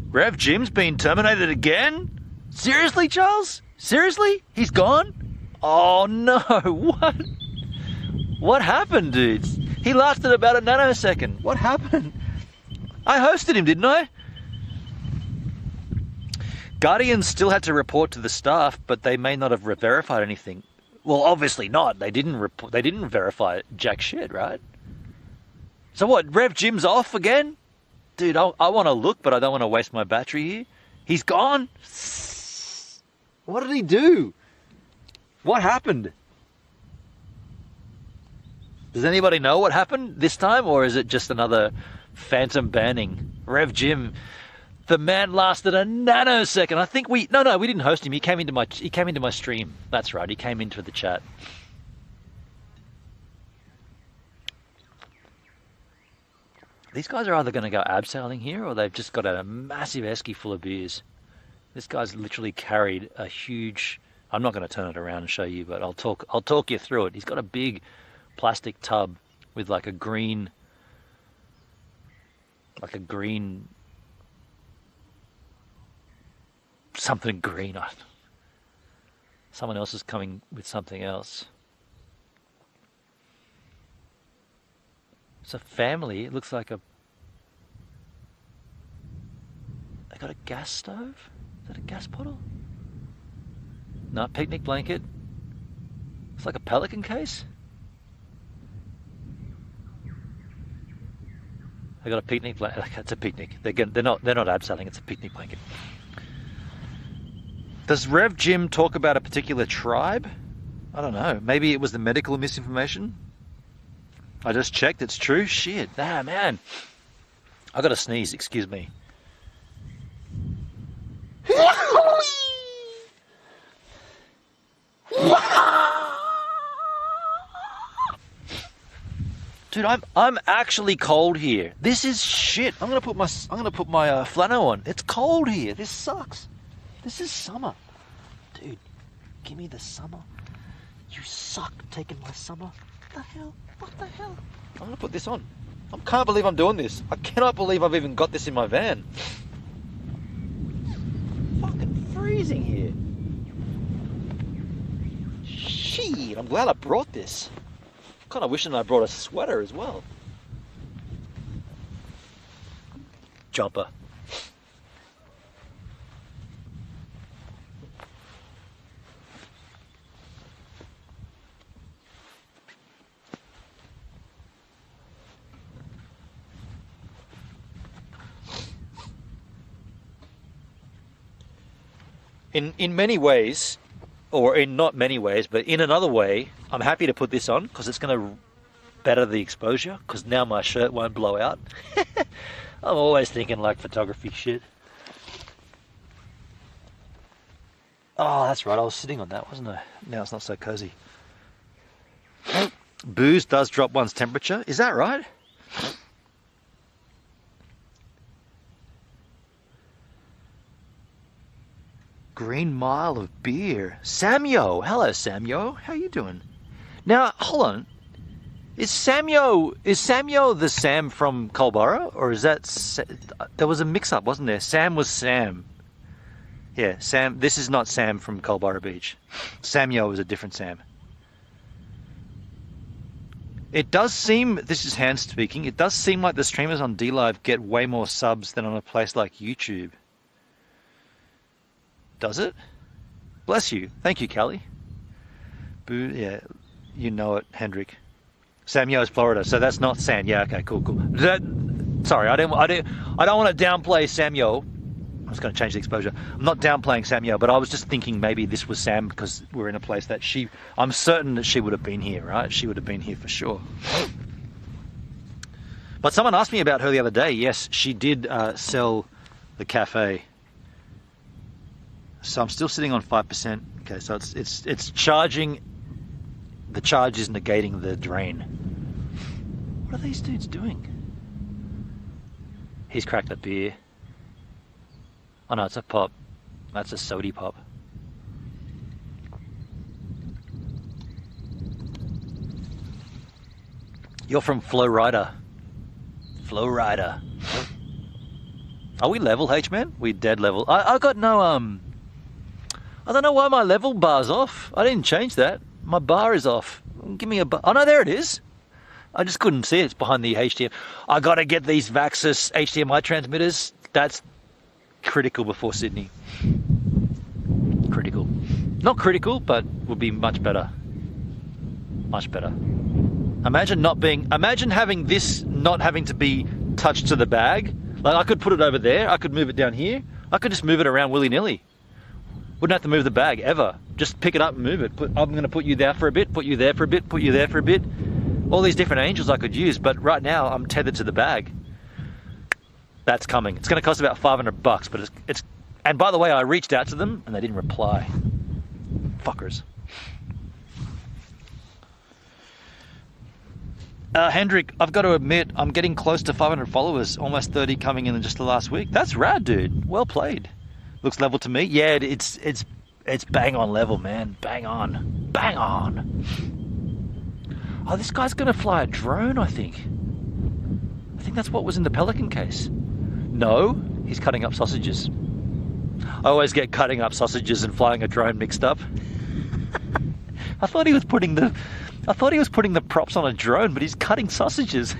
Rev Jim's been terminated again? Seriously, Charles? Seriously? He's gone? Oh no, what? What happened, dudes? He lasted about a nanosecond. What happened? I hosted him, didn't I? Guardians still had to report to the staff, but they may not have verified anything. Well, obviously not. They didn't verify jack shit, right? So what, Rev Jim's off again? Dude, I want to look, but I don't want to waste my battery here. He's gone? What did he do? What happened? Does anybody know what happened this time, or is it just another phantom banning? Rev Jim, the man lasted a nanosecond. I think we didn't host him. He came into my stream. That's right. He came into the chat. These guys are either going to go abseiling here, or they've just got a massive esky full of beers. This guy's literally carried a huge. I'm not going to turn it around and show you, but I'll talk you through it. He's got a big plastic tub with like a green something green. Someone else is coming with something else. It's a family. It looks like they got a gas stove? Is that a gas bottle? No, picnic blanket. It's like a pelican case. They got a picnic blanket. It's a picnic. They're not abseiling. It's a picnic blanket. Does Rev Jim talk about a particular tribe? I don't know. Maybe it was the medical misinformation. I just checked. It's true. Shit. Nah, man. I got to sneeze. Excuse me. Dude, I'm actually cold here. This is shit. I'm gonna put my flannel on. It's cold here. This sucks. This is summer, dude. Give me the summer. You suck taking my summer. What the hell? What the hell? I'm gonna put this on. I can't believe I'm doing this. I cannot believe I've even got this in my van. Fucking freezing here. Shit, I'm glad I brought this. Kind of wishing I brought a sweater as well. Jumper. In many ways, or in not many ways, but in another way, I'm happy to put this on because it's going to better the exposure because now my shirt won't blow out. I'm always thinking like photography shit. Oh, that's right. I was sitting on that, wasn't I? Now it's not so cozy. Booze does drop one's temperature. Is that right? Green Mile of Beer. Samyo. Hello, Samyo. How you doing? Now, hold on. Is Samyo the Sam from Culburra? Or is that... There was a mix-up, wasn't there? Sam was Sam. Yeah, Sam. This is not Sam from Culburra Beach. Samyo is a different Sam. It does seem... This is Hans speaking. It does seem like the streamers on DLive get way more subs than on a place like YouTube. Does it? Bless you. Thank you, Callie. Boo, yeah, you know it, Hendrik. Samyo is Florida, so that's not Sam. Yeah, okay, cool. Sorry, I don't want to downplay Samyo. I was going to change the exposure. I'm not downplaying Samyo, but I was just thinking maybe this was Sam because we're in a place that I'm certain that she would have been here, right? She would have been here for sure. But someone asked me about her the other day. Yes, she did sell the cafe. So I'm still sitting on 5%. Okay, so it's charging. The charge is negating the drain. What are these dudes doing? He's cracked a beer. Oh no, it's a pop. That's a sody pop. You're from Flowrider. Flowrider. Are we level, H-Man? We dead level. I got no I don't know why my level bar's off. I didn't change that. My bar is off. Give me a bar. Oh no, there it is. I just couldn't see it. It's behind the HDMI. I gotta get these Vaxxus HDMI transmitters. That's critical before Sydney. Critical. Not critical, but would be much better. Much better. Imagine having this not having to be touched to the bag. Like I could put it over there. I could move it down here. I could just move it around willy-nilly. Wouldn't have to move the bag ever. Just pick it up and move it. I'm going to put you there for a bit, put you there for a bit, put you there for a bit. All these different angels I could use, but right now I'm tethered to the bag. That's coming. It's going to cost about $500, but it's. And by the way, I reached out to them and they didn't reply. Fuckers. Hendrik, I've got to admit, I'm getting close to 500 followers, almost 30 coming in just the last week. That's rad, dude. Well played. Looks level to me. Yeah, it's bang on level, man. Bang on. Bang on. Oh, this guy's going to fly a drone, I think. I think that's what was in the Pelican case. No, he's cutting up sausages. I always get cutting up sausages and flying a drone mixed up. I thought he was putting the props on a drone, but he's cutting sausages.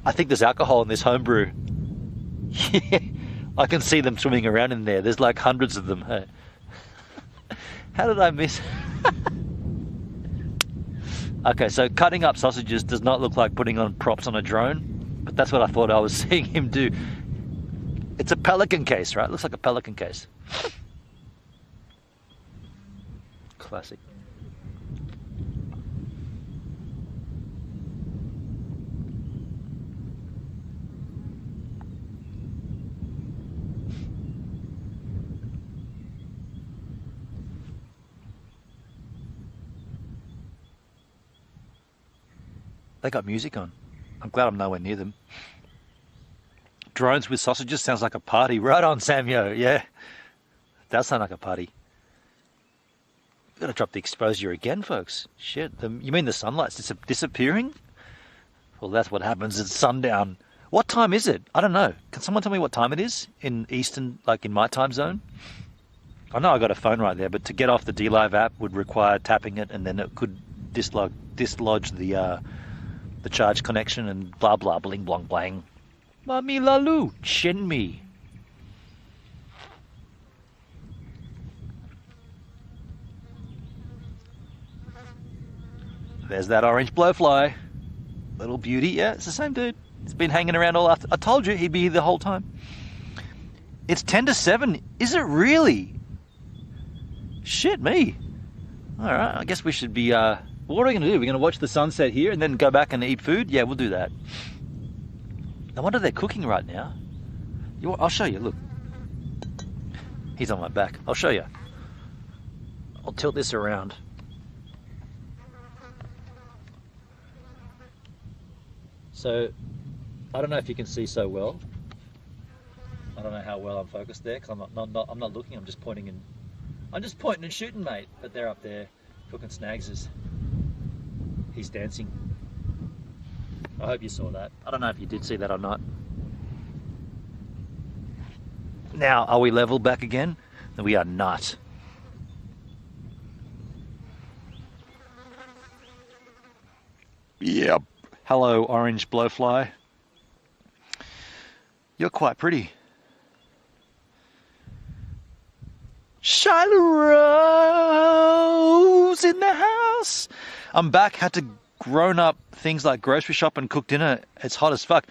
I think there's alcohol in this homebrew. Yeah, I can see them swimming around in there. There's like hundreds of them. How did I miss? Okay, so cutting up sausages does not look like putting on props on a drone, but that's what I thought I was seeing him do. It's a pelican case, right? Looks like a pelican case. Classic. They got music on. I'm glad I'm nowhere near them. Drones with sausages sounds like a party. Right on, Samyo. Yeah. Does sound like a party. We've got to drop the exposure again, folks. Shit. You mean the sunlight's disappearing? Well, that's what happens at sundown. What time is it? I don't know. Can someone tell me what time it is in Eastern, like in my time zone? I know I got a phone right there, but to get off the DLive app would require tapping it, and then it could dislodge the charge connection and blah blah bling blong blang. Mami lalu, chin me. There's that orange blowfly. Little beauty. Yeah, it's the same dude. It's been hanging around all after. I told you he'd be here the whole time. It's 10 to 7. Is it really? Shit me. Alright, I guess we should be what are we going to do? We're going to watch the sunset here and then go back and eat food? Yeah, we'll do that. I wonder if they're cooking right now. I'll show you, look. He's on my back. I'll show you. I'll tilt this around. So, I don't know if you can see so well. I don't know how well I'm focused there because I'm not looking, I'm just pointing and shooting, mate. But they're up there cooking snagses. He's dancing. I hope you saw that. I don't know if you did see that or not. Now, are we level back again? No, we are not. Yep. Hello, orange blowfly. You're quite pretty. Shiloh in the house. I'm back. Had to grown up things like grocery shop and cook dinner. It's hot as fuck.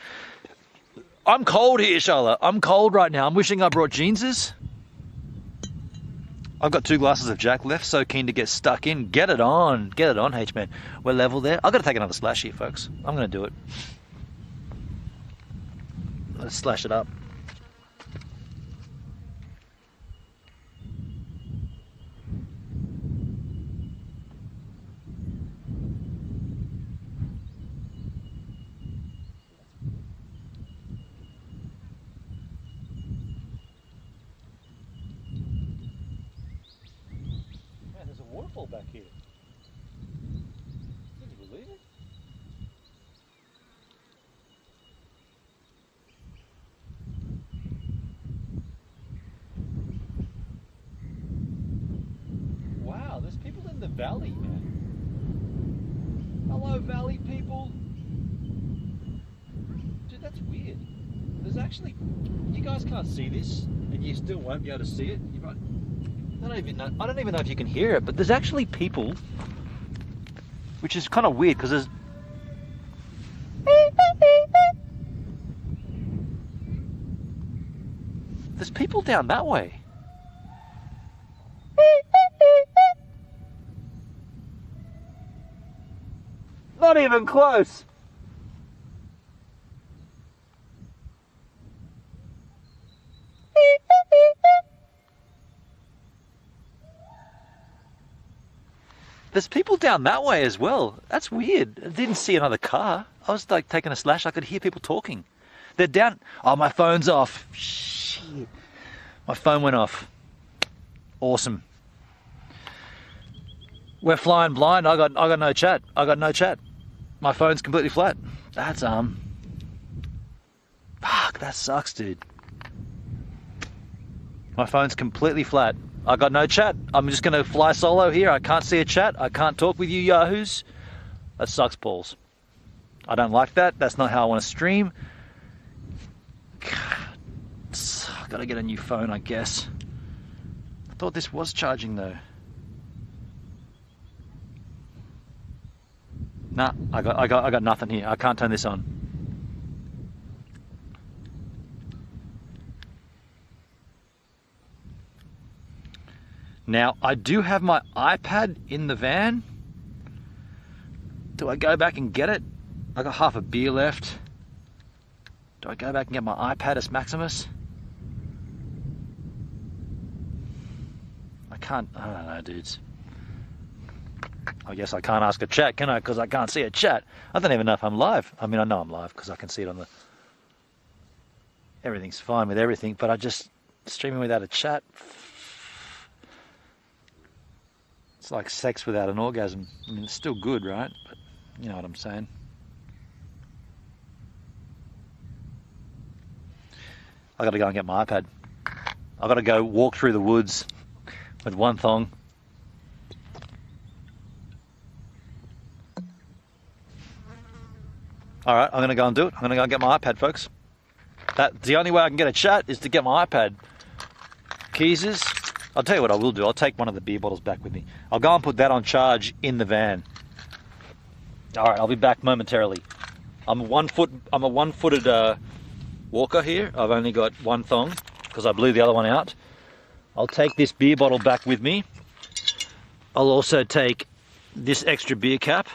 I'm cold here, Charlotte. I'm cold right now. I'm wishing I brought jeanses. I've got 2 glasses of Jack left. So keen to get stuck in. Get it on, H-man. We're level there. I've got to take another slash here, folks. I'm going to do it. Let's slash it up. Waterfall back here. Can you believe it? Wow, there's people in the valley, man. Hello, valley people. Dude, that's weird. There's actually, you guys can't see this, and you still won't be able to see it. You might. I don't even know if you can hear it, but there's actually people, which is kind of weird because there's people down that way. Not even close. There's people down that way as well. That's weird. I didn't see another car. I was like taking a slash. I could hear people talking. They're down. Oh, my phone's off. Shit. My phone went off. Awesome. We're flying blind. I got no chat. My phone's completely flat. That's fuck, that sucks, dude. My phone's completely flat. I got no chat. I'm just gonna fly solo here. I can't see a chat. I can't talk with you yahoos. That sucks balls. I don't like that. That's not how I want to stream. God, I gotta get a new phone, I guess. I thought this was charging though. Nah, I got nothing here. I can't turn this on. Now, I do have my iPad in the van. Do I go back and get it? I got half a beer left. Do I go back and get my iPad as Maximus? I don't know, dudes. I guess I can't ask a chat, can I? Because I can't see a chat. I don't even know if I'm live. I mean, I know I'm live because I can see it on the... Everything's fine with everything, but I just... Streaming without a chat... It's like sex without an orgasm. I mean, it's still good, right? But you know what I'm saying. I gotta go and get my iPad. I gotta go walk through the woods with one thong. Alright, I'm gonna go and do it. I'm gonna go and get my iPad, folks. That's the only way I can get a chat is to get my iPad. Keys is... I'll tell you what I will do. I'll take one of the beer bottles back with me. I'll go and put that on charge in the van. All right, I'll be back momentarily. I'm a one-footed walker here. I've only got one thong because I blew the other one out. I'll take this beer bottle back with me. I'll also take this extra beer cap.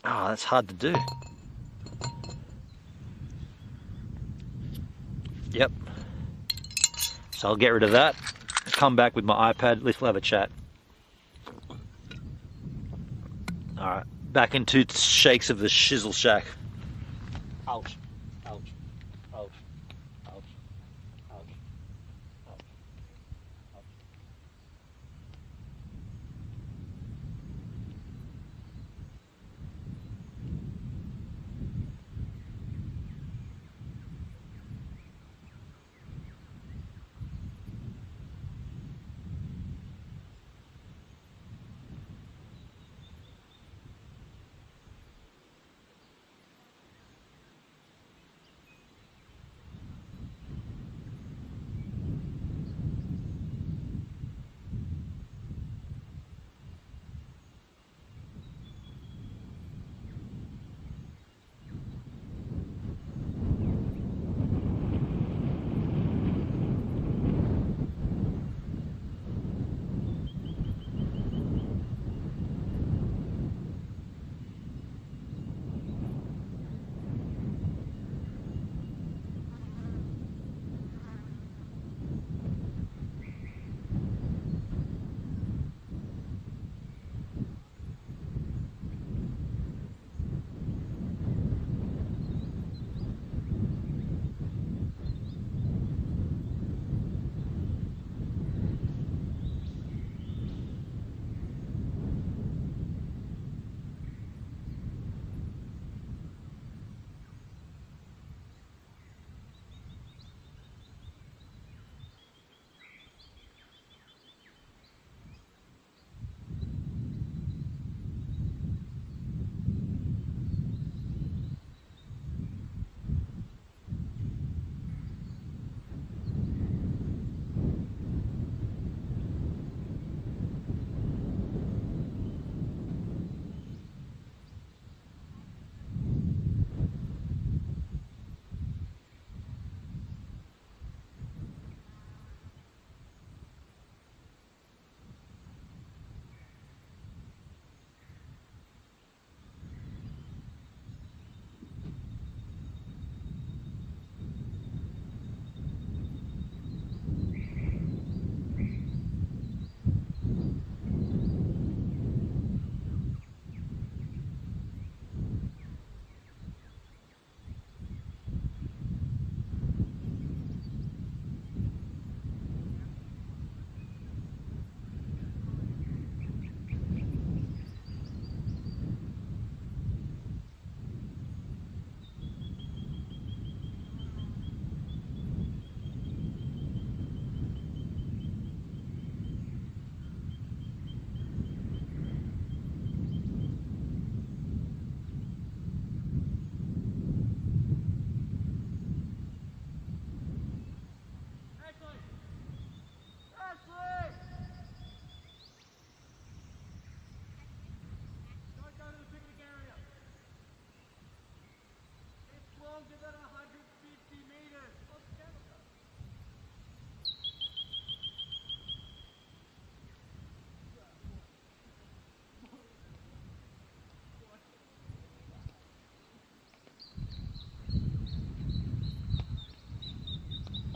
Oh, that's hard to do. Yep. So I'll get rid of that, come back with my iPad, at least we'll have a chat. Alright, back into shakes of the shizzle shack. Ouch, ouch, ouch, ouch, ouch, ouch, ouch.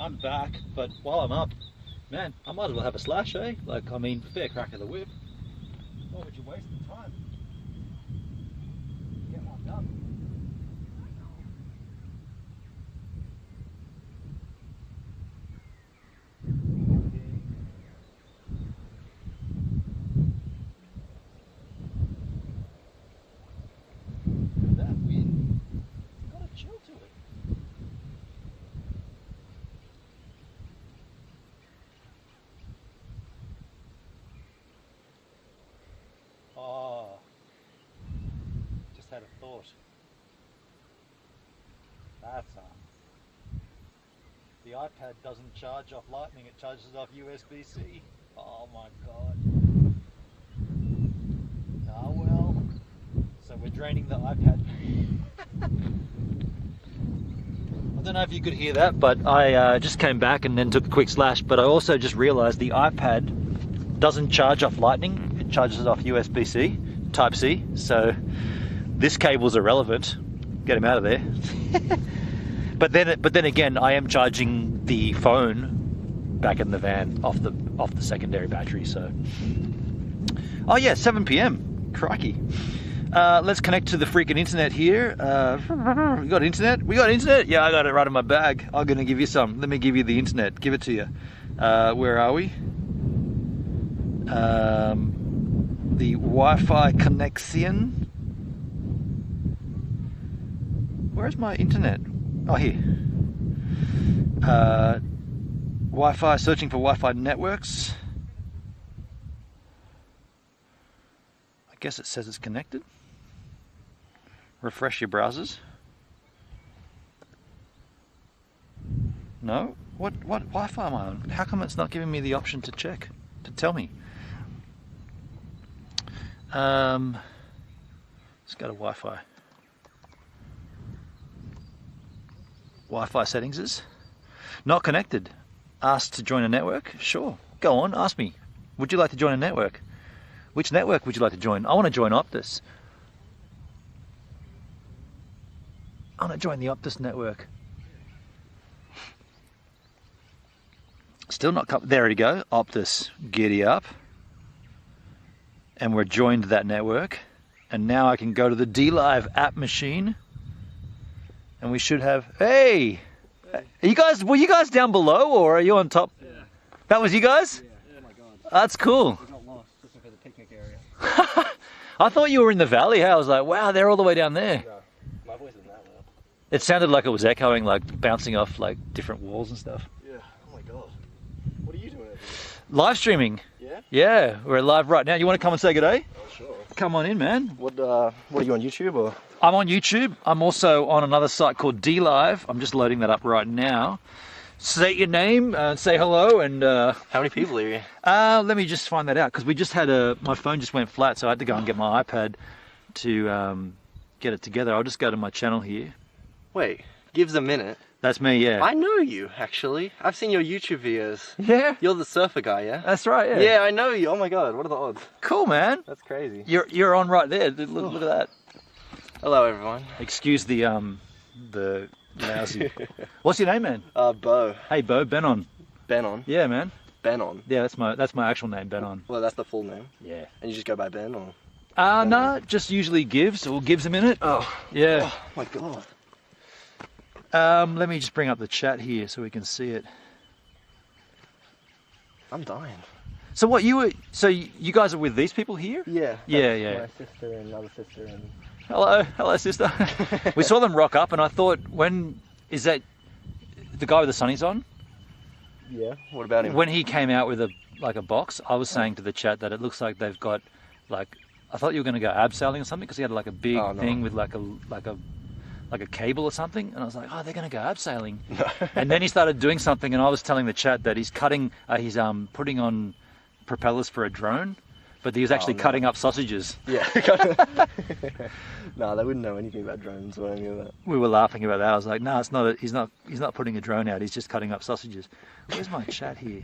I'm back, but while I'm up, man, I might as well have a slash, eh? Like, I mean, fair crack of the whip. Why would you waste the time? Get one done. That wind, it's got a chill to it. Oh, just had a thought. That's the iPad doesn't charge off Lightning, it charges off USB-C. Oh my god. Ah well. So we're draining the iPad. I don't know if you could hear that, but I just came back and then took a quick slash, but I also just realized the iPad doesn't charge off Lightning, it charges off USB-C, Type-C, so this cable's irrelevant. Get him out of there. But then again, I am charging the phone back in the van off the secondary battery, so. Oh yeah, 7 PM, crikey. Let's connect to the freaking internet here. We got internet? We got internet? Yeah, I got it right in my bag. I'm gonna give you some. Let me give you the internet. Give it to you. Where are we? The Wi-Fi connection. Where's my internet? Oh, here. Wi-Fi, searching for Wi-Fi networks. I guess it says it's connected. Refresh your browsers. No? What Wi-Fi am I on? How come it's not giving me the option to check, to tell me? Let's go to Wi-Fi. Wi-Fi settings is not connected. Asked to join a network? Sure. Go on, ask me. Would you like to join a network? Which network would you like to join? I want to join Optus. I want to join the Optus network. Still not come. There we go. Optus. Giddy up. And we're joined that network. And now I can go to the DLive app machine. And we should have. Hey! Are you guys? Were you guys down below, or are you on top? Yeah. That was you guys? Yeah. Oh my god. That's cool. We got lost just for the picnic area. I thought you were in the valley. I was like, wow, they're all the way down there. No, my voice isn't that loud. It sounded like it was echoing, like bouncing off like different walls and stuff. Yeah. Oh my god. What are you doing over here? Live streaming. Yeah? Yeah, we're live right now. You want to come and say good day? Oh sure. Come on in, man. What are you on YouTube or? I'm on YouTube. I'm also on another site called DLive. I'm just loading that up right now. Say your name, say hello, and How many people are you? let me just find that out, because we just had my phone just went flat, so I had to go and get my iPad to get it together. I'll just go to my channel here. Wait, gives a minute. That's me, yeah. I know you actually. I've seen your YouTube videos. Yeah? You're the surfer guy, yeah? That's right, yeah. Yeah, I know you. Oh my god, what are the odds? Cool, man. That's crazy. You're on right there. Look at that. Hello everyone. Excuse the lousy. What's your name, man? Bo. Hey, Bo. Ben on. Ben on. Yeah, man. Ben on. Yeah, that's my actual name, Ben on. Well, that's the full name. Yeah. And you just go by Ben or? No, just usually Gives or Gives a minute. Oh. Yeah. Oh my god. Let me just bring up the chat here so we can see it. I'm dying. So what so you guys are with these people here? Yeah. Yeah, yeah. My sister and another sister and. Hello, sister. We saw them rock up, and I thought, when is that the guy with the sunnies on? Yeah. What about him? When he came out with a box, I was saying to the chat that it looks like they've got like, I thought you were going to go abseiling or something, because he had like a big thing with like a cable or something, and I was like, oh, they're going to go abseiling. No. And then he started doing something, and I was telling the chat that he's cutting, he's putting on propellers for a drone, but he was actually cutting up sausages. Yeah. No, they wouldn't know anything about drones or any of that. We were laughing about that. I was like, no, it's not. He's not putting a drone out. He's just cutting up sausages. Where's my chat here?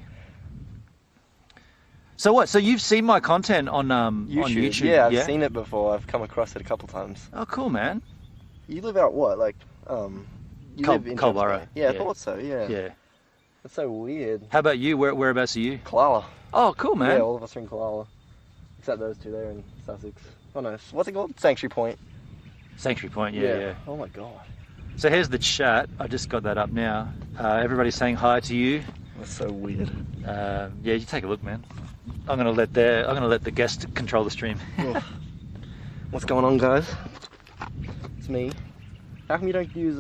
So what? So you've seen my content on YouTube? Yeah, I've seen it before. I've come across it a couple times. Oh, cool, man. You live out what? Like, you live in Culborough. Yeah, I thought so. Yeah. Yeah. That's so weird. How about you? Whereabouts are you? Kalala. Oh, cool, man. Yeah, all of us are in Kalala. Except those two there in Sussex. Oh no, what's it called? Sanctuary Point. Sanctuary Point, yeah. Oh my god. So here's the chat. I just got that up now. Everybody's saying hi to you. That's so weird. Yeah, you take a look, man. I'm gonna let the guest control the stream. What's going on, guys? It's me. How come you don't use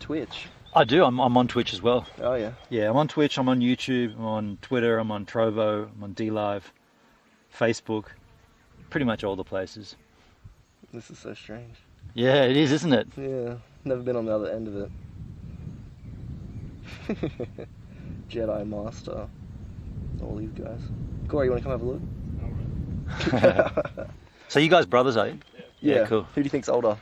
Twitch? I do. I'm on Twitch as well. Oh yeah. Yeah, I'm on Twitch. I'm on YouTube. I'm on Twitter. I'm on Trovo. I'm on DLive, Facebook, pretty much all the places. This is so strange. Yeah, it is, isn't it? Yeah. Never been on the other end of it. Jedi Master. All these guys. Corey, you want to come have a look? So you guys brothers, are you? Yeah. Cool. Who do you think's older?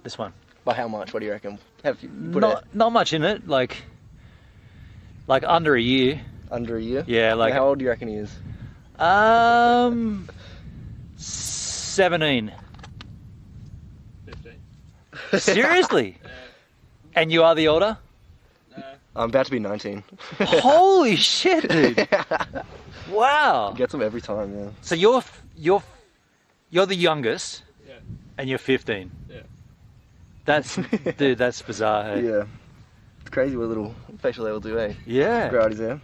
This one. By how much? What do you reckon? Have you put Not much in it. Like under a year. under a year? Yeah, like How old do you reckon he is? 17. 15. Seriously? And you are the older? I'm about to be 19. Holy shit, dude! Wow. Gets them every time, yeah. So you're the youngest, Yeah. and you're 15. Yeah. That's dude. That's bizarre. Hey? Yeah. It's crazy what little facial hair will do, eh? Yeah. Grow out his hair.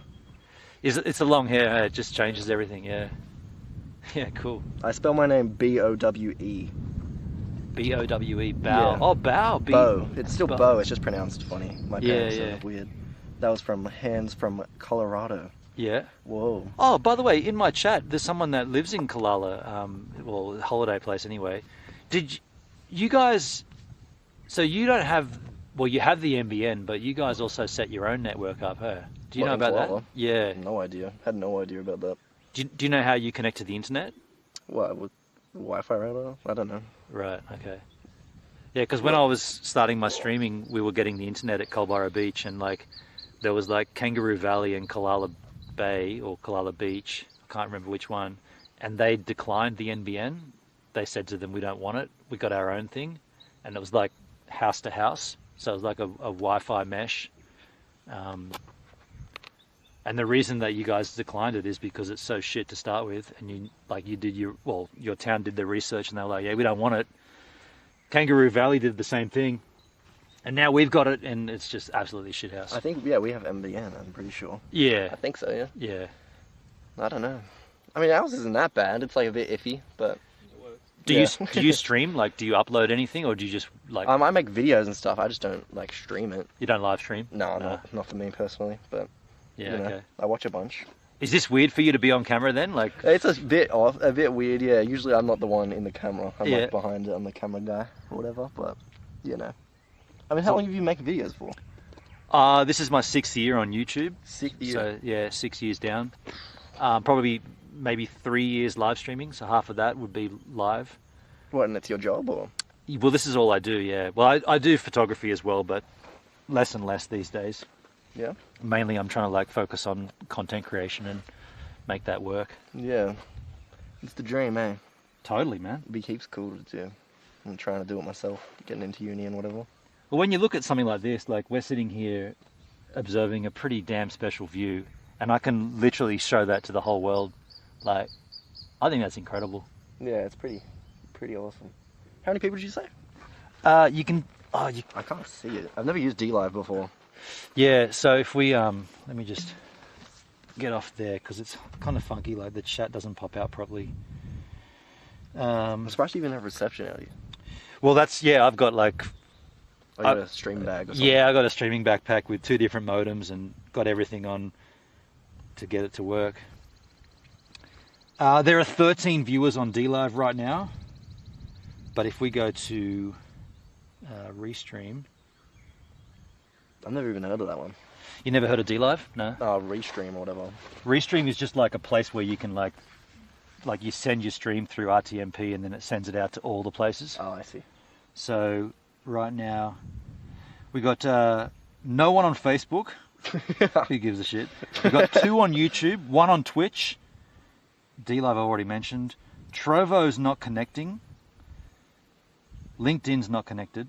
It's a long hair. Hey? It just changes everything. Yeah. Yeah. Cool. I spell my name B-O-W-E. B-O-W-E. Bow. Yeah. Oh, bow. Bo. It's still Bo. It's just pronounced funny. My Yeah, parents said yeah. it weird. That was from Hands from Colorado. Yeah. Whoa. Oh, by the way, in my chat, there's someone that lives in Kalala, well, holiday place anyway. Did you guys? So you don't have? Well, you have the NBN, but you guys also set your own network up, huh? Do you What, know in about Kalala? that? Yeah. No idea. Had no idea about that. Do you know how you connect to the internet? What? With Wi-Fi router? I don't know. Right. Okay. Yeah, because when I was starting my streaming, we were getting the internet at Culburra Beach, and like there was like Kangaroo Valley and Kalala Bay or Kalala Beach. I can't remember which one. And they declined the NBN. They said to them, "We don't want it. We got our own thing." And it was like house to house, so it was like a Wi-Fi mesh. And the reason that you guys declined it is because it's so shit to start with, and your town did the research, and they were like, "Yeah, we don't want it." Kangaroo Valley did the same thing, and now we've got it, and it's just absolutely shit house. I think, yeah, we have MBN, I'm pretty sure. Yeah, I think so, yeah. yeah. I don't know. I mean, ours isn't that bad. It's like a bit iffy, but... Do Yeah. you stream? Like, do you upload anything, or do you just like I make videos and stuff. I just don't, like, stream it. you don't live stream? No, not for me personally, but, Yeah. you know, Okay. I watch a bunch. Is this weird for you to be on camera then? Like, It's a bit off, a bit weird, yeah. Usually I'm not the one in the camera. I'm Yeah. like behind it. I'm the camera guy or whatever, but, you know. I mean, how long have you been making videos for? this is my 6th year on YouTube. 6 years. So yeah, 6 years down. Probably maybe 3 years live streaming. So half of that would be live. What, and it's your job, or? Well, this is all I do. Yeah. Well, I do photography as well, but less and less these days. Yeah? Mainly, I'm trying to like focus on content creation and make that work. Yeah. It's the dream, eh? Totally, man. It'd be heaps cool to do. I'm trying to do it myself, getting into uni and whatever. Well, when you look at something like this, like we're sitting here observing a pretty damn special view, and I can literally show that to the whole world. Like, I think that's incredible. Yeah, it's pretty awesome. How many people did you say? You can. Oh, you. I can't see it. I've never used DLive before. Yeah. So if we let me just get off there because it's kind of funky. Like the chat doesn't pop out properly. I'm surprised you even have reception out here. Well, I've got like. I got a stream bag or something. Yeah, I got a streaming backpack with 2 different modems and got everything on to get it to work. There are 13 viewers on DLive right now, but if we go to Restream, I've never even heard of that one. you never heard of DLive? No. Restream or whatever. Restream is just like a place where you can like you send your stream through RTMP and then it sends it out to all the places. Oh, I see. So right now we got no one on Facebook. Who gives a shit? We got 2 on YouTube, 1 on Twitch. DLive I've already mentioned. Trovo's not connecting. LinkedIn's not connected.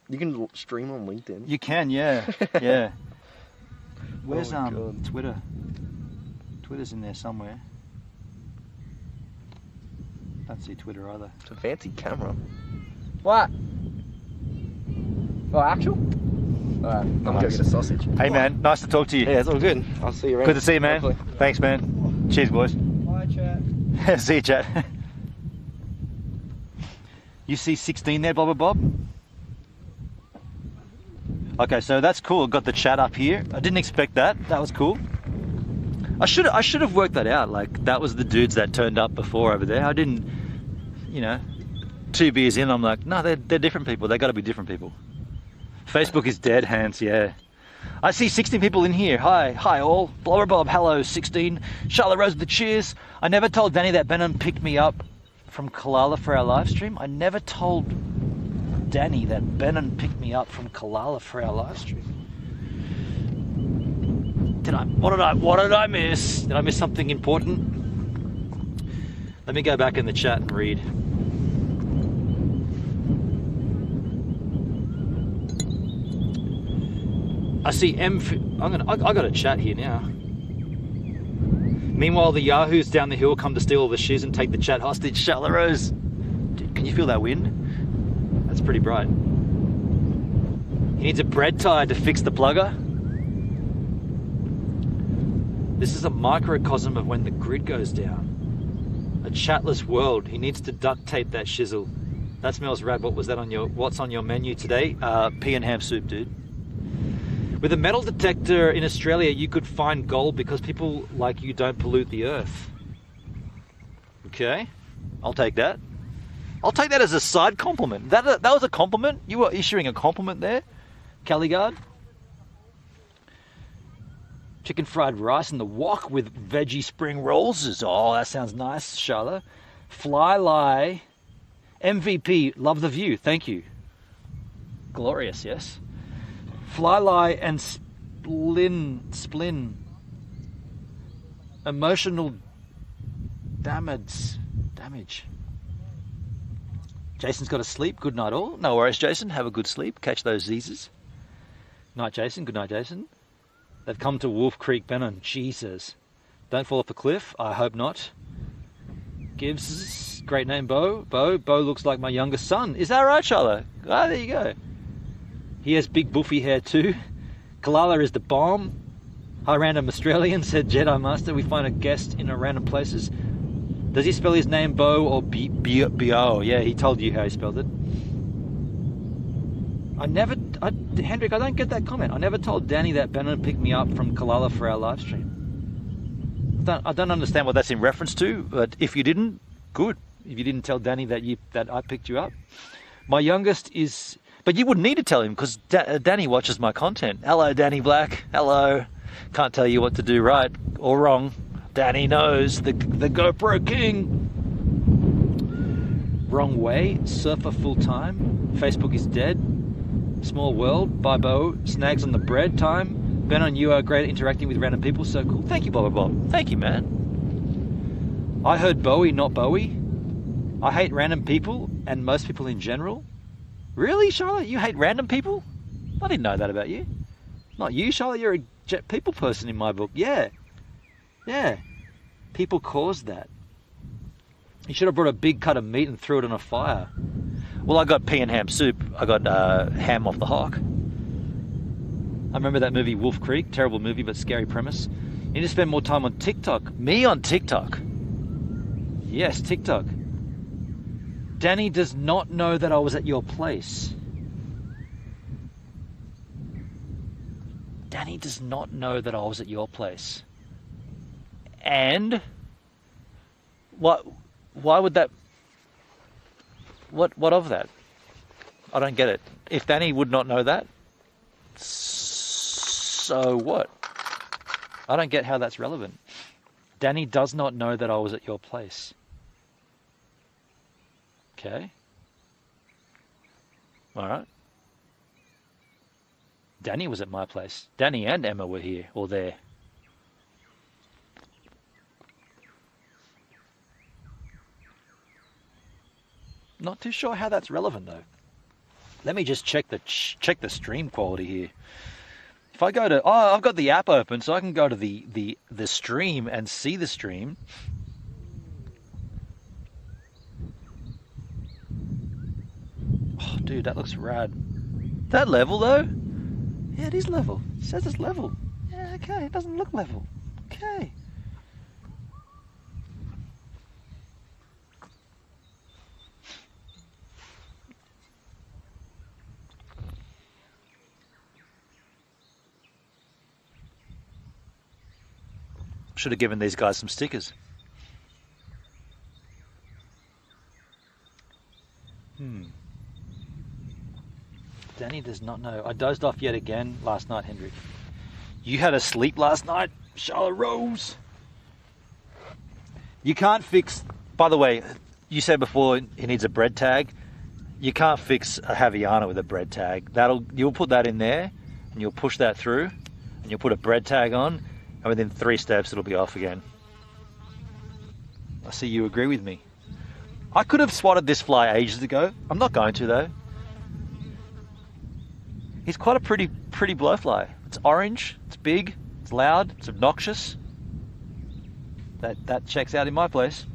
You can stream on LinkedIn. You can, yeah, yeah. Where's Oh my God. Twitter? Twitter's in there somewhere. Don't see Twitter either. It's a fancy camera. What? Oh, actual? Alright, I'm gonna go get a sausage. Hey man, nice to talk to you. Yeah, it's all good. I'll see you around. Good to see you, man. Hopefully. Thanks, man. Cheers, boys. Bye, chat. See you, chat. You see 16 there, Bob? Okay, so that's cool. Got the chat up here. I didn't expect that. That was cool. I should have worked that out. Like that was the dudes that turned up before over there. I didn't, you know, 2 beers in, I'm like, no, they're different people. They got to be different people. Facebook is dead, Hans. Yeah. I see 16 people in here. Hi all. Blower Bob, hello, 16. Charlotte Rose with the cheers. I never told Danny that Benham picked me up from Kalala for our live stream. I never told Danny that Benham picked me up from Kalala for our live stream. What did I miss? Did I miss something important? Let me go back in the chat and read. I see I got a chat here now. Meanwhile, the Yahoos down the hill come to steal all the shiz and take the chat hostage. Charlotte Rose. Dude, can you feel that wind? That's pretty bright. He needs a bread tie to fix the plugger. This is a microcosm of when the grid goes down. A chatless world. He needs to duct tape that shizzle. That smells rad. What's on your menu today? Pea and ham soup, dude. With a metal detector in Australia, you could find gold because people like you don't pollute the earth. Okay, I'll take that. I'll take that as a side compliment. That was a compliment? You were issuing a compliment there, Caligard? Chicken fried rice in the wok with veggie spring rolls. Oh, that sounds nice, Charlotte. Fly lie. MVP, love the view. Thank you. Glorious, yes. Fly lie and splin. Emotional damage. Jason's got to sleep. Good night all. No worries, Jason. Have a good sleep. Catch those Z's. Night, Jason. Good night, Jason. They've come to Wolf Creek, Benham. Jesus. Don't fall off the cliff. I hope not. Gives. Great name, Bo. Bo looks like my youngest son. Is that right, Charlotte? Ah, there you go. He has big buffy hair too. Kalala is the bomb. Hi, random Australian, said Jedi Master. We find a guest in a random places. Does he spell his name Bo or B-O? Yeah, he told you how he spelled it. Hendrik, I don't get that comment. I never told Danny that Benham picked me up from Kalala for our live stream. I don't understand what that's in reference to, but if you didn't, good. If you didn't tell Danny that I picked you up. My youngest is... But you wouldn't need to tell him because Danny watches my content. Hello, Danny Black. Hello. Can't tell you what to do right or wrong. Danny knows. The GoPro King. Wrong way. Surfer full time. Facebook is dead. Small world. Bye, Bo. Snags on the bread time. Ben, on you are great at interacting with random people. So cool. Thank you, Bob. Thank you, man. I heard Bowie, not Bowie. I hate random people and most people in general. Really, Charlotte? You hate random people? I didn't know that about you. Not you, Charlotte. You're a people person in my book. Yeah. People caused that. You should have brought a big cut of meat and threw it on a fire. Well, I got pea and ham soup. I got ham off the hog. I remember that movie Wolf Creek. Terrible movie, but scary premise. You need to spend more time on TikTok. Me on TikTok? Yes, TikTok. Danny does not know that I was at your place. Danny does not know that I was at your place. And why would that... What of that? I don't get it. If Danny would not know that, so what? I don't get how that's relevant. Danny does not know that I was at your place. Okay. All right. Danny was at my place. Danny and Emma were here or there. Not too sure how that's relevant though. Let me just check the stream quality here. If I go to, oh, I've got the app open, so I can go to the stream and see the stream. Oh, dude, that looks rad. That level though? Yeah, it is level. It says it's level. Yeah, okay. It doesn't look level. Okay. Should have given these guys some stickers. Danny does not know. I dozed off yet again last night, Hendrik. You had a sleep last night, Charlotte Rose. You can't fix... By the way, you said before he needs a bread tag. You can't fix a Havaiana with a bread tag. You'll put that in there, and you'll push that through, and you'll put a bread tag on, and within 3 steps it'll be off again. I see you agree with me. I could have swatted this fly ages ago. I'm not going to though. He's quite a pretty blowfly. It's orange, it's big, it's loud, it's obnoxious. That checks out in my place.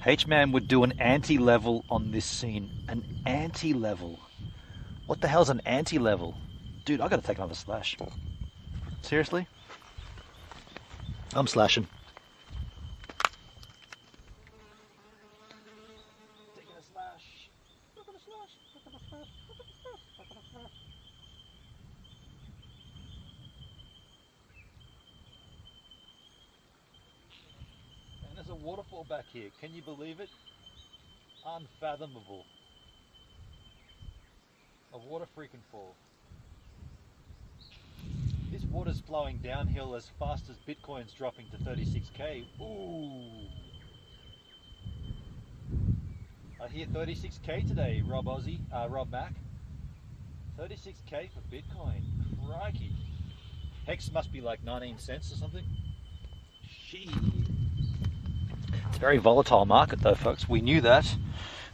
H-Man would do an anti-level on this scene. An anti-level. What the hell's an anti-level? Dude, I gotta take another slash. Seriously? I'm slashing. Taking a slash. Look at the slash. Look at the slash. Look at the slash. Look at the slash. And there's a waterfall back here. Can you believe it? Unfathomable. A water freaking fall. This water's flowing downhill as fast as Bitcoin's dropping to 36k. Ooh. I hear 36k today, Rob Mac. 36k for Bitcoin. Crikey. Hex must be like 19 cents or something. Shit. It's a very volatile market though, folks. We knew that.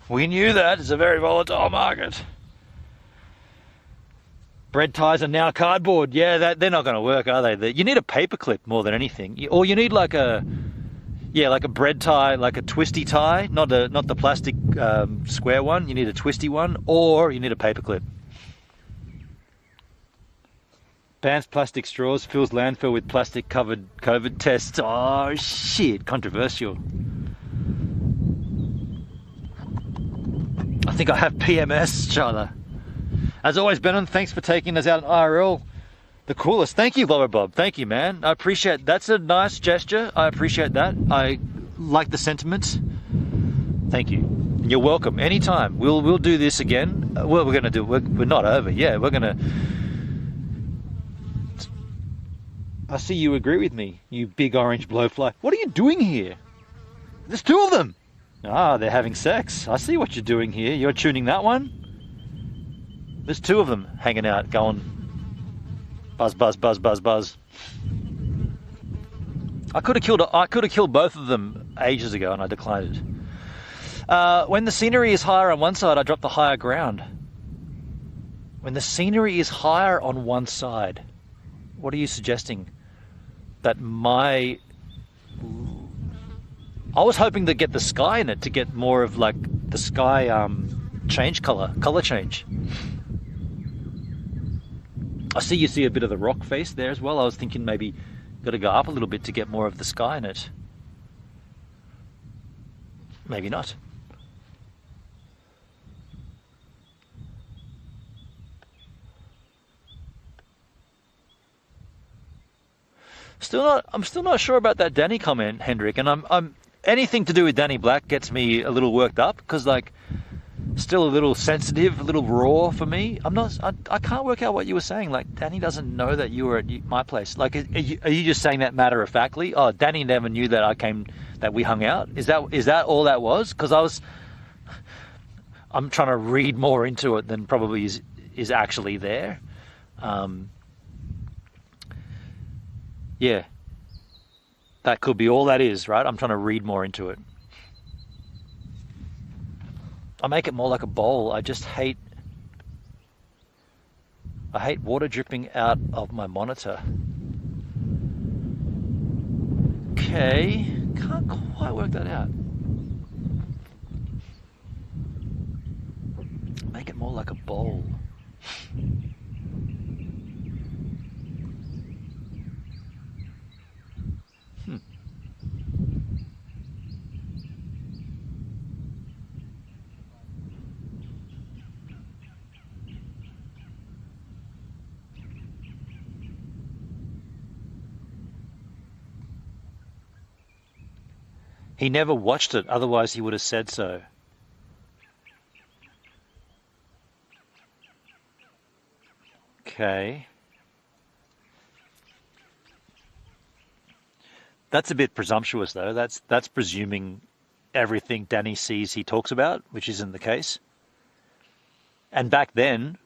We knew that. It's a very volatile market. Bread ties are now cardboard. Yeah, they're not going to work, are they? You need a paper clip more than anything, or you need like a bread tie, like a twisty tie, not the plastic square one. You need a twisty one, or you need a paper clip. Bans plastic straws, fills landfill with plastic covered COVID tests. Oh shit, controversial. I think I have PMS, Charla. As always, Benon, thanks for taking us out in IRL. The coolest. Thank you, Lover Bob. Thank you, man. I appreciate it. That's a nice gesture. I appreciate that. I like the sentiment. Thank you. You're welcome. Anytime. We'll do this again. What we're going to do, we're not over. Yeah, we're going to... I see you agree with me, you big orange blowfly. What are you doing here? There's 2 of them. Ah, they're having sex. I see what you're doing here. You're tuning that one. There's 2 of them hanging out, going buzz, buzz, buzz, buzz, buzz. I could have killed both of them ages ago, and I declined it. When the scenery is higher on one side, I drop the higher ground. When the scenery is higher on one side, what are you suggesting? That I was hoping to get the sky in it to get more of like the sky change color change. I see you see a bit of the rock face there as well. I was thinking maybe got to go up a little bit to get more of the sky in it. Maybe not. I'm still not sure about that Danny comment, Hendrik, and I'm anything to do with Danny Black gets me a little worked up because like still a little sensitive, a little raw for me. I can't work out what you were saying. Like Danny doesn't know that you were at my place. Like are you just saying that matter of factly? Oh, Danny never knew that we hung out. Is that all that was? Because I'm trying to read more into it than probably is actually there. Yeah. That could be all that is, right? I'm trying to read more into it. I make it more like a bowl. I hate water dripping out of my monitor. Okay, can't quite work that out. Make it more like a bowl. He never watched it, otherwise he would have said so. Okay. That's a bit presumptuous, though. That's presuming everything Danny sees he talks about, which isn't the case. And back then,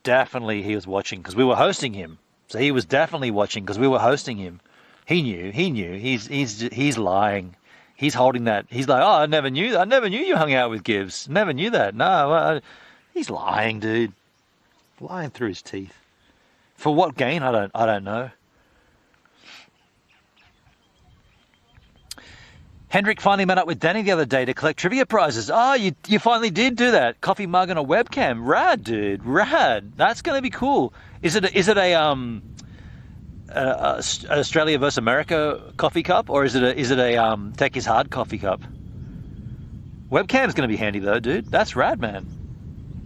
definitely he was watching because we were hosting him. So he was definitely watching because we were hosting him. He knew. He's lying. He's holding that. He's like, oh, I never knew you hung out with Gibbs. Never knew that. No, he's lying, dude. Lying through his teeth. For what gain? I don't know. Hendrik finally met up with Danny the other day to collect trivia prizes. Oh, you finally did do that. Coffee mug and a webcam. Rad, dude. Rad. That's going to be cool. Is it a Australia versus America coffee cup, or is it a Tech is Hard coffee cup? Webcam's going to be handy though, dude. That's rad, man.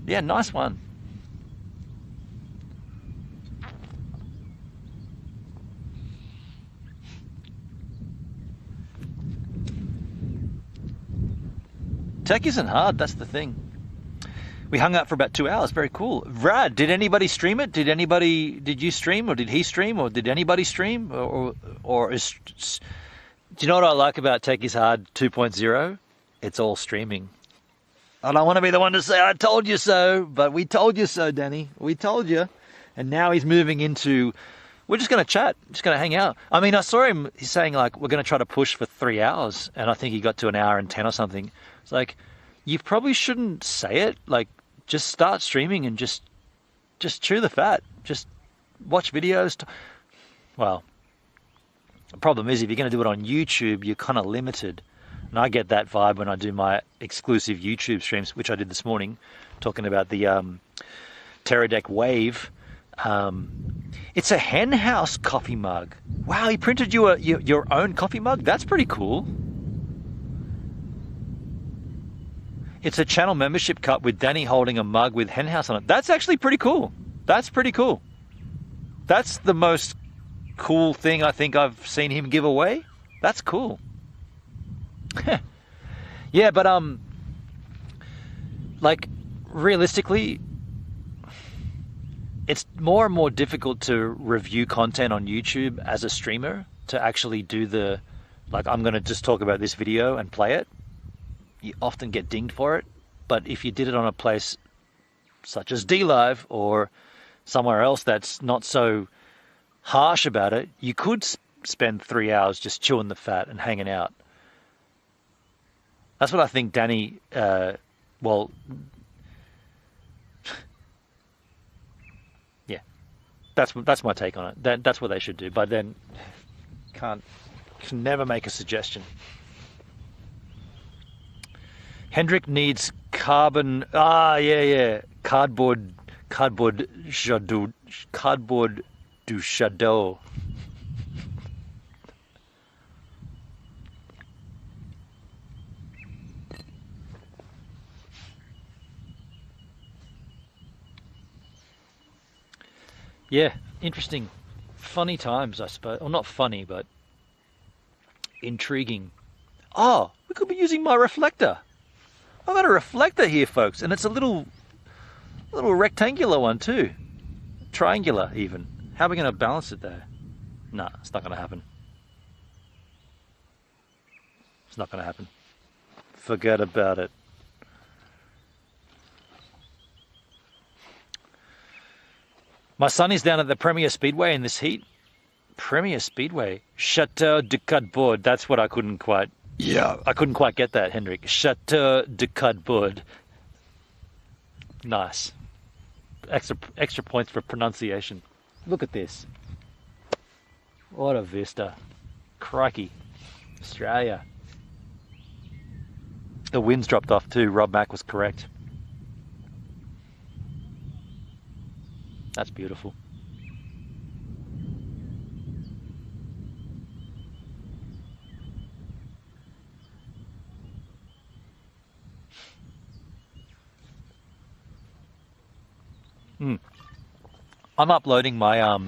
Yeah, nice one. Tech isn't hard, that's the thing. We hung out for about 2 hours. Very cool. Rad, did anybody stream it? Did you stream, or did he stream, or did anybody stream? Do you know what I like about Tech is Hard 2.0? It's all streaming. I don't want to be the one to say, I told you so, but we told you so, Danny. We told you. And now he's moving into, we're just going to chat, just going to hang out. I mean, I saw him, he's saying like, we're going to try to push for 3 hours. And I think he got to 1 hour and 10 or something. It's like, you probably shouldn't say it. Like, just start streaming and just chew the fat. Just watch videos. Well, the problem is if you're going to do it on YouTube, you're kind of limited. And I get that vibe when I do my exclusive YouTube streams, which I did this morning, talking about the Teradek Wave. It's a hen house coffee mug. Wow, he printed you your own coffee mug? That's pretty cool. It's a channel membership cup with Danny holding a mug with hen house on it. That's actually pretty cool. That's pretty cool. That's the most cool thing I think I've seen him give away. That's cool. Yeah, but like realistically, it's more and more difficult to review content on YouTube as a streamer, to actually do the, like, I'm going to just talk about this video and play it. You often get dinged for it, but if you did it on a place such as DLive or somewhere else that's not so harsh about it, you could spend 3 hours just chewing the fat and hanging out. That's what I think Danny, well, yeah, that's my take on it. That's what they should do, but then can never make a suggestion. Hendrik needs carbon. Cardboard du shadow. Yeah, interesting. Funny times, I suppose. Well, not funny, but intriguing. Oh, we could be using my reflector. I've got a reflector here, folks, and it's a little rectangular one too. Triangular, even. How are we going to balance it there? Nah, it's not going to happen. It's not going to happen. Forget about it. My son is down at the Premier Speedway in this heat. Premier Speedway. Chateau de Cardboard. That's what I couldn't quite... Yeah, I couldn't quite get that, Hendrik. Chateau de Cardboard. Nice. Extra points for pronunciation. Look at this. What a vista. Crikey. Australia. The wind's dropped off too. Rob Mack was correct. That's beautiful. I'm uploading my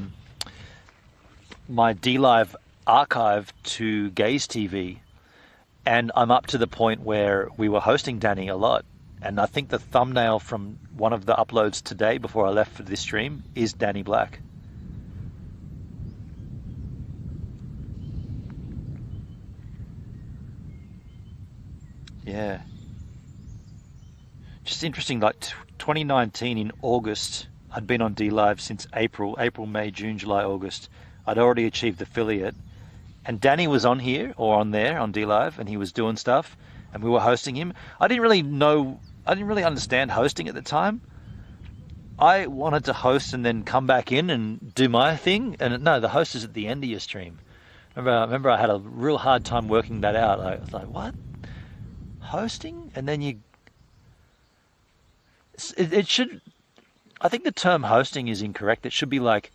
my DLive archive to Gaze TV, and I'm up to the point where we were hosting Danny a lot, and I think the thumbnail from one of the uploads today before I left for this stream is Danny Black. Yeah. Just interesting, like 2019 in August, I'd been on DLive since April, May, June, July, August. I'd already achieved affiliate, and Danny was on here or on there on DLive, and he was doing stuff, and we were hosting him. I didn't really understand hosting at the time. I wanted to host and then come back in and do my thing, and no, the host is at the end of your stream. Remember I had a real hard time working that out. I was like, what? Hosting? And then it should, I think the term hosting is incorrect. It should be like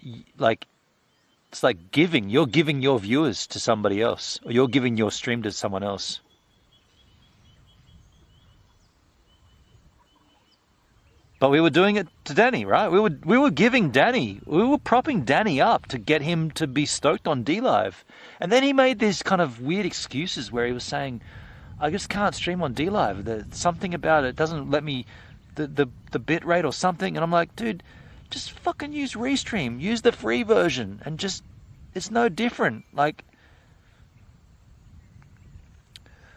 it's like giving. You're giving your viewers to somebody else, or you're giving your stream to someone else. But we were doing it to Danny, right? We were giving Danny, we were propping Danny up to get him to be stoked on DLive. And then he made these kind of weird excuses where he was saying, I just can't stream on DLive. There's something about it doesn't let me, the bit rate or something. And I'm like, dude, just fucking use Restream. Use the free version and just, it's no different. Like,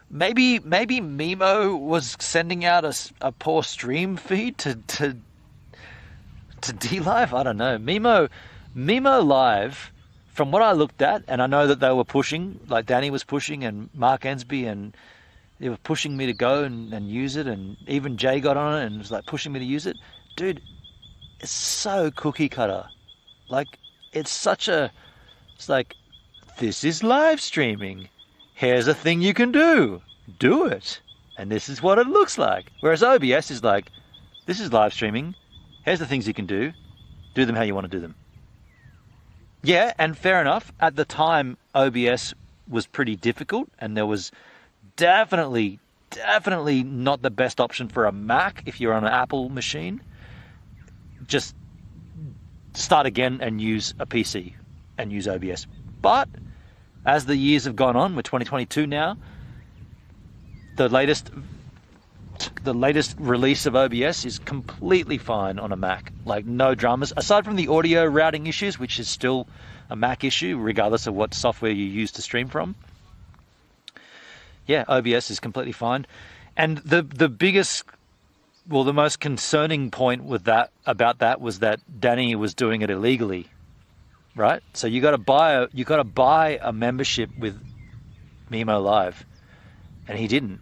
maybe Mimo was sending out a poor stream feed to DLive. I don't know. Mimo Live, from what I looked at, and I know that they were pushing, like Danny was pushing and Mark Ensby, and they were pushing me to go and use it, and even Jay got on it and was like pushing me to use it. Dude, it's so cookie cutter. Like, it's like, this is live streaming. Here's a thing you can do. Do it. And this is what it looks like. Whereas OBS is like, this is live streaming. Here's the things you can do. Do them how you want to do them. Yeah, and fair enough. At the time, OBS was pretty difficult, and there was definitely not the best option for a Mac if you're on an Apple machine. Just start again and use a PC and use OBS. But as the years have gone on, we're 2022 now, the latest release of OBS is completely fine on a Mac. Like, no dramas. Aside from the audio routing issues, which is still a Mac issue, regardless of what software you use to stream from. Yeah, OBS is completely fine. And the biggest, well, the most concerning point about that was that Danny was doing it illegally. Right? So you got to buy a membership with Mimo Live, and he didn't.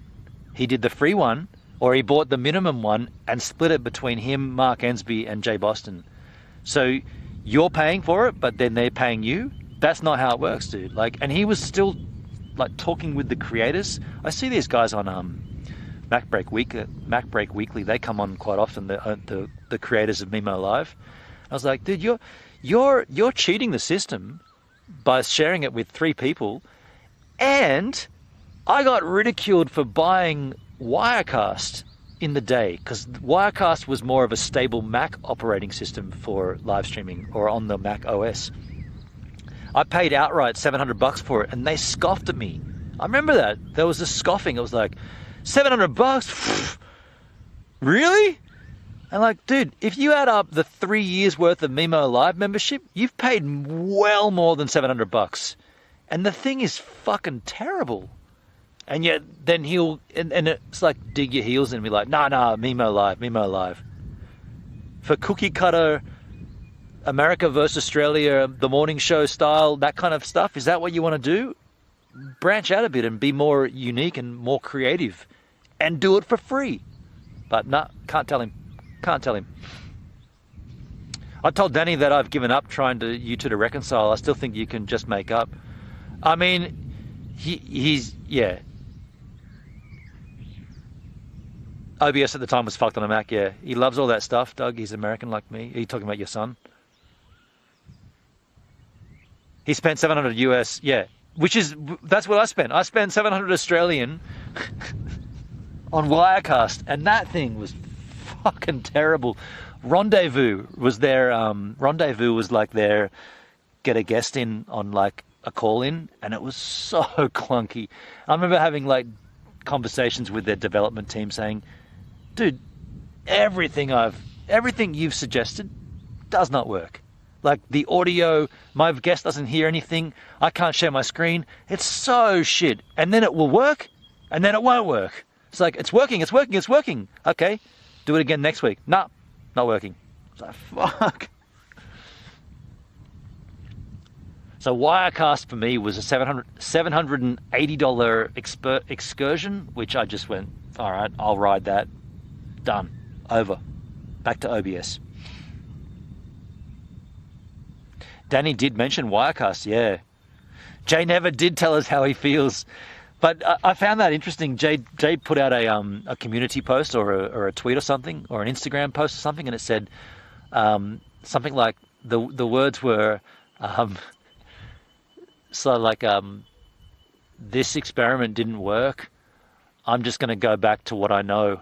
He did the free one, or he bought the minimum one and split it between him, Mark Ensby, and Jay Boston. So you're paying for it, but then they're paying you. That's not how it works, dude. Like, and he was still like talking with the creators. I see these guys on Mac Break Weekly. They come on quite often. The creators of Mimo Live. I was like, dude, you're cheating the system by sharing it with 3 people, and I got ridiculed for buying Wirecast in the day, because Wirecast was more of a stable Mac operating system for live streaming, or on the Mac OS. I paid outright $700 for it, and they scoffed at me. I remember that. There was a scoffing. It was like, $700? Really? And like, dude, if you add up the 3 years worth of Mimo Live membership, you've paid well more than $700. And the thing is fucking terrible. And yet then he'll, and it's like dig your heels in and be like, nah, Mimo Live. For cookie cutter America versus Australia, the morning show style, that kind of stuff? Is that what you want to do? Branch out a bit and be more unique and more creative and do it for free. But no, can't tell him. Can't tell him. I told Danny that I've given up trying to you two to reconcile. I still think you can just make up. I mean, he's, yeah. OBS at the time was fucked on a Mac, yeah. He loves all that stuff, Doug. He's American like me. Are you talking about your son? He spent 700 US, yeah. That's what I spent. I spent 700 Australian on Wirecast, and that thing was fucking terrible. Rendezvous was like their get a guest in on like a call in, and it was so clunky. I remember having like conversations with their development team saying, dude, everything you've suggested does not work. Like the audio, my guest doesn't hear anything. I can't share my screen. It's so shit. And then it will work, and then it won't work. It's like, it's working. Okay, do it again next week. Nah, not working. It's like, fuck. So Wirecast for me was a $780 excursion, which I just went, all right, I'll ride that. Done. Over. Back to OBS. Danny did mention Wirecast, yeah. Jay never did tell us how he feels, but I found that interesting. Jay put out a community post or a tweet or something, or an Instagram post or something, and it said something like the words were this experiment didn't work. I'm just going to go back to what I know.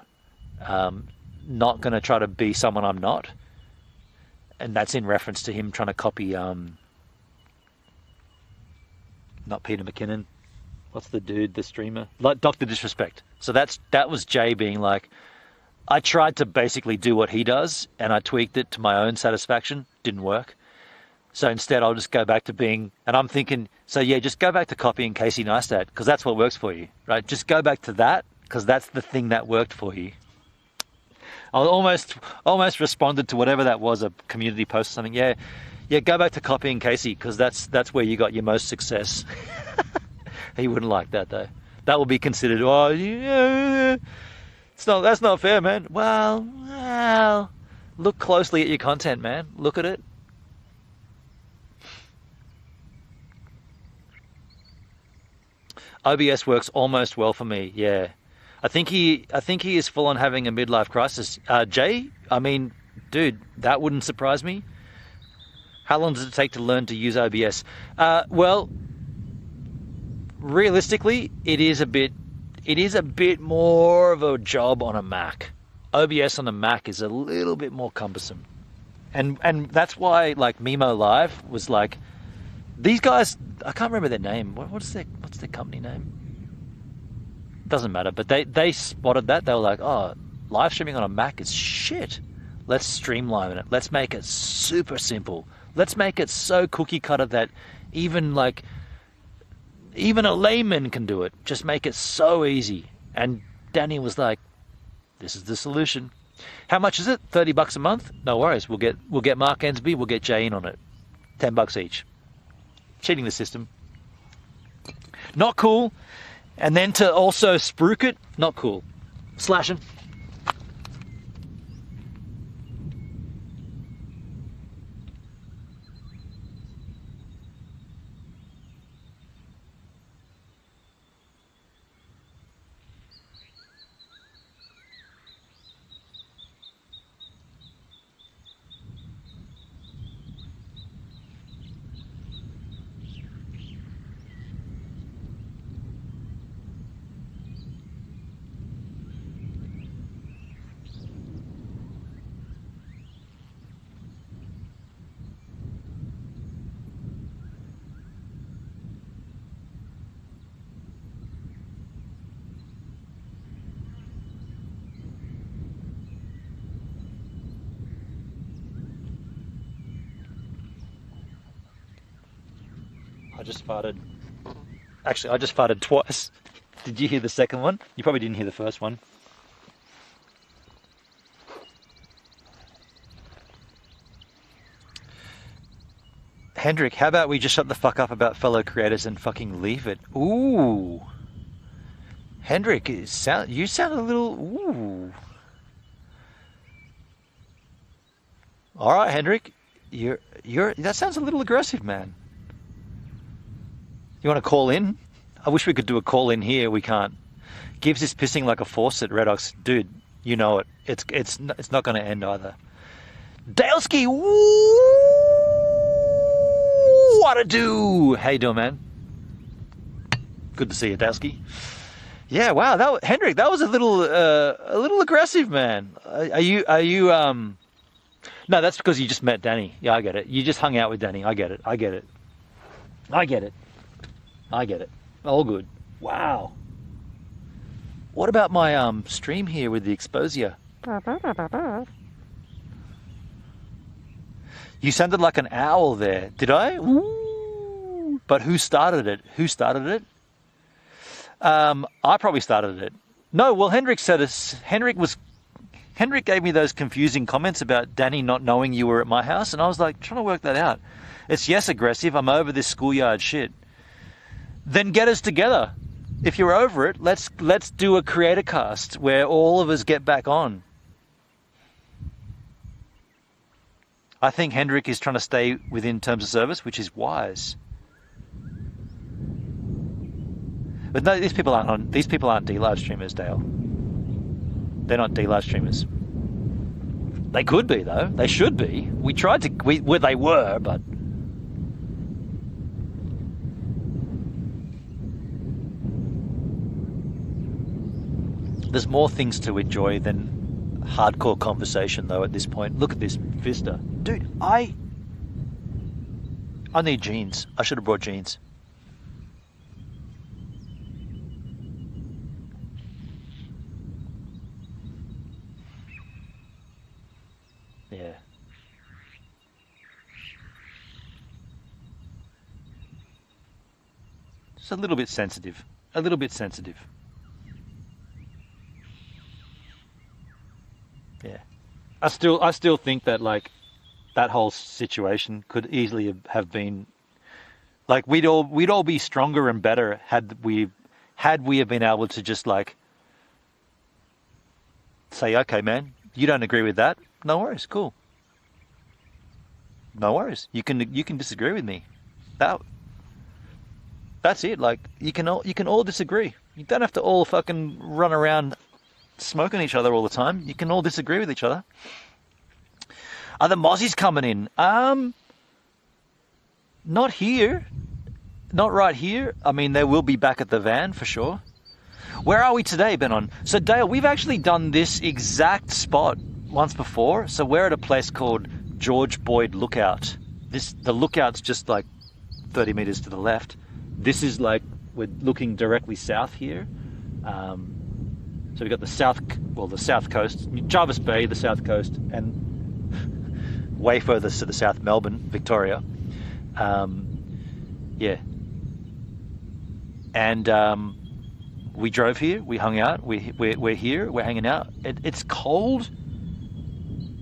Not going to try to be someone I'm not. And that's in reference to him trying to copy, not Peter McKinnon. What's the dude, the streamer? Like Dr. Disrespect. So that was Jay being like, I tried to basically do what he does, and I tweaked it to my own satisfaction. Didn't work. So instead, I'll just go back to being, and I'm thinking, so yeah, just go back to copying Casey Neistat, because that's what works for you, right? Just go back to that, because that's the thing that worked for you. I almost responded to whatever that was, a community post or something. Yeah, go back to copying Casey, because that's where you got your most success. He wouldn't like that though. That will be considered, oh, yeah, that's not fair, man. Well, look closely at your content, man. Look at it. OBS works almost well for me, yeah. I think he is full on having a midlife crisis. Jay, I mean, dude, that wouldn't surprise me. How long does it take to learn to use OBS? Well, realistically, it is a bit more of a job on a Mac. OBS on a Mac is a little bit more cumbersome, and that's why like Mimo Live was like, these guys, I can't remember their name. What's their company name? Doesn't matter, but they spotted that. They were like, oh, live streaming on a Mac is shit. Let's streamline it. Let's make it super simple. Let's make it so cookie cutter that even a layman can do it. Just make it so easy. And Danny was like, this is the solution. How much is it? $30 a month? No worries. We'll get Mark Ensby. We'll get Jay in on it. $10 each. Cheating the system. Not cool. And then to also spruik it, not cool. Slashing. I just farted. Actually, I just farted twice. Did you hear the second one? You probably didn't hear the first one. Hendrik, how about we just shut the fuck up about fellow creators and fucking leave it? Ooh. Hendrik, you sound a little... Ooh. All right, Hendrik. That sounds a little aggressive, man. You want to call in? I wish we could do a call in here. We can't. Gibbs is pissing like a faucet, Redox. Dude, you know it. It's not going to end either. Dalesky, what to do? How you doing, man? Good to see you, Dalesky. Yeah, wow, Hendrik, that was a little aggressive, man. Are you No, that's because you just met Danny. Yeah, I get it. You just hung out with Danny. I get it. All good. Wow. What about my stream here with the exposure? You sounded like an owl there. Did I? Ooh. But who started it? I probably started it. No, well, Hendrik said it. Hendrik gave me those confusing comments about Danny not knowing you were at my house, and I was like, trying to work that out. It's yes, aggressive. I'm over this schoolyard shit. Then get us together. If you're over it, let's do a creator cast where all of us get back on. I think Hendrik is trying to stay within terms of service, which is wise. But no, these people aren't D-Live streamers, Dale. They're not D-Live streamers. They could be though. They should be. They were, but there's more things to enjoy than hardcore conversation though at this point. Look at this vista. Dude, I need jeans. I should have brought jeans. Yeah. Just a little bit sensitive. Yeah. I still think that like that whole situation could easily have been like we'd all be stronger and better had we have been able to just like say, okay, man, you don't agree with that? No worries, cool. No worries. You can disagree with me. That's it. Like you can all disagree. You don't have to all fucking run around smoking each other all the time. You can all disagree with each other. Are the Mozzies coming in? Not here. Not right here. I mean, they will be back at the van for sure. Where are we today, Benon? So Dale, we've actually done this exact spot once before. So we're at a place called George Boyd Lookout. The lookout's just like 30 meters to the left. This is like, we're looking directly south here. So we've got the south coast, Jarvis Bay, the south coast, and way further to the south, Melbourne, Victoria. Yeah. And we drove here, we hung out, we're here, we're hanging out. It's cold.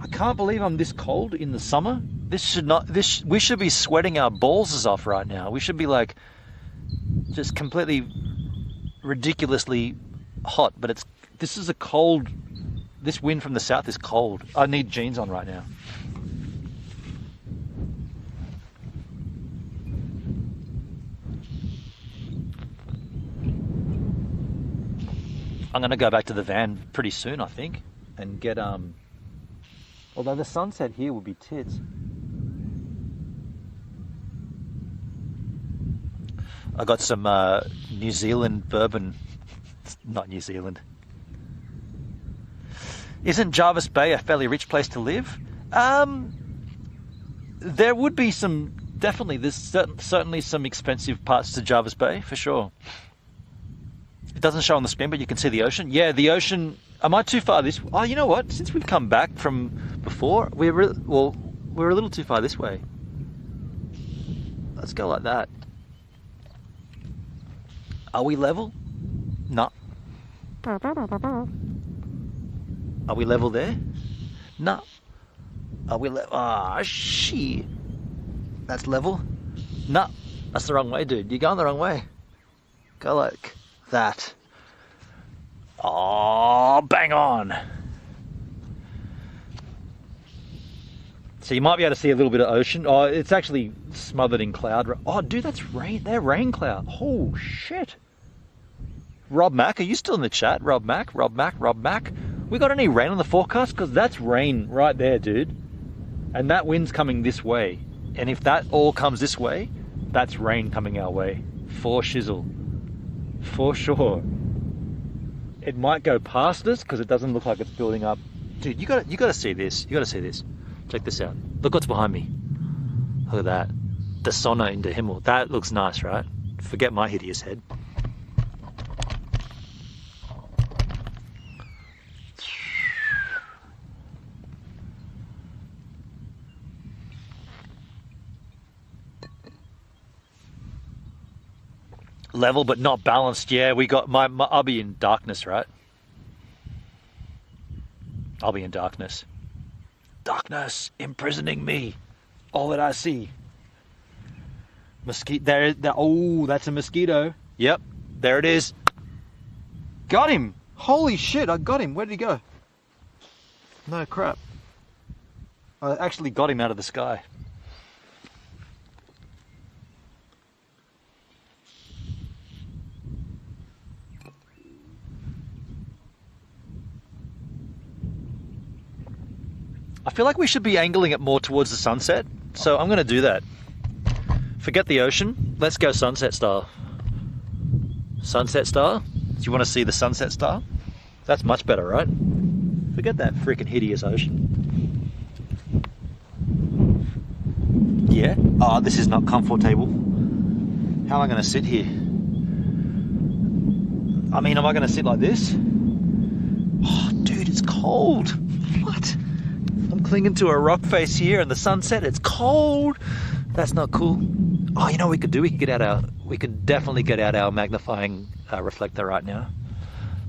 I can't believe I'm this cold in the summer. We should be sweating our balls off right now. We should be like just completely ridiculously hot, but this is a cold. This wind from the south is cold. I need jeans on right now. I'm gonna go back to the van pretty soon, I think, and get although the sunset here would be tits. I got some New Zealand bourbon. Not New Zealand. Isn't Jarvis Bay a fairly rich place to live? There would be there's certainly some expensive parts to Jarvis Bay, for sure. It doesn't show on the screen, but you can see the ocean. Yeah, the ocean. Am I too far this way? Oh, you know what? Since we've come back from before, we're a little too far this way. Let's go like that. Are we level? No. Are we level there? No. Are we level? Ah, shit. That's level. No, that's the wrong way, dude. You're going the wrong way. Go like that. Oh, bang on. So you might be able to see a little bit of ocean. Oh, it's actually smothered in cloud. Oh, dude, that's rain. They're rain cloud. Oh, shit. Rob Mac, are you still in the chat? Rob Mac. We got any rain on the forecast? Because that's rain right there, dude. And that wind's coming this way. And if that all comes this way, that's rain coming our way. For shizzle. For sure. It might go past us because it doesn't look like it's building up. Dude, you gotta see this. You gotta see this. Check this out. Look what's behind me. Look at that. The Sonne in the Himmel. That looks nice, right? Forget my hideous head. Level but not balanced. Yeah, we got I'll be in darkness, right? I'll be in darkness. Darkness imprisoning me. All that I see. Mosquito. There. Oh, that's a mosquito. Yep. There it is. Got him. Holy shit! I got him. Where did he go? No crap. I actually got him out of the sky. I feel like we should be angling it more towards the sunset, so I'm going to do that. Forget the ocean, let's go sunset style. Sunset style? Do you want to see the sunset style? That's much better, right? Forget that freaking hideous ocean. Yeah? Oh, this is not comfortable. How am I going to sit here? I mean, am I going to sit like this? Oh, dude, it's cold. What? I'm clinging to a rock face here and the sunset, it's cold. That's not cool. Oh, you know what we could do? We could definitely get out our magnifying reflector right now.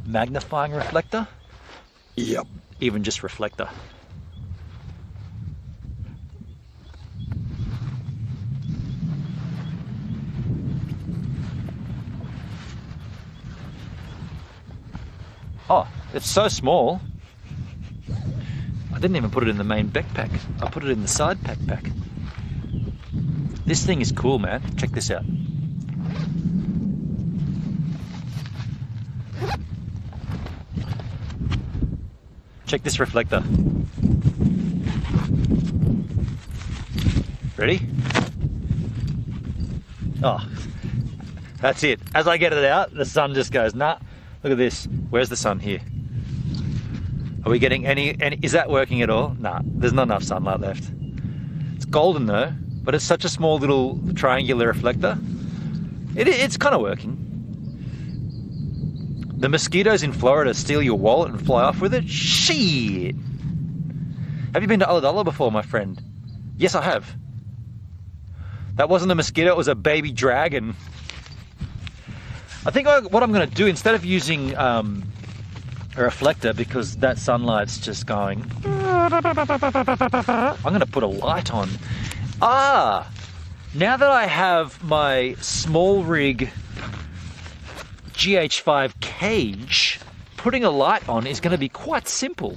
Magnifying reflector? Yep. Even just reflector. Oh, it's so small. I didn't even put it in the main backpack. I put it in the side backpack. This thing is cool, man. Check this out. Check this reflector. Ready? Oh, that's it. As I get it out, the sun just goes, nah. Look at this. Where's the sun here? Are we getting any, is that working at all? Nah, there's not enough sunlight left. It's golden though, but it's such a small little triangular reflector. It's kind of working. The mosquitoes in Florida steal your wallet and fly off with it? Shit! Have you been to Ulladulla before, my friend? Yes, I have. That wasn't a mosquito, it was a baby dragon. I think what I'm going to do, instead of using a reflector, because that sunlight's just going, I'm going to put a light on. Ah! Now that I have my small rig GH5 cage, putting a light on is going to be quite simple.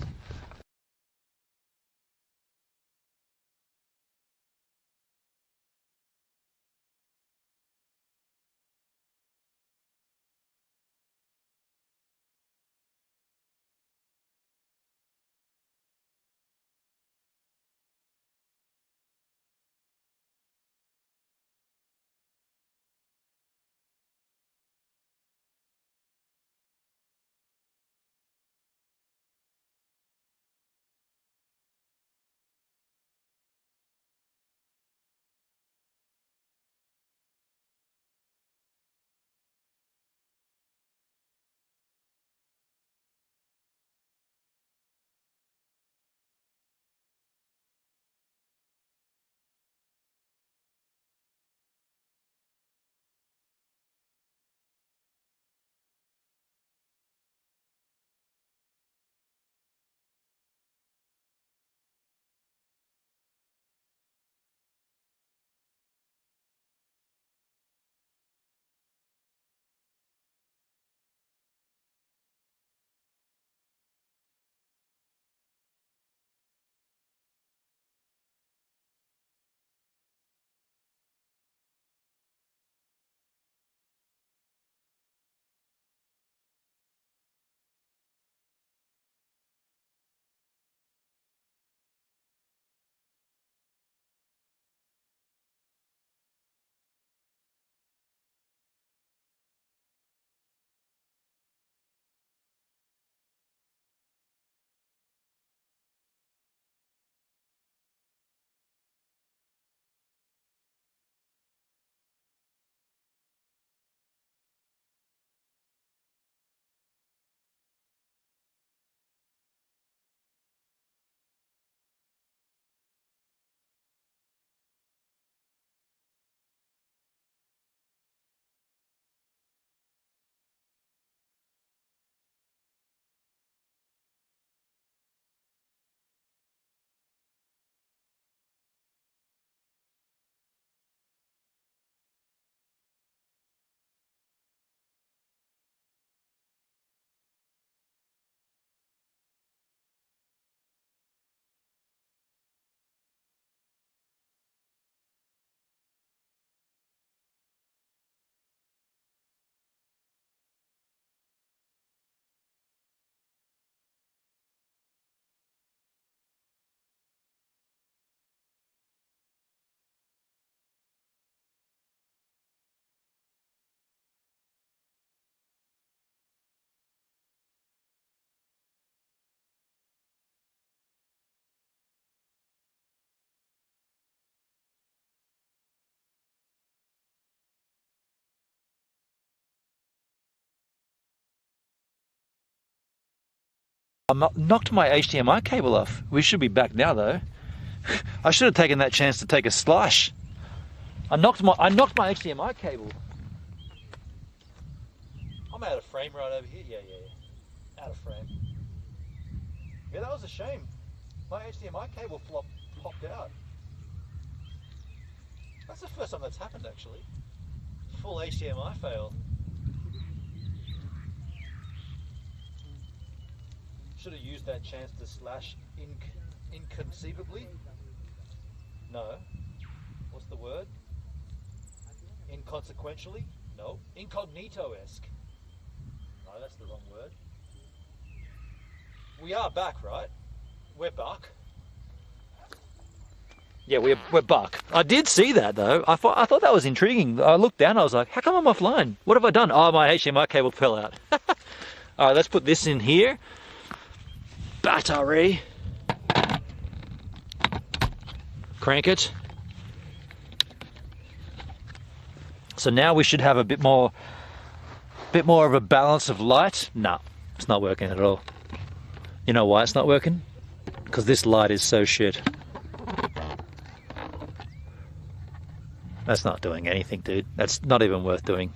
knocked my HDMI cable off. We should be back now though. I should have taken that chance to take a slice. I knocked my HDMI cable. I'm out of frame right over here. Yeah. Out of frame. Yeah, that was a shame. My HDMI cable popped out. That's the first time that's happened actually. Full HDMI fail. Should have used that chance to slash inconceivably. No. What's the word? Inconsequentially? No. Incognito-esque. No, that's the wrong word. We are back, right? We're back. Yeah, we're back. I did see that though. I thought that was intriguing. I looked down, I was like, how come I'm offline? What have I done? Oh, my HDMI cable fell out. Alright, let's put this in here. Battery. Crank it. So now we should have a bit more of a balance of light. No, it's not working at all. You know why it's not working? Because this light is so shit. That's not doing anything, dude. That's not even worth doing.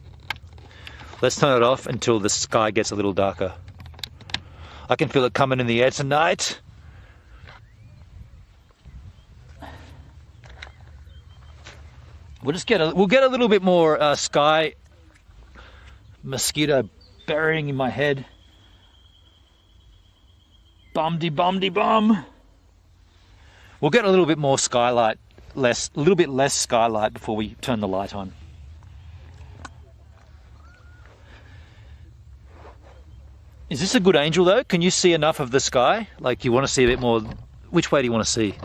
Let's turn it off until the sky gets a little darker. I can feel it coming in the air tonight. We'll get a little bit more sky mosquito burying in my head. Bum-de-bum-de-bum. We'll get a little bit more skylight, a little bit less skylight before we turn the light on. Is this a good angel though? Can you see enough of the sky? Like you want to see a bit more? Which way do you want to see?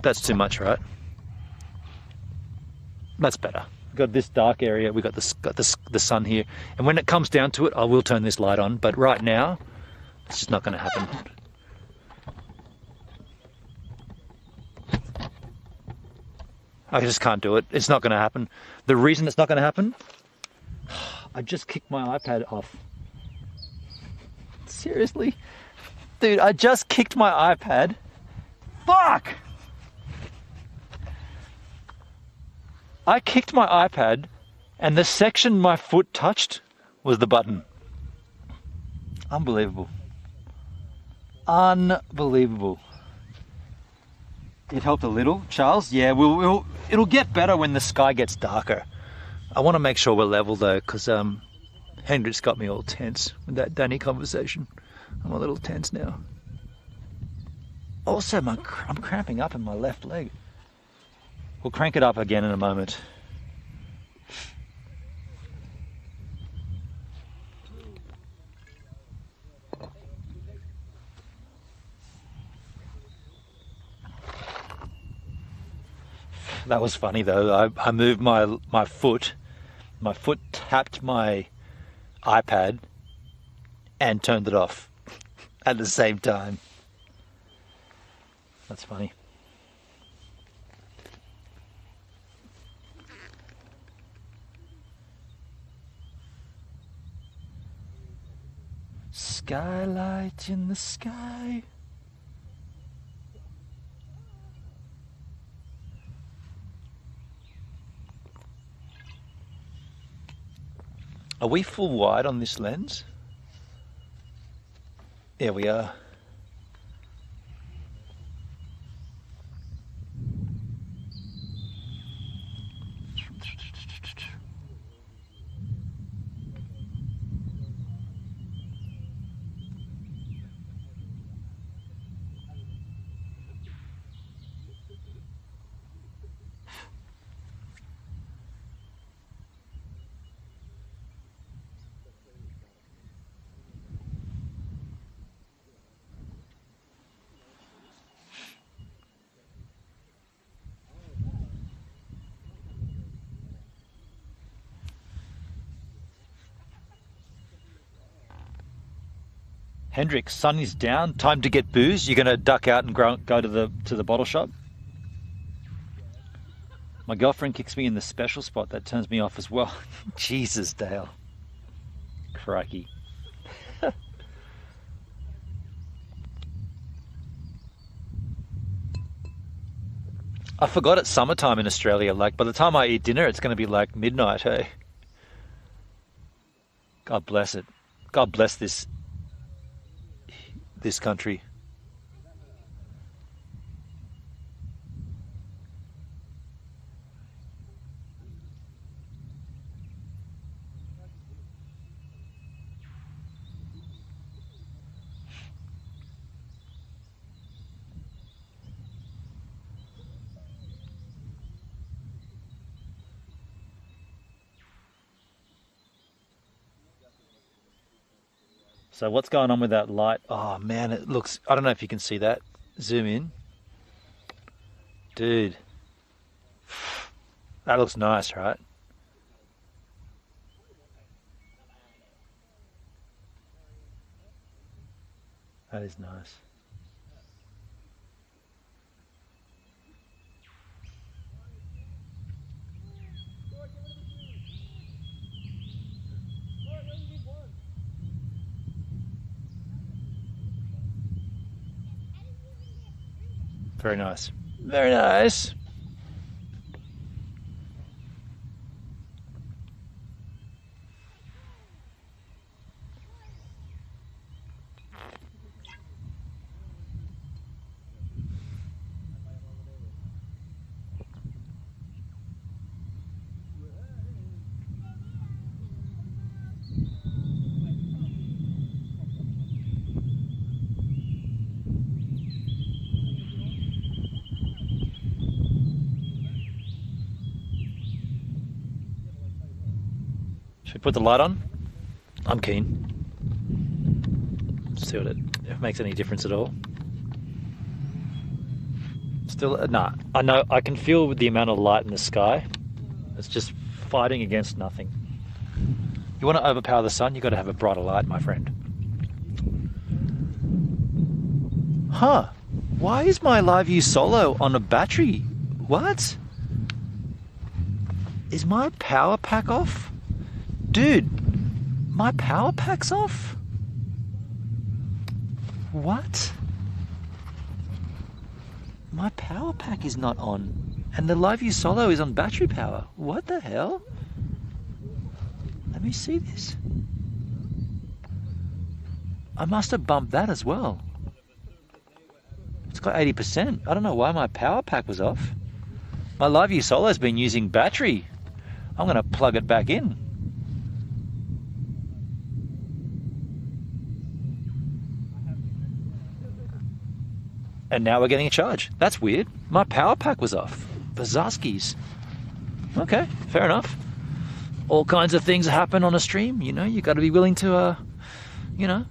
That's too much, right? That's better. We've got this dark area, we've got the sun here. And when it comes down to it, I will turn this light on, but right now, it's just not going to happen. I just can't do it. It's not going to happen. The reason it's not going to happen, I just kicked my iPad off. Seriously? Dude, I just kicked my iPad. Fuck! I kicked my iPad and the section my foot touched was the button. Unbelievable. Unbelievable. It helped a little, Charles. Yeah, it'll get better when the sky gets darker. I want to make sure we're level though, because Hendrik's got me all tense with that Danny conversation. I'm a little tense now. Also, I'm cramping up in my left leg. We'll crank it up again in a moment. That was funny though. I moved my foot. My foot tapped my iPad and turned it off at the same time. That's funny. Skylight in the sky. Are we full wide on this lens? Yeah, we are. Hendrik, sun is down. Time to get booze. You're going to duck out and go to the bottle shop. My girlfriend kicks me in the special spot. That turns me off as well. Jesus, Dale. Crikey. I forgot it's summertime in Australia. Like by the time I eat dinner, it's going to be like midnight. Hey, God bless it. God bless this country. So what's going on with that light? Oh man, it looks, I don't know if you can see that. Zoom in. Dude. That looks nice, right? That is nice. Very nice. Very nice. Should we put the light on? I'm keen. See what if it makes any difference at all. Still, nah. I know, I can feel the amount of light in the sky. It's just fighting against nothing. You want to overpower the sun, you got to have a brighter light, my friend. Huh. Why is my Live View Solo on a battery? What? Is my power pack off? Dude, my power pack's off? What? My power pack is not on. And the Live View Solo is on battery power. What the hell? Let me see this. I must have bumped that as well. It's got 80%. I don't know why my power pack was off. My Live View Solo's been using battery. I'm going to plug it back in. And now we're getting a charge. That's weird. My power pack was off. Bazarskis. Okay, fair enough. All kinds of things happen on a stream, you know, you got to be willing to, you know.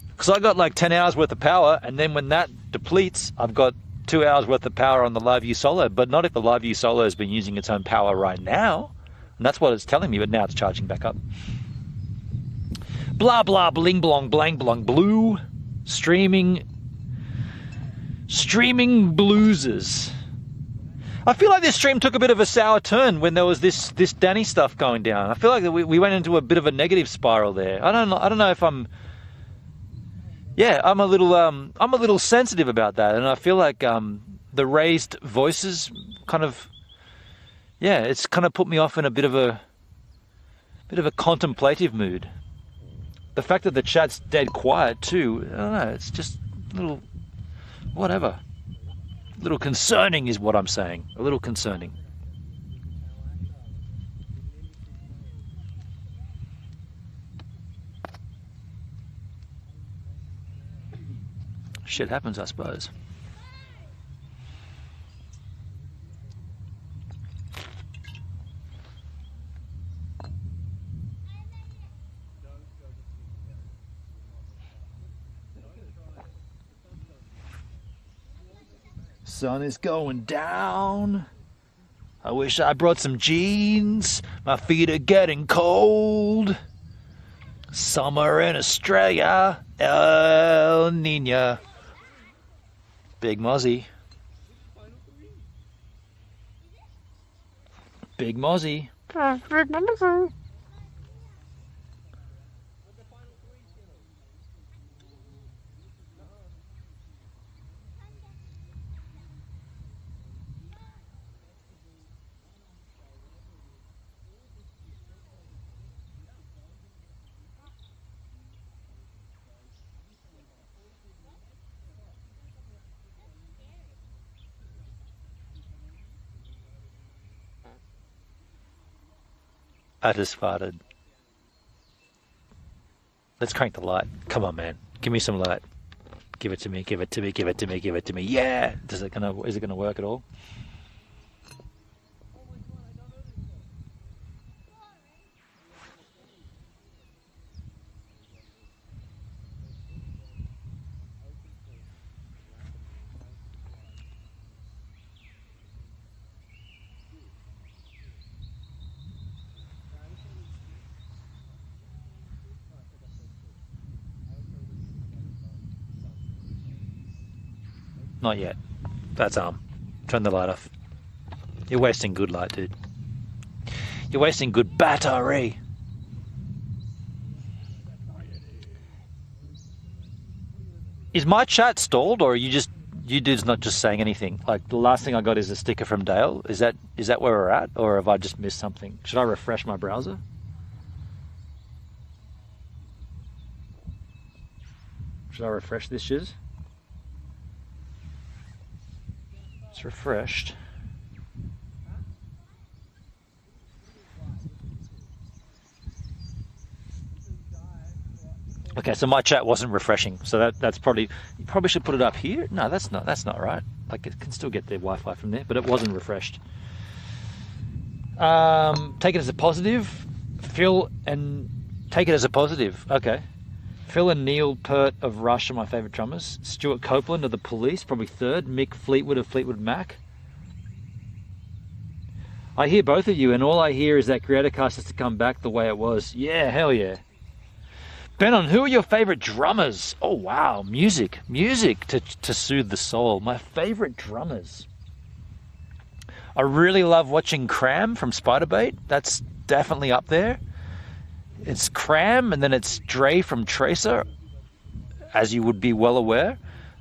Because I got like 10 hours worth of power, and then when that depletes, I've got 2 hours worth of power on the Live View Solo, but not if the Live View Solo has been using its own power right now. And that's what it's telling me, but now it's charging back up. Blah, blah, bling, blong, blang, blong, blue. Streaming bluesers. I feel like this stream took a bit of a sour turn when there was this Danny stuff going down. I feel like we went into a bit of a negative spiral there. I don't know if I'm. Yeah, I'm a little sensitive about that, and I feel like the raised voices kind of. Yeah, it's kind of put me off in a bit of a contemplative mood. The fact that the chat's dead quiet too. I don't know. It's just a little. Whatever. A little concerning is what I'm saying. A little concerning. Shit happens, I suppose. Sun is going down. I wish I brought some jeans. My feet are getting cold. Summer in Australia. El Nino. Big Mozzie. Big Mozzie. I just farted. Let's crank the light. Come on, man. Give me some light. Give it to me. Give it to me. Give it to me. Give it to me. Yeah. Is it gonna work at all? Not yet. That's turn the light off. You're wasting good light, dude. You're wasting good battery. Is my chat stalled, or are you dudes not just saying anything? Like the last thing I got is a sticker from Dale. Is that where we're at, or have I just missed something? Should I refresh my browser? Should I refresh this shiz? It's refreshed. Okay, so my chat wasn't refreshing, so that's probably, you probably should put it up here. No, that's not right. Like it can still get the Wi-Fi from there, but it wasn't refreshed. Take it as a positive. Phil and take it as a positive. Okay. Phil and Neil Peart of Rush are my favourite drummers. Stuart Copeland of The Police, probably third. Mick Fleetwood of Fleetwood Mac. I hear both of you, and all I hear is that Creatorcast has to come back the way it was. Yeah, hell yeah. Benon, who are your favourite drummers? Oh wow, music to soothe the soul. My favourite drummers. I really love watching Cram from Spiderbait. That's definitely up there. It's Cram, and then it's Dre from Tracer, as you would be well aware.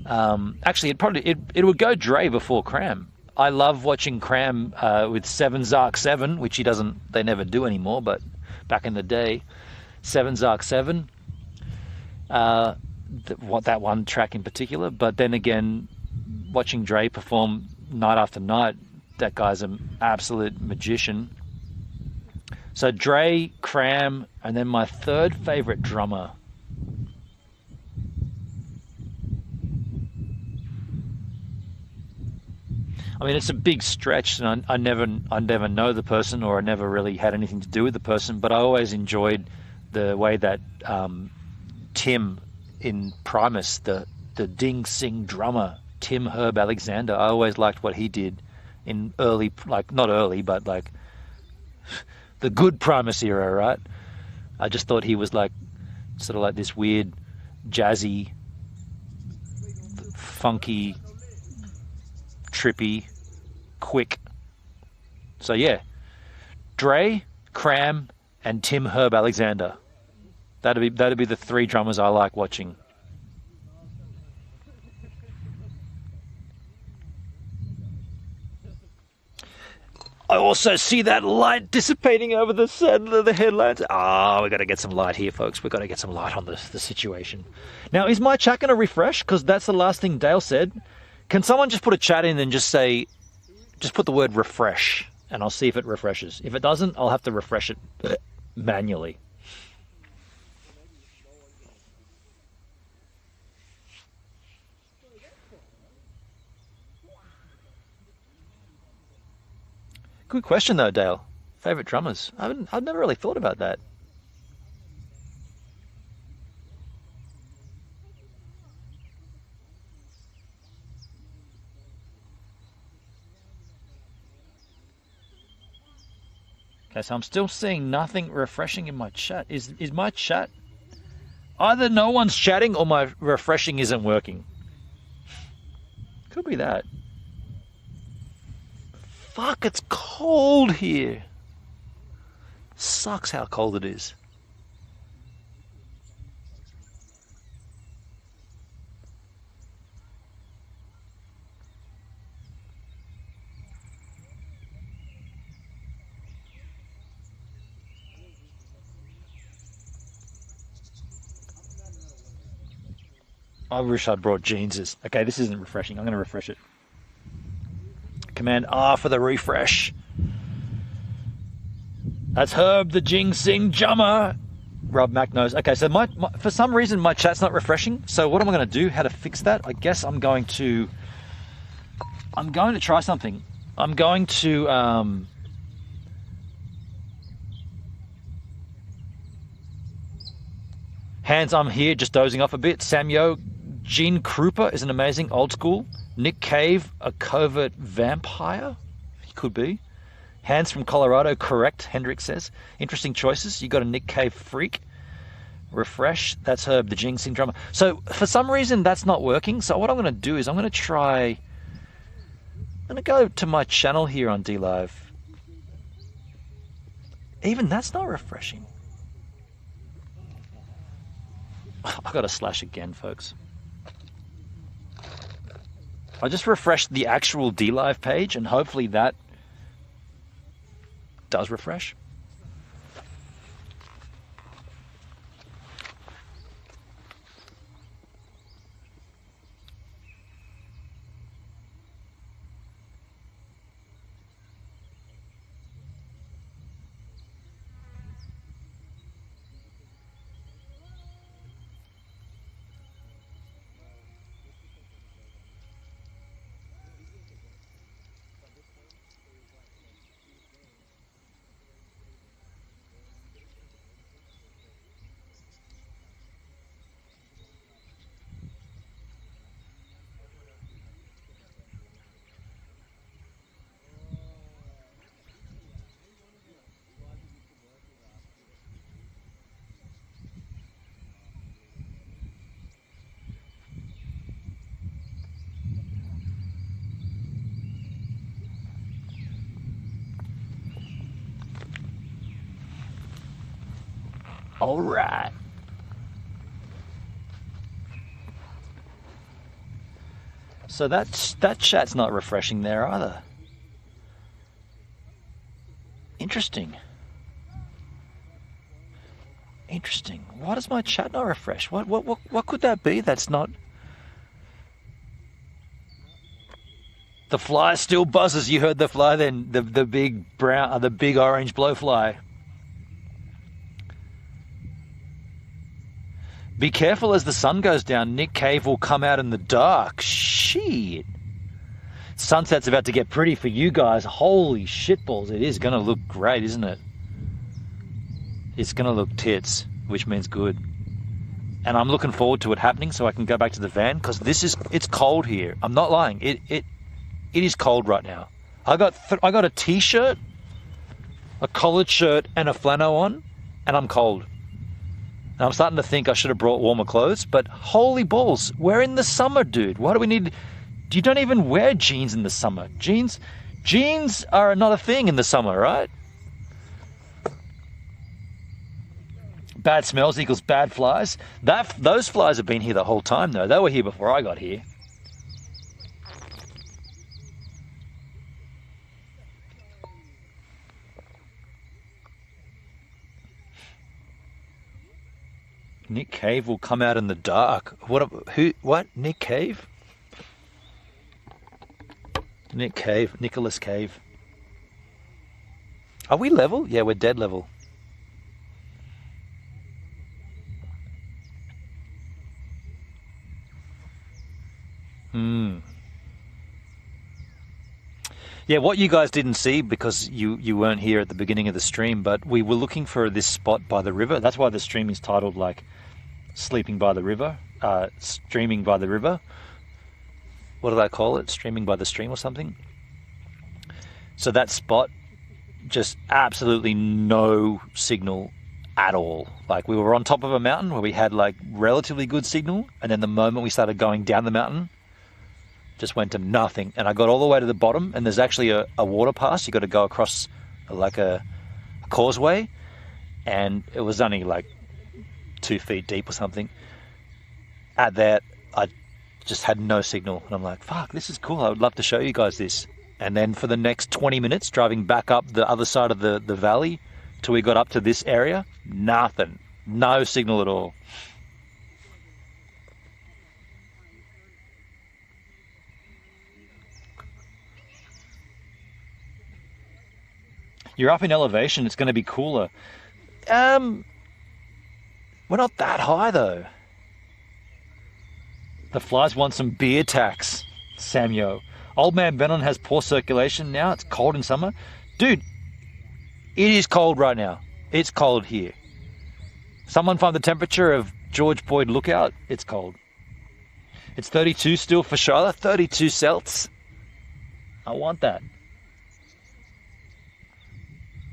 Actually, it would go Dre before Cram. I love watching Cram with 7 Zark 7, which they never do anymore, but back in the day, 7 Zark 7. That one track in particular. But then again, watching Dre perform night after night, that guy's an absolute magician. So Dre, Cram, and then my third favorite drummer. I mean, it's a big stretch, and I never know the person, or I never really had anything to do with the person, but I always enjoyed the way that Tim in Primus, the Ding Sing drummer, Tim Herb Alexander, I always liked what he did in early, like not early, but like the good Primus era, right? I just thought he was like sort of like this weird, jazzy, funky, trippy, quick. So yeah, Dre, Cram, and Tim Herb Alexander. That'd be the 3 drummers I like watching. I also see that light dissipating over the side of the headlights. Ah, we got to get some light here, folks. We got to get some light on the situation. Now, is my chat going to refresh? Because that's the last thing Dale said. Can someone just put a chat in and just put the word refresh, and I'll see if it refreshes. If it doesn't, I'll have to refresh it manually. Good question though, Dale. Favorite drummers? I've never really thought about that. Okay, so I'm still seeing nothing refreshing in my chat. Is my chat either no one's chatting or my refreshing isn't working? Could be that. Fuck, it's cold here. Sucks how cold it is. I wish I'd brought jeans. Okay, this isn't refreshing. I'm going to refresh it. Command R for the refresh. That's Herb the Jing Sing Jummer. Rob Mac knows. Okay, so for some reason my chat's not refreshing. So what am I going to do? How to fix that? I guess I'm going to try something. I'm going to Hans, I'm here, just dozing off a bit. Samyo, Gene Krupa is an amazing old school. Nick Cave, a covert vampire? He could be. Hans from Colorado, correct, Hendrik says. Interesting choices. You got a Nick Cave freak. Refresh, that's Herb, the Jing Sing drummer. So for some reason that's not working. So what I'm going to do is I'm going to go to my channel here on DLive. Even that's not refreshing. I got to slash again, folks. I just refreshed the actual DLive page and hopefully that does refresh. All right. So that chat's not refreshing there either. Interesting. Interesting. Why does my chat not refresh? What could that be? That's not. The fly still buzzes. You heard the fly then. The big brown, the big orange blowfly. Be careful as the sun goes down. Nick Cave will come out in the dark. Shit. Sunset's about to get pretty for you guys. Holy shitballs. It is going to look great, isn't it? It's going to look tits, which means good. And I'm looking forward to it happening so I can go back to the van because it's cold here. I'm not lying. It is cold right now. I got a t-shirt, a collared shirt and a flannel on and I'm cold. And I'm starting to think I should have brought warmer clothes, but holy balls, we're in the summer, dude. Why do we need... You don't even wear jeans in the summer. Jeans are not a thing in the summer, right? Bad smells equals bad flies. Those flies have been here the whole time, though. They were here before I got here. Nick Cave will come out in the dark. What? Nick Cave? Nick Cave. Nicholas Cave. Are we level? Yeah, we're dead level. Yeah, what you guys didn't see because you weren't here at the beginning of the stream, but we were looking for this spot by the river. That's why the stream is titled like Sleeping by the River, Streaming by the River. What do they call it? Streaming by the stream or something? So that spot, just absolutely no signal at all. Like we were on top of a mountain where we had like relatively good signal, and then the moment we started going down the mountain, just went to nothing. And I got all the way to the bottom, and there's actually a water pass. You got to go across like a causeway, and it was only like 2 feet deep or something. At that, I just had no signal, and I'm like, fuck, this is cool. I would love to show you guys this. And then for the next 20 minutes, driving back up the other side of the valley till we got up to this area, nothing. No signal at all. You're up in elevation, it's going to be cooler. We're not that high though. The flies want some beer tax, Samyo. Old man Benon has poor circulation now. It's cold in summer. Dude, it is cold right now. It's cold here. Someone find the temperature of George Boyd Lookout. It's cold. It's 32 still for Charlotte. 32 Celts. I want that.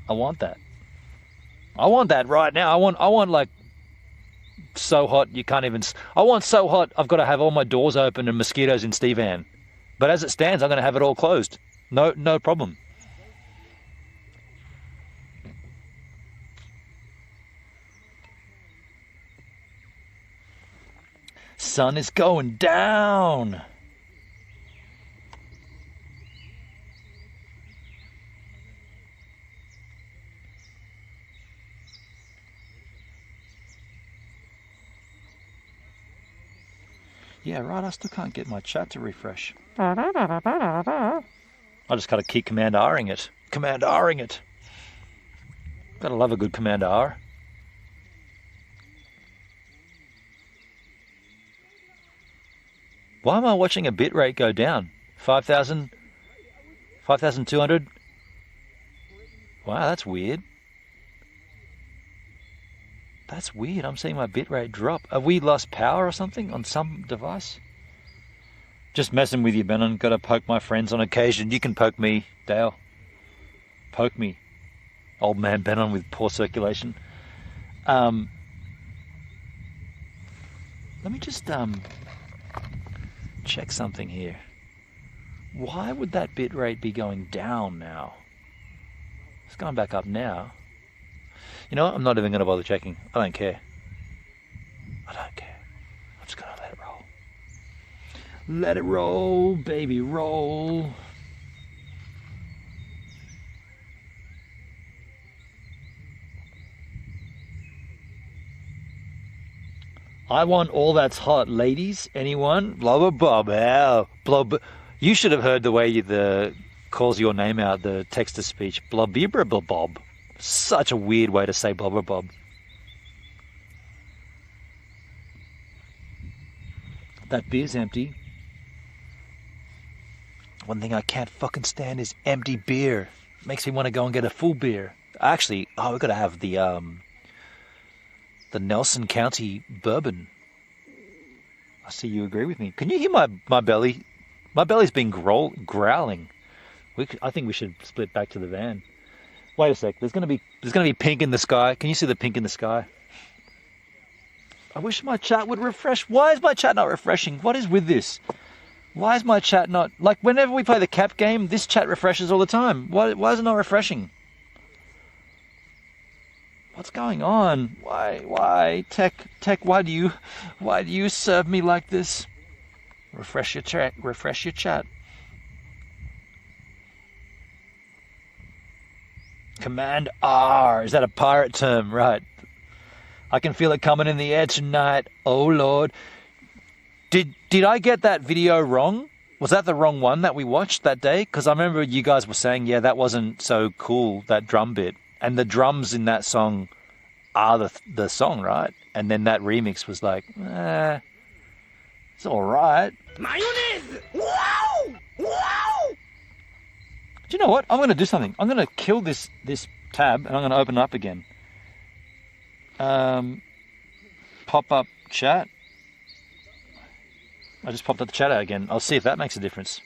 I want that. I want that right now. I want like so hot you can't even. I want so hot I've got to have all my doors open and mosquitoes in Steve Ann. But as it stands, I'm going to have it all closed. No problem. Sun is going down. Yeah, right, I still can't get my chat to refresh. I just gotta keep Command R'ing it. Command R'ing it. Gotta love a good Command R. Why am I watching a bitrate go down? 5,000? 5,200? Wow, that's weird. That's weird. I'm seeing my bitrate drop. Have we lost power or something on some device? Just messing with you, Benon. Gotta poke my friends on occasion. You can poke me, Dale. Poke me. Old man Benon with poor circulation. Let me just check something here. Why would that bitrate be going down now? It's going back up now. You know what? I'm not even going to bother checking. I don't care. I don't care. I'm just going to let it roll. Let it roll, baby, roll. I want all that's hot, ladies. Anyone? Blah, blah, blah, blah, blah. You should have heard the way the calls your name out, the text-to-speech. Blah, blah, blah, blah, bob. Such a weird way to say blah, blah, blah. That beer's empty. One thing I can't fucking stand is empty beer. Makes me want to go and get a full beer. Actually, we've got to have the Nelson County bourbon. I see you agree with me. Can you hear my belly? My belly's been growling. I think we should split back to the van. Wait a sec. There's gonna be pink in the sky. Can you see the pink in the sky? I wish my chat would refresh. Why is my chat not refreshing? What is with this? Why is my chat not... Like, whenever we play the cap game, this chat refreshes all the time. Why is it not refreshing? What's going on? Why? Tech, why do you serve me like this? Refresh your chat. Refresh your chat. Command R. Is that a pirate term? Right. I can feel it coming in the air tonight. Oh, Lord. Did I get that video wrong? Was that the wrong one that we watched that day? Because I remember you guys were saying, yeah, that wasn't so cool, that drum bit. And the drums in that song are the song, right? And then that remix was like, it's all right. Mayonnaise! Wow! Wow! Do you know what? I'm going to do something. I'm going to kill this tab and I'm going to open it up again. Pop up chat. I just popped up the chat out again. I'll see if that makes a difference.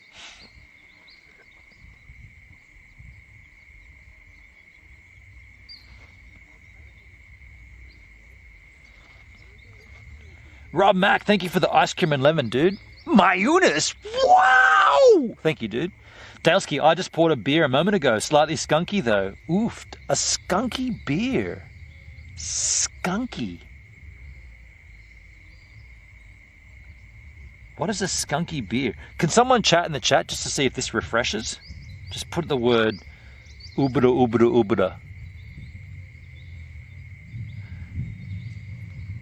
Rob Mack, thank you for the ice cream and lemon, dude. Mayonnaise! Wow! Thank you, dude. Dalesky, I just poured a beer a moment ago. Slightly skunky, though. Oof. A skunky beer. Skunky. What is a skunky beer? Can someone chat in the chat just to see if this refreshes? Just put the word ubada, ubada, ubada.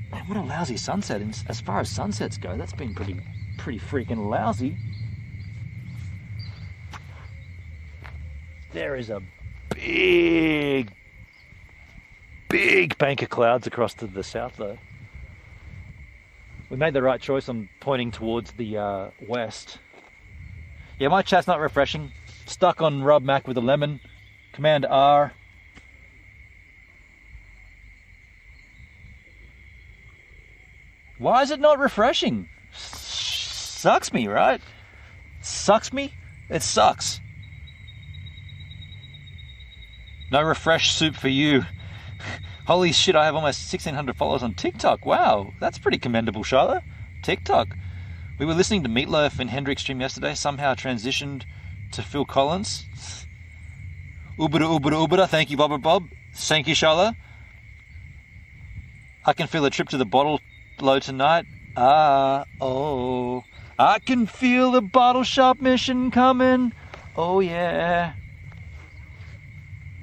Man, what a lousy sunset. As far as sunsets go, that's been pretty freaking lousy. There is a big bank of clouds across to the south though. We made the right choice on pointing towards the west. Yeah, my chat's not refreshing. Stuck on Rob Mac with a lemon. Command R. Why is it not refreshing? Sucks me, right? Sucks me? It sucks. No refresh soup for you. Holy shit, I have almost 1,600 followers on TikTok. Wow, that's pretty commendable, Charlotte. TikTok. We were listening to Meatloaf and Hendrix stream yesterday, somehow transitioned to Phil Collins. Ubada, ubada, ubada. Thank you, Bob. Thank you, Charlotte. I can feel a trip to the bottle low tonight. Oh. I can feel the bottle shop mission coming. Oh, yeah.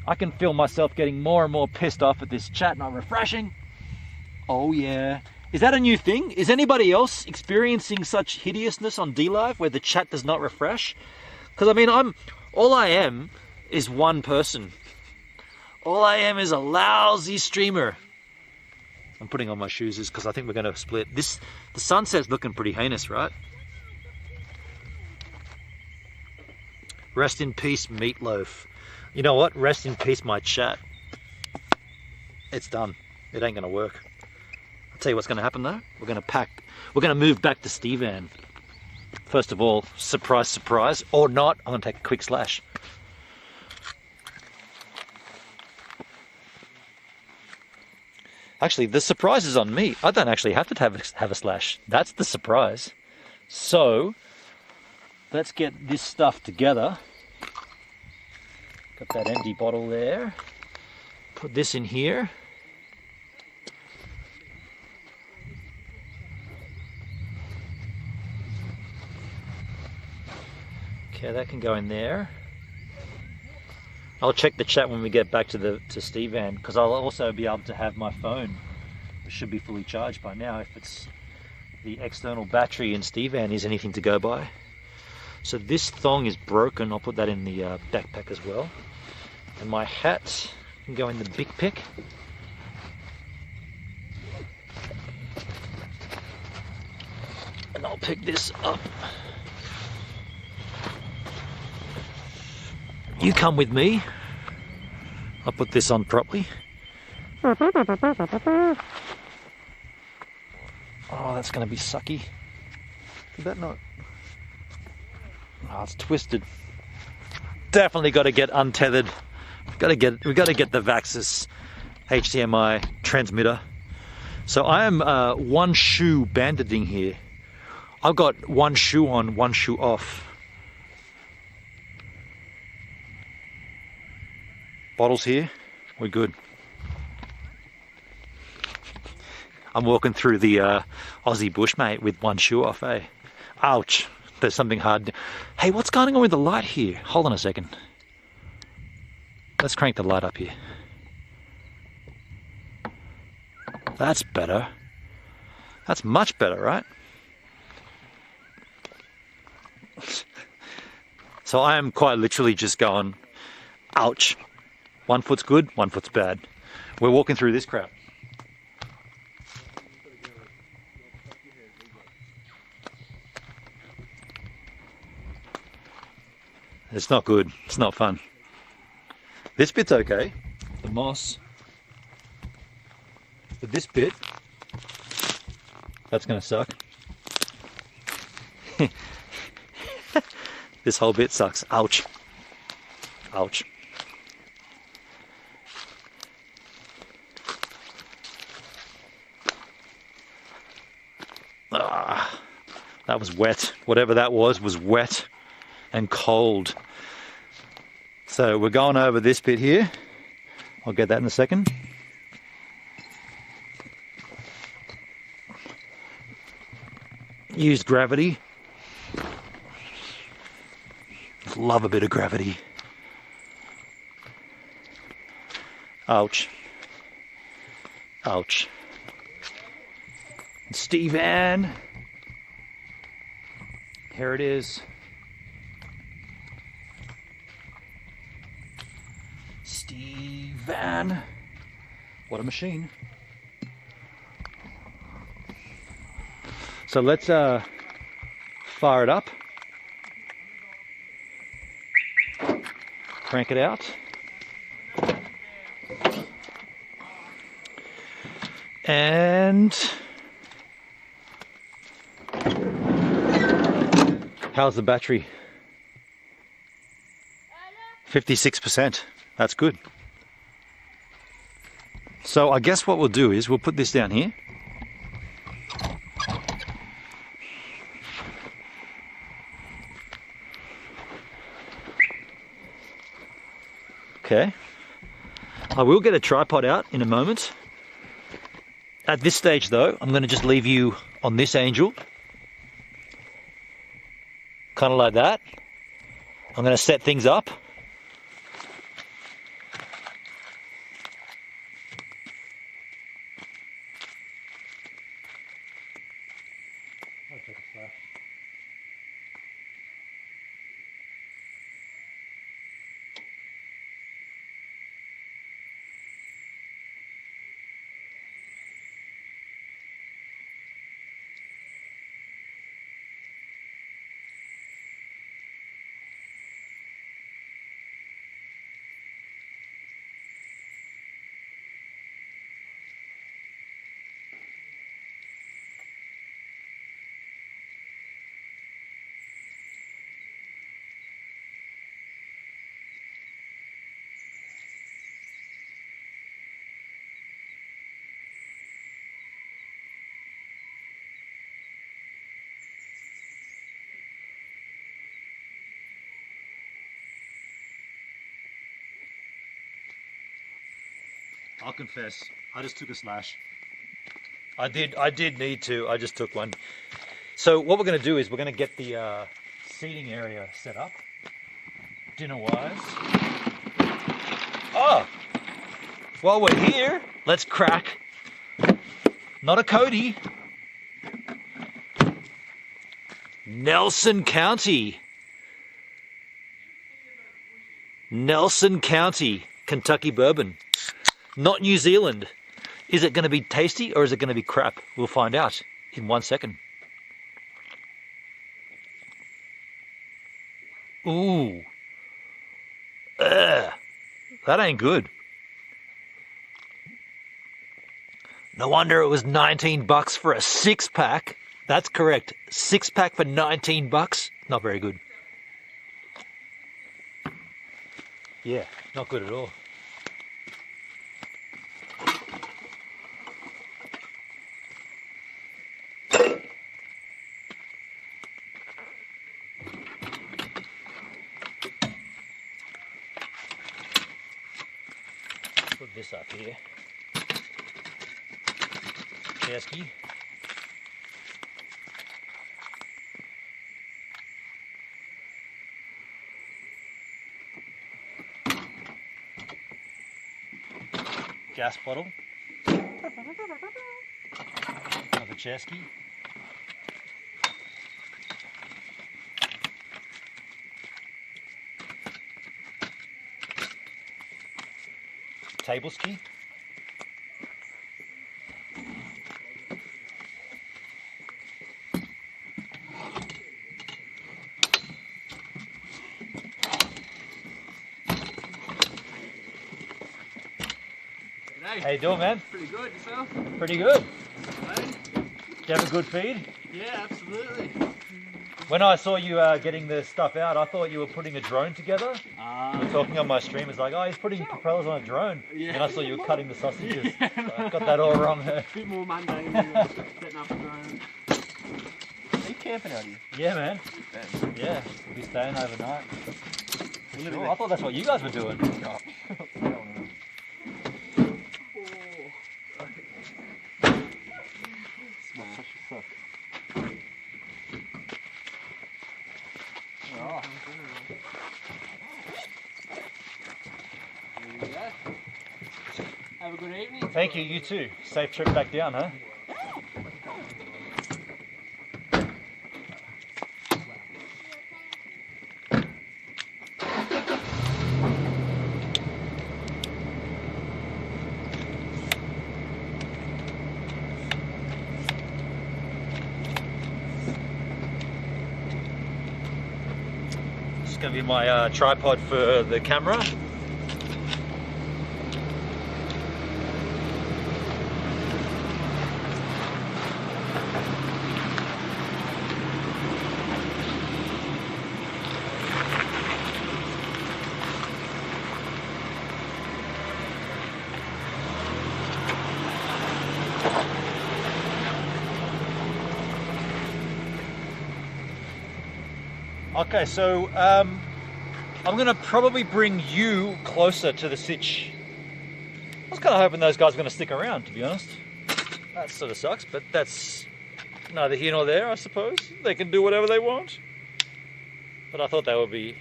I can feel myself getting more and more pissed off at this chat not refreshing. Oh yeah. Is that a new thing? Is anybody else experiencing such hideousness on DLive where the chat does not refresh? Because I mean, all I am is one person. All I am is a lousy streamer. I'm putting on my shoes because I think we're going to split. The sunset's looking pretty heinous, right? Rest in peace, Meatloaf. You know what? Rest in peace, my chat. It's done. It ain't gonna work. I'll tell you what's gonna happen though. We're gonna move back to Stevan. First of all, surprise, surprise, or not, I'm gonna take a quick slash. Actually, the surprise is on me. I don't actually have to have a slash. That's the surprise. So, let's get this stuff together. Got that empty bottle there. Put this in here. Okay, that can go in there. I'll check the chat when we get back to Stevan, because I'll also be able to have my phone. It should be fully charged by now if it's the external battery in Stevan is anything to go by. So this thong is broken. I'll put that in the backpack as well. And my hat can go in the big pick. And I'll pick this up. You come with me. I'll put this on properly. Oh, that's going to be sucky. Did that not? Oh, it's twisted. Definitely got to get untethered. We got to get the Vaxis HDMI transmitter. So I am one shoe bandaging here. I've got one shoe on, one shoe off. Bottles here, we're good. I'm walking through the Aussie bush, mate, with one shoe off, eh? Ouch, there's something hard. Hey, what's going on with the light here? Hold on a second. Let's crank the light up here. That's better. That's much better, right? So I am quite literally just going, ouch. One foot's good, one foot's bad. We're walking through this crap. It's not good. It's not fun. This bit's okay. The moss. But this bit, that's going to suck. This whole bit sucks. Ouch. Ouch. Ah, that was wet. Whatever that was wet and cold. So we're going over this bit here. I'll get that in a second. Used gravity. Love a bit of gravity. Ouch. Ouch. Stevan. Here it is. van. What a machine. So let's fire it up. Crank it out. And how's the battery? 56%. That's good. So I guess what we'll do is we'll put this down here. Okay. I will get a tripod out in a moment. At this stage though, I'm going to just leave you on this angel. Kind of like that. I'm going to set things up. I'll take a flash. I'll confess, I just took a slash. I did need to, I just took one. So what we're going to do is we're going to get the seating area set up, dinner-wise. Oh, while we're here, let's crack, not a Cody, Nelson County, Kentucky bourbon. Not New Zealand. Is it going to be tasty or is it going to be crap? We'll find out in 1 second. Ooh. That ain't good. No wonder it was $19 for a 6-pack. That's correct. 6-pack for $19. Not very good. Yeah, not good at all. Put this up here. Chesky. Gas bottle. Another chesky. Table ski. How you doing, man? Pretty good, yourself? Pretty good. Hey? Did you have a good feed? Yeah, absolutely. When I saw you getting the stuff out, I thought you were putting a drone together. Talking on my stream, it's like, oh, he's putting propellers on a drone. Yeah. And I saw you were cutting the sausages. Yeah. So I got that all wrong. A bit more mundane than setting up a drone. Are you camping out here? Yeah, man. Yeah, we'll be staying overnight. Sure. I thought that's what you guys were doing. Have a good evening. Thank you, you too. Safe trip back down, huh? going to be my tripod for the camera. Okay, so I'm going to probably bring you closer to the sitch. I was kind of hoping those guys were going to stick around, to be honest. That sort of sucks, but that's neither here nor there, I suppose. They can do whatever they want. But I thought they would be...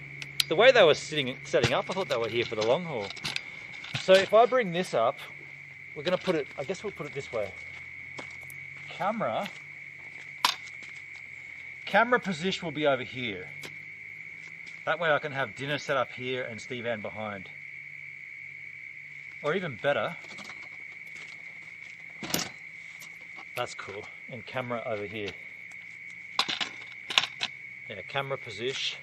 The way they were setting up, I thought they were here for the long haul. So if I bring this up, we're going to put it... I guess we'll put it this way. Camera position will be over here. That way I can have dinner set up here and Steve Ann behind. Or even better, that's cool. And camera over here. Yeah, camera position.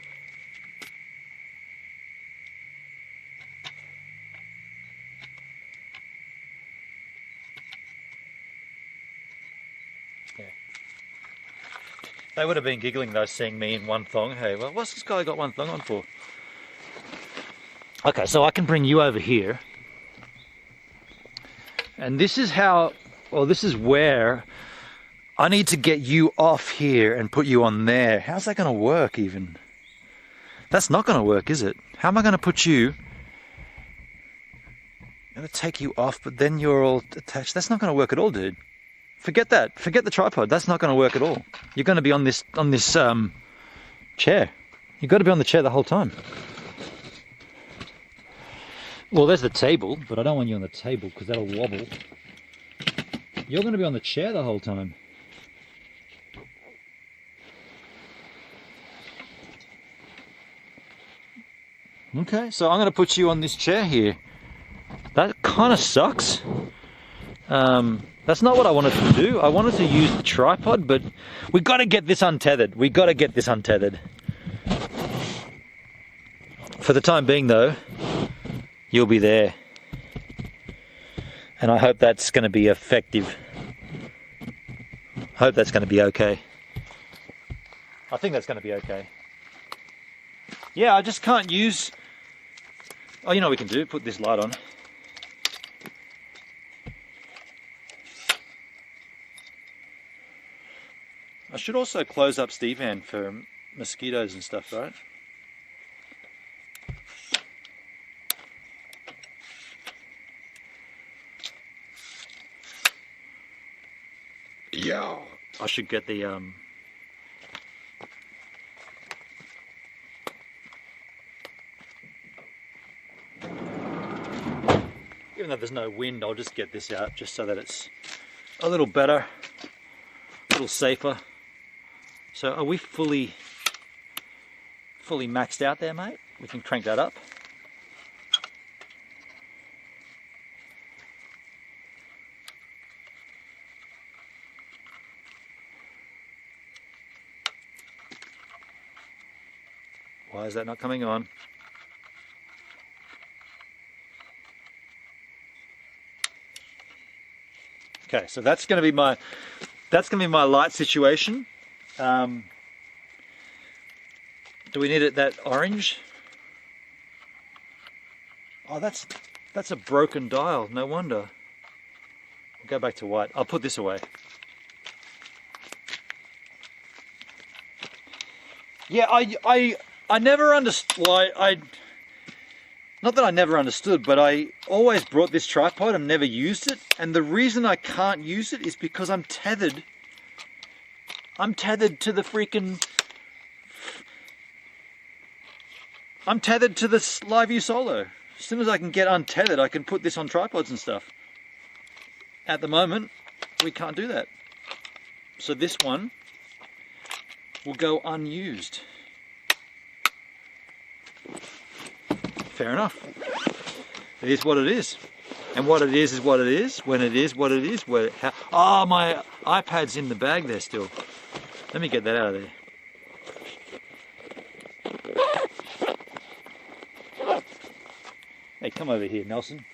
Yeah. They would have been giggling though, seeing me in one thong. Hey, well, what's this guy got one thong on for? Okay, so I can bring you over here. And this is how, well, this is where I need to get you off here and put you on there. How's that going to work even? That's not going to work, is it? How am I going to put you? I'm going to take you off, but then you're all attached. That's not going to work at all, dude. Forget that. Forget the tripod. That's not going to work at all. You're going to be on this chair. You've got to be on the chair the whole time. Well, there's the table, but I don't want you on the table because that'll wobble. You're going to be on the chair the whole time. Okay, so I'm going to put you on this chair here. That kind of sucks. That's not what I wanted to do. I wanted to use the tripod, but we got to get this untethered. We got to get this untethered. For the time being, though, you'll be there. And I hope that's going to be effective. I hope that's going to be okay. I think that's going to be okay. Yeah, I just can't use... Oh, you know what we can do? Put this light on. I should also close up Steve Ann for mosquitoes and stuff, right? Yeah. I should get the even though there's no wind, I'll just get this out just so that it's a little better, a little safer. So are we fully maxed out there, mate? We can crank that up. Why is that not coming on? Okay, so that's going to be my light situation. Do we need it that orange? Oh, that's a broken dial. No wonder. I'll go back to white. I'll put this away. Yeah, I never understood. Well, not that I never understood, but I always brought this tripod and never used it. And the reason I can't use it is because I'm tethered. I'm tethered to the freaking... I'm tethered to the LiveView Solo. As soon as I can get untethered, I can put this on tripods and stuff. At the moment, we can't do that. So this one will go unused. Fair enough. It is what it is. And what it is what it is. When it is what it is. Oh, my iPad's in the bag there still. Let me get that out of there. Hey, come over here, Nelson.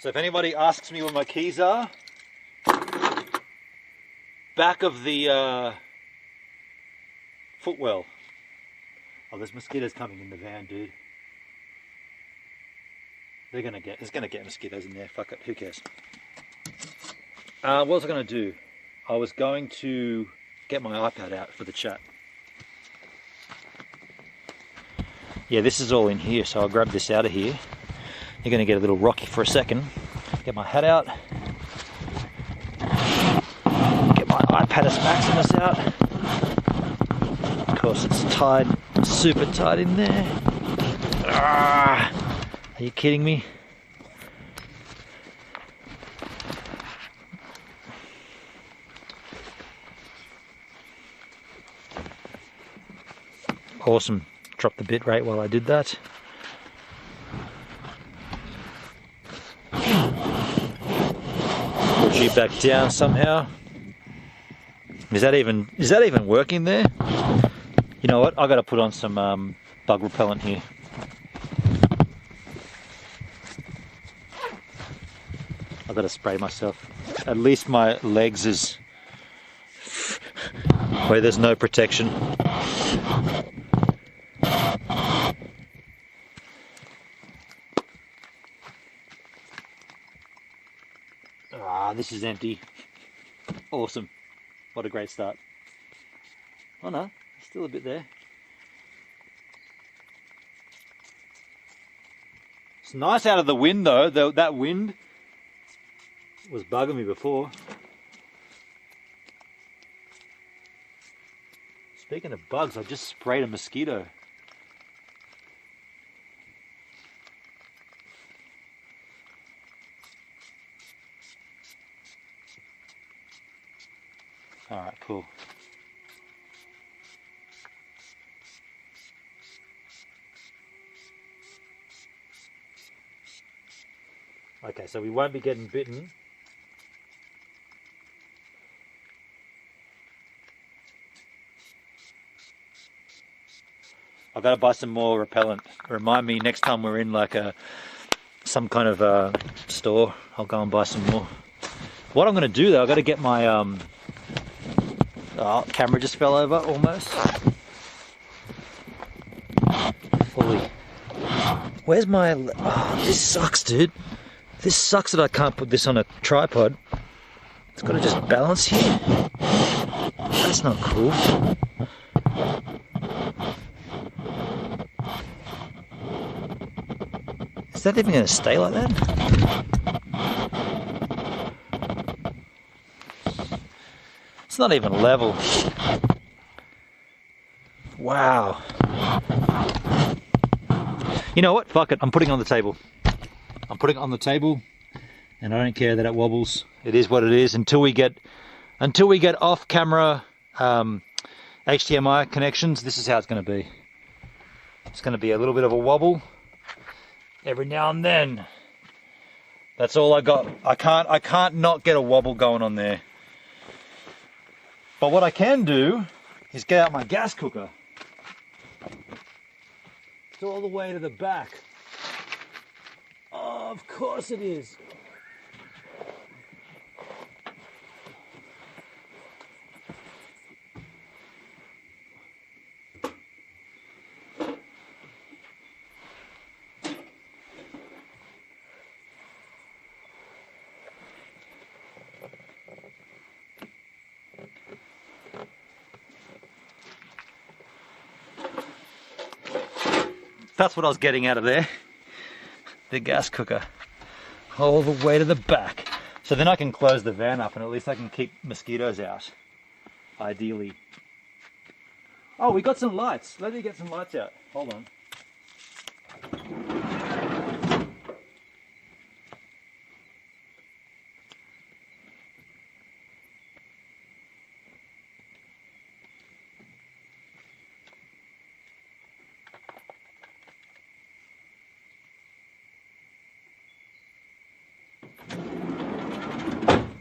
So if anybody asks me where my keys are, back of the footwell. Oh, there's mosquitoes coming in the van, dude. There's gonna get mosquitoes in there. Fuck it, who cares? What was I gonna do? I was going to get my iPad out for the chat. Yeah, this is all in here, so I'll grab this out of here. You're gonna get a little rocky for a second. Get my hat out. Get my iPad Maximus out. Of course, it's tied, super tight in there. Ah, are you kidding me? Awesome. Drop the bit rate while I did that. Put you back down somehow. Is that even working there? You know what? I got to put on some bug repellent here. I got to spray myself. At least my legs is where there's no protection. Ah, this is empty. Awesome. What a great start. Oh no, still a bit there. It's nice out of the wind though. That wind was bugging me before. Speaking of bugs, I just sprayed a mosquito. All right, cool. Okay, so we won't be getting bitten. I've got to buy some more repellent. Remind me next time we're in like some kind of store, I'll go and buy some more. What I'm going to do though, I've got to get my camera just fell over almost. Fully. Where's my... Oh, this sucks, dude. This sucks that I can't put this on a tripod. It's got to just balance here. That's not cool. Is that even going to stay like that? It's not even level. Wow. You know what? Fuck it. I'm putting it on the table. I'm putting it on the table, and I don't care that it wobbles. It is what it is. Until we get off-camera HDMI connections, this is how it's going to be. It's going to be a little bit of a wobble every now and then. That's all I got. I can't not get a wobble going on there. But what I can do is get out my gas cooker. It's all the way to the back. Oh, of course it is. That's what I was getting out of there. The gas cooker. All the way to the back. So then I can close the van up and at least I can keep mosquitoes out. Ideally. Oh, we got some lights. Let me get some lights out. Hold on.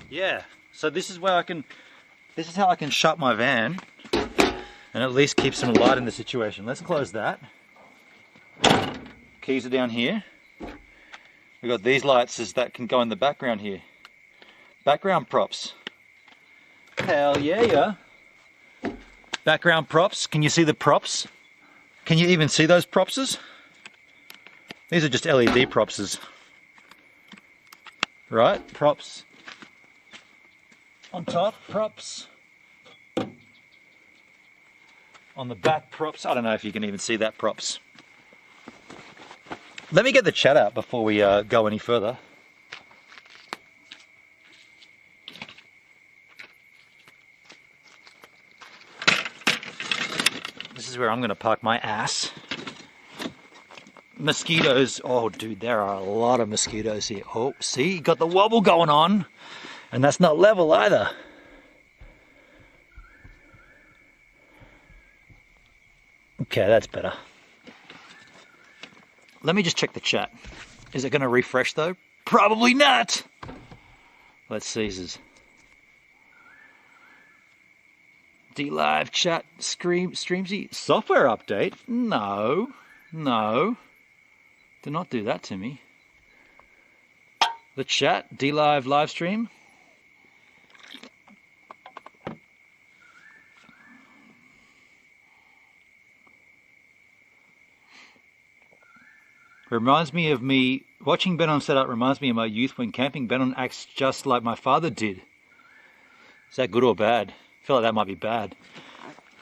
Yeah, so this is how I can shut my van and at least keep some light in the situation. Let's close that. Keys are down here. We've got these lights that can go in the background here. Background props. Hell yeah. Background props. Can you see the props? Can you even see those propses? These are just LED propses. Right, props. On top, props. On the back, props. I don't know if you can even see that, props. Let me get the chat out before we go any further. This is where I'm going to park my ass. Mosquitoes. Oh, dude, there are a lot of mosquitoes here. Oh, see, you got the wobble going on. And that's not level either. Okay, that's better. Let me just check the chat. Is it going to refresh though? Probably not. Let's see. D-Live chat streamsy software update? No. Do not do that to me. The chat, D-Live live stream. Watching Benon set up reminds me of my youth when camping. Benon acts just like my father did. Is that good or bad? I feel like that might be bad.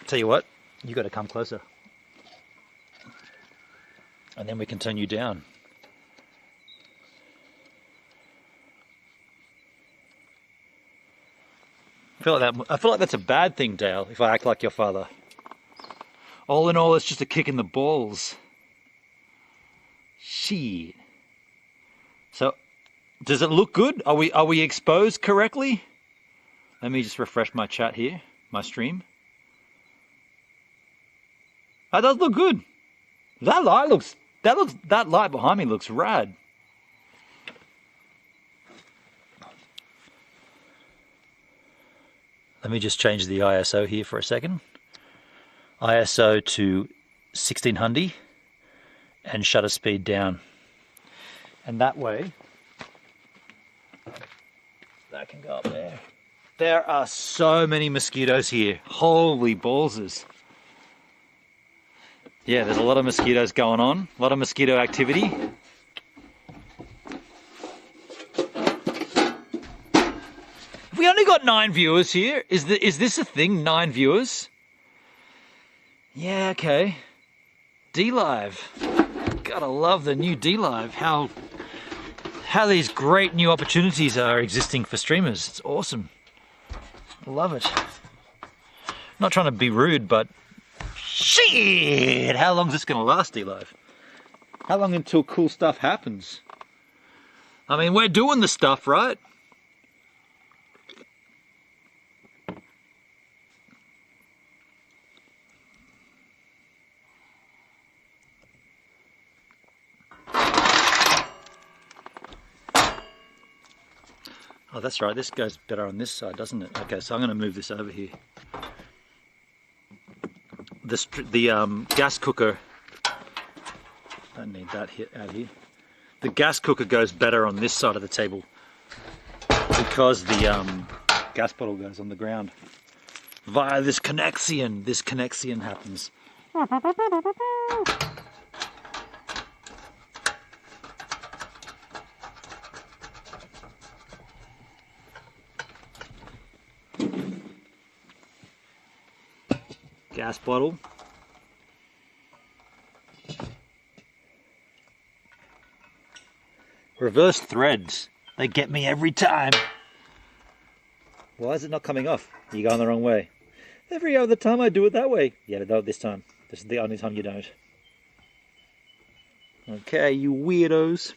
Tell you what, you got to come closer. And then we can turn you down. I feel like that's a bad thing, Dale, if I act like your father. All in all, it's just a kick in the balls. Shit. So, does it look good? Are we exposed correctly? Let me just refresh my chat here, my stream. That does look good. That light behind me looks rad. Let me just change the ISO here for a second. ISO to 1600 and shutter speed down. And that way, that can go up there. There are so many mosquitoes here. Holy ballses. Yeah, there's a lot of mosquitoes going on. A lot of mosquito activity. We only got 9 viewers here. Is this a thing? 9 viewers? Yeah, okay. D-Live. Gotta love the new D-Live. How these great new opportunities are existing for streamers. It's awesome. I love it. Not trying to be rude, but shit! How long is this gonna last, D-Live? How long until cool stuff happens? I mean, we're doing the stuff, right? Oh, that's right. This goes better on this side, doesn't it? Okay, so I'm going to move this over here. The gas cooker. Don't need that out here. The gas cooker goes better on this side of the table because the gas bottle goes on the ground via this connection. This connection happens. Gas bottle. Reverse threads. They get me every time. Why is it not coming off? You're going the wrong way. Every other time I do it that way. Yeah, but not this time. This is the only time you don't. Okay, you weirdos.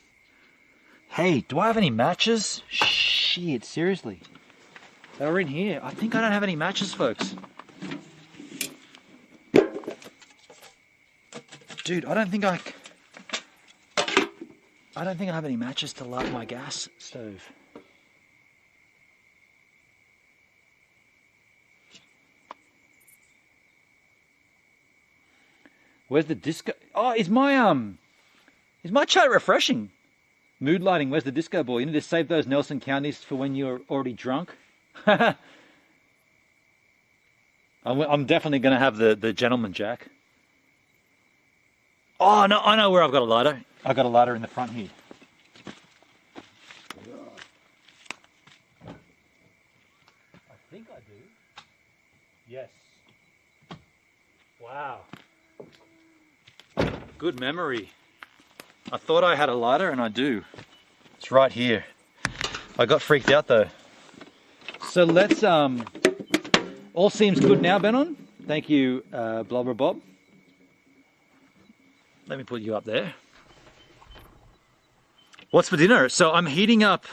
Hey, do I have any matches? Shit, seriously. They were in here. I think I don't have any matches, folks. Dude, I don't think I have any matches to light my gas stove. Where's the disco? Oh, is my chat refreshing? Mood lighting, where's the disco ball? You need to save those Nelson counties for when you're already drunk. I'm definitely going to have the gentleman jack. Oh, no, I know where I've got a lighter. I've got a lighter in the front here. I think I do. Yes. Wow. Good memory. I thought I had a lighter and I do. It's right here. I got freaked out though. So let's, all seems good now, Benon. Thank you, Blubber Bob. Let me put you up there. What's for dinner? So I'm heating up.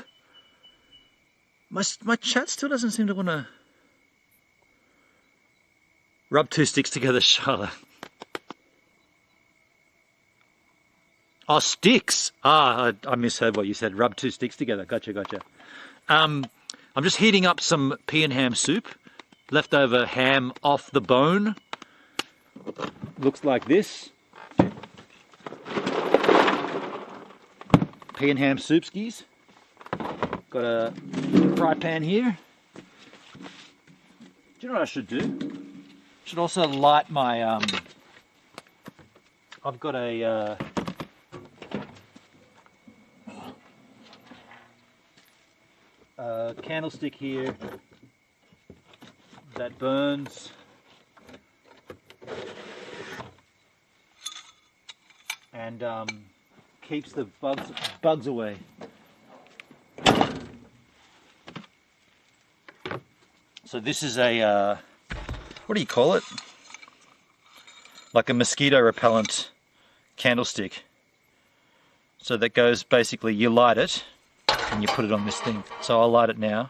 My chat still doesn't seem to want to rub two sticks together, Charlotte. Oh, sticks. I misheard what you said. Rub two sticks together. Gotcha. I'm just heating up some pea and ham soup. Leftover ham off the bone. Looks like this. Pea and ham soup skis. Got a fry pan here. Do you know what I should do? Should also light my, I've got a, candlestick here that burns and keeps the bugs away. So this is a what do you call it? Like a mosquito repellent candlestick. So that goes basically, you light it and you put it on this thing. So I'll light it now.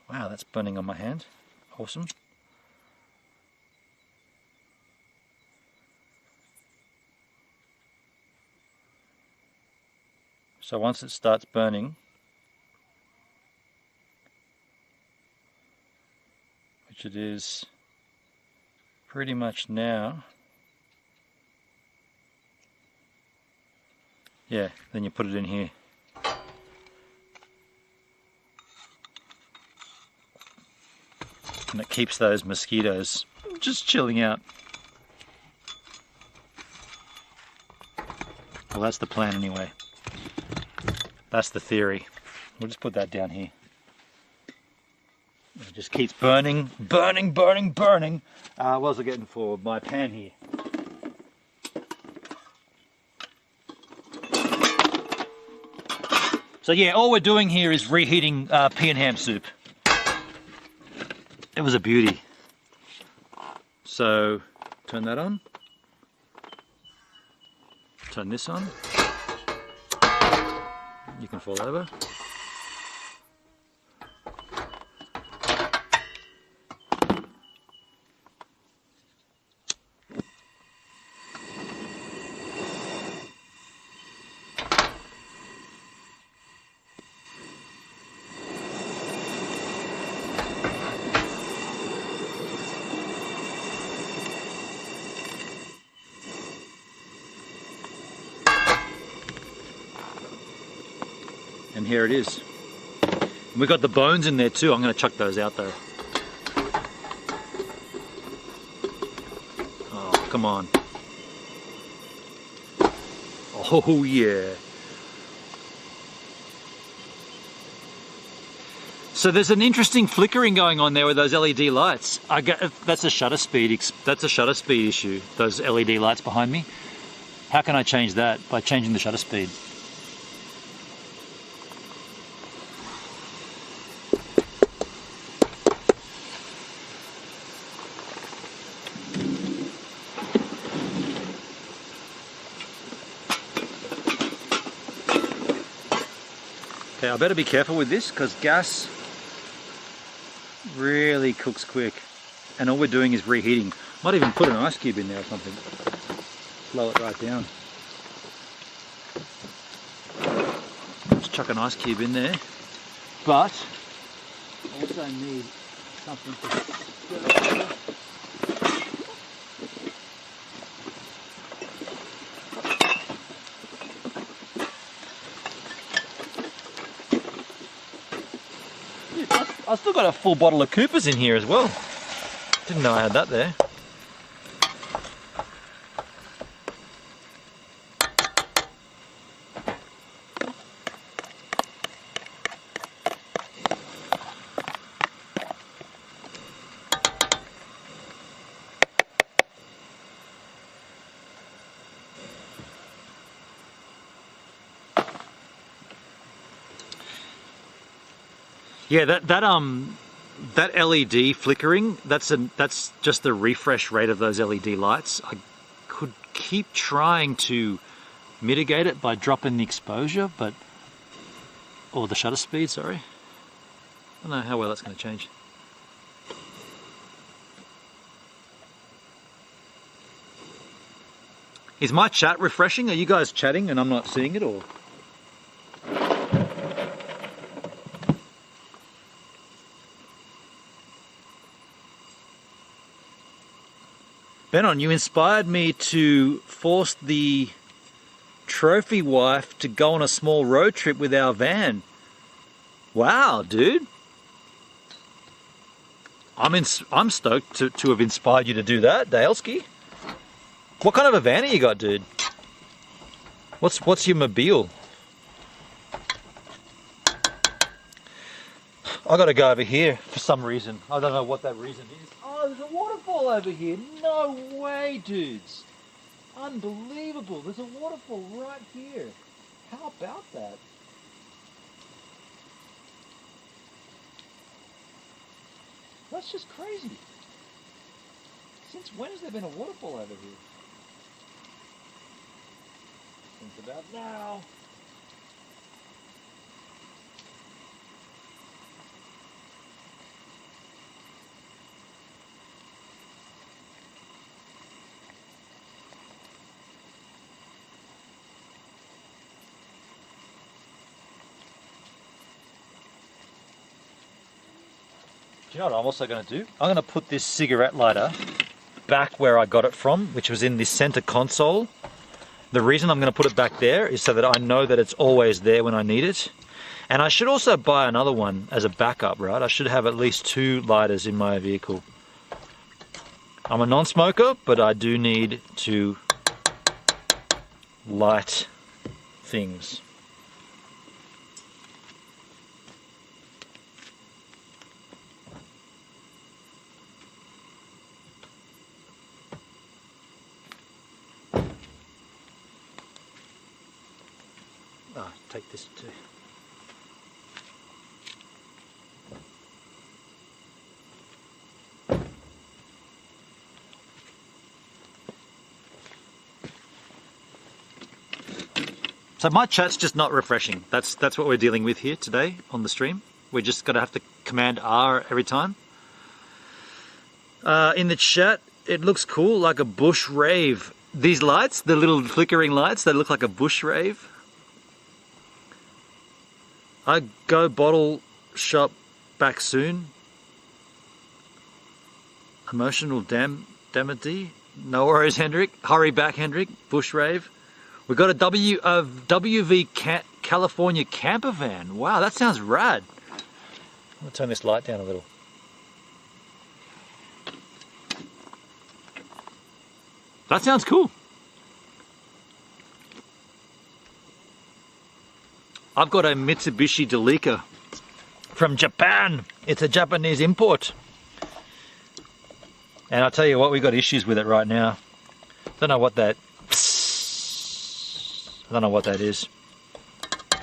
Wow, that's burning on my hand. Awesome. So once it starts burning, which it is pretty much now, yeah, then you put it in here. And it keeps those mosquitoes just chilling out. Well, that's the plan anyway. That's the theory. We'll just put that down here. It just keeps burning. What was I getting for my pan here? So yeah, all we're doing here is reheating pea and ham soup. It was a beauty. So turn that on. Turn this on. You can fall over. And here it is. And we've got the bones in there too. I'm going to chuck those out though. Oh, come on. Oh yeah. So there's an interesting flickering going on there with those LED lights. That's a shutter speed. That's a shutter speed issue. Those LED lights behind me. How can I change that? By changing the shutter speed. Okay, I better be careful with this because gas really cooks quick, and all we're doing is reheating. Might even put an ice cube in there or something. Slow it right down. Just chuck an ice cube in there, but I also need something to I've still got a full bottle of Cooper's in here as well. Didn't know I had that there. Yeah, that LED flickering, that's just the refresh rate of those LED lights. I could keep trying to mitigate it by dropping the exposure, or the shutter speed, sorry. I don't know how well that's going to change. Is my chat refreshing? Are you guys chatting and I'm not seeing it, or? Benon, you inspired me to force the trophy wife to go on a small road trip with our van. Wow, dude. I'm stoked to have inspired you to do that, Daleski. What kind of a van have you got, dude? What's your mobile? I gotta go over here for some reason. I don't know what that reason is. Oh, there's a waterfall over here. No way, dudes. Unbelievable. There's a waterfall right here. How about that? That's just crazy. Since when has there been a waterfall over here? Since about now. Do you know what I'm also going to do? I'm going to put this cigarette lighter back where I got it from, which was in the center console. The reason I'm going to put it back there is so that I know that it's always there when I need it. And I should also buy another one as a backup, right? I should have at least 2 lighters in my vehicle. I'm a non-smoker, but I do need to light things. Take this too. So my chat's just not refreshing. That's what we're dealing with here today on the stream. We're just gonna have to command R every time. In the chat, it looks cool, like a bush rave. These lights, the little flickering lights, they look like a bush rave. I go bottle shop back soon. Emotional damnity. No worries, Hendrik. Hurry back, Hendrik. Bush rave. We got a WV California camper van. Wow, that sounds rad. I'm gonna turn this light down a little. That sounds cool. I've got a Mitsubishi Delica from Japan. It's a Japanese import. And I'll tell you what, we've got issues with it right now. Don't know what that is.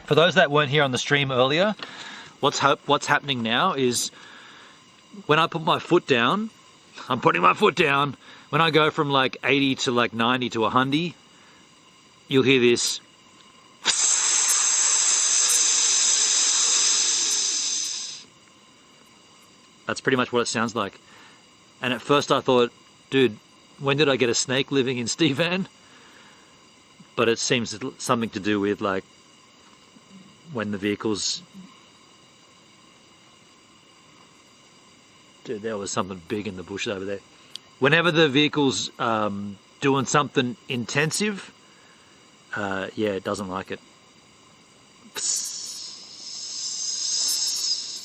For those that weren't here on the stream earlier, what's happening now is when I put my foot down, I'm putting my foot down. When I go from like 80 to like 90 to 100, you'll hear this. That's pretty much what it sounds like. And at first I thought, dude, when did I get a snake living in Stevan? But it seems something to do with like when the vehicles... Dude, there was something big in the bush over there. Whenever the vehicle's doing something intensive, yeah, it doesn't like it.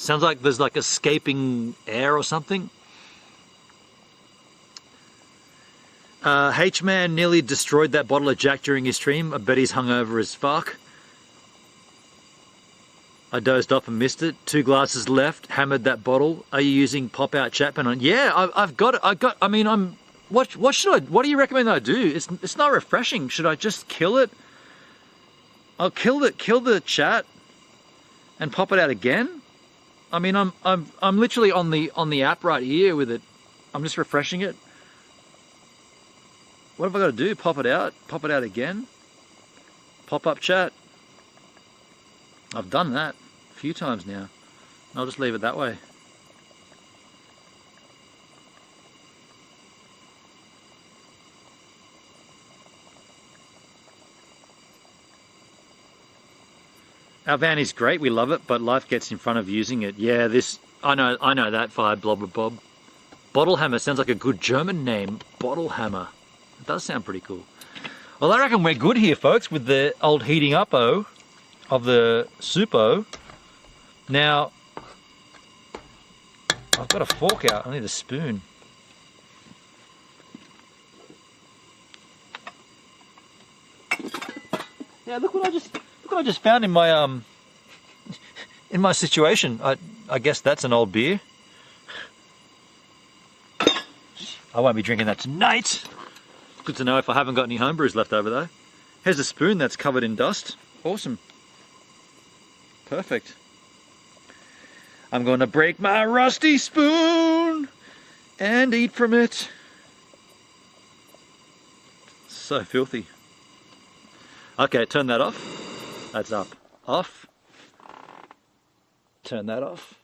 Sounds like there's like escaping air or something. H-Man nearly destroyed that bottle of Jack during his stream. I bet he's hungover as fuck. I dozed off and missed it. 2 glasses left. Hammered that bottle. Are you using pop-out Chapman on? Yeah, I've got it. I mean, I'm. What should I? What do you recommend that I do? It's not refreshing. Should I just kill it? I'll kill the chat, and pop it out again. I mean, I'm literally on the app right here with it. I'm just refreshing it. What have I got to do? Pop it out again. Pop up chat. I've done that a few times now. I'll just leave it that way. Our van is great, we love it, but life gets in front of using it. Yeah, I know that vibe, Blobber Bob. Bottle Hammer sounds like a good German name. Bottle Hammer. It does sound pretty cool. Well, I reckon we're good here, folks, with the old heating up-o of the soup-o. Now, I've got a fork out. I need a spoon. Yeah, look what I just found in my situation. I guess that's an old beer. I won't be drinking that tonight. Good to know if I haven't got any homebrews left over though. Here's a spoon that's covered in dust. Awesome. Perfect. I'm going to break my rusty spoon and eat from it. So filthy. Okay, turn that off. That's up. Off. Turn that off.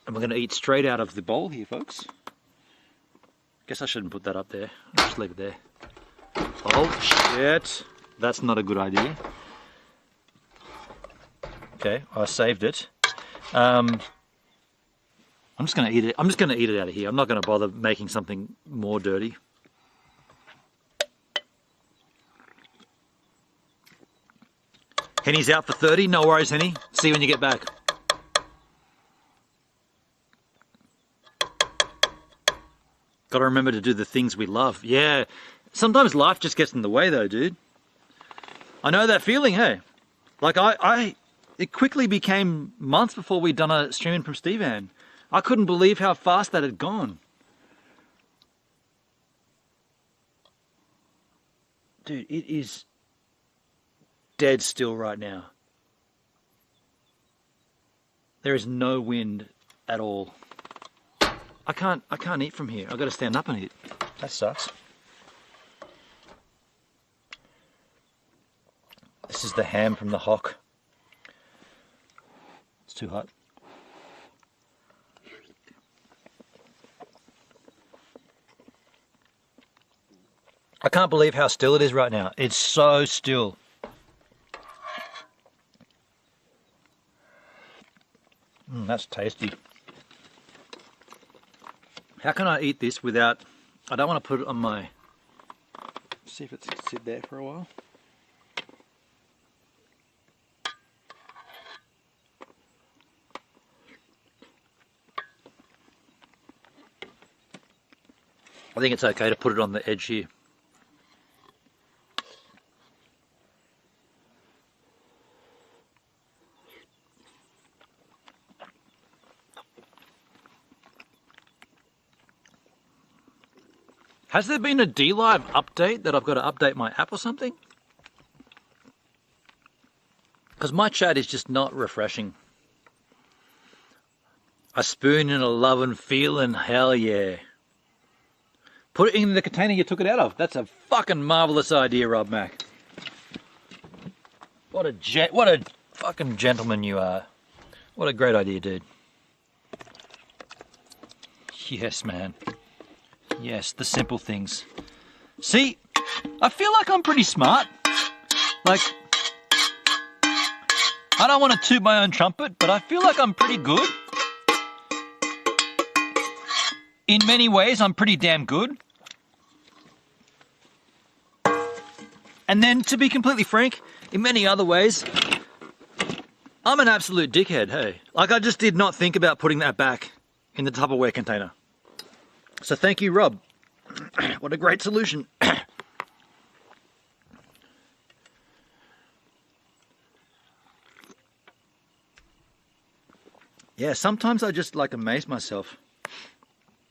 And we're going to eat straight out of the bowl here, folks. Guess I shouldn't put that up there. I'll just leave it there. Oh, shit. That's not a good idea. Okay, I saved it. I'm just going to eat it. I'm just going to eat it out of here. I'm not going to bother making something more dirty. Henny's out for 30. No worries, Henny. See you when you get back. Got to remember to do the things we love. Yeah. Sometimes life just gets in the way though, dude. I know that feeling, hey. Like it quickly became months before we'd done a streaming from Stevan. I couldn't believe how fast that had gone. Dude, it is dead still right now. There is no wind at all. I can't eat from here. I've got to stand up and eat. That sucks. This is the ham from the hock. It's too hot. I can't believe how still it is right now. It's so still. That's tasty. How can I eat this without... I don't want to put it on my... See if it's going to sit there for a while. I think it's okay to put it on the edge here. Has there been a DLive update that I've got to update my app or something? Because my chat is just not refreshing. A spoon and a lovin' feeling, hell yeah. Put it in the container you took it out of. That's a fucking marvelous idea, Rob Mac. What a fucking gentleman you are. What a great idea, dude. Yes, man. Yes, the simple things. See, I feel like I'm pretty smart. Like, I don't want to toot my own trumpet, but I feel like I'm pretty good. In many ways, I'm pretty damn good. And then, to be completely frank, in many other ways, I'm an absolute dickhead, hey. Like, I just did not think about putting that back in the Tupperware container. So thank you, Rob. What a great solution. Yeah, sometimes I just like amaze myself.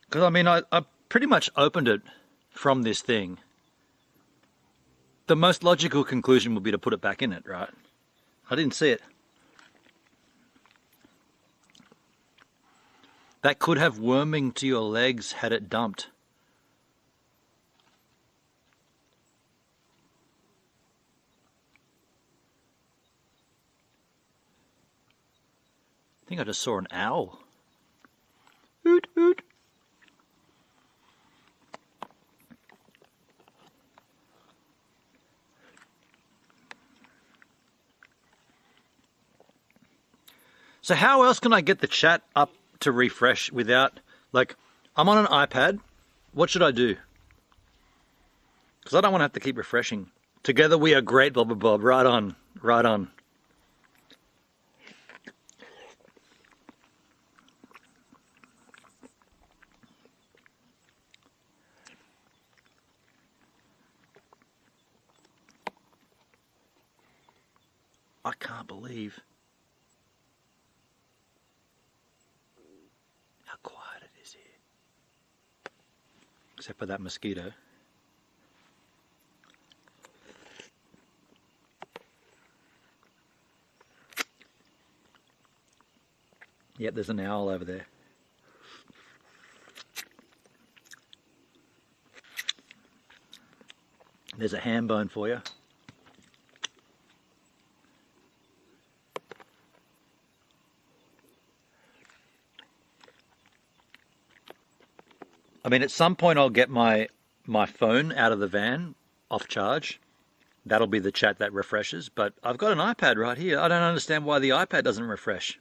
Because I mean, I pretty much opened it from this thing. The most logical conclusion would be to put it back in it, right? I didn't see it. That could have worming to your legs had it dumped. I think I just saw an owl. Hoot, hoot. So how else can I get the chat up to refresh without, like, I'm on an iPad. What should I do? Because I don't want to have to keep refreshing. Together we are great, blah, blah, blah. Right on, right on. I can't believe how quiet it is here. Except for that mosquito. Yep, there's an owl over there. There's a ham bone for you. I mean, at some point I'll get my phone out of the van off charge. That'll be the chat that refreshes. But I've got an iPad right here. I don't understand why the iPad doesn't refresh.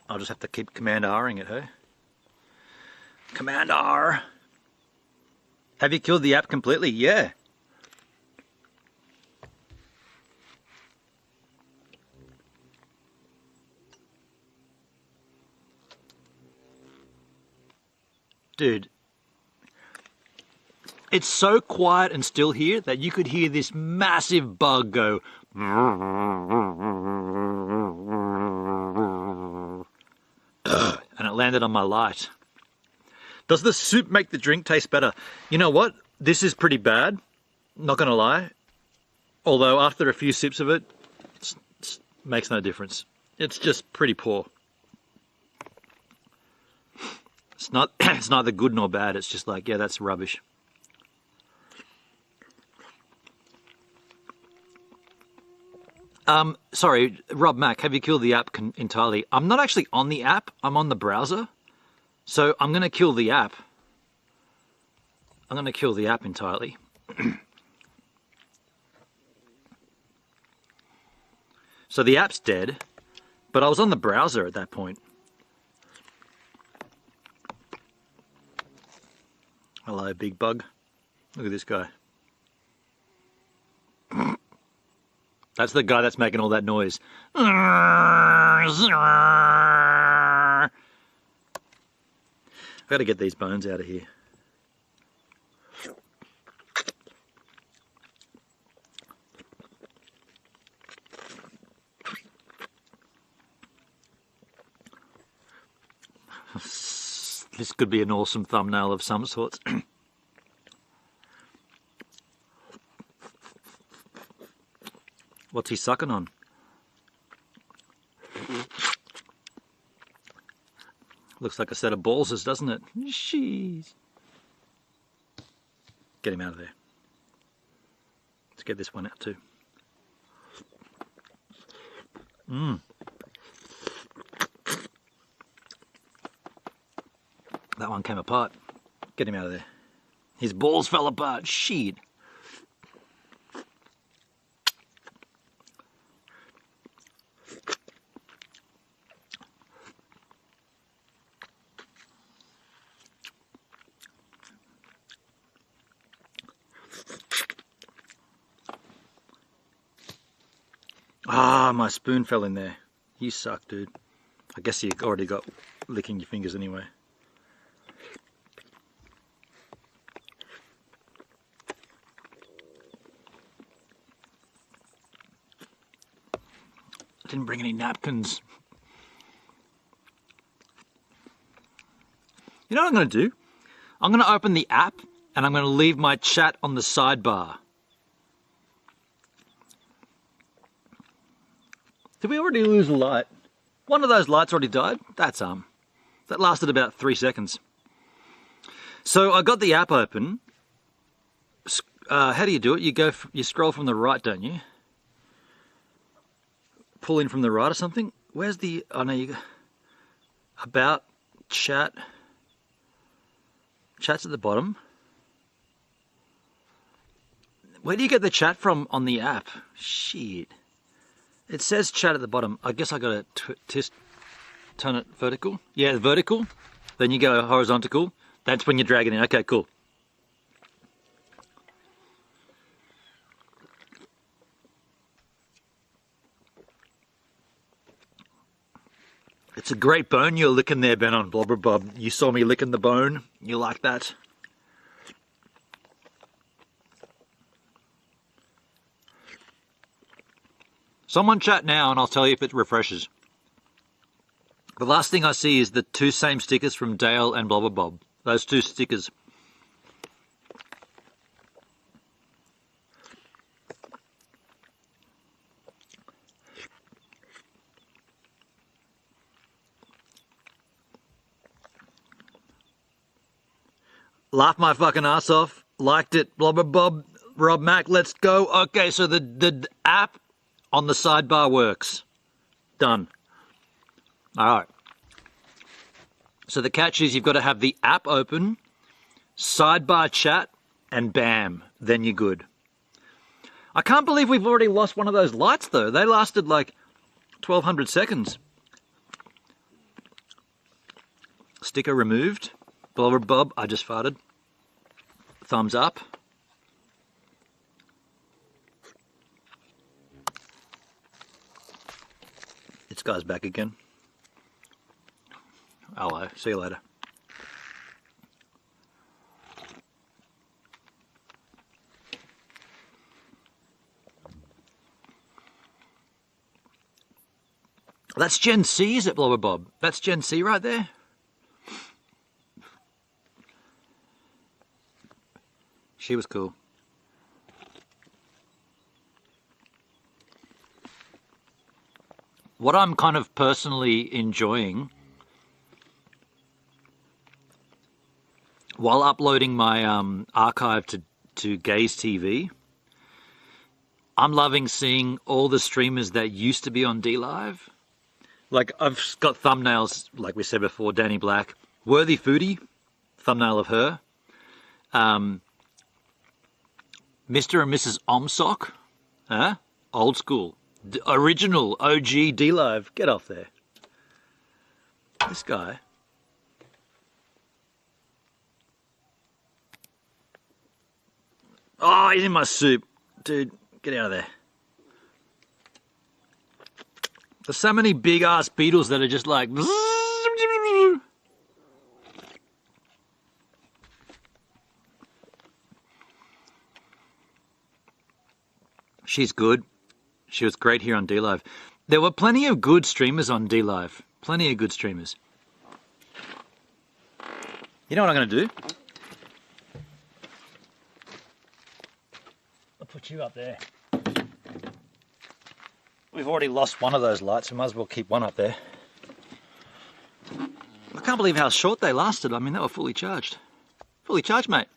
I'll just have to keep Command R'ing it, hey? Command R! Have you killed the app completely? Yeah. Dude. It's so quiet and still here that you could hear this massive bug go. And it landed on my light. Does the soup make the drink taste better? You know what? This is pretty bad. Not gonna lie. Although after a few sips of it, it makes no difference. It's just pretty poor. It's not. It's neither good nor bad. It's just like, yeah, that's rubbish. Sorry, Rob Mac, have you killed the app entirely? I'm not actually on the app. I'm on the browser. So I'm going to kill the app. I'm going to kill the app entirely. So the app's dead, but I was on the browser at that point. Hello, big bug. Look at this guy. That's the guy that's making all that noise. I've got to get these bones out of here. This could be an awesome thumbnail of some sorts. What's he sucking on? Looks like a set of ballses, doesn't it? Jeez. Get him out of there. Let's get this one out too. That one came apart. Get him out of there. His balls fell apart. Shit. Ah, my spoon fell in there. You suck, dude. I guess you already got licking your fingers anyway. I didn't bring any napkins. You know what I'm going to do? I'm going to open the app and I'm going to leave my chat on the sidebar. Did we already lose a light? One of those lights already died? That lasted about 3 seconds. So I got the app open. How do you do it? You scroll from the right, don't you? Pull in from the right or something? Where's the... Oh no, you go... About, chat... Chat's at the bottom. Where do you get the chat from on the app? Shit. It says chat at the bottom. I guess I gotta turn it vertical. Yeah, vertical. Then you go horizontal. That's when you drag it in. Okay, cool. It's a great bone you're licking there, Ben, on Blobber Bob. You saw me licking the bone. You like that? Someone chat now and I'll tell you if it refreshes. The last thing I see is the 2 same stickers from Dale and Blobber Bob. Those 2 stickers. Laugh my fucking ass off. Liked it. Blobber Bob. Rob Mac, let's go. Okay, so the app on the sidebar works. Done. All right. So the catch is you've got to have the app open, sidebar chat, and bam, then you're good. I can't believe we've already lost one of those lights, though. They lasted like 1,200 seconds. Sticker removed. Blobber Bob, I just farted. Thumbs up. This guy's back again. Hello, see you later. That's Gen C, is it, Blobber Bob? That's Gen C right there? She was cool. What I'm kind of personally enjoying while uploading my archive to Gaze TV, I'm loving seeing all the streamers that used to be on DLive. Like, I've got thumbnails, like we said before, Danny Black, Worthy Foodie, thumbnail of her. Mr. and Mrs. Omsock, old school, original OG DLive. Get off there. This guy. Oh, he's in my soup. Dude, get out of there. There's so many big ass beetles that are just like... She's good. She was great here on DLive. There were plenty of good streamers on DLive. Plenty of good streamers. You know what I'm going to do? I'll put you up there. We've already lost one of those lights. We might as well keep one up there. I can't believe how short they lasted. I mean, they were fully charged. Fully charged, mate.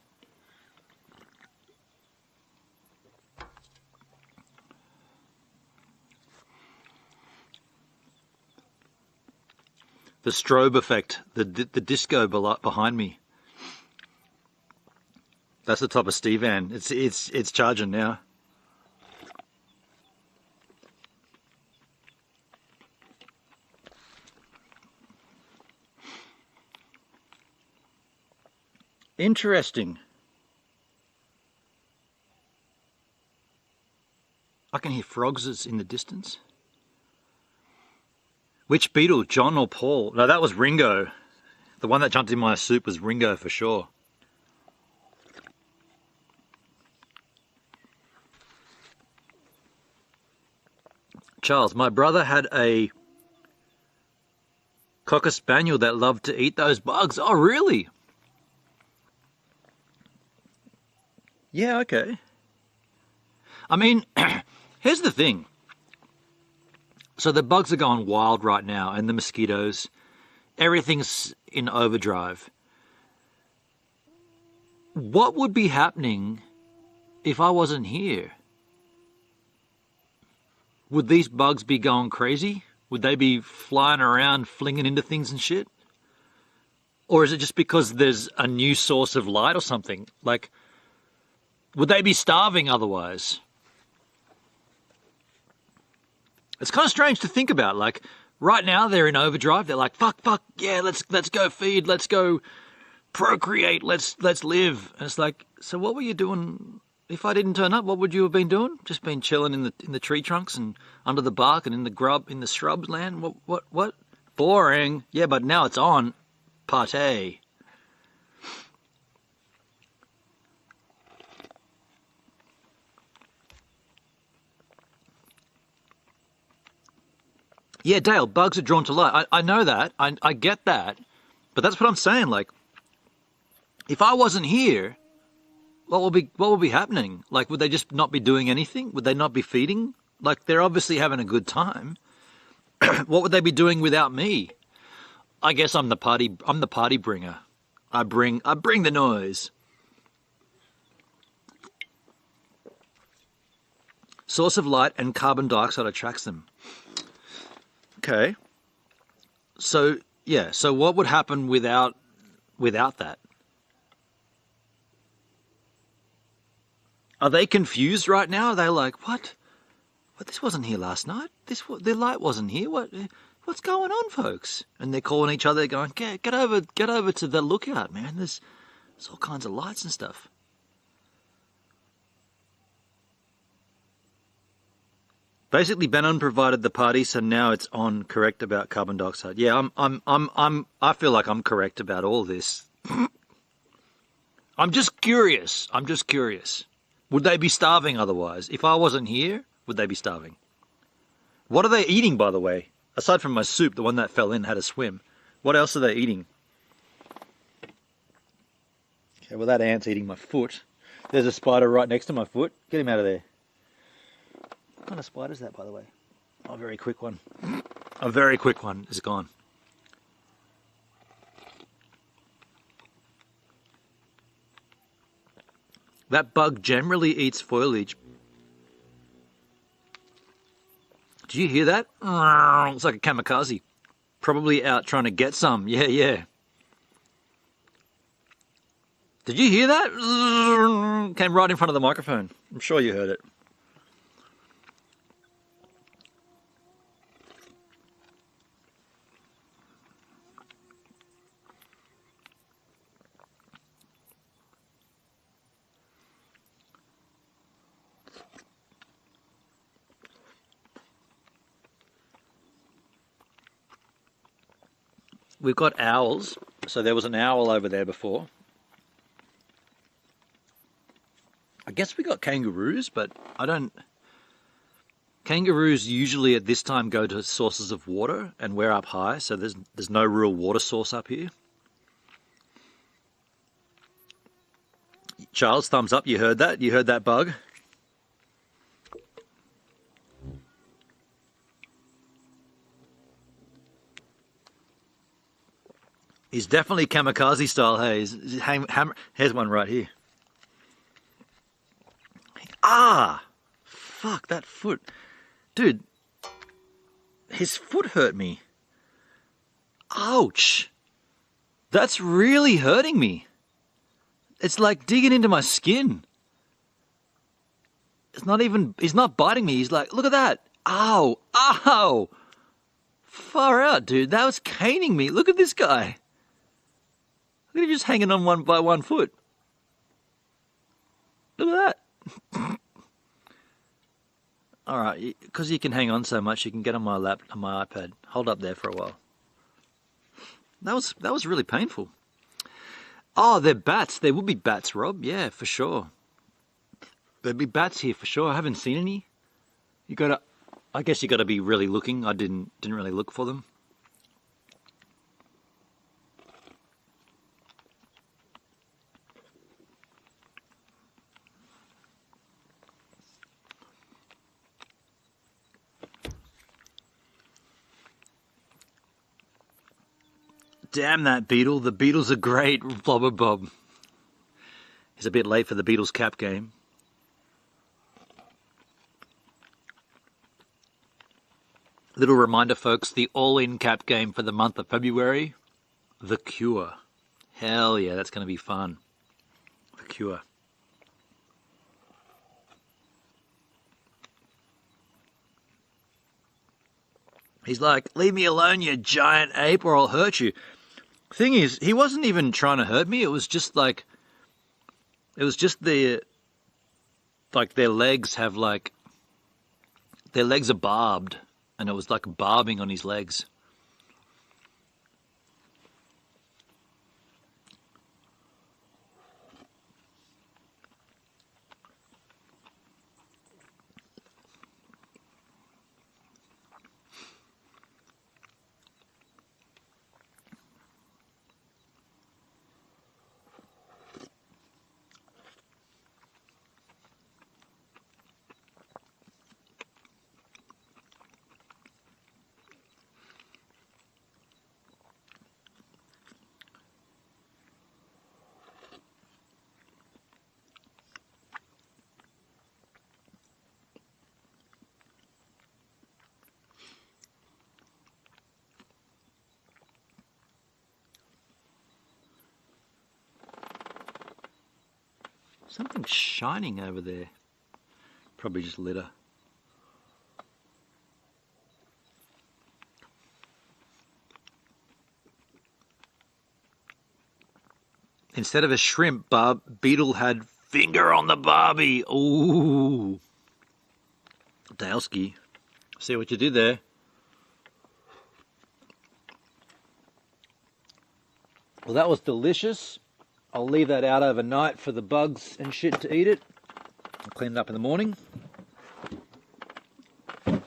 The strobe effect, the disco behind me. That's the top of Stevan. It's charging now. Interesting. I can hear frogs in the distance. Which beetle, John or Paul? No, that was Ringo. The one that jumped in my soup was Ringo for sure. Charles, my brother had a Cocker Spaniel that loved to eat those bugs. Oh, really? Yeah, okay. I mean, here's the thing. So the bugs are going wild right now, and the mosquitoes. Everything's in overdrive. What would be happening if I wasn't here? Would these bugs be going crazy? Would they be flying around, flinging into things and shit? Or is it just because there's a new source of light or something? Like, would they be starving otherwise? It's kind of strange to think about. Like, right now they're in overdrive. They're like, fuck, yeah, let's go feed, let's go procreate, let's live. And it's like, so what were you doing? If I didn't turn up, what would you have been doing? Just been chilling in the tree trunks and under the bark and in the shrubs land? What? Boring. Yeah, but now it's on. Partay. Yeah, Dale, bugs are drawn to light. I know that. I get that. But that's what I'm saying. Like, if I wasn't here, what will be happening? Like, would they just not be doing anything? Would they not be feeding? Like, they're obviously having a good time. What would they be doing without me? I guess I'm the party bringer. I bring the noise. Source of light and carbon dioxide attracts them. Okay. So, yeah, so what would happen without that? Are they confused right now? Are they like, what? What? This wasn't here last night. The light wasn't here. What's going on, folks? And they're calling each other, going, get over to the lookout, man. There's all kinds of lights and stuff. Basically, Bannon provided the party, so now it's on. Correct about carbon dioxide. Yeah, I feel like I'm correct about all this. I'm just curious. Would they be starving otherwise? If I wasn't here, would they be starving? What are they eating, by the way? Aside from my soup, the one that fell in had a swim. What else are they eating? Okay, well, that ant's eating my foot. There's a spider right next to my foot. Get him out of there. What kind of spider is that, by the way? Oh, a very quick one. A very quick one is gone. That bug generally eats foliage. Did you hear that? It's like a kamikaze. Probably out trying to get some. Yeah. Did you hear that? Came right in front of the microphone. I'm sure you heard it. We've got owls, so there was an owl over there before. I guess we got kangaroos, but I don't... Kangaroos usually at this time go to sources of water, and we're up high, so there's no real water source up here. Charles, thumbs up, you heard that? You heard that bug? He's definitely kamikaze style, hey. Here's one right here. Ah! Fuck, that foot. Dude, his foot hurt me. Ouch! That's really hurting me. It's like digging into my skin. He's not biting me. He's like, look at that. Ow! Ow! Far out, dude. That was caning me. Look at this guy. Look at him just hanging on by one foot. Look at that. All right, because you can hang on so much, you can get on my lap, on my iPad. Hold up there for a while. That was really painful. Oh, they're bats. There will be bats, Rob. Yeah, for sure. There'd be bats here for sure. I haven't seen any. I guess you got to be really looking. I didn't really look for them. Damn that beetle. The Beatles are great, Blobber Bob. He's a bit late for the Beatles cap game. Little reminder, folks, the all-in cap game for the month of February, The Cure. Hell yeah, that's going to be fun. The Cure. He's like, leave me alone, you giant ape, or I'll hurt you. Thing is, he wasn't even trying to hurt me. It was just like, their legs have like, their legs are barbed, and it was like barbing on his legs. Something's shining over there. Probably just litter. Instead of a shrimp, Beetle had finger on the Barbie. Ooh. Dalesky. See what you did there. Well, that was delicious. I'll leave that out overnight for the bugs and shit to eat it. I'll clean it up in the morning. Now,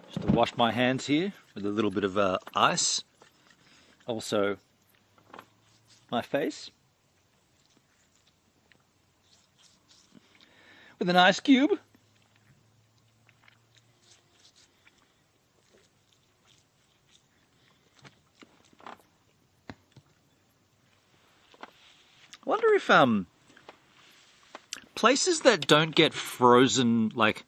just to wash my hands here with a little bit of ice. Also, my face with an ice cube. I wonder if places that don't get frozen, like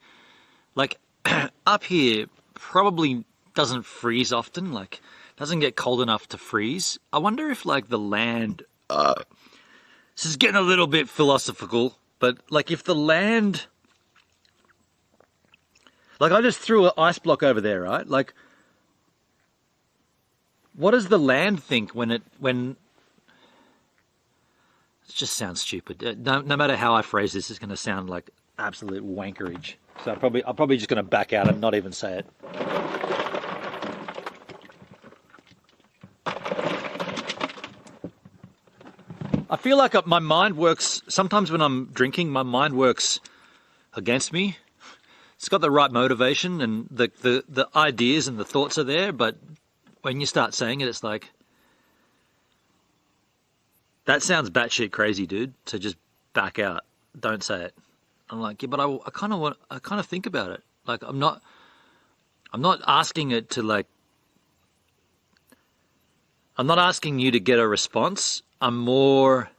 up here, probably doesn't freeze often, like doesn't get cold enough to freeze. I wonder if like the land, this is getting a little bit philosophical, but like if the land, like I just threw an ice block over there, right? Like, what does the land think when it just sounds stupid. No matter how I phrase this, it's going to sound like absolute wankerage. So I'm probably just going to back out and not even say it. I feel like my mind works, sometimes when I'm drinking, my mind works against me. It's got the right motivation and the ideas and the thoughts are there, but when you start saying it, it's like, that sounds batshit crazy, dude. So just back out. Don't say it. I'm like, yeah, but I kind of think about it. Like, I'm not asking it to like, I'm not asking you to get a response. I'm more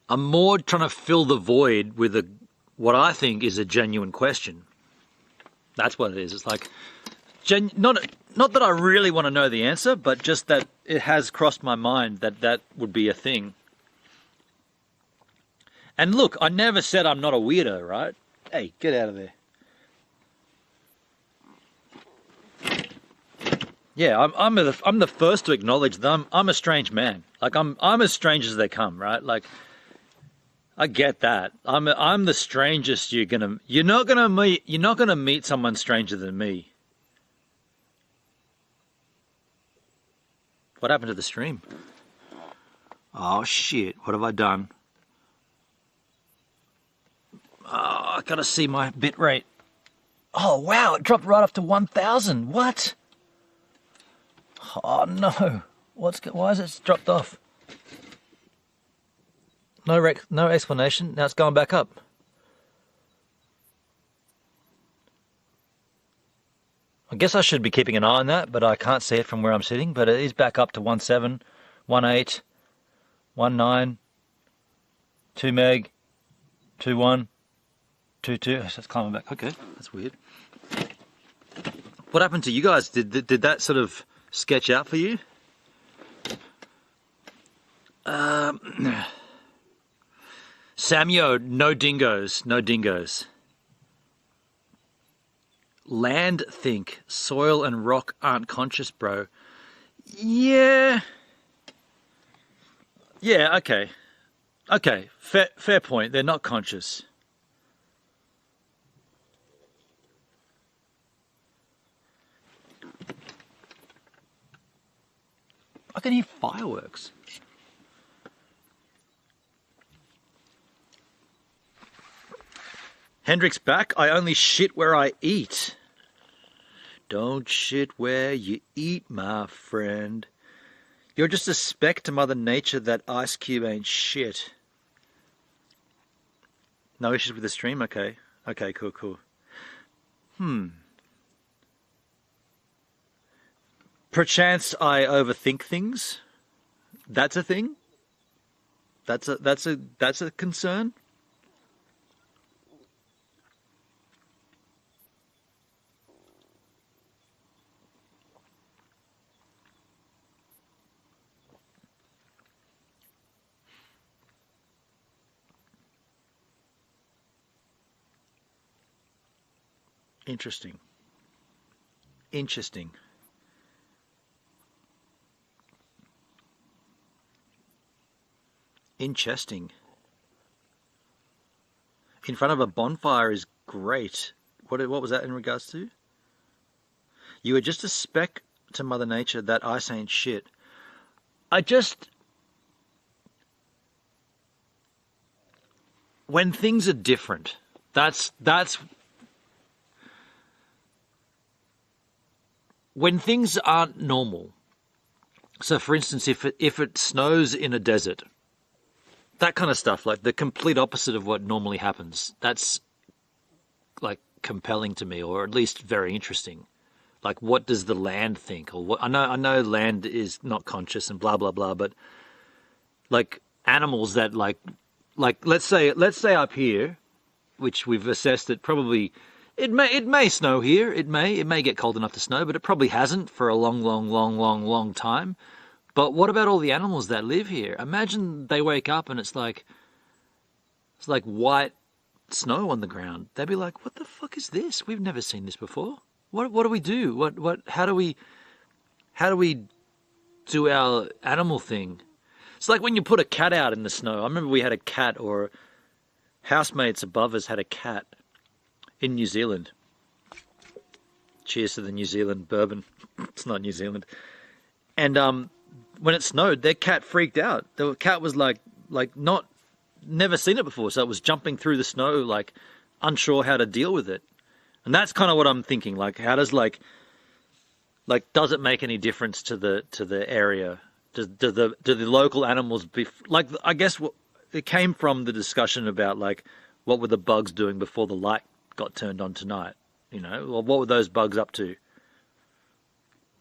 trying to fill the void with what I think is a genuine question. That's what it is. It's like, not that I really want to know the answer, but just that it has crossed my mind that would be a thing. And look, I never said I'm not a weirdo, right? Hey, get out of there. Yeah, I'm the first to acknowledge that I'm a strange man. Like I'm as strange as they come, right? Like I get that. I'm the strangest you're not gonna meet someone stranger than me. What happened to the stream? Oh shit, what have I done? Oh, I gotta see my bit rate. Oh wow, it dropped right up to 1,000. What? Oh no. Why is it dropped off? No explanation. Now it's going back up. I guess I should be keeping an eye on that, but I can't see it from where I'm sitting. But it is back up to 1.7, 1.8, 1.9, 2 meg, 2.1, 2.2. So it's climbing back. Okay, that's weird. What happened to you guys? Did that sort of sketch out for you? Samyo, no dingoes, no dingoes. Land think, soil and rock aren't conscious, bro. Yeah. Yeah, okay. Okay, fair point. They're not conscious. I can hear fireworks. Hendrick's back. I only shit where I eat. Don't shit where you eat, my friend. You're just a speck to Mother Nature. That ice cube ain't shit. No issues with the stream? Okay. Okay, cool. Perchance I overthink things. That's a thing? That's a concern? Interesting. Interesting. Interesting. In front of a bonfire is great. What was that in regards to? You are just a speck to Mother Nature. That ice ain't shit. When things are different, that's when things aren't normal. So for instance, if it snows in a desert, that kind of stuff, like the complete opposite of what normally happens, that's like compelling to me, or at least very interesting. Like, what does the land think? Or what? I know land is not conscious and blah blah blah, but like animals that like let's say up here, which we've assessed that probably it may snow here. It may get cold enough to snow, but it probably hasn't for a long time. But what about all the animals that live here? Imagine they wake up and it's like white snow on the ground. They'd be like, "What the fuck is this? We've never seen this before. What do we do? How do we do our animal thing?" It's like when you put a cat out in the snow. I remember we had a cat, or housemates above us had a cat in New Zealand. Cheers to the New Zealand bourbon. It's not New Zealand. And when it snowed, their cat freaked out. The cat was never seen it before, so it was jumping through the snow, like unsure how to deal with it. And that's kind of what I'm thinking. Like, how does does it make any difference to the area? Do the local animals like? I guess it came from the discussion about like what were the bugs doing before the light got turned on tonight? You know, or what were those bugs up to?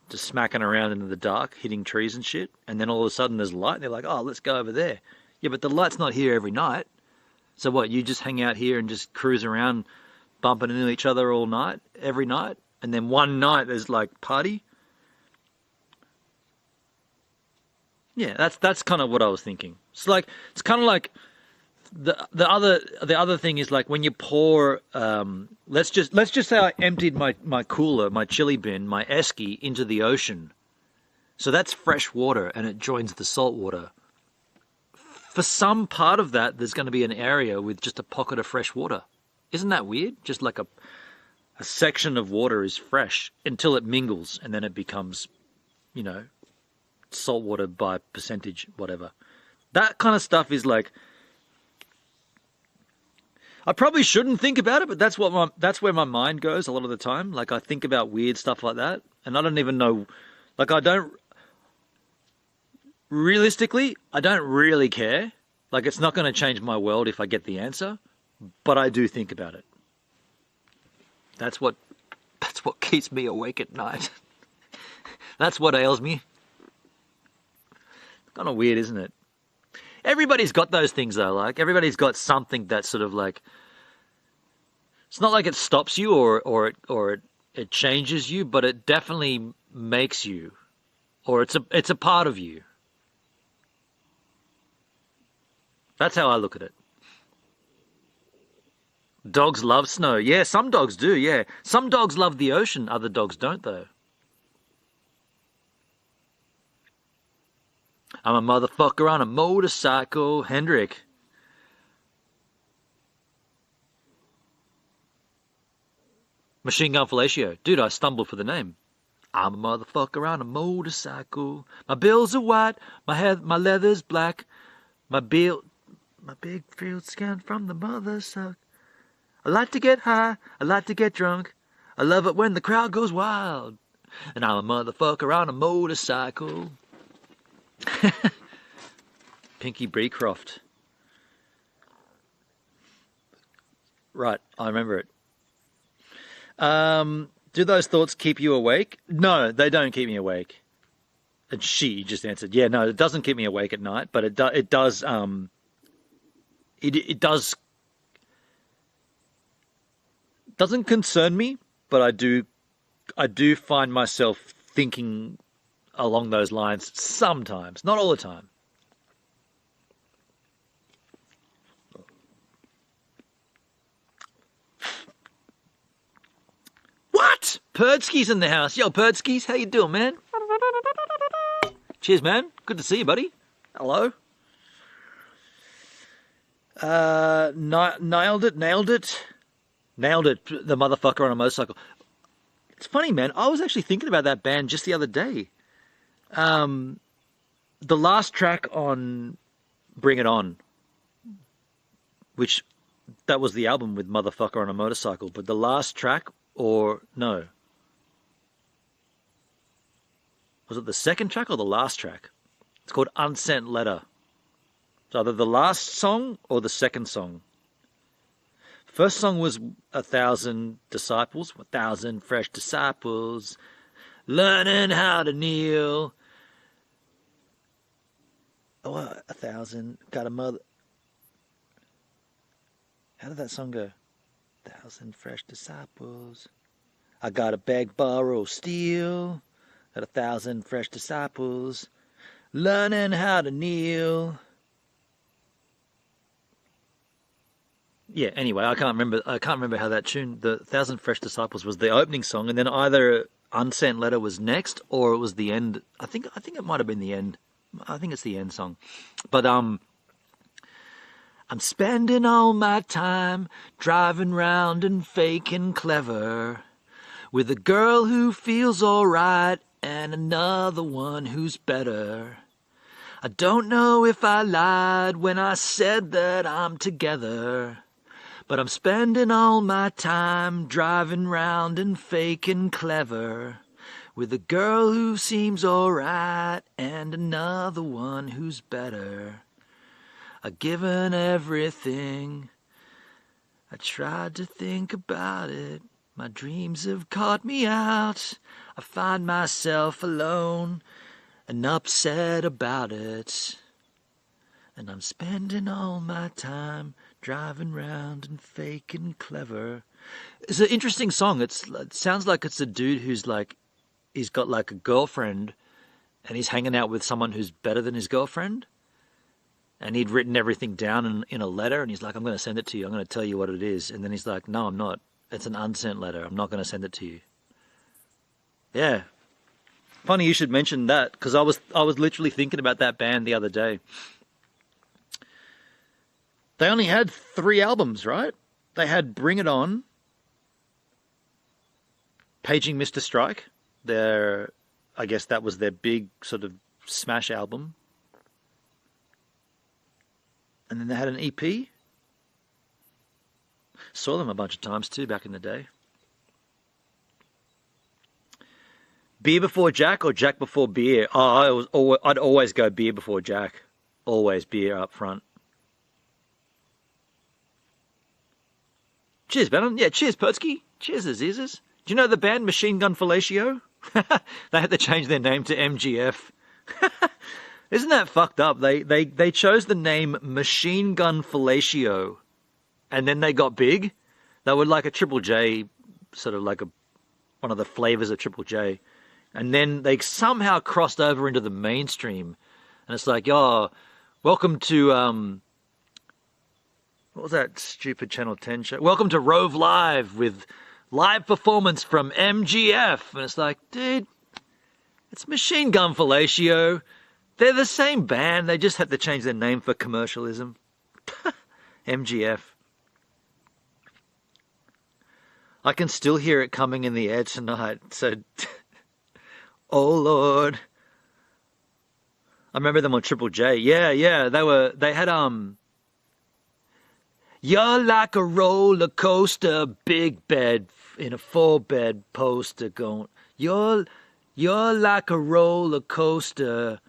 Just smacking around in the dark, hitting trees and shit, and then all of a sudden there's light, and they're like, "Oh, let's go over there." Yeah, but the light's not here every night. So what? You just hang out here and just cruise around, bumping into each other all night, every night, and then one night there's like party. Yeah, that's kind of what I was thinking. It's kind of like the other thing is like when you pour. Let's just say I emptied my cooler, my chili bin, my esky into the ocean. So that's fresh water, and it joins the salt water. for some part of that, there's going to be an area with just a pocket of fresh water. Isn't that weird? Just like a section of water is fresh until it mingles and then it becomes, you know, salt water by percentage, whatever. That kind of stuff is like, I probably shouldn't think about it, but that's where my mind goes a lot of the time. Like, I think about weird stuff like that, and I don't even know, like, realistically, I don't really care. Like, it's not going to change my world if I get the answer, but I do think about it. That's what keeps me awake at night. That's what ails me. Kind of weird, isn't it? Everybody's got those things though. Like, everybody's got something that's sort of like, it's not like it stops you or it changes you, but it definitely makes you, or it's a part of you. That's how I look at it. Dogs love snow. Yeah, some dogs do, yeah. Some dogs love the ocean, other dogs don't though. I'm a motherfucker on a motorcycle. Hendrik. Machine Gun Fellatio. Dude, I stumbled for the name. I'm a motherfucker on a motorcycle. My bills are white. My leather's black. My big field scan from the mother suck. I like to get high. I like to get drunk. I love it when the crowd goes wild. And I'm a motherfucker on a motorcycle. Pinky Beecroft. Right, I remember it. Do those thoughts keep you awake? No, they don't keep me awake. And she just answered, yeah, no, it doesn't keep me awake at night, but it does doesn't concern me, but I do find myself thinking along those lines sometimes, not all the time. What? Perdski's in the house. Yo, Perdskis, how you doing, man? Cheers, man. Good to see you, buddy. Hello. Nailed it. The motherfucker on a motorcycle. It's funny, man. I was actually thinking about that band just the other day. The last track on Bring It On, which that was the album with Motherfucker on a Motorcycle, but the last track, or no, was it the second track or the last track? It's called Unsent Letter. It's either the last song or the second song. First song was 1,000 disciples, 1,000 fresh disciples, learning how to kneel. Oh, 1,000, got a mother. How did that song go? 1,000 fresh disciples. I gotta beg, borrow, steal. Got 1,000 fresh disciples, learning how to kneel. Yeah, anyway, I can't remember how that tune, the 1,000 Fresh Disciples, was the opening song, and then either Unsent Letter was next, or it was the end. I think it might have been the end. I think it's the end song. But I'm spending all my time driving round and faking clever, with a girl who feels alright and another one who's better. I don't know if I lied when I said that I'm together, but I'm spending all my time driving round and faking clever, with a girl who seems alright and another one who's better. I've given everything. I tried to think about it. My dreams have caught me out. I find myself alone and upset about it. And I'm spending all my time driving round and faking clever. It's an interesting song. It sounds like it's a dude who's like, he's got like a girlfriend and he's hanging out with someone who's better than his girlfriend. And he'd written everything down in a letter, and he's like, I'm going to send it to you. I'm going to tell you what it is. And then he's like, no, I'm not. It's an unsent letter. I'm not going to send it to you. Yeah. Funny you should mention that, because I was literally thinking about that band the other day. They only had 3 albums, right? They had Bring It On, Paging Mr. Strike. I guess that was their big sort of smash album. And then they had an EP. Saw them a bunch of times too back in the day. Beer before Jack or Jack before beer? Oh, I'd always go beer before Jack. Always beer up front. Cheers, Bannon. Yeah, cheers, Pertsky. Cheers, Azizes. Do you know the band Machine Gun Fellatio? They had to change their name to MGF. Isn't that fucked up? They chose the name Machine Gun Fellatio, and then they got big. They were like a Triple J, sort of like one of the flavors of Triple J. And then they somehow crossed over into the mainstream. And it's like, oh, welcome to, what was that stupid Channel 10 show? Welcome to Rove Live with live performance from MGF. And it's like, dude, it's Machine Gun Fellatio. They're the same band. They just had to change their name for commercialism. MGF. I can still hear it coming in the air tonight. So, oh Lord. I remember them on Triple J. Yeah. They had, you're like a roller coaster, big bed in a 4-bed poster going. You're like a roller coaster,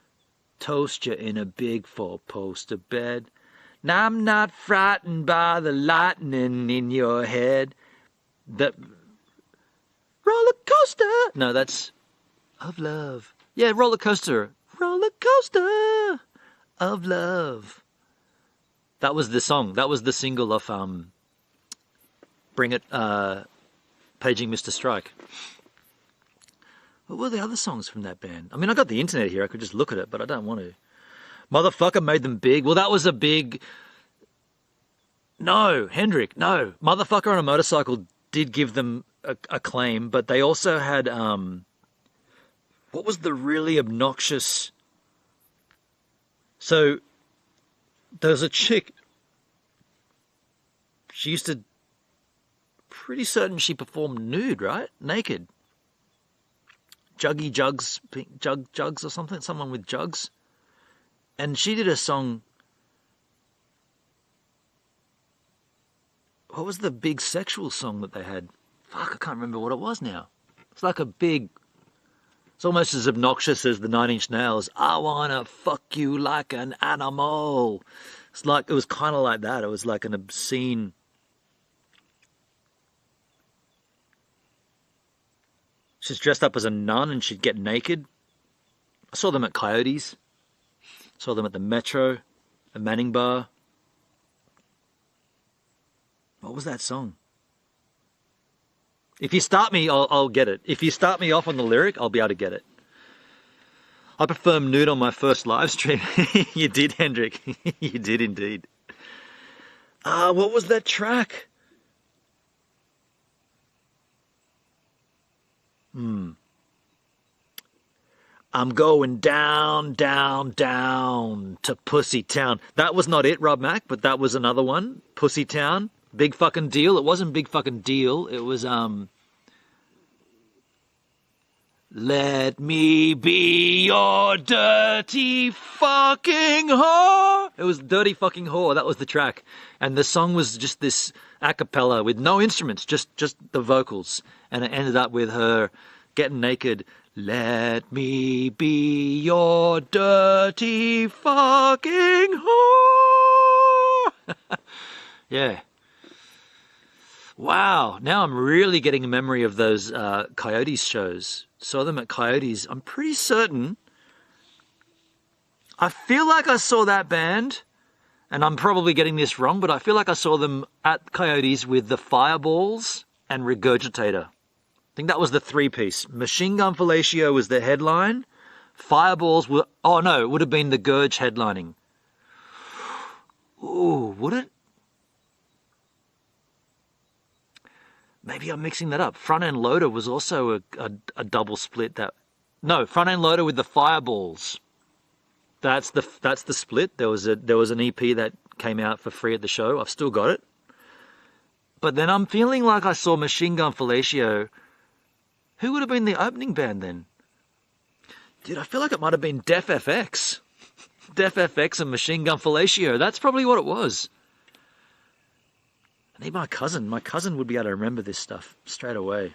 toast you in a big 4-poster bed. Now I'm not frightened by the lightning in your head. The roller coaster. No, that's of love. Yeah, roller coaster. Roller coaster of love. That was the song. That was the single of Bring It, Paging Mr. Strike. What were the other songs from that band? I mean, I got the internet here. I could just look at it, but I don't want to. Motherfucker made them big. Well, that was a big... No, Hendrik, no. Motherfucker on a Motorcycle did give them a claim, but they also had... what was the really obnoxious... So... There was a chick, she used to, pretty certain she performed nude, right? Naked. Jugs or something, someone with jugs. And she did a song, what was the big sexual song that they had? Fuck, I can't remember what it was now. It's like a big... It's almost as obnoxious as the 9 Inch Nails. I wanna fuck you like an animal. It's like, it was kind of like that. It was like an obscene. She's dressed up as a nun and she'd get naked. I saw them at Coyotes. Saw them at the Metro, the Manning Bar. What was that song? If you start me, I'll get it. If you start me off on the lyric, I'll be able to get it. I performed nude on my first live stream. You did, Hendrik. You did indeed. What was that track? I'm going down, down, down to Pussy Town. That was not it, Rob Mac, but that was another one. Pussy Town. Big fucking deal. It wasn't Big Fucking Deal. It was, let me be your dirty fucking whore. It was Dirty Fucking Whore. That was the track. And the song was just this a cappella with no instruments, just the vocals. And it ended up with her getting naked. Let me be your dirty fucking whore. Yeah. Wow, now I'm really getting a memory of those Coyotes shows. Saw them at Coyotes. I'm pretty certain. I feel like I saw that band, and I'm probably getting this wrong, but I feel like I saw them at Coyotes with the Fireballs and Regurgitator. I think that was the 3-piece. Machine Gun Fellatio was the headline. Fireballs were... Oh, no, it would have been the Gurge headlining. Ooh, would it? Maybe I'm mixing that up. Front End Loader was also a double split. No, Front End Loader with the Fireballs. That's the split. There was an EP that came out for free at the show. I've still got it. But then I'm feeling like I saw Machine Gun Fellatio. Who would have been the opening band then? Dude, I feel like it might have been Def FX. Def FX and Machine Gun Fellatio. That's probably what it was. I need my cousin. My cousin would be able to remember this stuff straight away.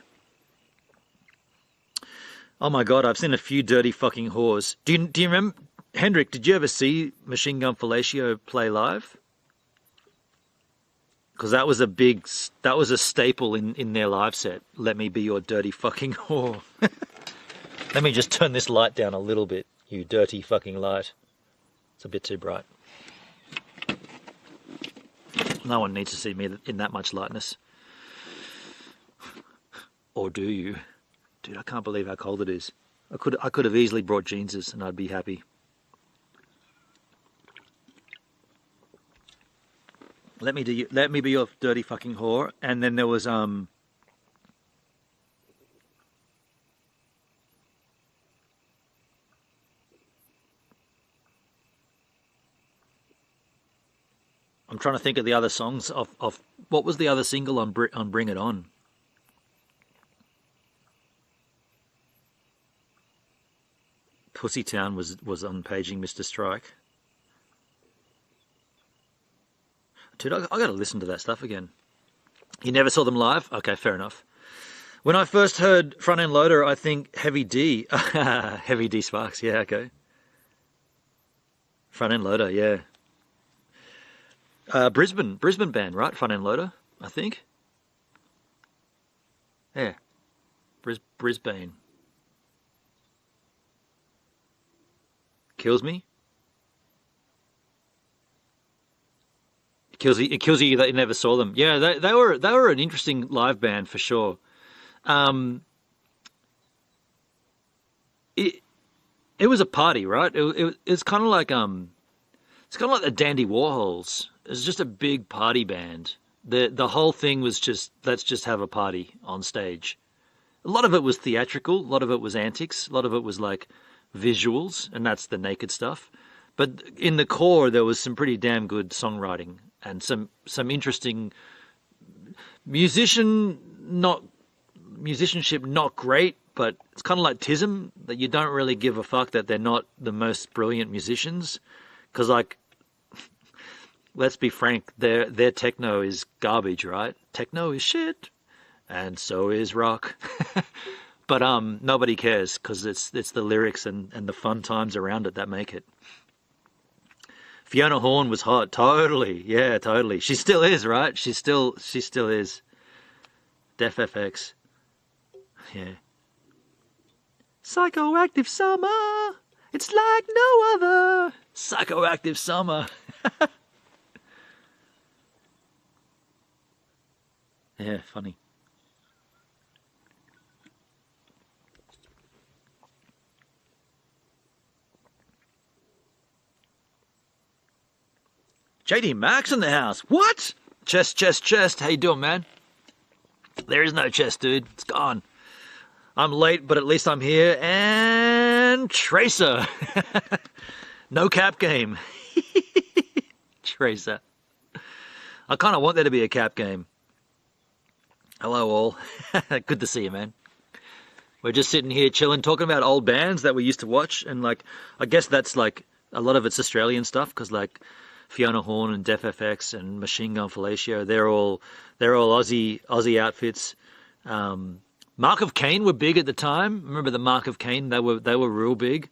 Oh my God, I've seen a few dirty fucking whores. Do you remember, Hendrik, did you ever see Machine Gun Fellatio play live? Because that was a staple in their live set. Let me be your dirty fucking whore. Let me just turn this light down a little bit, you dirty fucking light. It's a bit too bright. No one needs to see me in that much lightness. Or do you? Dude, I can't believe how cold it is. I could have easily brought jeanses and I'd be happy. Let me be your dirty fucking whore. And then there was I'm trying to think of the other songs of what was the other single on Bring It On? Pussytown was on Paging Mr. Strike. Dude, I got to listen to that stuff again. You never saw them live? Okay, fair enough. When I first heard Front End Loader, I think Heavy D. Heavy D Sparks, yeah, okay. Front End Loader, yeah. Brisbane band, right? Front End Loader, I think. Yeah. Brisbane. Kills me. It kills you that you never saw them. Yeah, they were an interesting live band for sure. It was a party, right? It's kind of like the Dandy Warhols. It's just a big party band. The whole thing was just, let's just have a party on stage. A lot of it was theatrical, a lot of it was antics, a lot of it was like visuals, and that's the naked stuff. But in the core, there was some pretty damn good songwriting and some interesting musicianship, not great, but it's kind of like Tism, that you don't really give a fuck that they're not the most brilliant musicians, because like, let's be frank, their techno is garbage, right? Techno is shit, and so is rock. But nobody cares, because it's the lyrics and the fun times around it that make it. Fiona Horn was hot, totally, yeah, totally. She still is, right? She still is. Def FX, yeah. Psychoactive Summer, it's like no other. Psychoactive Summer. Yeah, funny. JD Max in the house. What? Chest. How you doing, man? There is no chest, dude. It's gone. I'm late, but at least I'm here. And Tracer. No cap game. Tracer. I kind of want there to be a cap game. Hello, all. Good to see you, man. We're just sitting here chilling, talking about old bands that we used to watch. And, like, I guess that's, like, a lot of it's Australian stuff, because, like, Fiona Horn and Def FX and Machine Gun Fellatio, they're all Aussie outfits. Mark of Cain were big at the time. Remember the Mark of Cain? They were real big.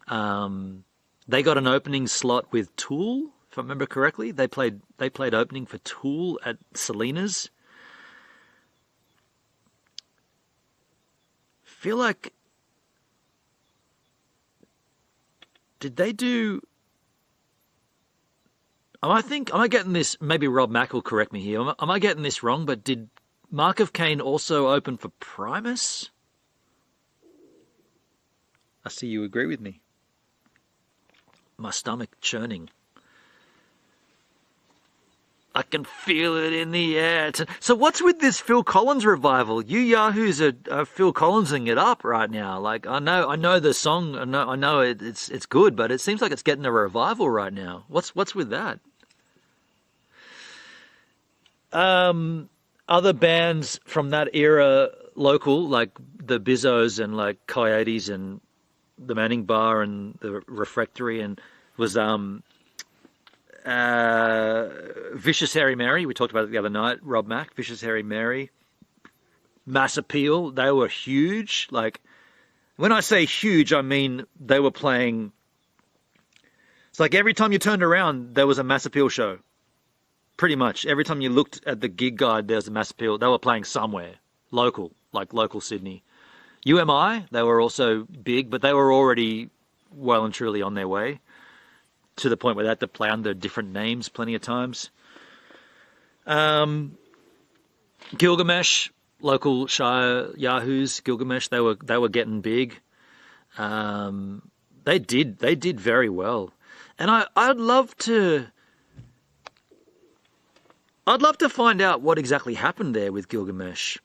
They got an opening slot with Tool, if I remember correctly. They played opening for Tool at Selena's. Feel like, did they do? Am I getting this? Maybe Rob Mack will correct me here. Am I getting this wrong? But did Mark of Cain also open for Primus? I see you agree with me. My stomach churning. I can feel it in the air. So what's with this Phil Collins revival? You yahoos are Phil Collinsing it up right now. Like I know the song. I know it's good, but it seems like it's getting a revival right now. What's with that? Other bands from that era, local, like the Bizzos and like Coyotes and the Manning Bar and the Refractory, and was Vicious Harry Mary. We talked about it the other night. Rob Mack, Vicious Harry Mary, Mass Appeal. They were huge. Like, when I say huge, I mean they were playing. It's like every time you turned around, there was a Mass Appeal show. Pretty much every time you looked at the gig guide, there was a Mass Appeal. They were playing somewhere local, like local Sydney. UMI, they were also big, but they were already well and truly on their way, to the point where they had to play under different names plenty of times. Gilgamesh, local Shire Yahoos, Gilgamesh, they were getting big. They did very well, and I'd love to find out what exactly happened there with Gilgamesh.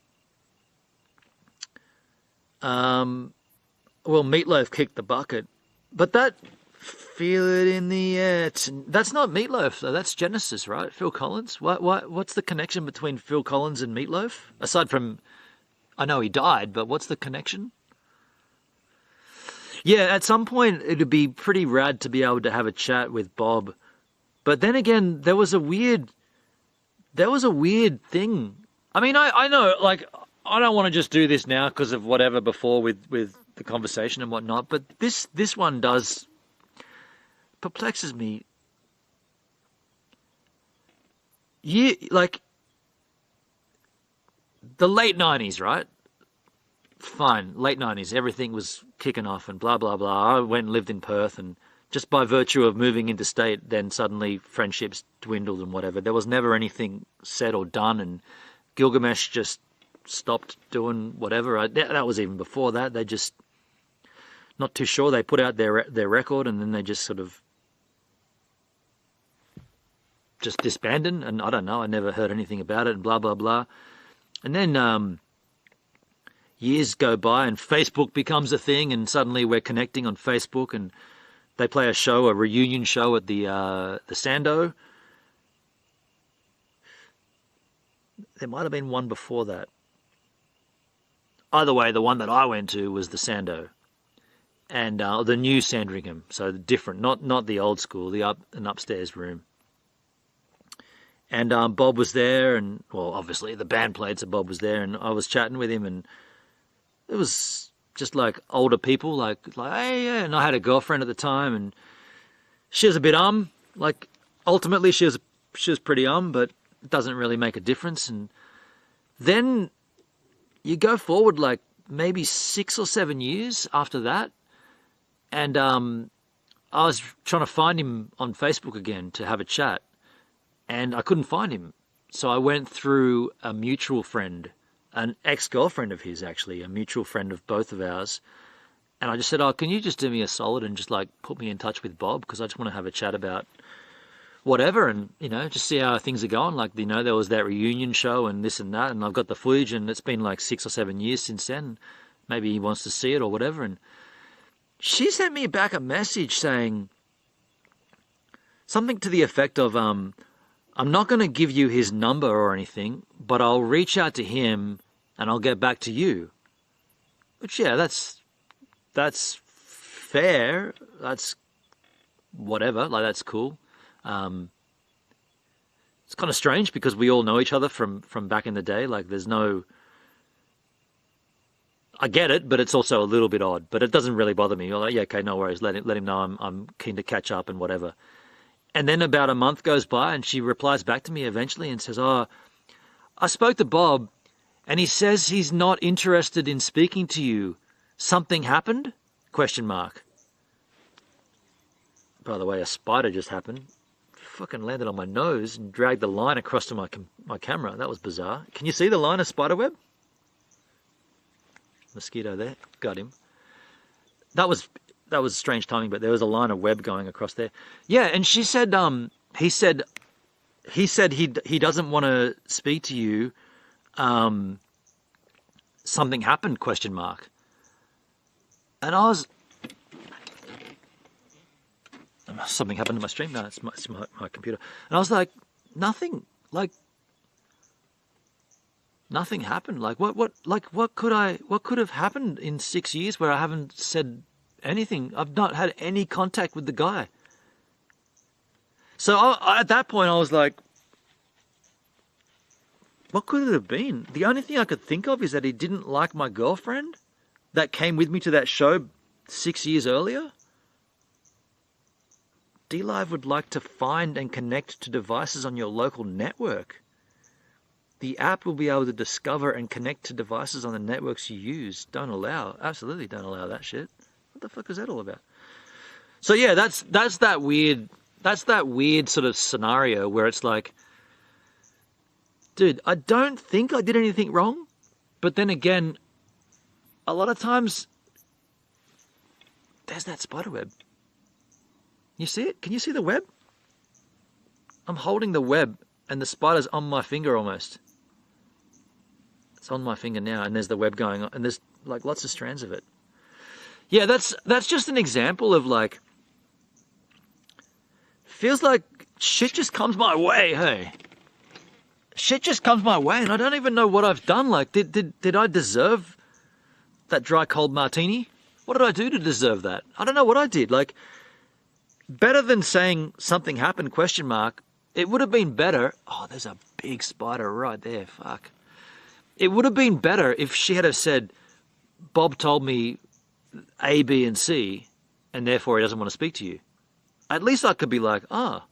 Well, Meatloaf kicked the bucket, but that Feel It in the Air, that's not Meatloaf though. That's Genesis, right? Phil Collins. What's the connection between Phil Collins and Meatloaf? Aside from, I know he died, but what's the connection? Yeah, at some point it'd be pretty rad to be able to have a chat with Bob, but then again, there was a weird thing. I mean, I know, like, I don't want to just do this now because of whatever before with the conversation and whatnot, but this one perplexes me. Yeah, like, the late 90s, right? Fine, late 90s, everything was kicking off and blah, blah, blah. I went and lived in Perth, and just by virtue of moving interstate, then suddenly friendships dwindled and whatever. There was never anything said or done, and Gilgamesh just stopped doing whatever. That was even before that. They just, not too sure. They put out their record, and then they just sort of just disbanded, and I don't know. I never heard anything about it, and blah, blah, blah. And then years go by, and Facebook becomes a thing, and suddenly we're connecting on Facebook, and they play a reunion show at the Sando. There might have been one before that. Either way, the one that I went to was the Sando, and the new Sandringham, so different, not the old school, an upstairs room. And Bob was there, and well, obviously the band played, so Bob was there, and I was chatting with him, and it was just like older people, like hey, yeah. And I had a girlfriend at the time, and she was a bit like ultimately she was pretty but it doesn't really make a difference. And then you go forward like maybe 6 or 7 years after that, and I was trying to find him on Facebook again to have a chat, and I couldn't find him. So I went through a mutual friend, an ex-girlfriend of his, actually, a mutual friend of both of ours. And I just said, can you just do me a solid and just like put me in touch with Bob? Because I just want to have a chat about whatever, and, just see how things are going. Like, there was that reunion show and this and that, and I've got the footage, and it's been like 6 or 7 years since then. Maybe he wants to see it or whatever. And she sent me back a message saying something to the effect of, I'm not going to give you his number or anything, but I'll reach out to him and I'll get back to you. Which, yeah, that's fair. That's whatever. Like, that's cool. It's kind of strange because we all know each other from back in the day. Like, there's no... I get it, but it's also a little bit odd. But it doesn't really bother me. You're like, yeah, okay, no worries. Let him know I'm keen to catch up and whatever. And then about a month goes by, and she replies back to me eventually and says, I spoke to Bob, and he says he's not interested in speaking to you. Something happened? ? By the way, a spider just happened. Fucking landed on my nose and dragged the line across to my camera. That was bizarre. Can you see the line of spider web? Mosquito there. Got him. That was strange timing, but there was a line of web going across there. Yeah, and she said, he said he doesn't want to speak to you. Something happened? ? And I was, something happened to my stream. No, it's my computer. And I was like, nothing. Like, Nothing happened. Like what could have happened in 6 years where I haven't said anything? I've not had any contact with the guy. So at that point I was like, what could it have been? The only thing I could think of is that he didn't like my girlfriend that came with me to that show 6 years earlier. DLive would like to find and connect to devices on your local network. The app will be able to discover and connect to devices on the networks you use. Don't allow. Absolutely don't allow that shit. What the fuck is that all about? So yeah, that's that weird sort of scenario where it's like, dude, I don't think I did anything wrong. But then again, a lot of times there's that spider web. You see it? Can you see the web? I'm holding the web and the spider's on my finger almost. It's on my finger now and there's the web going on and there's like lots of strands of it. Yeah, that's just an example of like, feels like shit just comes my way, hey? Shit just comes my way and I don't even know what I've done. Like, did I deserve that dry cold martini? What did I do to deserve that? I don't know what I did. Like, better than saying something happened, question mark, it would have been better. Oh, there's a big spider right there. Fuck. It would have been better if she had have said, Bob told me A, B, and C, and therefore he doesn't want to speak to you. At least I could be like, ah,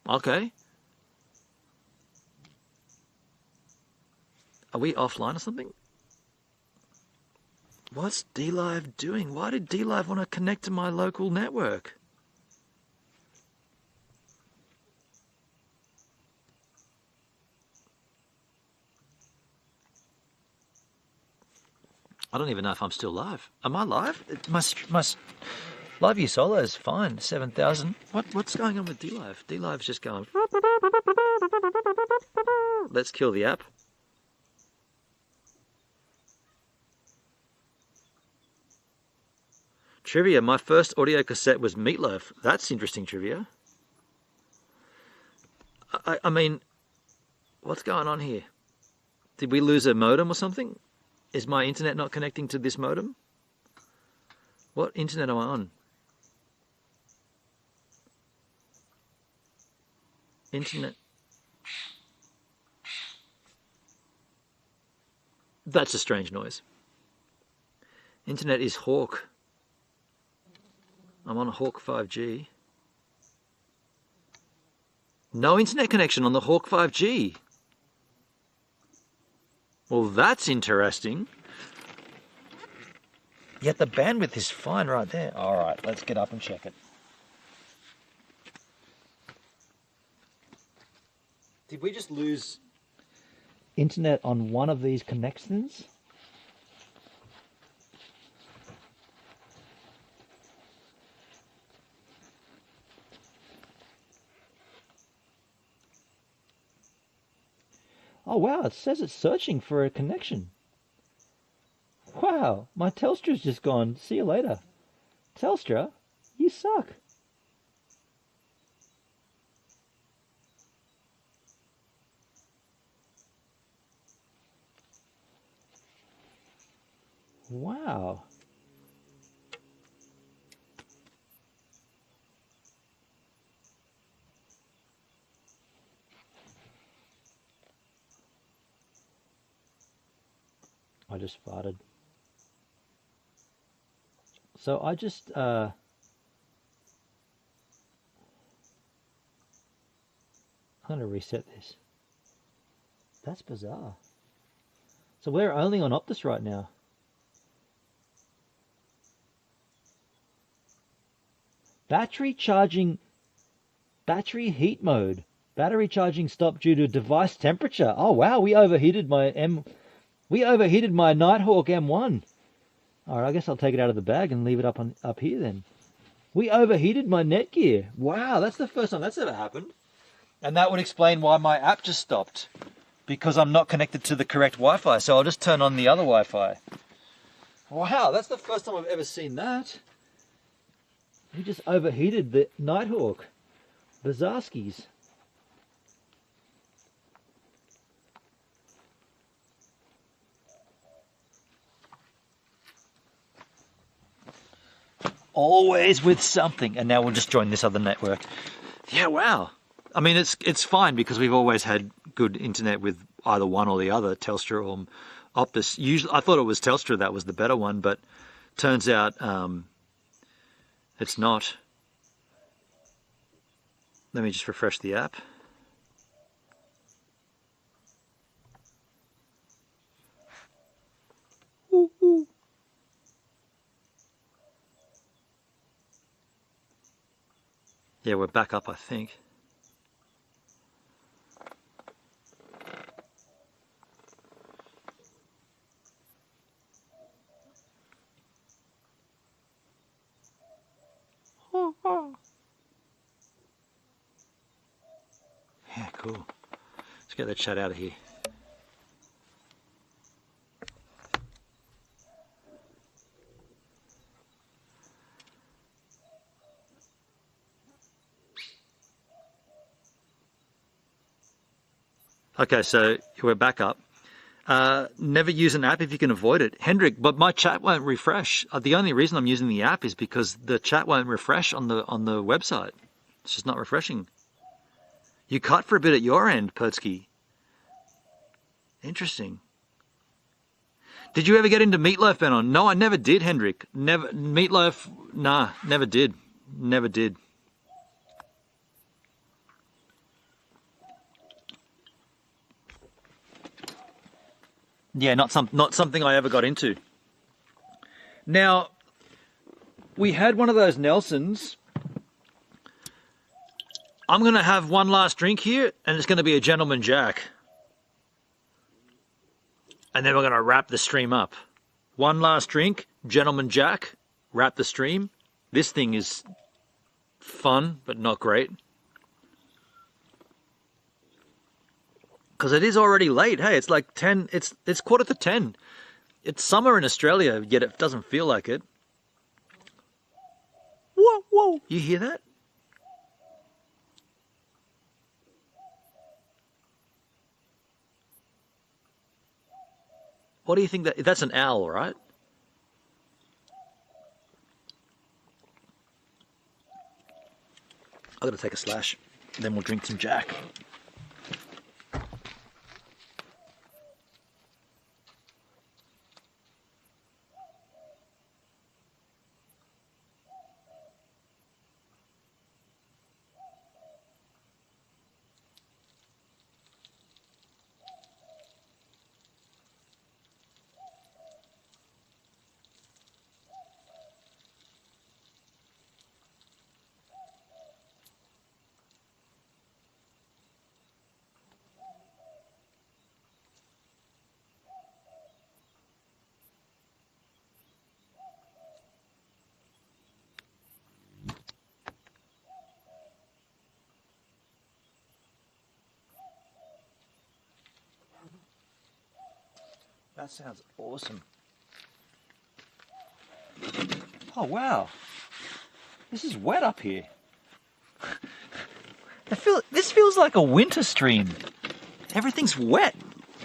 okay. Are we offline or something? What's DLive doing? Why did DLive want to connect to my local network? I don't even know if I'm still live. Am I live? My live view solo is fine. 7,000. What's going on with DLive? DLive's just going. Let's kill the app. Trivia, my first audio cassette was Meatloaf. That's interesting trivia. I mean, what's going on here? Did we lose a modem or something? Is my internet not connecting to this modem? What internet am I on? Internet. That's a strange noise. Internet is Hawk. I'm on Hawk 5G. No internet connection on the Hawk 5G. Well, that's interesting. Yet the bandwidth is fine right there. All right, let's get up and check it. Did we just lose internet on one of these connections? Oh wow, it says it's searching for a connection. Wow, my Telstra's just gone. See you later. Telstra, you suck. Wow. I just farted. So I just I'm gonna reset this. That's bizarre. So we're only on Optus right now. Battery charging, battery heat mode. Battery charging stopped due to device temperature. Oh wow, we overheated my Nighthawk M1. All right, I guess I'll take it out of the bag and leave it up here then. We overheated my Netgear. Wow, that's the first time that's ever happened. And that would explain why my app just stopped. Because I'm not connected to the correct Wi-Fi, so I'll just turn on the other Wi-Fi. Wow, that's the first time I've ever seen that. We just overheated the Nighthawk. Bizarskis. Always with something. And now we'll just join this other network. Yeah, wow. I mean, it's fine because we've always had good internet with either one or the other, Telstra or Optus. Usually, I thought it was Telstra that was the better one, but turns out it's not. Let me just refresh the app. Ooh, ooh. Yeah, we're back up, I think. Yeah, cool. Let's get that chat out of here. Okay, so we're back up. Never use an app if you can avoid it. Hendrik, but my chat won't refresh. The only reason I'm using the app is because the chat won't refresh on the website. It's just not refreshing. You cut for a bit at your end, Pertsky. Interesting. Did you ever get into Meatloaf, Benon? No, I never did, Hendrik. Never. Meatloaf, nah, never did. Never did. Yeah, not something I ever got into. Now, we had one of those Nelsons. I'm going to have one last drink here, and it's going to be a Gentleman Jack. And then we're going to wrap the stream up. One last drink, Gentleman Jack, wrap the stream. This thing is fun, but not great. Because it is already late. Hey, it's like 10, it's 10:15. It's summer in Australia, yet it doesn't feel like it. Whoa, whoa, you hear that? What do you think that's an owl, right? I've got to take a slash, then we'll drink some Jack. That sounds awesome. Oh, wow. This is wet up here. This feels like a winter stream. Everything's wet.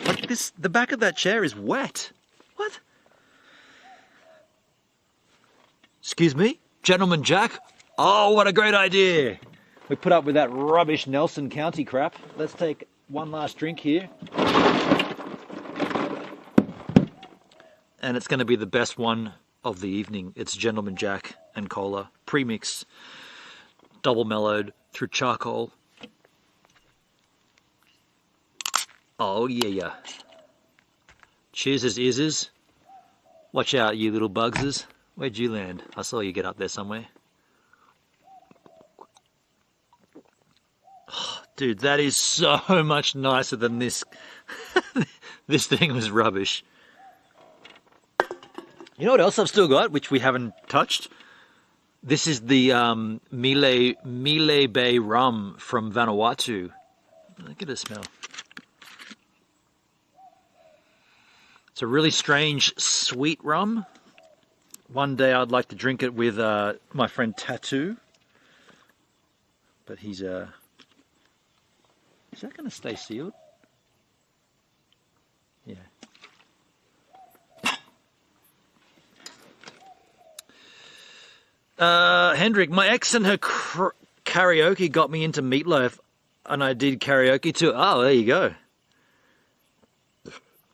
Like this, the back of that chair is wet. What? Excuse me? Gentleman Jack? Oh, what a great idea. We put up with that rubbish Nelson County crap. Let's take one last drink here. And it's going to be the best one of the evening. It's Gentleman Jack and cola, premix, double mellowed through charcoal. Oh yeah. Cheers, Izzes. Watch out, you little bugses. Where'd you land? I saw you get up there somewhere. Oh, dude, that is so much nicer than this. This thing was rubbish. You know what else I've still got, which we haven't touched? This is the Mile Bay rum from Vanuatu. Look at the smell. It's a really strange, sweet rum. One day I'd like to drink it with my friend Tattoo. But he's... Is that going to stay sealed? Yeah. Hendrik, my ex and her karaoke got me into Meatloaf, and I did karaoke too. Oh, there you go.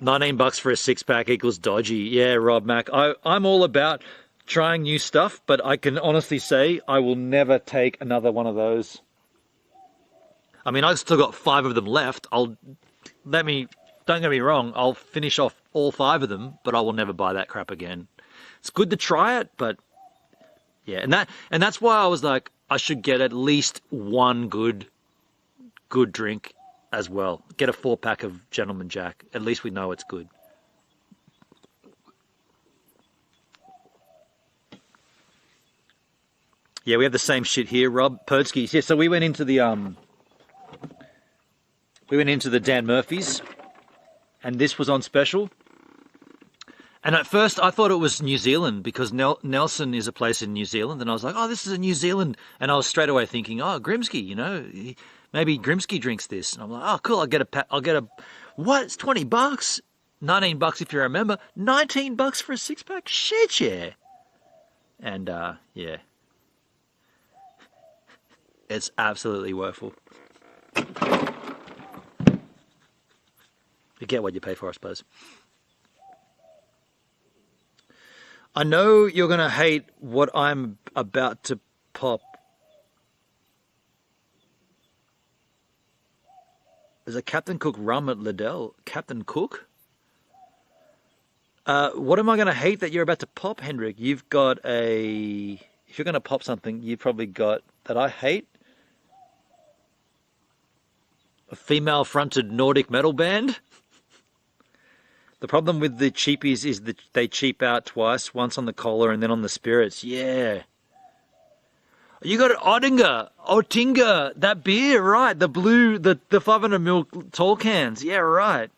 $19 for a 6-pack equals dodgy. Yeah, Rob Mac. I'm all about trying new stuff, but I can honestly say I will never take another one of those. I mean, I've still got 5 of them left. Don't get me wrong, I'll finish off all 5 of them, but I will never buy that crap again. It's good to try it, but yeah, and that's why I was like, I should get at least one good drink as well. Get a 4-pack of Gentleman Jack. At least we know it's good. Yeah, we have the same shit here, Rob. Perdskis. Yeah, so we went into the Dan Murphy's, and this was on special. And at first I thought it was New Zealand because Nelson is a place in New Zealand, and I was like, oh, this is a New Zealand, and I was straight away thinking, oh, Grimsky, you know, maybe Grimsky drinks this, and I'm like, oh, cool, I'll get a, what? It's $20, $19 if you remember, $19 for a 6-pack, shit, yeah, and yeah, it's absolutely worthful. You get what you pay for, I suppose. I know you're going to hate what I'm about to pop. There's a Captain Cook rum at Liddell. Captain Cook? What am I going to hate that you're about to pop, Hendrik? You've got a... If you're going to pop something, you've probably got... That I hate? A female-fronted Nordic metal band? The problem with the cheapies is that they cheap out twice, once on the cola and then on the spirits. Yeah. You got an Oettinger, that beer, right? The blue, the 500ml tall cans. Yeah, right.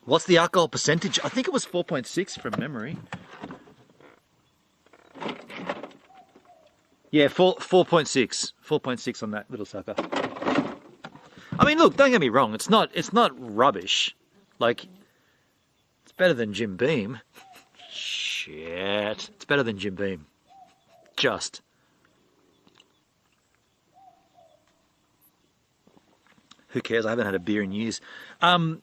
What's the alcohol percentage? I think it was 4.6 from memory. Yeah, 4.6. 4.6 on that little sucker. I mean, look, don't get me wrong. It's not rubbish. Like, it's better than Jim Beam. Shit. It's better than Jim Beam. Just. Who cares? I haven't had a beer in years. Oettinger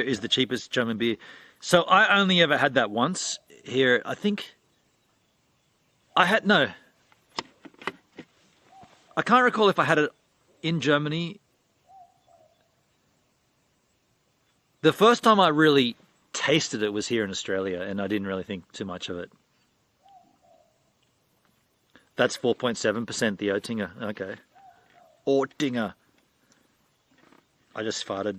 is the cheapest German beer. So I only ever had that once here. I think I can't recall if I had it in Germany. The first time I really tasted it was here in Australia, and I didn't really think too much of it. That's 4.7%, the Oettinger. Okay. Oettinger. I just farted.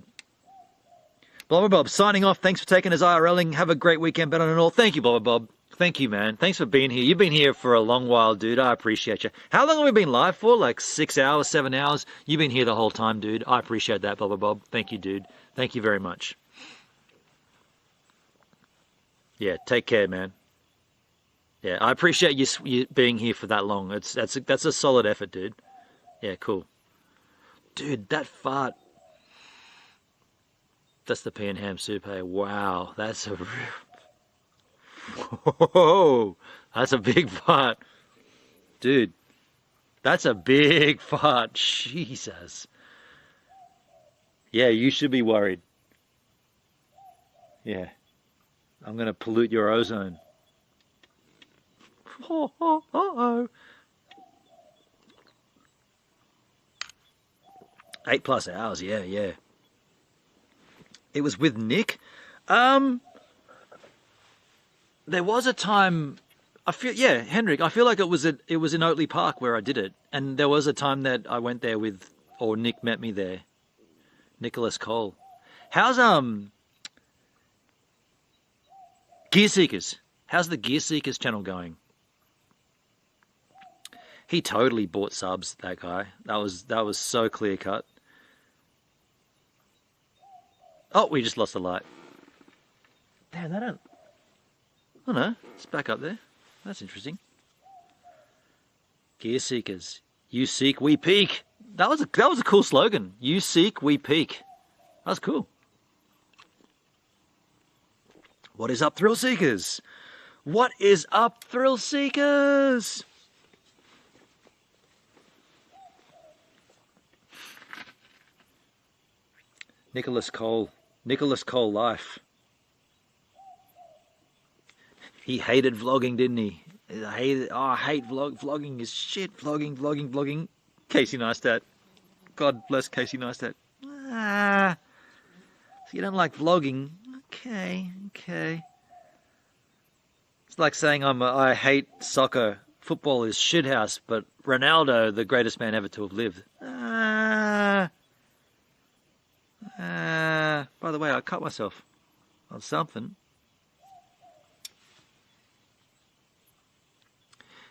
Blobber Bob, signing off. Thanks for taking us IRLing. Have a great weekend, better than all. Thank you, Blobber Bob. Thank you, man. Thanks for being here. You've been here for a long while, dude. I appreciate you. How long have we been live for? Like 6 hours, 7 hours? You've been here the whole time, dude. I appreciate that, Blobber Bob. Thank you, dude. Thank you very much. Yeah, take care, man. Yeah, I appreciate you being here for that long. That's a solid effort, dude. Yeah, cool. Dude, that fart. That's the pea and ham soup, hey. Wow, that's a... Whoa, that's a big fart. Dude, that's a big fart. Jesus. Yeah, you should be worried. Yeah. I'm going to pollute your ozone. Oh. 8+ hours, yeah. It was with Nick. There was a time, Hendrik, I feel like it was in Oatley Park where I did it. And there was a time that I went there with, or Nick met me there. Nicholas Cole. How's, Gear Seekers? How's the Gear Seekers channel going? He totally bought subs, that guy. That was so clear cut. Oh, we just lost the light. Damn, they don't... Oh no, it's back up there. That's interesting. Gear Seekers. You seek, we peak. That was a cool slogan. You seek, we peak. That's cool. What is up, Thrill Seekers? What is up, thrill seekers? Nicholas Cole life. He hated vlogging, didn't he? I hate vlogging is shit. Vlogging. Casey Neistat. God bless Casey Neistat. So you don't like vlogging? Okay. It's like saying I hate soccer. Football is shithouse, but Ronaldo, the greatest man ever to have lived. By the way, I cut myself on something.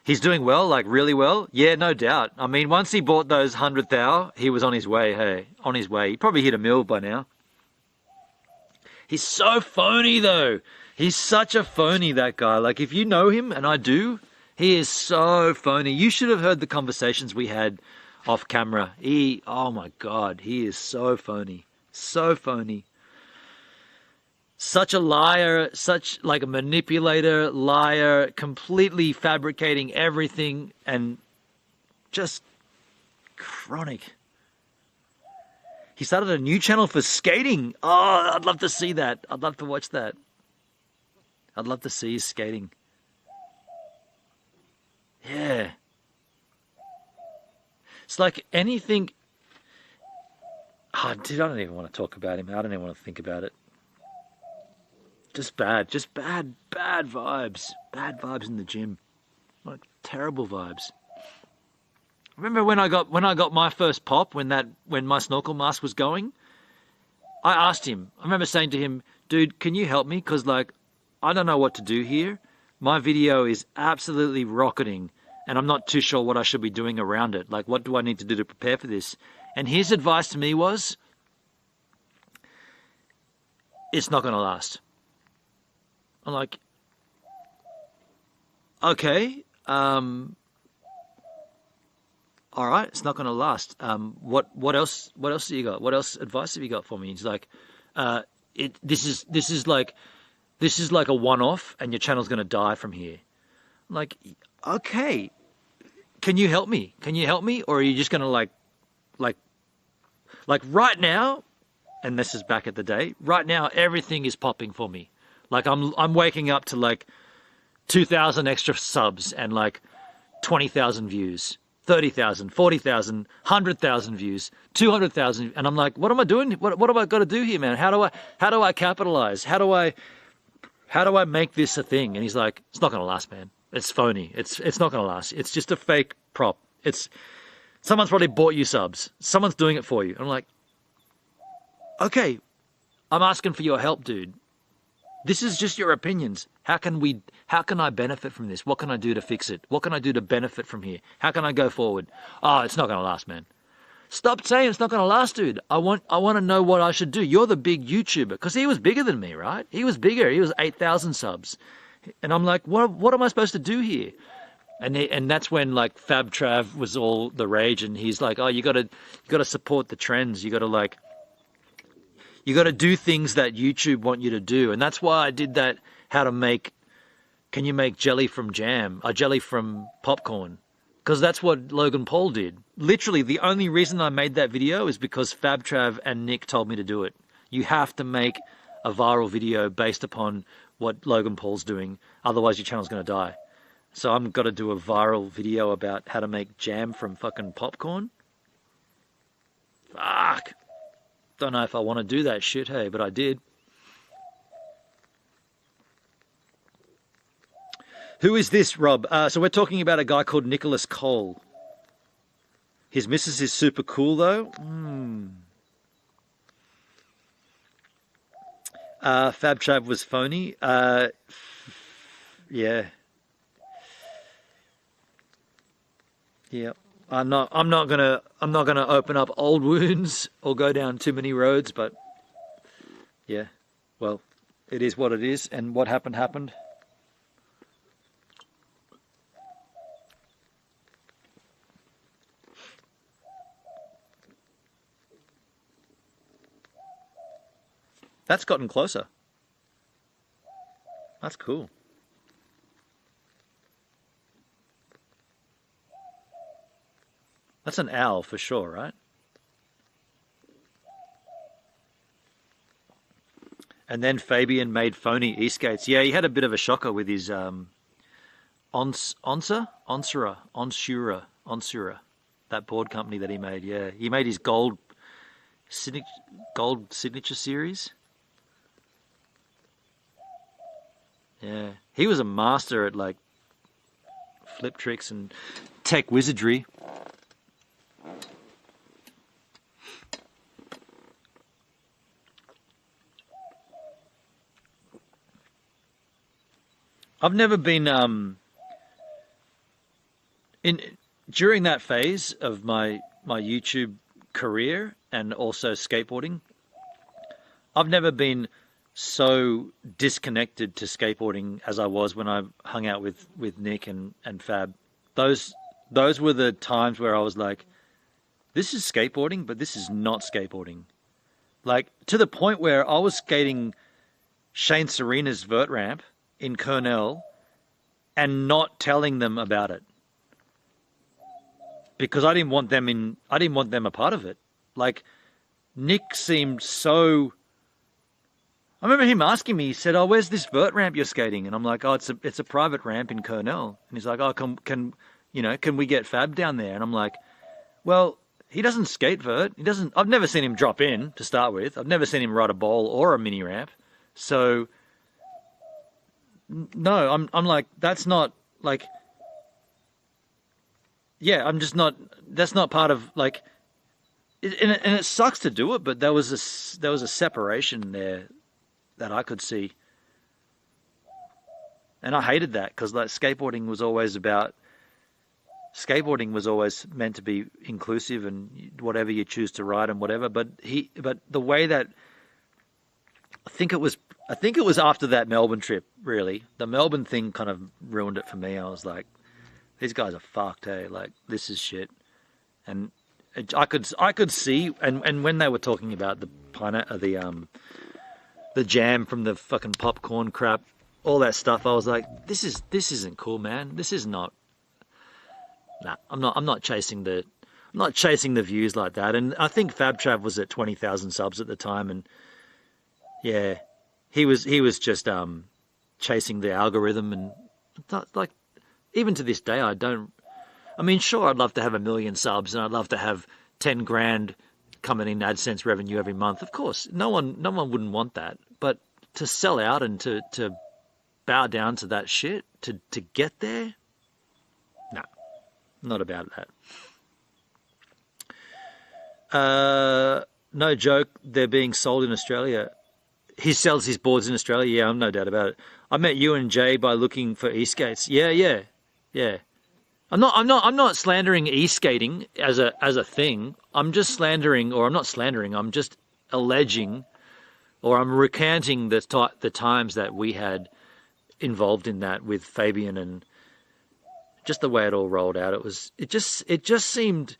He's doing well, like really well. Yeah, no doubt. I mean, once he bought those 100,000, he was on his way. Hey, on his way. He probably hit $1 million by now. He's so phony, though. He's such a phony, that guy. Like, if you know him, and I do, he is so phony. You should have heard the conversations we had off camera. Oh my God, he is so phony. So phony. Such a liar, such like a manipulator, liar, completely fabricating everything and just chronic. He started a new channel for skating. Oh, I'd love to see that. I'd love to watch that. I'd love to see his skating. Yeah. It's like anything. Oh, dude, I don't even want to talk about him. I don't even want to think about it. Just bad vibes. Bad vibes in the gym. Like terrible vibes. Remember when I got my first pop, when my snorkel mask was going? I asked him. I remember saying to him, dude, can you help me? Because like, I don't know what to do here. My video is absolutely rocketing and I'm not too sure what I should be doing around it. Like, what do I need to do to prepare for this? And his advice to me was, it's not going to last. I'm like, okay, all right, it's not going to last. What else have you got? What else advice have you got for me? He's like, this is like a one-off, and your channel's going to die from here. I'm like, okay, can you help me? Or are you just going to like right now? And this is back at the day. Right now, everything is popping for me. Like I'm waking up to like 2,000 extra subs and like 20,000 views, 30,000, 40,000, 100,000 views, 200,000, and I'm like, what am I doing? What have I got to do here, man? How do I capitalize? How do I make this a thing? And he's like, it's not going to last, man. It's phony. It's not going to last. It's just a fake prop. Someone's probably bought you subs. Someone's doing it for you. And I'm like, okay, I'm asking for your help, dude. This is just your opinions. How can I benefit from this? What can I do to fix it? What can I do to benefit from here? How can I go forward? Oh, it's not going to last, man. Stop saying it's not going to last, dude. I want to know what I should do. You're the big YouTuber. Because he was bigger than me, right? He was bigger. He was 8,000 subs. And I'm like, what am I supposed to do here? And that's when like Fab Trav was all the rage. And he's like, oh, you got to support the trends. You got to do things that YouTube want you to do. And that's why I did that, can you make jelly from jelly from popcorn? Because that's what Logan Paul did. Literally, the only reason I made that video is because Fab Trav and Nick told me to do it. You have to make a viral video based upon what Logan Paul's doing. Otherwise, your channel's going to die. So I'm got to do a viral video about how to make jam from fucking popcorn. Fuck. Don't know if I want to do that shit, hey, but I did. Who is this, Rob? So we're talking about a guy called Nicholas Cole. His missus is super cool, though. Fab Trav was phony. Yeah. Yeah. I'm not gonna open up old wounds or go down too many roads, but yeah, well, it is what it is, and what happened. That's gotten closer. That's cool. That's an owl for sure, right? And then Fabian made phony e-skates. Yeah, he had a bit of a shocker with his Onsura, that board company that he made. Yeah, he made his gold signature series. Yeah, he was a master at like flip tricks and tech wizardry. I've never been during that phase of my YouTube career and also skateboarding. I've never been so disconnected to skateboarding as I was when I hung out with Nick and Fab. Those were the times where I was like, this is skateboarding, but this is not skateboarding. Like, to the point where I was skating Shane Serena's vert ramp in Kernel and not telling them about it because I didn't want them a part of it. Like, Nick seemed so. I remember him asking me. He said, "Oh, where's this vert ramp you're skating?" And I'm like, "Oh, it's a private ramp in Kernel." And he's like, "Oh, can we get Fab down there?" And I'm like, "Well, he doesn't skate vert. He doesn't. I've never seen him drop in to start with. I've never seen him ride a bowl or a mini ramp. So." No, I'm like, that's not like, yeah, I'm just not, that's not part of like, and it sucks to do it, but there was a separation there that I could see. And I hated that because like skateboarding was always meant to be inclusive and whatever you choose to ride and whatever. But the way that, I think it was after that Melbourne trip, really. The Melbourne thing kind of ruined it for me. I was like, these guys are fucked, hey? Like, this is shit. And I could see, and when they were talking about the jam from the fucking popcorn crap, all that stuff, I was like, this isn't cool, man. This is not. Nah, I'm not chasing the views like that. And I think Fab Trav was at 20,000 subs at the time, and yeah, he was just chasing the algorithm, and like even to this day, I mean, sure, I'd love to have 1 million subs, and I'd love to have 10 grand coming in AdSense revenue every month. Of course, no one wouldn't want that, but to sell out and to bow down to that shit to get there, no, not about that. No joke, they're being sold in Australia. He sells his boards in Australia. Yeah, I'm no doubt about it. I met you and Jay by looking for e-skates. Yeah. I'm not slandering e-skating as a thing. I'm just slandering, or I'm not slandering. I'm just alleging, or I'm recanting the times that we had involved in that with Fabian and just the way it all rolled out. It just seemed,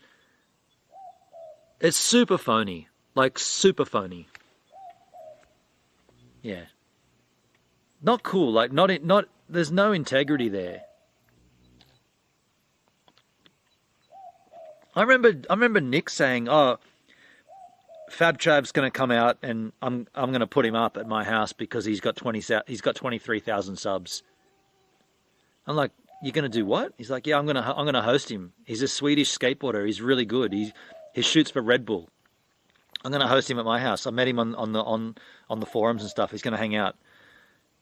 it's super phony, like super phony. Yeah. Not cool, like not there's no integrity there. I remember Nick saying, "Oh, Fab Trav's going to come out and I'm going to put him up at my house because he's got 23,000 subs." I'm like, "You're going to do what?" He's like, "Yeah, I'm going to host him. He's a Swedish skateboarder. He's really good. He shoots for Red Bull. I'm going to host him at my house. I met him on the forums and stuff. He's going to hang out."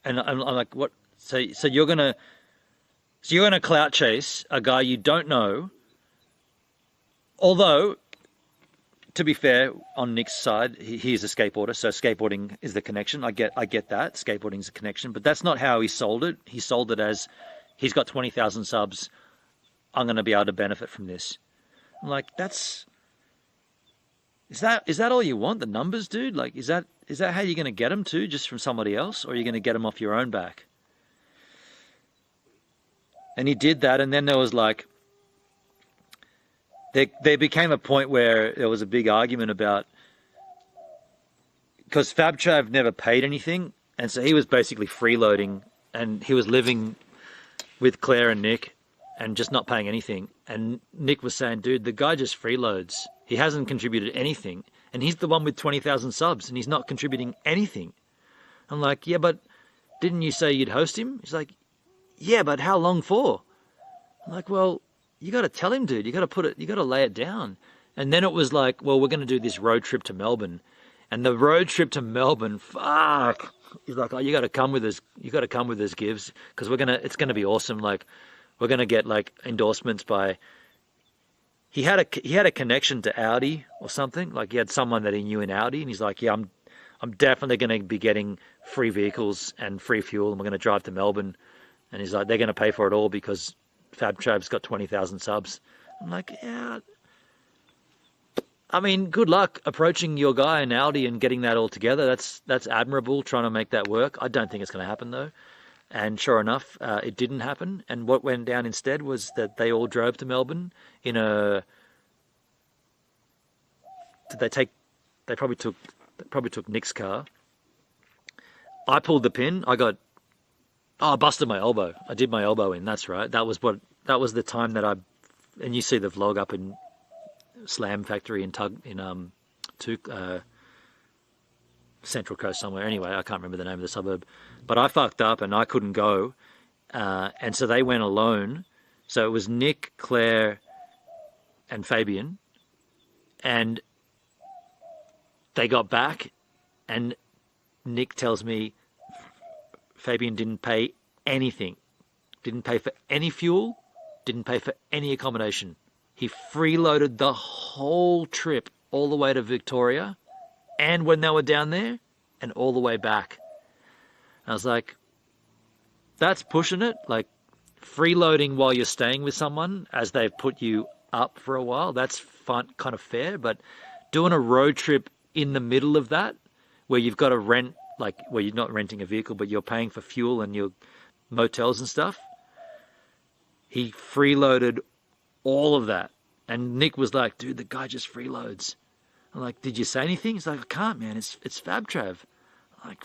And I'm like, "What? So you're going to clout chase a guy you don't know?" Although, to be fair, on Nick's side, he's a skateboarder, so skateboarding is the connection. I get that. Skateboarding is a connection, but that's not how he sold it. He sold it as, he's got 20,000 subs. I'm going to be able to benefit from this. I'm like, is that all you want? The numbers, dude? Like, is that how you're going to get them to, just from somebody else, or are you going to get them off your own back? And he did that, and then there was like, there became a point where there was a big argument about, because Fab Trav never paid anything, and so he was basically freeloading, and he was living with Claire and Nick, and just not paying anything. And Nick was saying, dude, the guy just freeloads. He hasn't contributed anything. And he's the one with 20,000 subs and he's not contributing anything. I'm like, yeah, but didn't you say you'd host him? He's like, yeah, but how long for? I'm like, well, you got to tell him, dude. You got to lay it down. And then it was like, well, we're going to do this road trip to Melbourne. And the road trip to Melbourne, fuck. He's like, oh, you got to come with us. You got to come with us, Gibbs, because it's going to be awesome. Like, we're going to get like endorsements by. He had a connection to Audi or something. Like he had someone that he knew in Audi, and he's like, yeah, I'm definitely going to be getting free vehicles and free fuel, and we're going to drive to Melbourne. And he's like, they're going to pay for it all because FabTrav's got 20,000 subs. I'm like, yeah. I mean, good luck approaching your guy in Audi and getting that all together. That's admirable, trying to make that work. I don't think it's going to happen though. And sure enough, it didn't happen. And what went down instead was that they all drove to Melbourne in a. They probably took Nick's car. I pulled the pin. I busted my elbow. I did my elbow in. That's right. That was the time that and you see the vlog up in Slam Factory in Central Coast somewhere. Anyway, I can't remember the name of the suburb. But I fucked up and I couldn't go. And so they went alone. So it was Nick, Claire, and Fabian. And they got back and Nick tells me Fabian didn't pay anything. Didn't pay for any fuel. Didn't pay for any accommodation. He freeloaded the whole trip all the way to Victoria and when they were down there and all the way back. I was like, that's pushing it. Like freeloading while you're staying with someone as they've put you up for a while. That's fun, kind of fair. But doing a road trip in the middle of that where you've got to rent, like where you're not renting a vehicle, but you're paying for fuel and your motels and stuff. He freeloaded all of that. And Nick was like, dude, the guy just freeloads. I'm like, did you say anything? He's like, I can't, man. It's FabTrav. I'm like,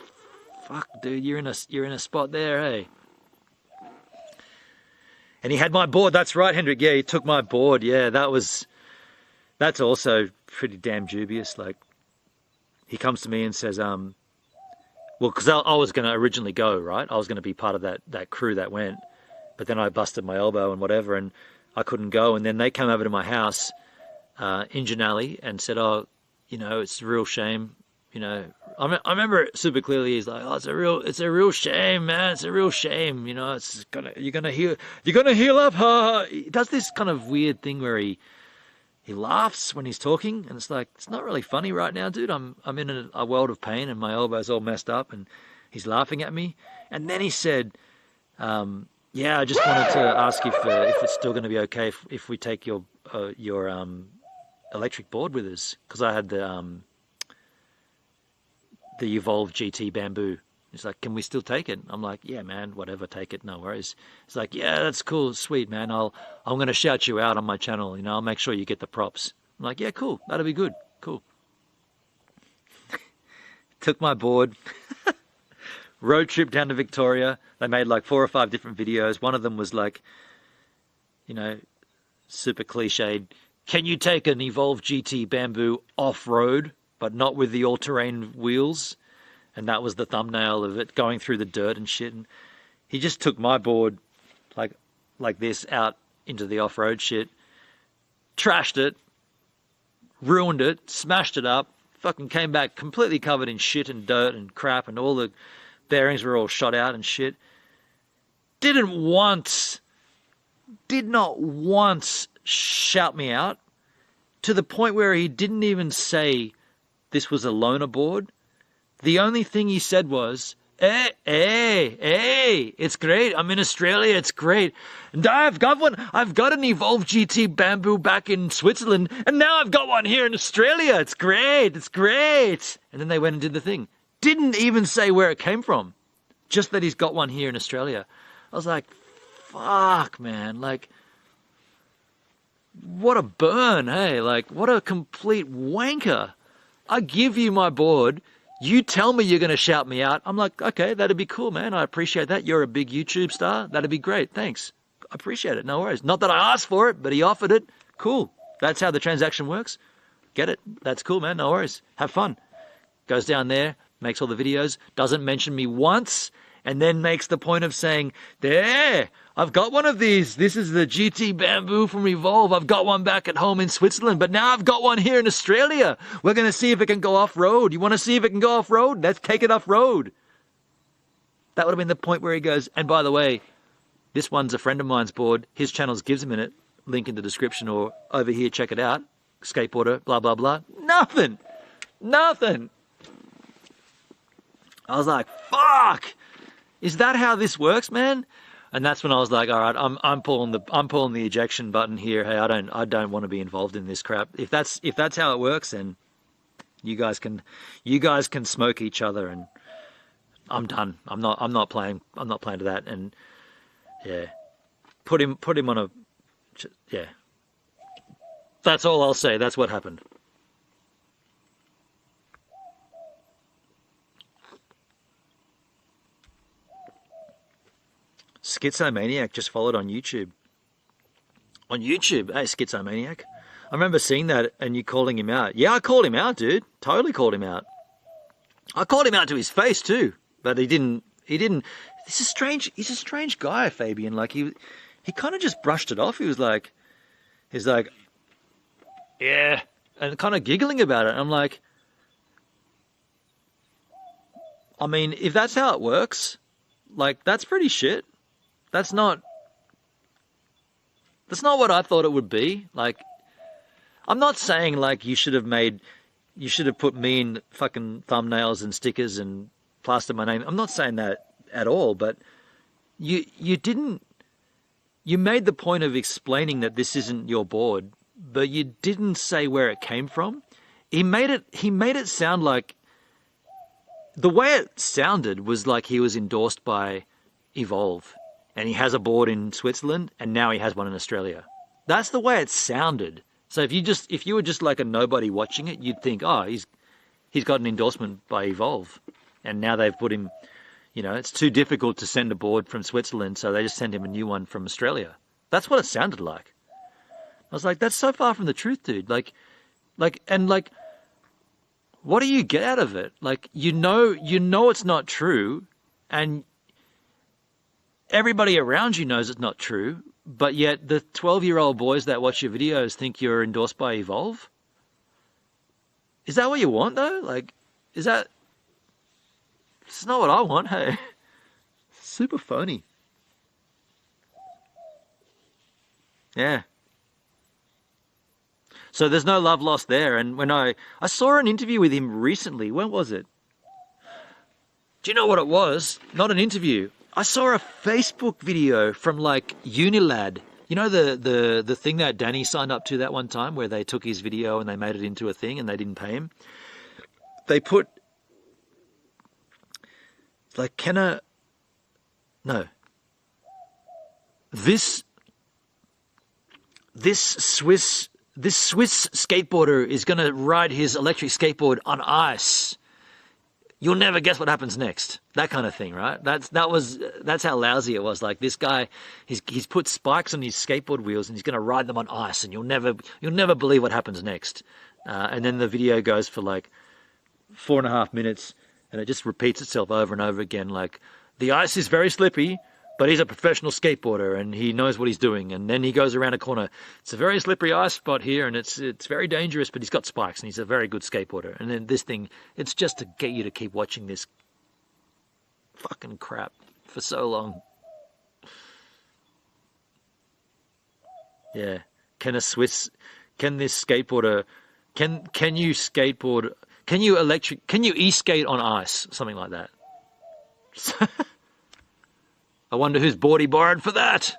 fuck, dude, you're in a spot there, hey. And he had my board. That's right, Hendrik. Yeah, he took my board. Yeah, that's also pretty damn dubious. Like, he comes to me and says, well, because I was going to originally go, right? I was going to be part of that crew that went. But then I busted my elbow and whatever, and I couldn't go. And then they came over to my house in Janali and said, oh, you know, it's a real shame. You know, I remember it super clearly. He's like, oh, it's a real shame, man. It's a real shame. You know, you're gonna heal up. Ha. He does this kind of weird thing where he laughs when he's talking, and it's like, it's not really funny right now, dude. I'm in a world of pain, and my elbow's all messed up, and he's laughing at me. And then he said, yeah, I just wanted to ask if it's still going to be okay if we take your electric board with us, because I had the Evolve GT Bamboo. He's like, can we still take it? I'm like, yeah, man, whatever, take it, no worries. He's like, yeah, that's cool, sweet, man. I'm going to shout you out on my channel. You know, I'll make sure you get the props. I'm like, yeah, cool, that'll be good, cool. Took my board. Road trip down to Victoria. They made like 4 or 5 different videos. One of them was like, you know, super cliched. Can you take an Evolve GT Bamboo off-road, but not with the all-terrain wheels? And that was the thumbnail of it, going through the dirt and shit. And he just took my board like this out into the off-road shit, trashed it, ruined it, smashed it up, fucking came back completely covered in shit and dirt and crap, and all the bearings were all shot out and shit. Did not once shout me out, to the point where he didn't even say this was a loaner board. The only thing he said was, hey, it's great. I'm in Australia. It's great. And I've got an Evolve GT Bamboo back in Switzerland, and now I've got one here in Australia. It's great. It's great. And then they went and did the thing. Didn't even say where it came from, just that he's got one here in Australia. I was like, fuck, man. Like, what a burn, hey? Like, what a complete wanker. I give you my board. You tell me you're going to shout me out. I'm like, okay, that'd be cool, man. I appreciate that. You're a big YouTube star. That'd be great. Thanks. I appreciate it. No worries. Not that I asked for it, but he offered it. Cool. That's how the transaction works. Get it? That's cool, man. No worries. Have fun. Goes down there, makes all the videos, doesn't mention me once, and then makes the point of saying, there, I've got one of these. This is the GT Bamboo from Evolve. I've got one back at home in Switzerland, but now I've got one here in Australia. We're going to see if it can go off-road. You want to see if it can go off-road? Let's take it off-road. That would have been the point where he goes, and by the way, this one's a friend of mine's board. His channel's Gives a Minute. Link in the description or over here, check it out. Skateboarder, blah, blah, blah. Nothing. I was like, fuck. Is that how this works, man? And that's when I was like, all right, I'm pulling the ejection button here. Hey, I don't want to be involved in this crap. If that's how it works, then you guys can smoke each other, and I'm done. I'm not playing to that. And yeah, put him on a, yeah. That's all I'll say. That's what happened. Schizomaniac just followed on YouTube. On YouTube? Hey, Schizomaniac. I remember seeing that and you calling him out. Yeah, I called him out, dude. Totally called him out. I called him out to his face too, but he didn't. This is strange. He's a strange guy, Fabian. Like he kind of just brushed it off. He's like, yeah, and kind of giggling about it. I'm like, I mean, if that's how it works, like, that's pretty shit. That's not what I thought it would be. Like, I'm not saying like you should have put me in fucking thumbnails and stickers and plastered my name. I'm not saying that at all, but you made the point of explaining that this isn't your board, but you didn't say where it came from. He made it sound like, the way it sounded was like he was endorsed by Evolve, and he has a board in Switzerland, and now he has one in Australia. That's the way it sounded. So if you were just like a nobody watching it, you'd think, oh, he's got an endorsement by Evolve, and now they've put him, you know, it's too difficult to send a board from Switzerland, so they just send him a new one from Australia. That's what it sounded like. I was like, that's so far from the truth, dude. Like, what do you get out of it? Like, you know it's not true, and everybody around you knows it's not true, but yet the 12-year-old boys that watch your videos think you're endorsed by Evolve? Is that what you want, though? Like, it's not what I want, hey. Super phony. Yeah. So there's no love lost there. And when I saw an interview with him recently, when was it? Do you know what it was? Not an interview. I saw a Facebook video from like Unilad. You know the thing that Danny signed up to that one time where they took his video and they made it into a thing and they didn't pay him? They put like This Swiss skateboarder is going to ride his electric skateboard on ice. You'll never guess what happens next. That kind of thing, right? That's how lousy it was. Like, this guy, he's put spikes on his skateboard wheels and he's going to ride them on ice, and you'll never believe what happens next. And then the video goes for like 4.5 minutes, and it just repeats itself over and over again. Like, the ice is very slippy, but he's a professional skateboarder and he knows what he's doing. And then he goes around a corner. It's a very slippery ice spot here, and it's very dangerous, but he's got spikes and he's a very good skateboarder. And then this thing, it's just to get you to keep watching this fucking crap for so long. Yeah. Can you e-skate on ice? Something like that. I wonder whose board he borrowed for that.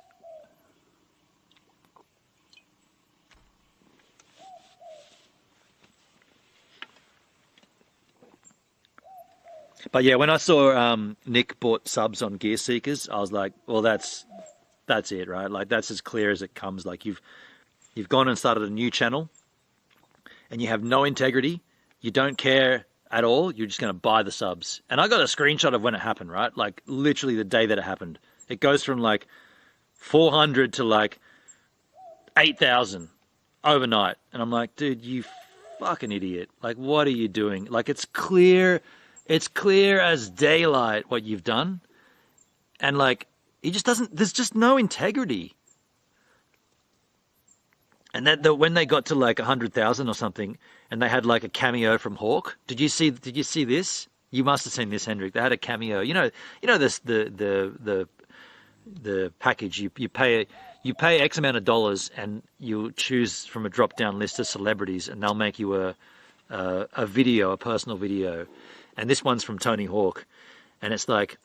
But yeah, when I saw Nick bought subs on Gear Seekers, I was like, well, that's it, right? Like, that's as clear as it comes. Like, you've gone and started a new channel, and you have no integrity. You don't care at all. You're just going to buy the subs. And I got a screenshot of when it happened, right? Like, literally the day that it happened. It goes from like 400 to like 8,000 overnight. And I'm like, dude, you fucking idiot. Like, what are you doing? Like, it's clear as daylight what you've done. And like, he just doesn't, there's just no integrity. And that when they got to like 100,000 or something, and they had like a cameo from Hawk. Did you see this? You must have seen this, Hendrik. They had a cameo. You know this the package. You pay X amount of dollars, and you choose from a drop down list of celebrities, and they'll make you a video, a personal video. And this one's from Tony Hawk, and it's like,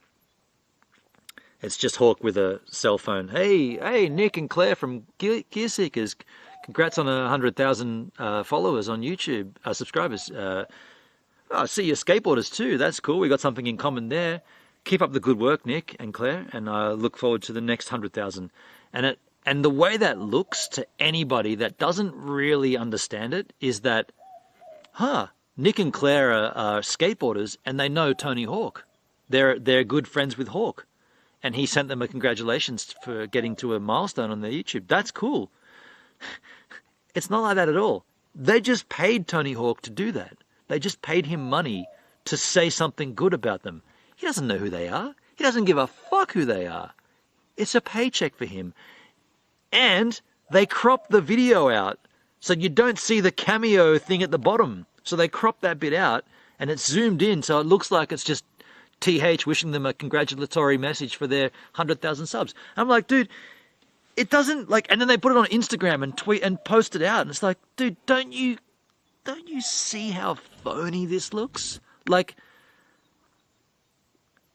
it's just Hawk with a cell phone. Hey, Nick and Claire from Gear Seekers. Congrats on 100,000 followers on YouTube, subscribers. I see you're skateboarders too. That's cool. We got something in common there. Keep up the good work, Nick and Claire, and I look forward to the next 100,000. And the way that looks to anybody that doesn't really understand it is that, Nick and Claire are skateboarders, and they know Tony Hawk. They're good friends with Hawk, and he sent them a congratulations for getting to a milestone on their YouTube. That's cool. It's not like that at all. They just paid Tony Hawk to do that. They just paid him money to say something good about them. He doesn't know who they are. He doesn't give a fuck who they are. It's a paycheck for him. And they crop the video out so you don't see the cameo thing at the bottom. So they crop that bit out, and it's zoomed in so it looks like it's just TH wishing them a congratulatory message for their 100,000 subs. I'm like, dude, it doesn't like, and then they put it on Instagram and tweet and post it out, and it's like, dude, don't you see how phony this looks? Like,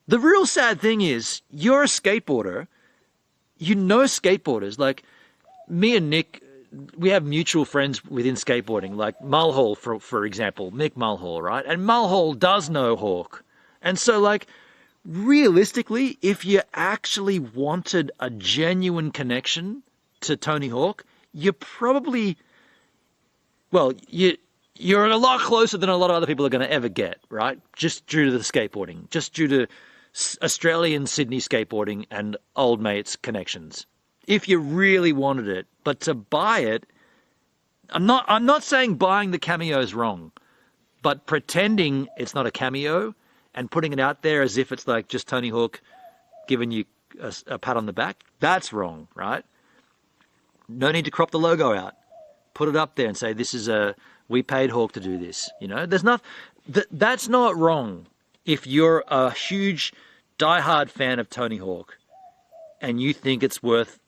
the real sad thing is, you're a skateboarder, you know skateboarders, like me and Nick, we have mutual friends within skateboarding, like Mulhall, for example, Mick Mulhall, right? And Mulhall does know Hawk. And so, like, realistically, if you actually wanted a genuine connection to Tony Hawk, you probably, well, you're a lot closer than a lot of other people are going to ever get, right? Just due to the skateboarding, just due to Australian Sydney skateboarding and old mates connections. If you really wanted it, but to buy it, I'm not saying buying the cameo is wrong, but pretending it's not a cameo and putting it out there as if it's like just Tony Hawk giving you a pat on the back, that's wrong, right? No need to crop the logo out. Put it up there and say, this is we paid Hawk to do this. You know, that's not wrong. If you're a huge diehard fan of Tony Hawk and you think it's worth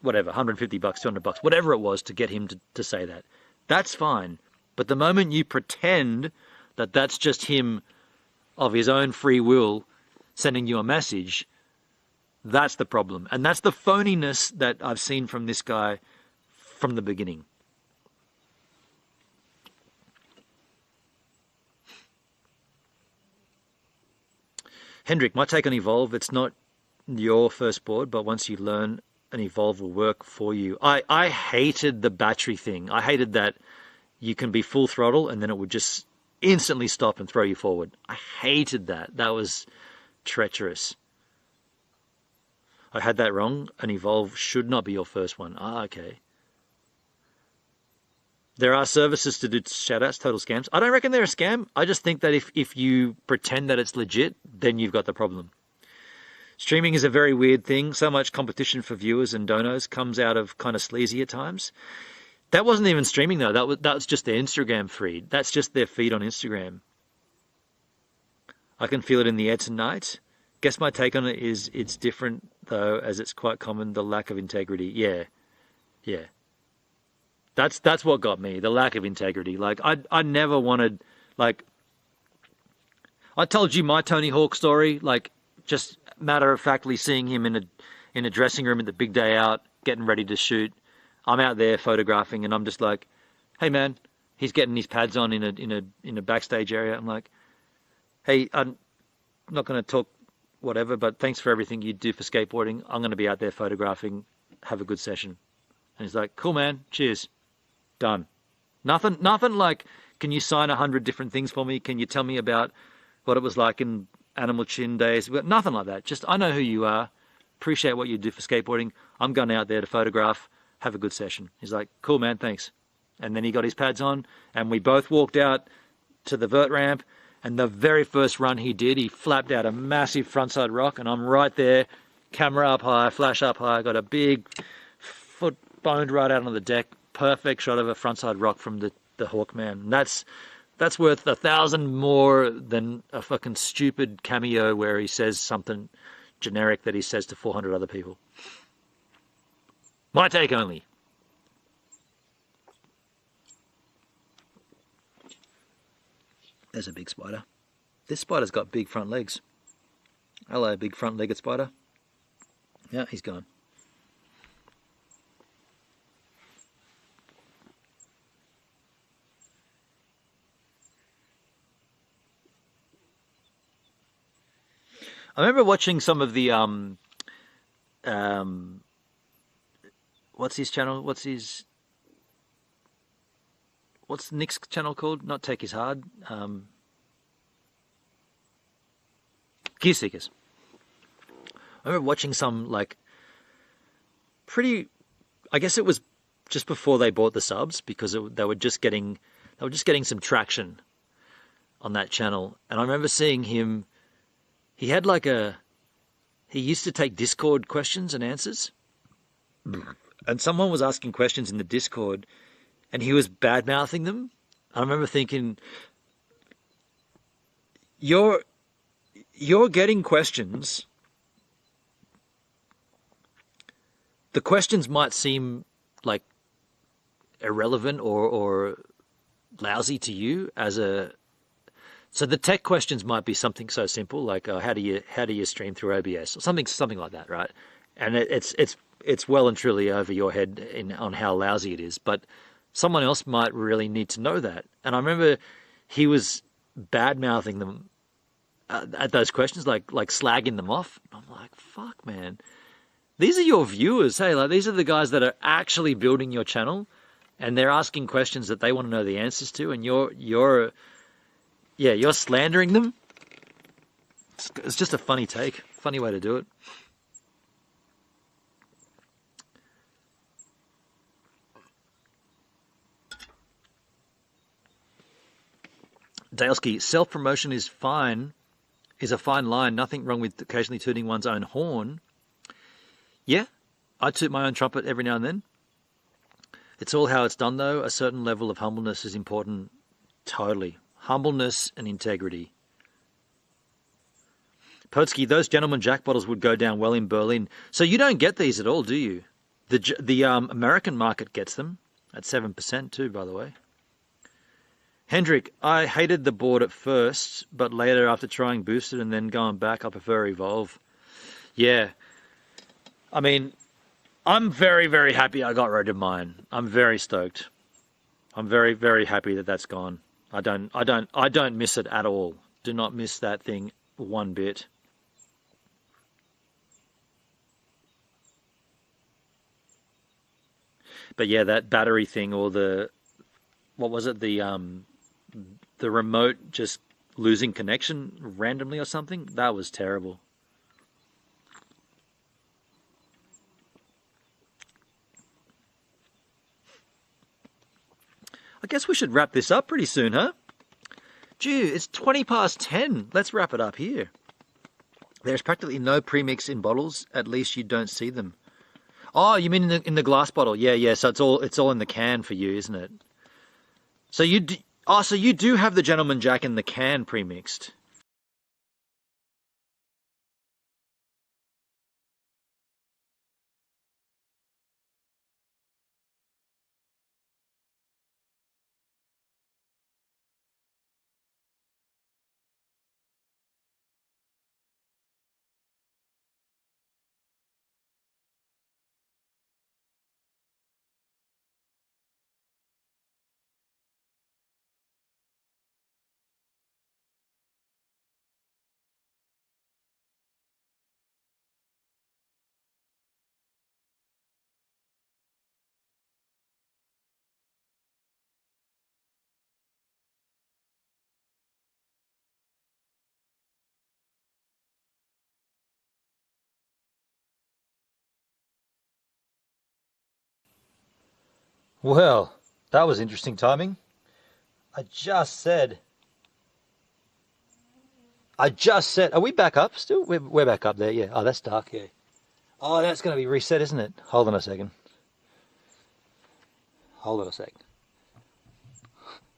whatever, $150, $200, whatever it was to get him to say that, that's fine. But the moment you pretend that that's just him of his own free will sending you a message, that's the problem. And that's the phoniness that I've seen from this guy from the beginning. Hendrik, my take on Evolve, it's not your first board, but once you learn, an Evolve will work for you. I hated the battery thing. I hated that you can be full throttle and then it would just instantly stop and throw you forward. I hated that. That was treacherous. I had that wrong. An Evolve should not be your first one. Okay. There are services to do shoutouts, total scams. I don't reckon they're a scam. I just think that if you pretend that it's legit, then you've got the problem. Streaming is a very weird thing. So much competition for viewers and donos comes out of kind of sleazy at times. That wasn't even streaming though. That was just their Instagram feed. That's just their feed on Instagram. I can feel it in the air tonight. Guess my take on it is it's different though, as it's quite common, the lack of integrity. Yeah. That's what got me, the lack of integrity. Like I never wanted, like, I told you my Tony Hawk story, like just matter-of-factly seeing him in a dressing room at the big day out, getting ready to shoot. I'm out there photographing, and I'm just like, "Hey, man," he's getting his pads on in a backstage area. I'm like, "Hey, I'm not going to talk whatever, but thanks for everything you do for skateboarding. I'm going to be out there photographing. Have a good session." And he's like, "Cool, man. Cheers. Done." Nothing like, "Can you sign 100 different things for me? Can you tell me about what it was like in Animal Chin days?" Nothing like that. Just, I know who you are. appreciate what you do for skateboarding. I'm going out there to photograph, have a good session. He's like, cool, man, thanks. And then he got his pads on, and we both walked out to the vert ramp, and the very first run he did, he flapped out a massive frontside rock, and I'm right there, camera up high, flash up high, got a big foot boned right out on the deck, perfect shot of a frontside rock from the Hawkman. That's worth 1,000 more than a fucking stupid cameo where he says something generic that he says to 400 other people. My take only. There's a big spider. This spider's got big front legs. Hello, big front-legged spider. Yeah, he's gone. I remember watching some of the what's his channel? What's Nick's channel called? Not Tech is Hard. Gear Seekers. I remember watching some like pretty. I guess it was just before they bought the subs because they were just getting some traction on that channel, and I remember seeing him. He had like he used to take Discord questions and answers. And someone was asking questions in the Discord and he was bad-mouthing them. I remember thinking, you're getting questions. The questions might seem like irrelevant or lousy to you as a... So the tech questions might be something so simple like how do you stream through OBS or something like that, right? And it's well and truly over your head on how lousy it is. But someone else might really need to know that. And I remember he was bad mouthing them at those questions, like slagging them off. I'm like, fuck, man. These are your viewers. Hey, like these are the guys that are actually building your channel, and they're asking questions that they want to know the answers to, and you're slandering them. It's just a funny take, funny way to do it. Dalesky, self-promotion is fine, is a fine line. Nothing wrong with occasionally tooting one's own horn. Yeah, I toot my own trumpet every now and then. It's all how it's done, though. A certain level of humbleness is important. Totally. Humbleness and integrity. Potsky, those gentleman jack bottles would go down well in Berlin. So you don't get these at all, do you? The American market gets them at 7% too, by the way. Hendrik, I hated the board at first, but later after trying Boosted and then going back, I prefer Evolve. Yeah. I mean, I'm very, very happy I got rid of mine. I'm very stoked. I'm very, very happy that that's gone. I don't miss it at all. Do not miss that thing one bit. But yeah, that battery thing or what was it? The remote just losing connection randomly or something? That was terrible. I guess we should wrap this up pretty soon, huh? Gee, it's 20 past 10. Let's wrap it up here. There's practically no premix in bottles. At least you don't see them. Oh, you mean in the glass bottle? Yeah. So it's all in the can for you, isn't it? So you do have the Gentleman Jack in the can premixed. Well, that was interesting timing. I just said, are we back up still? We're back up there, yeah. Oh, that's dark, yeah. Oh, that's going to be reset, isn't it? Hold on a second. Hold on a sec.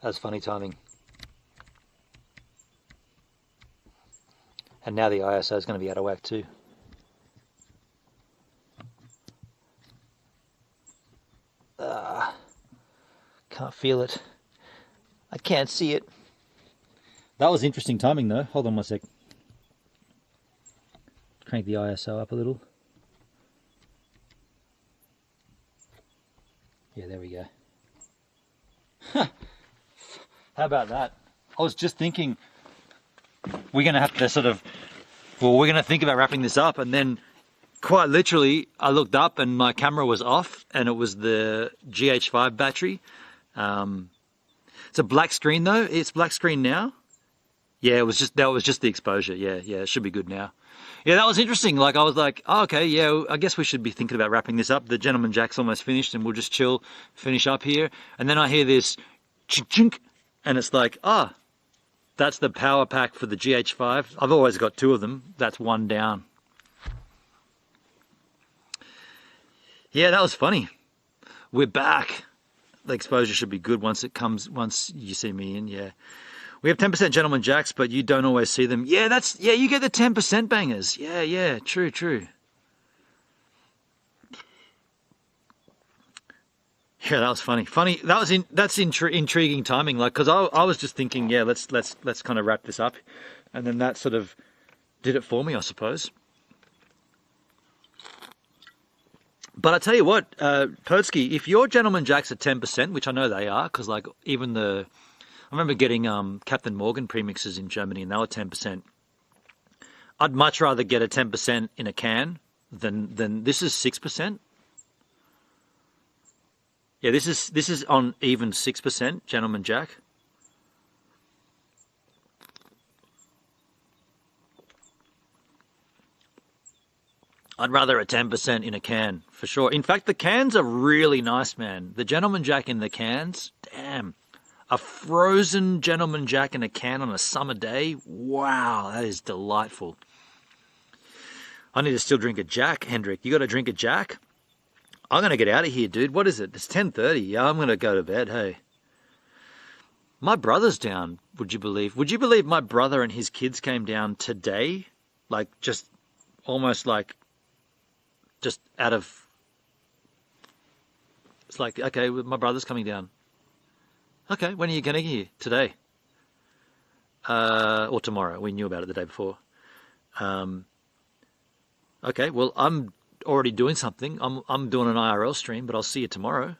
That's funny timing. And now the ISO is going to be out of whack too. Can't feel it. I can't see it. That was interesting timing though. Hold on one sec. Crank the ISO up a little. Yeah, there we go. How about that? I was just thinking we're going to have to we're going to think about wrapping this up, and then quite literally I looked up and my camera was off and it was the GH5 battery. It's a black screen though. It's black screen now. Yeah, that was just the exposure. Yeah, it should be good now. Yeah, that was interesting. Like I was like, oh, okay, yeah, I guess we should be thinking about wrapping this up. The Gentleman Jack's almost finished and we'll just chill, finish up here. And then I hear this chink, and it's like, that's the power pack for the GH5. I've always got two of them. That's one down. Yeah, that was funny. We're back. The exposure should be good once you see me in, yeah. We have 10% Gentleman Jacks, but you don't always see them. Yeah, you get the 10% bangers. Yeah, true. Yeah, that was funny. That's intriguing timing. Like, because I was just thinking, yeah, let's kind of wrap this up, and then that sort of did it for me, I suppose. But I tell you what, Pertsky, if your Gentleman Jacks are 10%, which I know they are, because like even I remember getting Captain Morgan premixes in Germany, and they were 10%. I'd much rather get a 10% in a can than this is 6%. Yeah, this is on even 6% Gentleman Jack. I'd rather a 10% in a can, for sure. In fact, the cans are really nice, man. The Gentleman Jack in the cans, damn. A frozen Gentleman Jack in a can on a summer day, wow, that is delightful. I need to still drink a Jack, Hendrik. You got to drink a Jack? I'm going to get out of here, dude. What is it? It's 10:30. Yeah, I'm going to go to bed, hey. My brother's down, would you believe? Would you believe my brother and his kids came down today? Like, just almost like, just out of, it's like, okay, my brother's coming down. Okay, when are you going to get here? Today. Or tomorrow. We knew about it the day before. Okay, well, I'm already doing something. I'm doing an IRL stream, but I'll see you tomorrow.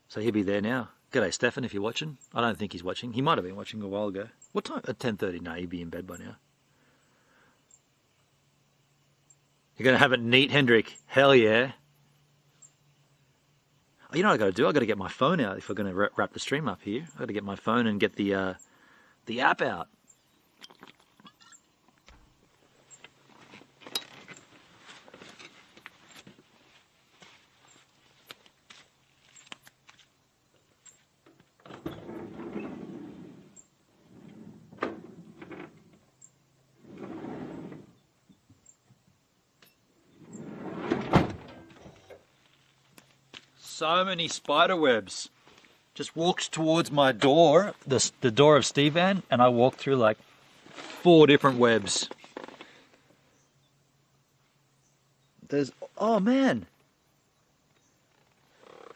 So he'll be there now. G'day, Stefan, if you're watching. I don't think he's watching. He might have been watching a while ago. What time? At 10:30? No, he'd be in bed by now. You're going to have it neat, Hendrik. Hell yeah. Oh, you know what I've got to do? I've got to get my phone out if we're going to wrap the stream up here. I've got to get my phone and get the app out. So many spider webs. Just walked towards my door, the door of Steve Van, and I walked through like 4 different webs. Oh man.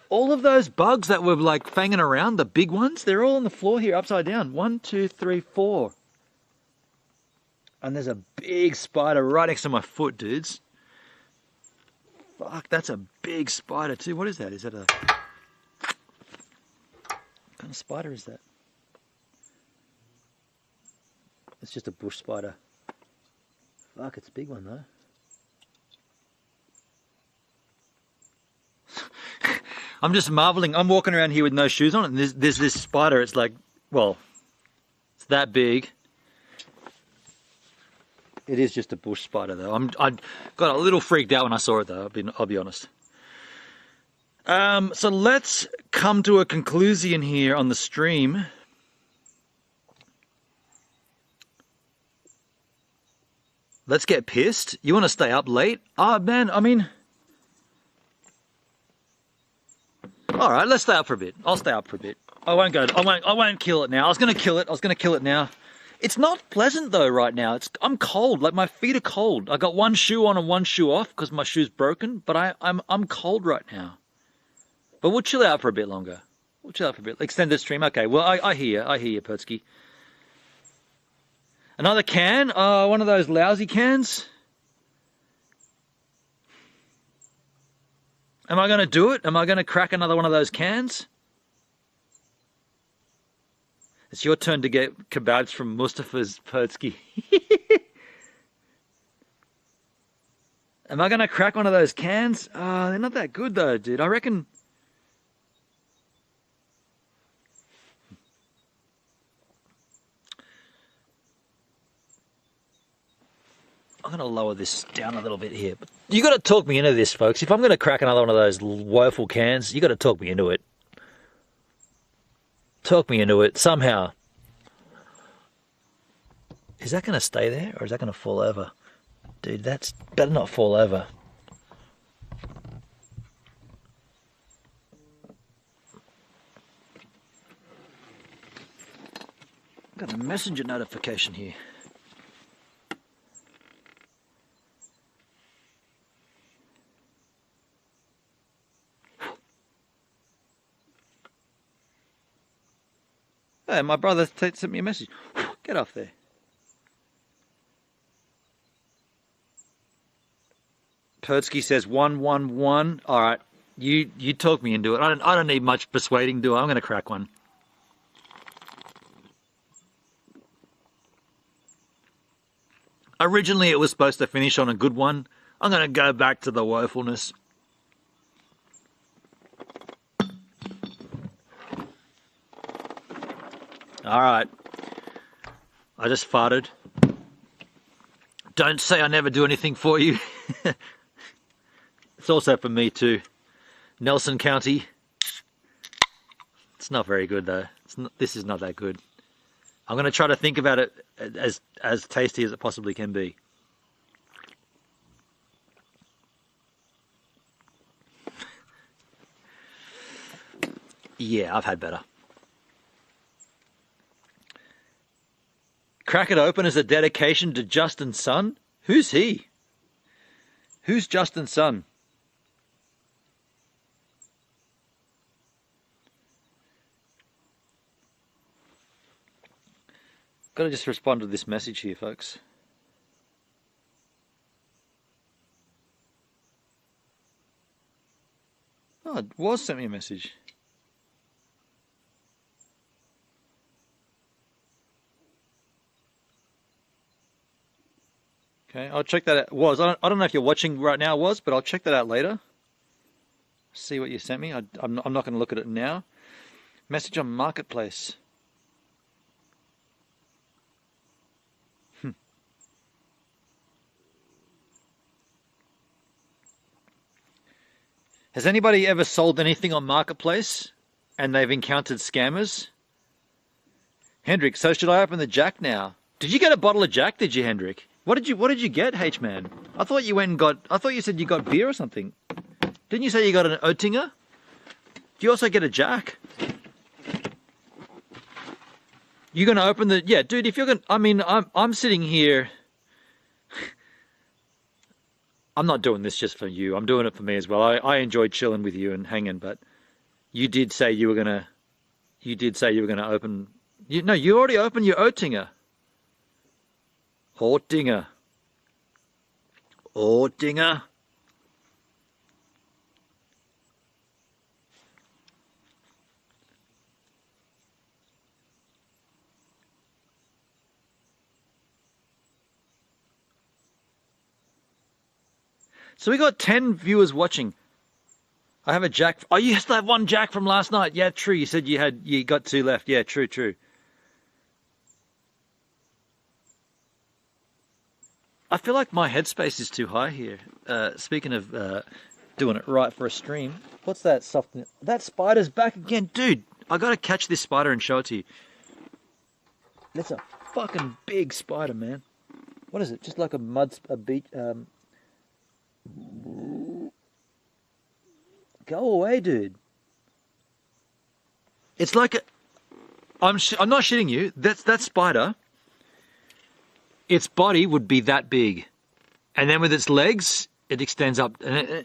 All of those bugs that were like fanging around, the big ones, they're all on the floor here upside down. 1, 2, 3, 4. And there's a big spider right next to my foot, dudes. Fuck, that's a big spider too. What is that? Is that what kind of spider is that? It's just a bush spider. Fuck, it's a big one though. I'm just marveling. I'm walking around here with no shoes on, and there's this spider. It's like, well, it's that big. It is just a bush spider though. I got a little freaked out when I saw it though, I'll be honest. So let's come to a conclusion here on the stream. Let's get pissed. You want to stay up late? Oh man, I mean, all right, let's stay up for a bit. I'll stay up for a bit. I won't kill it now. I was gonna kill it now. It's not pleasant though right now. I'm cold. Like my feet are cold. I got one shoe on and one shoe off because my shoe's broken. But I'm cold right now. But we'll chill out for a bit longer. We'll chill out for a bit. Extend the stream. Okay. Well, I hear you, Pertsky. Another can. One of those lousy cans. Am I going to do it? Am I going to crack another one of those cans? It's your turn to get kebabs from Mustafa's, Pertsky. Am I going to crack one of those cans? They're not that good though, dude. I reckon... I'm going to lower this down a little bit here. But you got to talk me into this, folks. If I'm going to crack another one of those woeful cans, you got to talk me into it. Talk me into it somehow. Is that going to stay there or is that going to fall over? Dude, that's better not fall over. Got a messenger notification here. Hey, my brother sent me a message. Get off there. Pertsky says 111. All right, you talk me into it. I don't need much persuading, do I? I'm going to crack one. Originally, it was supposed to finish on a good one. I'm going to go back to the woefulness. All right. I just farted. Don't say I never do anything for you. It's also for me too. Nelson County. It's not very good though. This is not that good. I'm going to try to think about it as tasty as it possibly can be. Yeah, I've had better. Crack it open as a dedication to Justin's son? Who's he? Who's Justin's son? Got to just respond to this message here, folks. Oh, it was sent me a message. Okay, I'll check that out. I don't know if you're watching right now, but I'll check that out later. See what you sent me. I'm not going to look at it now. Message on Marketplace. Has anybody ever sold anything on Marketplace and they've encountered scammers? Hendrik, so should I open the Jack now? Did you get a bottle of Jack, did you, Hendrik? What did you get, H-Man? I thought you said you got beer or something. Didn't you say you got an Oettinger? Do you also get a Jack? You gonna open the... Yeah, dude, if you're gonna... I mean, I'm sitting here... I'm not doing this just for you. I'm doing it for me as well. I enjoyed chilling with you and hanging, but you did say you were gonna... You did say you were gonna open... No, you already opened your Oettinger. Oettinger. Oettinger. So we got 10 viewers watching. I have a Jack. Oh, you still have one Jack from last night. Yeah, true. You said you got 2 left. Yeah, true. I feel like my headspace is too high here. Speaking of doing it right for a stream. What's that soft? That spider's back again, dude. I gotta catch this spider and show it to you. That's a fucking big spider, man. What is it? Just like a beach. Go away, dude. It's like a. I'm not shitting you. That spider. Its body would be that big, and then with its legs, it extends up. And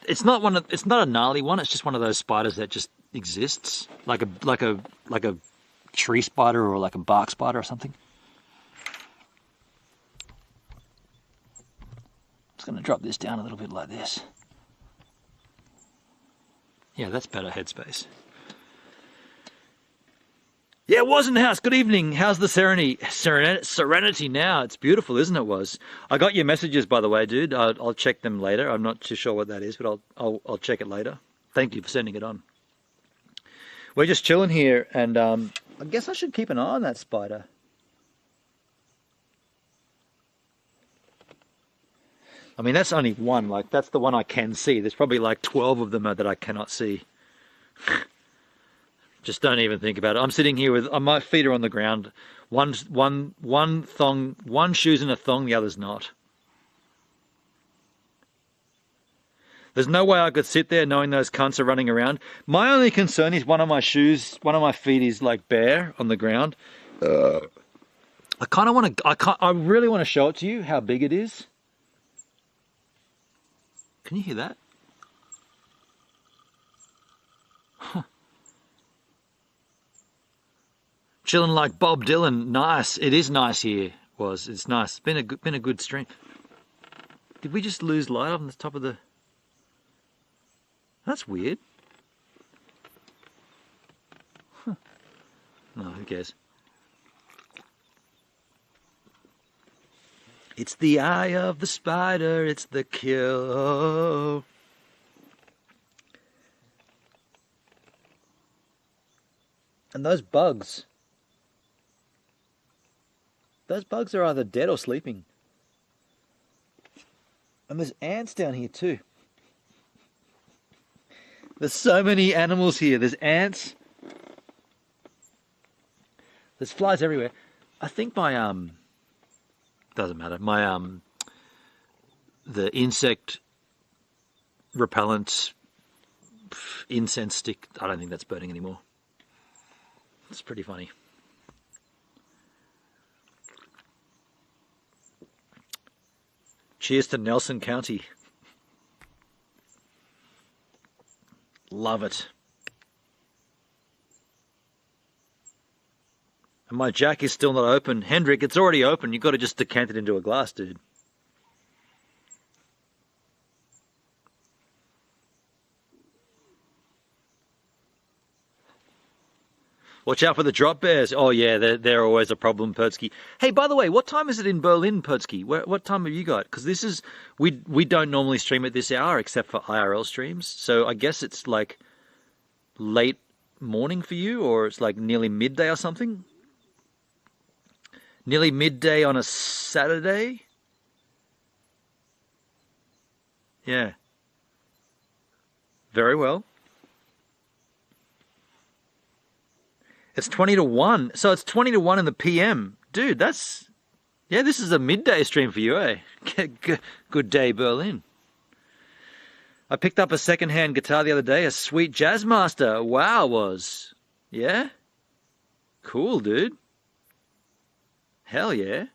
it's not one. It's not a gnarly one. It's just one of those spiders that just exists, like a tree spider or like a bark spider or something. Just going to drop this down a little bit like this. Yeah, that's better headspace. Yeah, Wozenhouse, good evening. How's the serenity now? It's beautiful, isn't it, Was? I got your messages, by the way, dude. I'll check them later. I'm not too sure what that is, but I'll check it later. Thank you for sending it on. We're just chilling here, and I guess I should keep an eye on that spider. I mean, that's only one. Like, that's the one I can see. There's probably like 12 of them that I cannot see. Just don't even think about it. I'm sitting here with my feet are on the ground. One thong, one shoe's in a thong, the other's not. There's no way I could sit there knowing those cunts are running around. My only concern is one of my feet is like bare on the ground. I really want to show it to you how big it is. Can you hear that? Huh. Chilling like Bob Dylan. Nice. It is nice here. It's nice. Been a good stream. Did we just lose light on the top of the? That's weird. Huh. No, who cares? It's the eye of the spider. It's the kill. And those bugs. Those bugs are either dead or sleeping. And there's ants down here too. There's so many animals here. There's ants. There's flies everywhere. I think my doesn't matter. My the insect repellent incense stick, I don't think that's burning anymore. It's pretty funny. Cheers to Nelson County. Love it. And my jack is still not open. Hendrik, it's already open. You've got to just decant it into a glass, dude. Watch out for the drop bears. Oh, yeah, they're always a problem, Pertsky. Hey, by the way, what time is it in Berlin, Pertsky? What time have you got? Because this is... We don't normally stream at this hour except for IRL streams. So I guess it's like late morning for you, or it's like nearly midday or something? Nearly midday on a Saturday? Yeah. Very well. It's 20 to 1. So it's 20 to 1 in the PM. Dude, that's... Yeah, this is a midday stream for you, eh? Good day, Berlin. I picked up a second-hand guitar the other day, a sweet Jazzmaster. Wow, was. Yeah? Cool, dude. Hell yeah.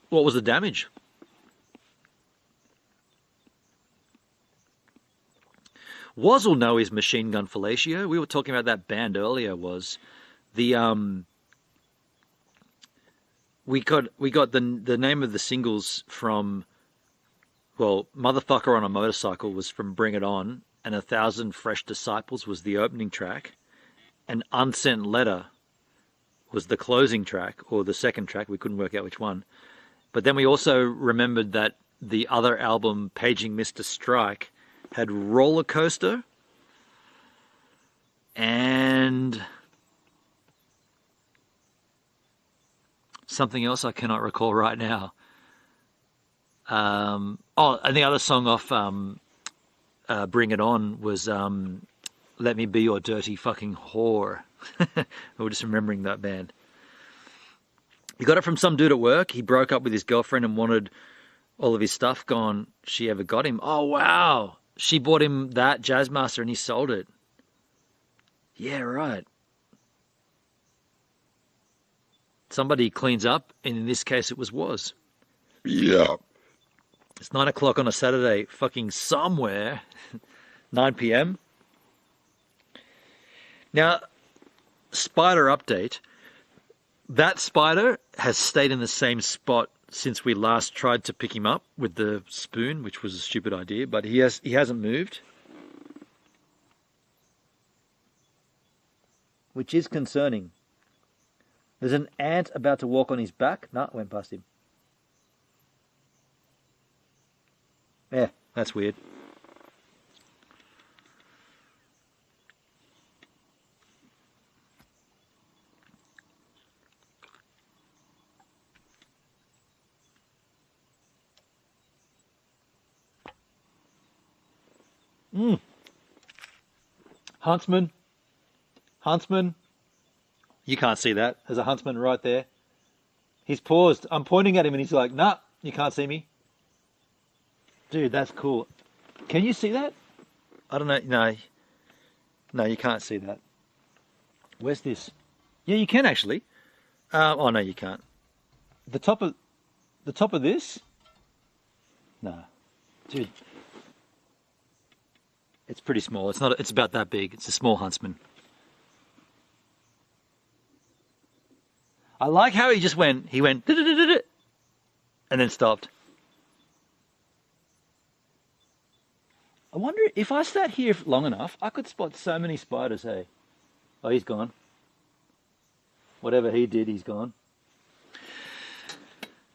What was the damage? Woz will know his Machine Gun Fellatio. We were talking about that band earlier. Was the we got the name of the singles from, well, Motherfucker on a Motorcycle was from Bring It On, and 1,000 Fresh Disciples was the opening track, and Unsent Letter was the closing track, or the second track. We couldn't work out which one. But then we also remembered that the other album, Paging Mr. Strike, had Roller Coaster and something else I cannot recall right now. Oh, and the other song off Bring It On was Let Me Be Your Dirty Fucking Whore. We're just remembering that band. He got it from some dude at work. He broke up with his girlfriend and wanted all of his stuff gone. She ever got him. Oh, wow. She bought him that Jazzmaster and he sold it. Yeah, right. Somebody cleans up, and in this case it was. Yeah. It's 9 o'clock on a Saturday, fucking somewhere. 9 p.m. Now, spider update. That spider has stayed in the same spot since we last tried to pick him up with the spoon, which was a stupid idea, but he hasn't moved. Which is concerning. There's an ant about to walk on his back. Nah, went past him. Yeah, that's weird. Huntsman. Huntsman. You can't see that. There's a huntsman right there. He's paused. I'm pointing at him and he's like, nah, you can't see me. Dude, that's cool. Can you see that? I don't know. No, you can't see that. Where's this? Yeah, you can actually. Oh no, you can't. The top of this? No. Dude. It's pretty small. It's about that big. It's a small huntsman. I like how he went and then stopped. I wonder if I sat here long enough, I could spot so many spiders, hey. Oh, he's gone. Whatever he did, he's gone.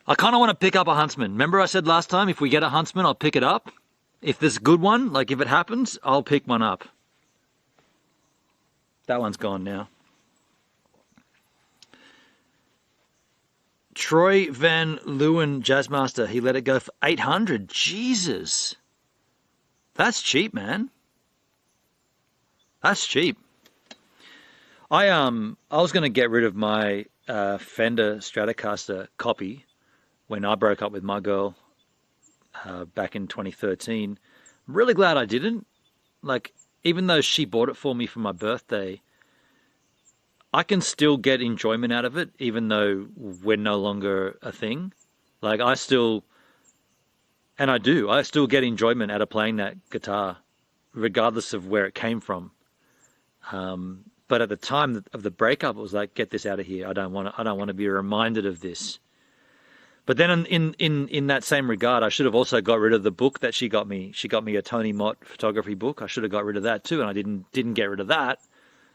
I kind of want to pick up a huntsman. Remember I said last time, if we get a huntsman, I'll pick it up. If there's a good one, like if it happens, I'll pick one up. That one's gone now. Troy Van Leeuwen Jazzmaster, he let it go for 800. Jesus. That's cheap, man. That's cheap. I was going to get rid of my Fender Stratocaster copy when I broke up with my girl back in 2013. I'm really glad I didn't. Like, even though she bought it for me for my birthday, I can still get enjoyment out of it, even though we're no longer a thing. Like, I still get enjoyment out of playing that guitar, regardless of where it came from. But at the time of the breakup, it was like, get this out of here. I don't want to be reminded of this. But then in that same regard, I should have also got rid of the book that she got me. She got me a Tony Mott photography book. I should have got rid of that too, and I didn't get rid of that.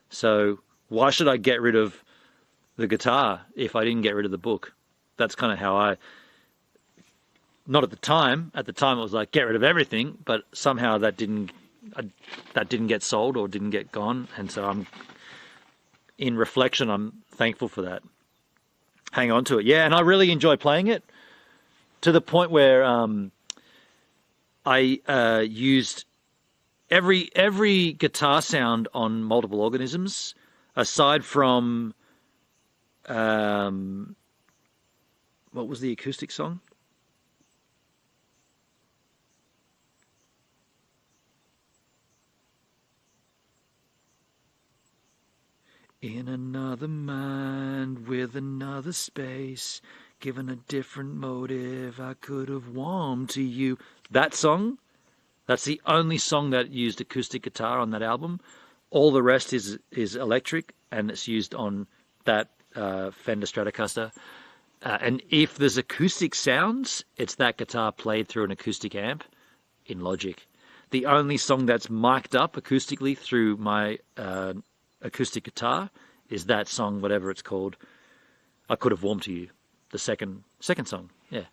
So why should I get rid of the guitar if I didn't get rid of the book? That's kind of how not at the time. At the time, it was like, get rid of everything, but somehow that didn't get sold or didn't get gone. And so in reflection, I'm thankful for that. Hang on to it. Yeah, and I really enjoy playing it to the point where I used every guitar sound on Multiple Organisms, aside from what was the acoustic song? In another mind, with another space, given a different motive, I could have warmed to you. That song, that's the only song that used acoustic guitar on that album. All the rest is electric, and it's used on that Fender Stratocaster. And if there's acoustic sounds, it's that guitar played through an acoustic amp in Logic. The only song that's mic'd up acoustically through my acoustic guitar is that song, whatever it's called. I Could Have Warmed to You, the second song. Yeah,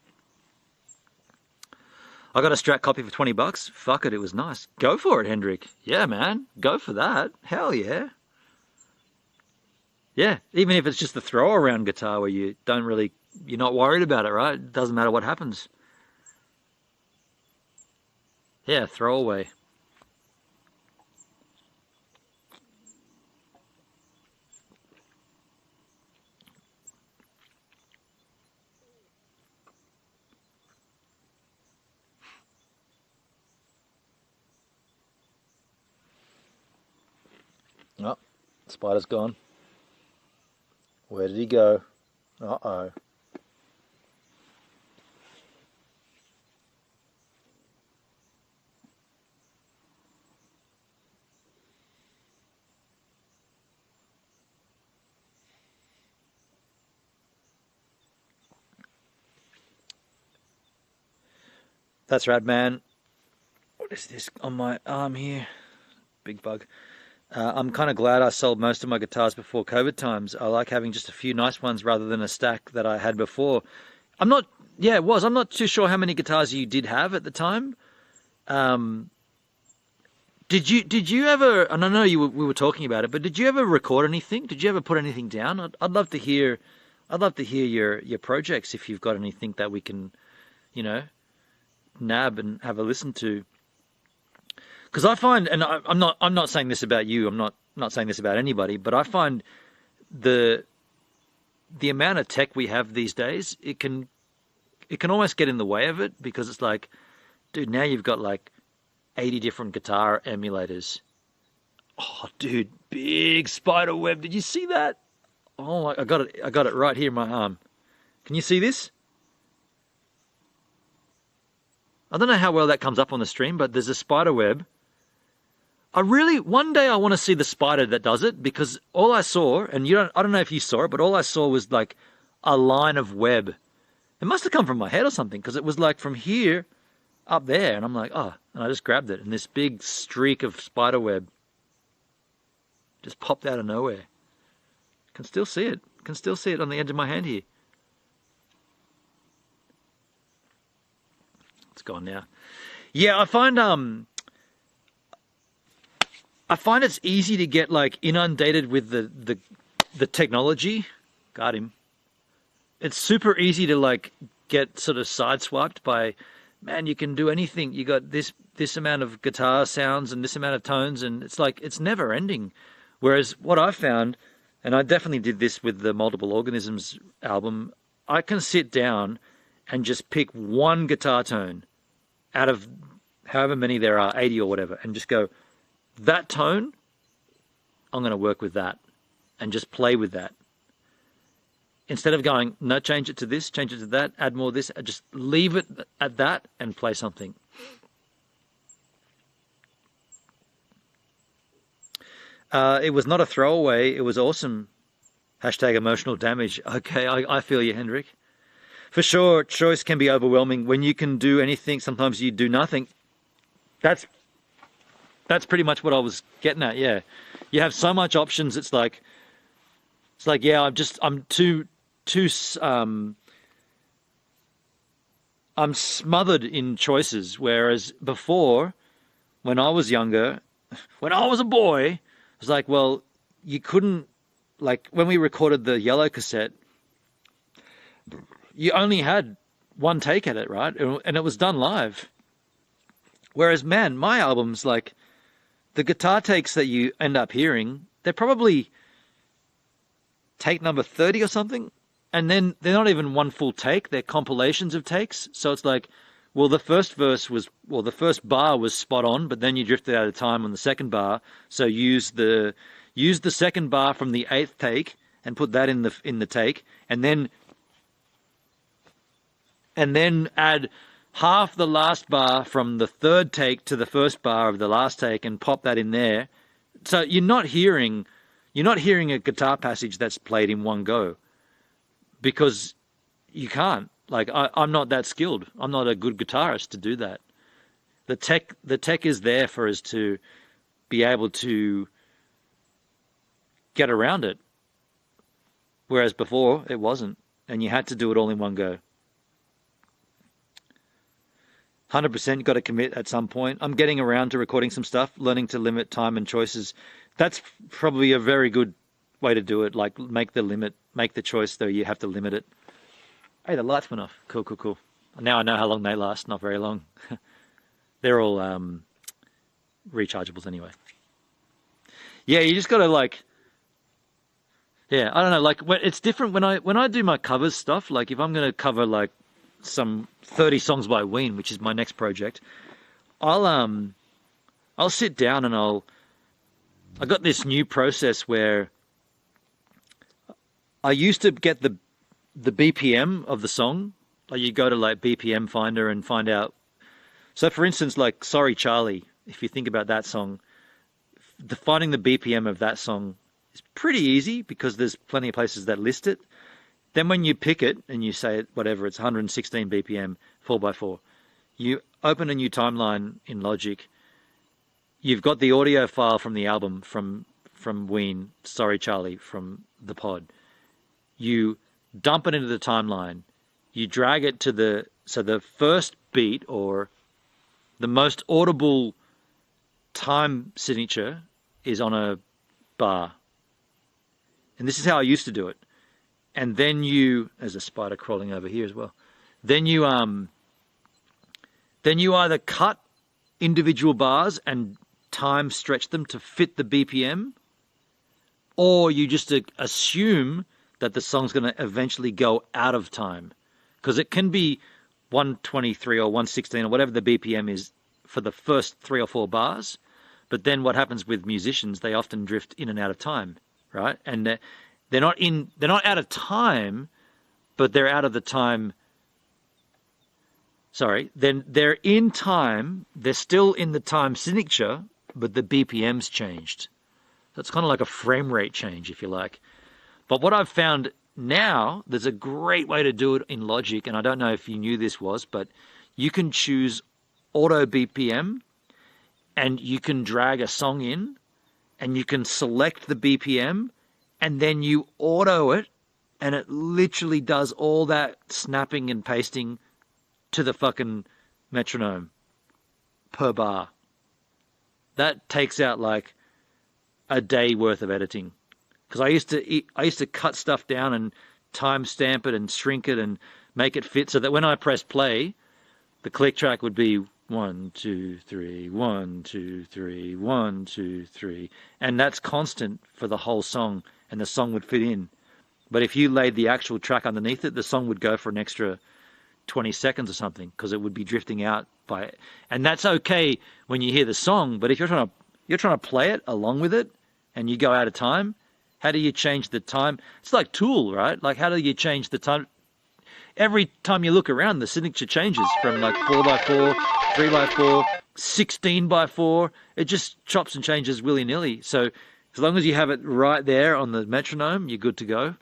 I got a Strat copy for $20. Fuck it, it was nice. Go for it, Hendrik. Yeah, man, go for that. Hell yeah. Yeah, even if it's just the throw around guitar where you're not worried about it, right? It doesn't matter what happens. Yeah, throwaway. Oh, spider's gone. Where did he go? Uh-oh. That's right, man. What is this on my arm here? Big bug. I'm kind of glad I sold most of my guitars before COVID times. I like having just a few nice ones rather than a stack that I had before. I'm not too sure how many guitars you did have at the time. Did you ever, and I know we were talking about it, but did you ever record anything? Did you ever put anything down? I'd love to hear your projects if you've got anything that we can, nab and have a listen to. Because I find, and I'm not saying this about you, I'm not saying this about anybody, but I find the amount of tech we have these days, it can almost get in the way of it, because it's like, dude, now you've got like 80 different guitar emulators. Oh, dude, big spider web. Did you see that? Oh, I got it right here in my arm. Can you see this? I don't know how well that comes up on the stream, but there's a spider web. One day I want to see the spider that does it, because all I saw, and I don't know if you saw it, but all I saw was like a line of web. It must have come from my head or something, because it was like from here up there, and I'm like, oh, and I just grabbed it, and this big streak of spider web just popped out of nowhere. Can still see it. Can still see it on the edge of my hand here. It's gone now. Yeah, I find it's easy to get like inundated with the technology. Got him. It's super easy to like get sort of sideswiped by, man, you can do anything. You got this amount of guitar sounds and this amount of tones, and it's like it's never ending. Whereas what I found, and I definitely did this with the Multiple Organisms album, I can sit down and just pick one guitar tone out of however many there are, 80 or whatever, and just go, that tone, I'm going to work with that, and just play with that. Instead of going, no, change it to this, change it to that, add more of this, just leave it at that and play something. It was not a throwaway, it was awesome. Hashtag emotional damage. Okay, I feel you, Hendrik. For sure, choice can be overwhelming. When you can do anything, sometimes you do nothing. That's pretty much what I was getting at, yeah. You have so much options, it's like, yeah, I'm smothered in choices. Whereas before, when I was younger, when I was a boy, it was like, well, you couldn't, like when we recorded the yellow cassette, you only had one take at it, right? And it was done live. Whereas, man, my albums, like the guitar takes that you end up hearing, they're probably take number 30 or something. And then they're not even one full take, they're compilations of takes. So it's like, well, the first bar was spot on, but then you drifted out of time on the second bar. So use the second bar from the 8th take and put that in the take, and then add half the last bar from the 3rd take to the first bar of the last take and pop that in there. So you're not hearing a guitar passage that's played in one go, because you can't. Like I'm not that skilled. I'm not a good guitarist to do that. The tech is there for us to be able to get around it. Whereas before it wasn't, and you had to do it all in one go. 100% got to commit at some point. I'm getting around to recording some stuff, learning to limit time and choices. That's probably a very good way to do it. Like make the choice though. You have to limit it. Hey, the lights went off. Cool, cool, cool. Now I know how long they last. Not very long. They're all rechargeables anyway. Yeah, you just gotta like. Yeah, I don't know. Like it's different when I do my covers stuff. Like if I'm gonna cover like some 30 songs by Ween, which is my next project, I'll sit down and I got this new process where I used to get the BPM of the song. Like you go to like BPM Finder and find out. So for instance, like Sorry Charlie, if you think about that song, finding the BPM of that song is pretty easy because there's plenty of places that list it. Then when you pick it and you say whatever, it's 116 BPM, 4x4, you open a new timeline in Logic. You've got the audio file from the album from Ween, Sorry Charlie, from the pod. You dump it into the timeline. You drag it to the first beat or the most audible time signature is on a bar. And this is how I used to do it. And then there's a spider crawling over here as well. Then you either cut individual bars and time stretch them to fit the BPM, or you just assume that the song's going to eventually go out of time. Because it can be 123 or 116 or whatever the BPM is for the first 3 or 4 bars. But then what happens with musicians, they often drift in and out of time, right? And they're not out of time, but they're out of the time. Sorry, then they're in time. They're still in the time signature, but the BPM's changed. So it's kind of like a frame rate change, if you like. But what I've found now, there's a great way to do it in Logic, and I don't know if you knew this was, but you can choose auto BPM, and you can drag a song in, and you can select the BPM, and then you auto it, and it literally does all that snapping and pasting to the fucking metronome per bar. That takes out like a day worth of editing. Because I used to cut stuff down and time stamp it and shrink it and make it fit so that when I press play, the click track would be 1, 2, 3, 1, 2, 3, 1, 2, 3, and that's constant for the whole song, and the song would fit in. But if you laid the actual track underneath it, the song would go for an extra 20 seconds or something because it would be drifting out by it. And that's okay when you hear the song, but if you're trying to play it along with it and you go out of time, how do you change the time? It's like Tool, right? Like how do you change the time? Every time you look around, the signature changes from like 4x4, 3x4, 16x4. It just chops and changes willy-nilly. So as long as you have it right there on the metronome, you're good to go.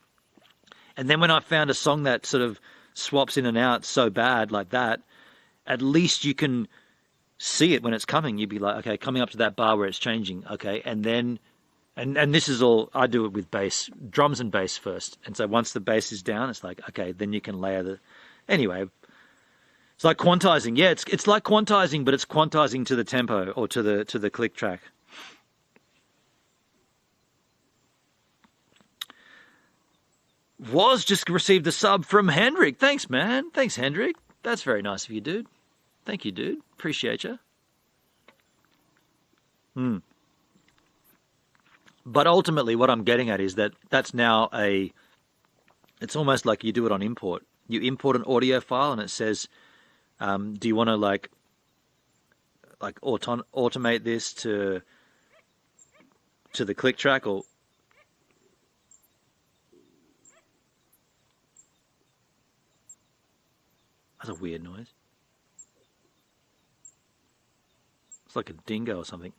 And then when I found a song that sort of swaps in and out so bad like that, at least you can see it when it's coming. You'd be like, okay, coming up to that bar where it's changing, okay, and then and this is all I do it with bass, drums and bass first. And so once the bass is down, it's like, okay, then you can layer the. Anyway, it's like quantizing. Yeah, it's like quantizing, but it's quantizing to the tempo or to the click track. Was just received a sub from Hendrik. Thanks, man. Thanks, Hendrik. That's very nice of you, dude. Thank you, dude. Appreciate you. But ultimately, what I'm getting at is that that's now it's almost like you do it on import. You import an audio file and it says, do you want to like automate this to the click track or... That's a weird noise. It's like a dingo or something.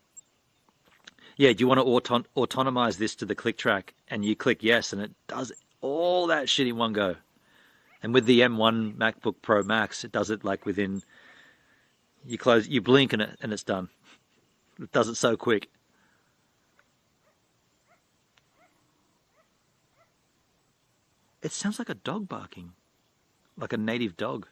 Yeah, do you want to autonomize this to the click track? And you click yes, and it does all that shit in one go. And with the M1 MacBook Pro Max, it does it like within... You blink and it's done. It does it so quick. It sounds like a dog barking. Like a native dog.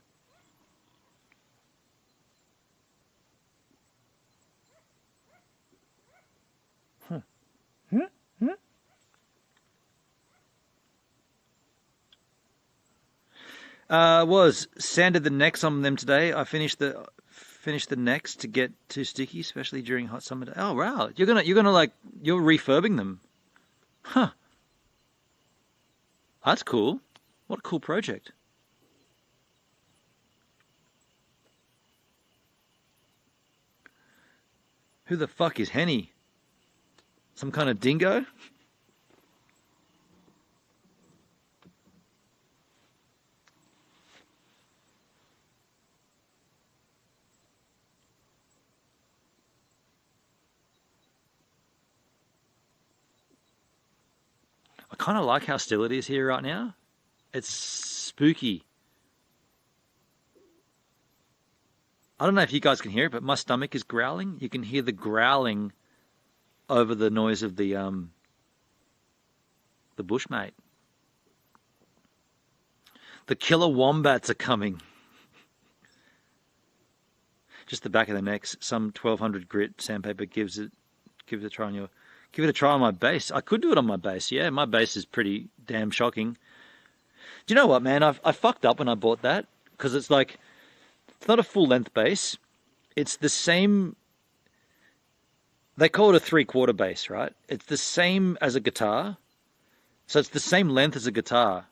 Was sanded the necks on them today. I finished the necks to get too sticky, especially during hot summer days. Oh wow, you're refurbing them, huh? That's cool. What a cool project. Who the fuck is Henny? Some kind of dingo? I kind of like how still it is here right now. It's spooky. I don't know if you guys can hear it, but my stomach is growling. You can hear the growling over the noise of the bushmate. The killer wombats are coming. Just the back of the necks. Some 1200 grit sandpaper give it a try on your. Give it a try on my bass. I could do it on my bass, yeah. My bass is pretty damn shocking. Do you know what, man? I fucked up when I bought that, because it's like, it's not a full-length bass. It's the same, they call it a 3/4 bass, right? It's the same as a guitar. So it's the same length as a guitar,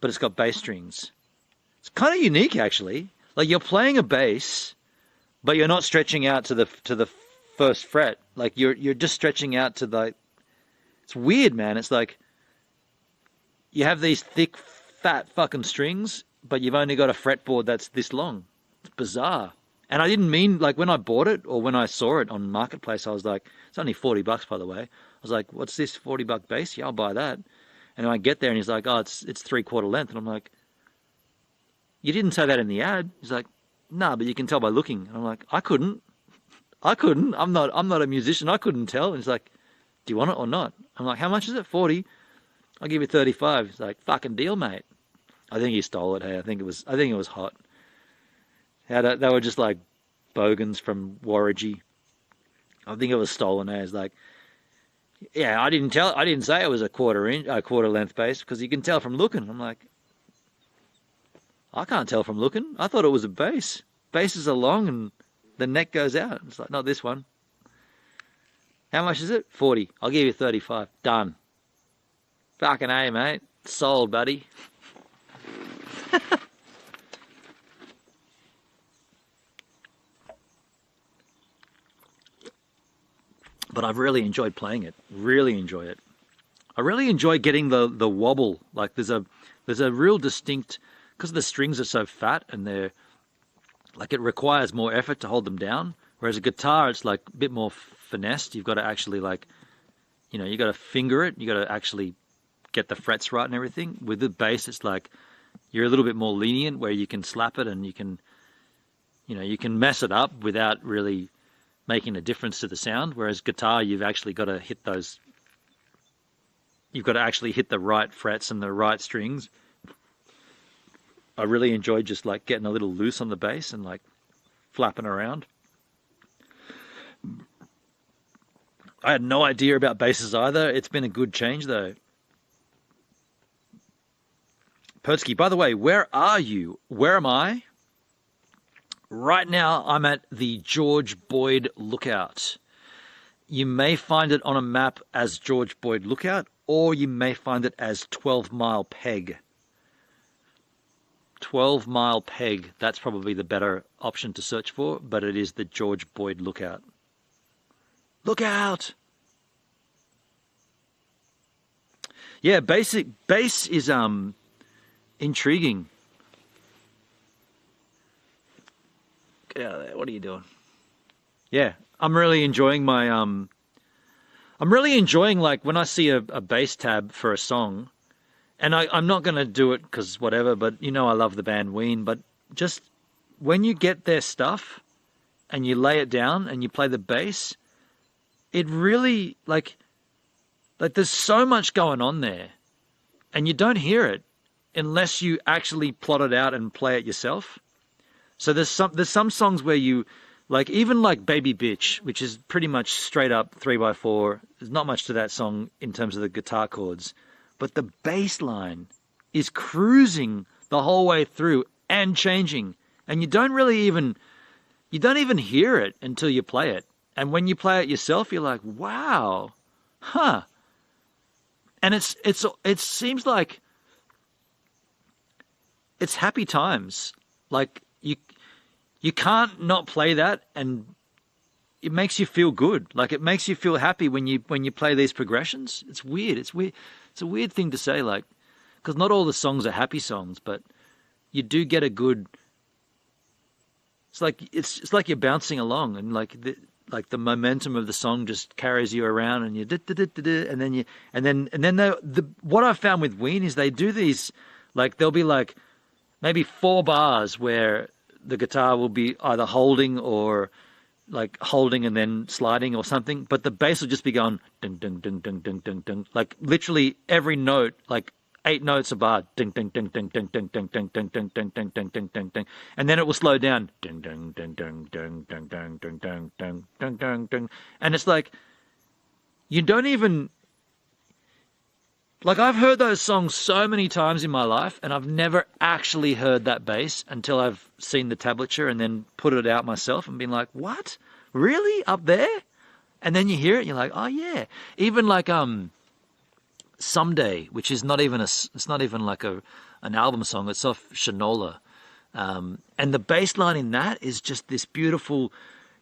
but it's got bass strings. It's kind of unique, actually. Like, you're playing a bass, but you're not stretching out to the first fret. Like, you're just stretching out to the, it's weird, man. It's like you have these thick fat fucking strings, but you've only got a fretboard that's this long. It's bizarre. And I didn't mean, like, when I bought it or when I saw it on Marketplace, I was like, it's only $40, by the way. I was like, what's this $40 bass? Yeah, I'll buy that. And I get there and he's like, oh, it's 3/4 length. And I'm like, you didn't say that in the ad. He's like, nah, but you can tell by looking. And I'm like, I couldn't. I'm not a musician. I couldn't tell. And he's like, do you want it or not? I'm like, how much is it? 40. I'll give you 35. He's like, fucking deal, mate. I think he stole it. Hey, I think it was hot. They were just like bogans from Warragee. I think it was stolen. Hey, it's like, yeah, I didn't say it was a quarter length bass, because you can tell from looking. I'm like, I can't tell from looking. I thought it was a bass. Basses are long and the neck goes out. It's like, not this one. How much is it? 40. I'll give you 35. Done. Fucking A, mate. Sold, buddy. But I've really enjoyed playing it. Really enjoy it. I really enjoy getting the wobble. Like, there's a real distinct, because the strings are so fat and they're like, it requires more effort to hold them down. Whereas a guitar, it's like a bit more finessed. You've got to actually, like, you know, you got to finger it. You got to actually get the frets right and everything. With the bass, it's like you're a little bit more lenient, where you can slap it and you can, you know, you can mess it up without really making a difference to the sound. Whereas guitar, you've actually got to hit those. You've got to actually hit the right frets and the right strings. I really enjoy just like getting a little loose on the bass and like flapping around. I had no idea about basses either. It's been a good change though. Pertsky, by the way, where are you? Where am I? Right now, I'm at the George Boyd Lookout. You may find it on a map as George Boyd Lookout, or you may find it as 12 Mile Peg. 12 Mile Peg, that's probably the better option to search for, but it is the George Boyd Lookout. Look out! Yeah, bass is intriguing. Get out of there. What are you doing? Yeah, I'm really enjoying my I'm really enjoying, like, when I see a bass tab for a song, and I'm not going to do it because whatever, but you know I love the band Ween, but just when you get their stuff and you lay it down and you play the bass, it really, like there's so much going on there, and you don't hear it unless you actually plot it out and play it yourself. So there's some songs where you, like, even like Baby Bitch, which is pretty much straight up 3x4. There's not much to that song in terms of the guitar chords, but the bass line is cruising the whole way through and changing. And you don't even hear it until you play it. And when you play it yourself, you're like, wow, huh. And it seems like it's happy times. Like you can't not play that, and it makes you feel good. Like it makes you feel happy when you play these progressions. It's weird. It's weird. It's a weird thing to say, like, because not all the songs are happy songs, but you do get a good. It's like you're bouncing along, and like the momentum of the song just carries you around, and you and then what I've found with Ween is they do these, like there'll be like maybe 4 bars where the guitar will be either holding or like holding and then sliding or something, but the bass will just be going ding ding ding ding ding ding ding, like literally every note, like 8 notes a bar, ding ding ding ding ding ding ding ding ding ding ding ding ding ding ding ding, and then it will slow down, ding ding ding ding ding ding ding ding ding ding ding ding ding, and it's like you don't even. Like, I've heard those songs so many times in my life, and I've never actually heard that bass until I've seen the tablature and then put it out myself and been like, what? Really? Up there? And then you hear it and you're like, oh yeah. Even like Someday, which is not even like an album song, it's off Shinola. And the bass line in that is just this beautiful,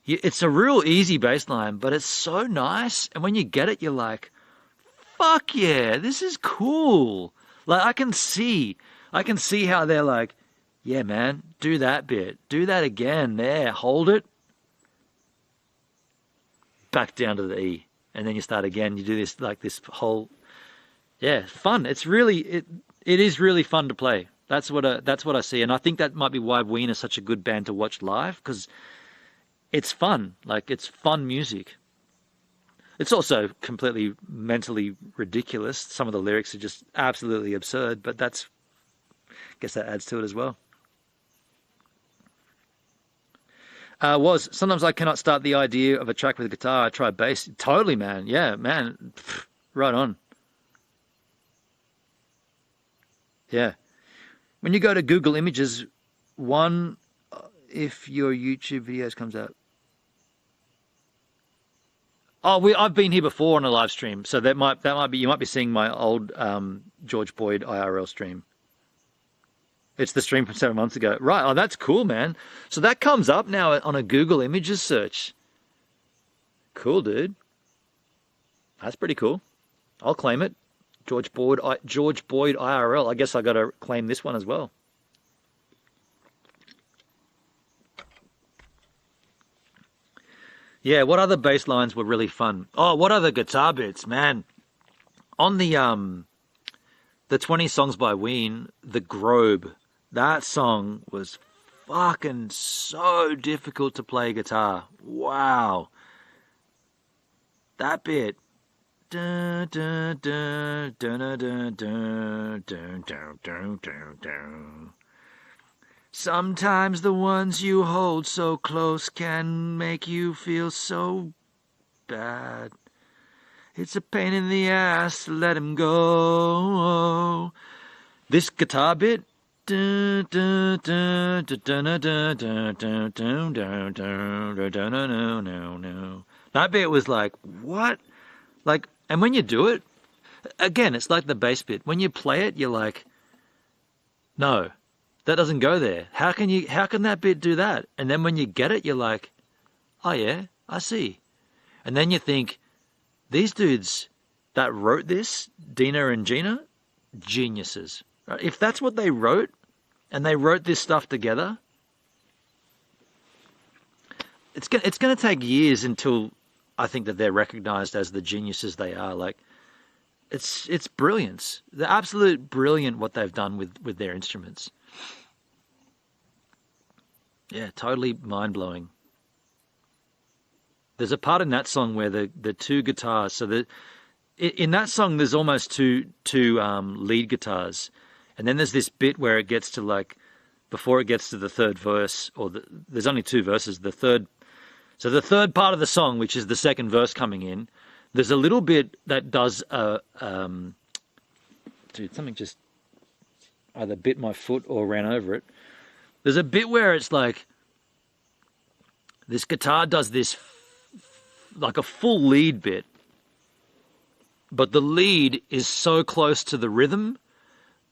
it's a real easy bass line, but it's so nice. And when you get it, you're like, fuck yeah, this is cool. Like I can see how they're like, yeah, man, do that bit, do that again, there, hold it, back down to the E, and then you start again. You do this like this whole, yeah, fun. It's really it is really fun to play. That's what I see, and I think that might be why Ween is such a good band to watch live, because it's fun. Like it's fun music. It's also completely mentally ridiculous. Some of the lyrics are just absolutely absurd, but I guess that adds to it as well. Sometimes I cannot start the idea of a track with a guitar. I try bass. Totally, man. Yeah, man. Right on. Yeah. When you go to Google Images, if your YouTube videos comes out. Oh, I've been here before on a live stream, so that might be, you might be seeing my old George Boyd IRL stream. It's the stream from 7 months ago. Right, oh, that's cool, man. So that comes up now on a Google Images search. Cool, dude. That's pretty cool. I'll claim it. George Boyd IRL. I guess I got to claim this one as well. Yeah, what other bass lines were really fun? Oh, what other guitar bits, man? On the 20 songs by Ween, The Grobe, that song was fucking so difficult to play guitar. Wow. That bit. Dun, dun, dun, dun, dun, dun, dun, dun, dun, dun, dun, dun. Sometimes the ones you hold so close can make you feel so bad. It's a pain in the ass to let him go. This guitar bit. That bit was like, what? Like, and when you do it, again, it's like the bass bit. When you play it, you're like, no. That doesn't go there. How can that bit do that? And then when you get it, you're like, oh yeah, I see. And then you think, these dudes that wrote this, Dina and Gina, geniuses. Right? If that's what they wrote, and they wrote this stuff together, it's going to take years until I think that they're recognized as the geniuses they are. Like, it's brilliance. They're absolute brilliant what they've done with their instruments. Yeah, totally mind-blowing. There's a part in that song where the two guitars, so in that song there's almost two lead guitars, and then there's this bit where it gets to, like, before it gets to the third verse, or there's only 2 verses, the third part of the song, which is the second verse coming in, there's a little bit that does dude, something just either bit my foot or ran over it. There's a bit where it's like this guitar does this like a full lead bit, but the lead is so close to the rhythm,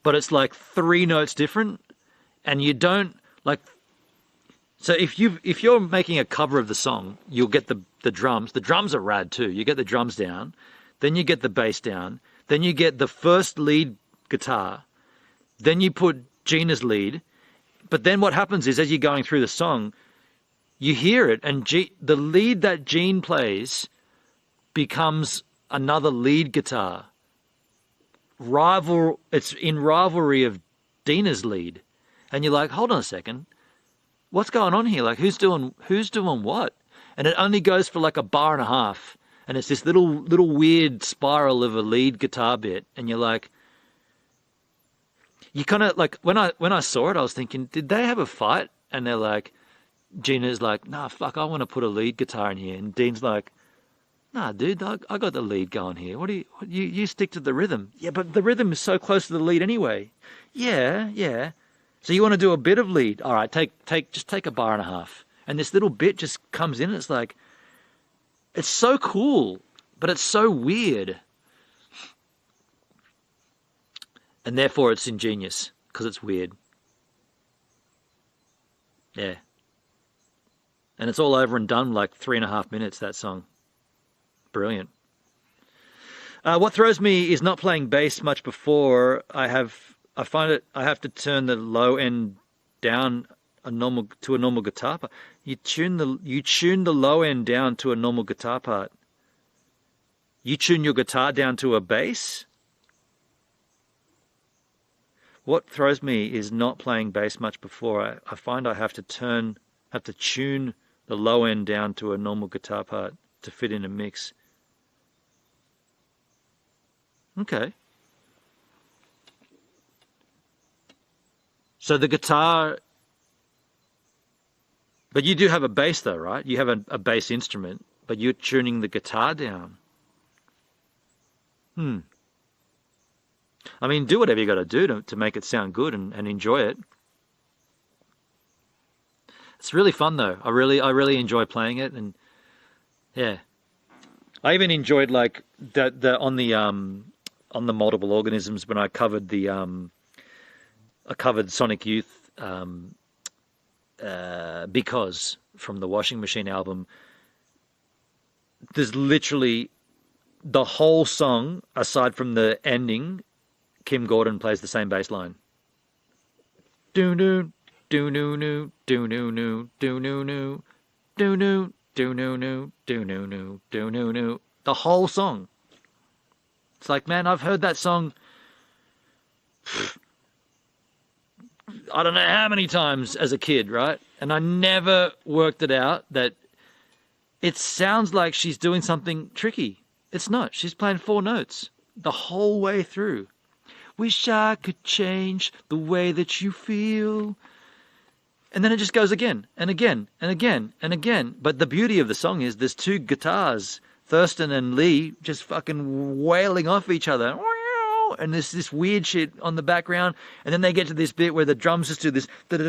but it's like 3 notes different, and you don't like. So if you're making a cover of the song, you'll get the drums. The drums are rad too. You get the drums down, then you get the bass down, then you get the first lead guitar, then you put Gina's lead. But then what happens is, as you're going through the song, you hear it, and the lead that Gene plays becomes another lead guitar. It's in rivalry of Dina's lead. And you're like, hold on a second. What's going on here? Like, who's doing what? And it only goes for like a bar and a half. And it's this little weird spiral of a lead guitar bit. And you're like, you kind of like, when I saw it, I was thinking, did they have a fight? And they're like, Gina's like, nah, fuck, I want to put a lead guitar in here. And Dean's like, nah, dude, I got the lead going here. You stick to the rhythm. Yeah, but the rhythm is so close to the lead anyway. Yeah. So you want to do a bit of lead? All right, just take a bar and a half. And this little bit just comes in. It's like, it's so cool, but it's so weird. And therefore it's ingenious, because it's weird. Yeah. And it's all over and done like 3.5 minutes, that song. Brilliant. What throws me is not playing bass much before. I find it, I have to turn the low end down to a normal guitar part. You tune the low end down to a normal guitar part. You tune your guitar down to a bass. What throws me is not playing bass much before. I find I have to tune the low end down to a normal guitar part to fit in a mix. Okay. So the guitar, but you do have a bass though, right? You have a bass instrument, but you're tuning the guitar down. I mean, do whatever you got to do to make it sound good and enjoy it. It's really fun though. I really enjoy playing it, and yeah, I even enjoyed like on the multiple organisms when I covered Sonic Youth because from the Washing Machine album. There's literally the whole song, aside from the ending, Kim Gordon plays the same bass line. Do do do do do do do do do do do do do do do do do. The whole song. It's like, man, I've heard that song I don't know how many times as a kid, right? And I never worked it out that it sounds like she's doing something tricky. It's not. She's playing 4 notes the whole way through. Wish I could change the way that you feel. And then it just goes again and again and again and again. But the beauty of the song is there's 2 guitars, Thurston and Lee, just fucking wailing off each other. And there's this weird shit on the background. And then they get to this bit where the drums just do this. And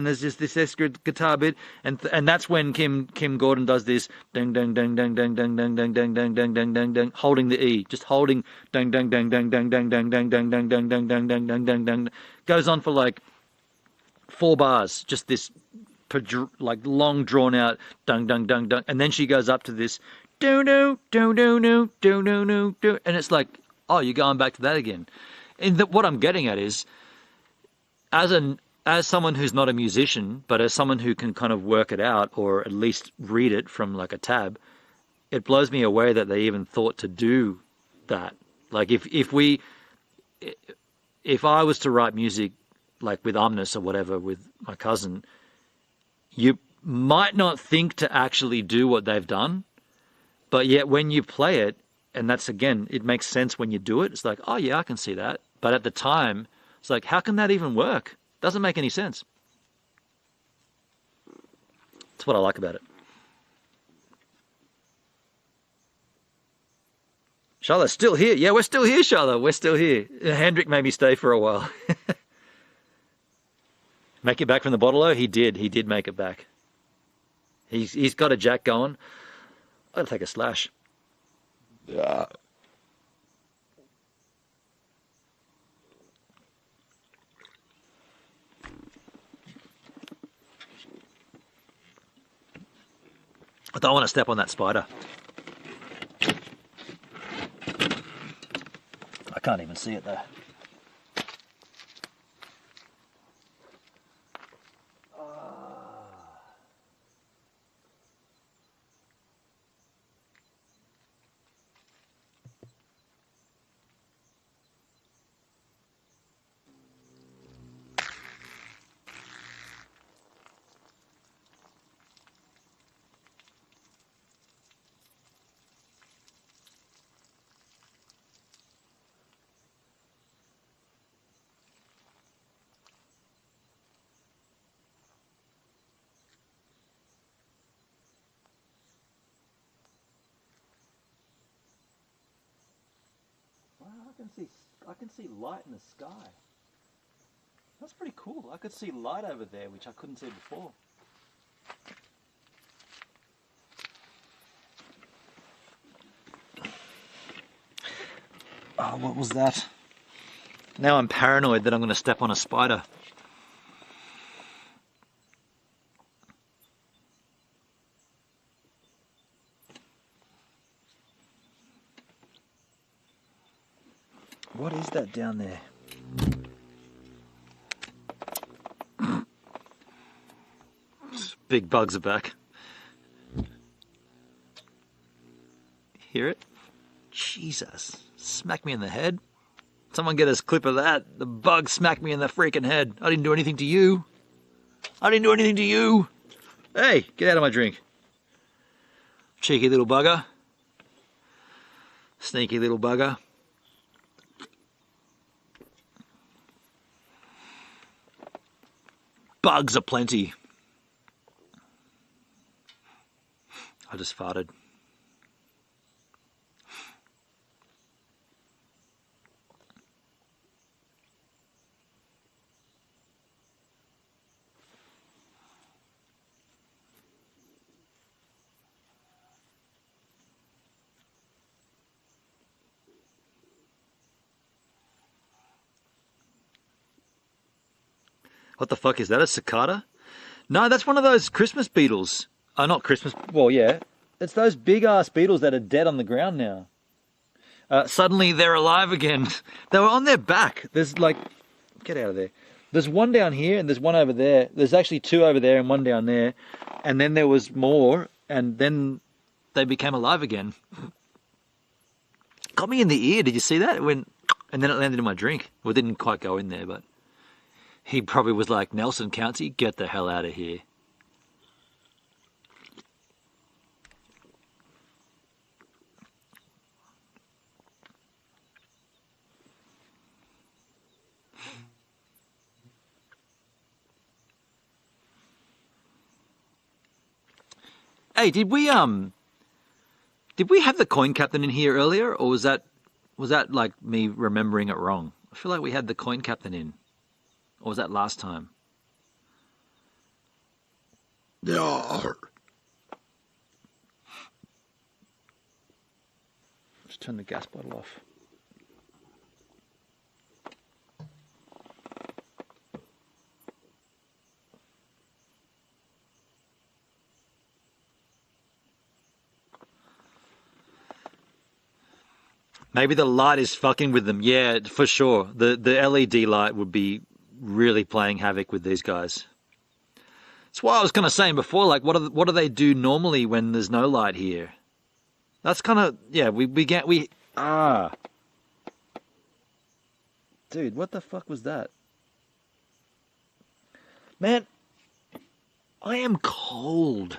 there's just this extra guitar bit. And that's when Kim Gordon does this. Ding, ding, ding, ding, ding, ding, ding, ding, ding, ding, ding, ding, ding, ding. Holding the E. Just holding. Ding, ding, ding, ding, ding, ding, ding, ding, ding, ding, ding, ding, ding, ding, ding, ding, ding. Goes on for like 4 bars. Just this like long drawn out. Dung, dung, dung, dung. And then she goes up to this. Do do do do do do do do, and it's like, oh, you're going back to that again. And what I'm getting at is, as someone who's not a musician, but as someone who can kind of work it out or at least read it from like a tab, it blows me away that they even thought to do that. Like if I was to write music like with Omnis or whatever with my cousin, you might not think to actually do what they've done. But yet when you play it, and that's, again, it makes sense when you do it. It's like, oh, yeah, I can see that. But at the time, it's like, how can that even work? Doesn't make any sense. That's what I like about it. Charlotte's still here. Yeah, we're still here, Charlotte. We're still here. Hendrik made me stay for a while. Make it back from the bottle, though? He did. He did make it back. He's got a jack going. I'll take a slash. Yeah. I don't want to step on that spider. I can't even see it though. I can see light in the sky. That's pretty cool. I could see light over there, which I couldn't see before. Oh, what was that? Now I'm paranoid that I'm going to step on a spider. What is that down there? Big bugs are back. Hear it? Jesus. Smack me in the head. Someone get us a clip of that. The bug smacked me in the freaking head. I didn't do anything to you. I didn't do anything to you. Hey, get out of my drink. Cheeky little bugger. Sneaky little bugger. Bugs aplenty. I just farted. What the fuck is that? A cicada? No, that's one of those Christmas beetles. Oh, not Christmas. Well, yeah. It's those big ass beetles that are dead on the ground now. Suddenly they're alive again. They were on their back. There's like, get out of there. There's one down here and there's one over there. There's actually two over there and one down there. And then there was more and then they became alive again. Got me in the ear. Did you see that? It went, and then it landed in my drink. Well, it didn't quite go in there, but he probably was like, Nelson County, get the hell out of here. Hey, did we have the coin captain in here earlier, or was that like me remembering it wrong? I feel like we had the coin captain in. Or was that last time? No. Just turn the gas bottle off. Maybe the light is fucking with them. Yeah, for sure. The LED light would be really playing havoc with these guys. That's why I was kind of saying before, like, what do they do normally when there's no light here? That's kind of, yeah, Dude, what the fuck was that? Man, I am cold.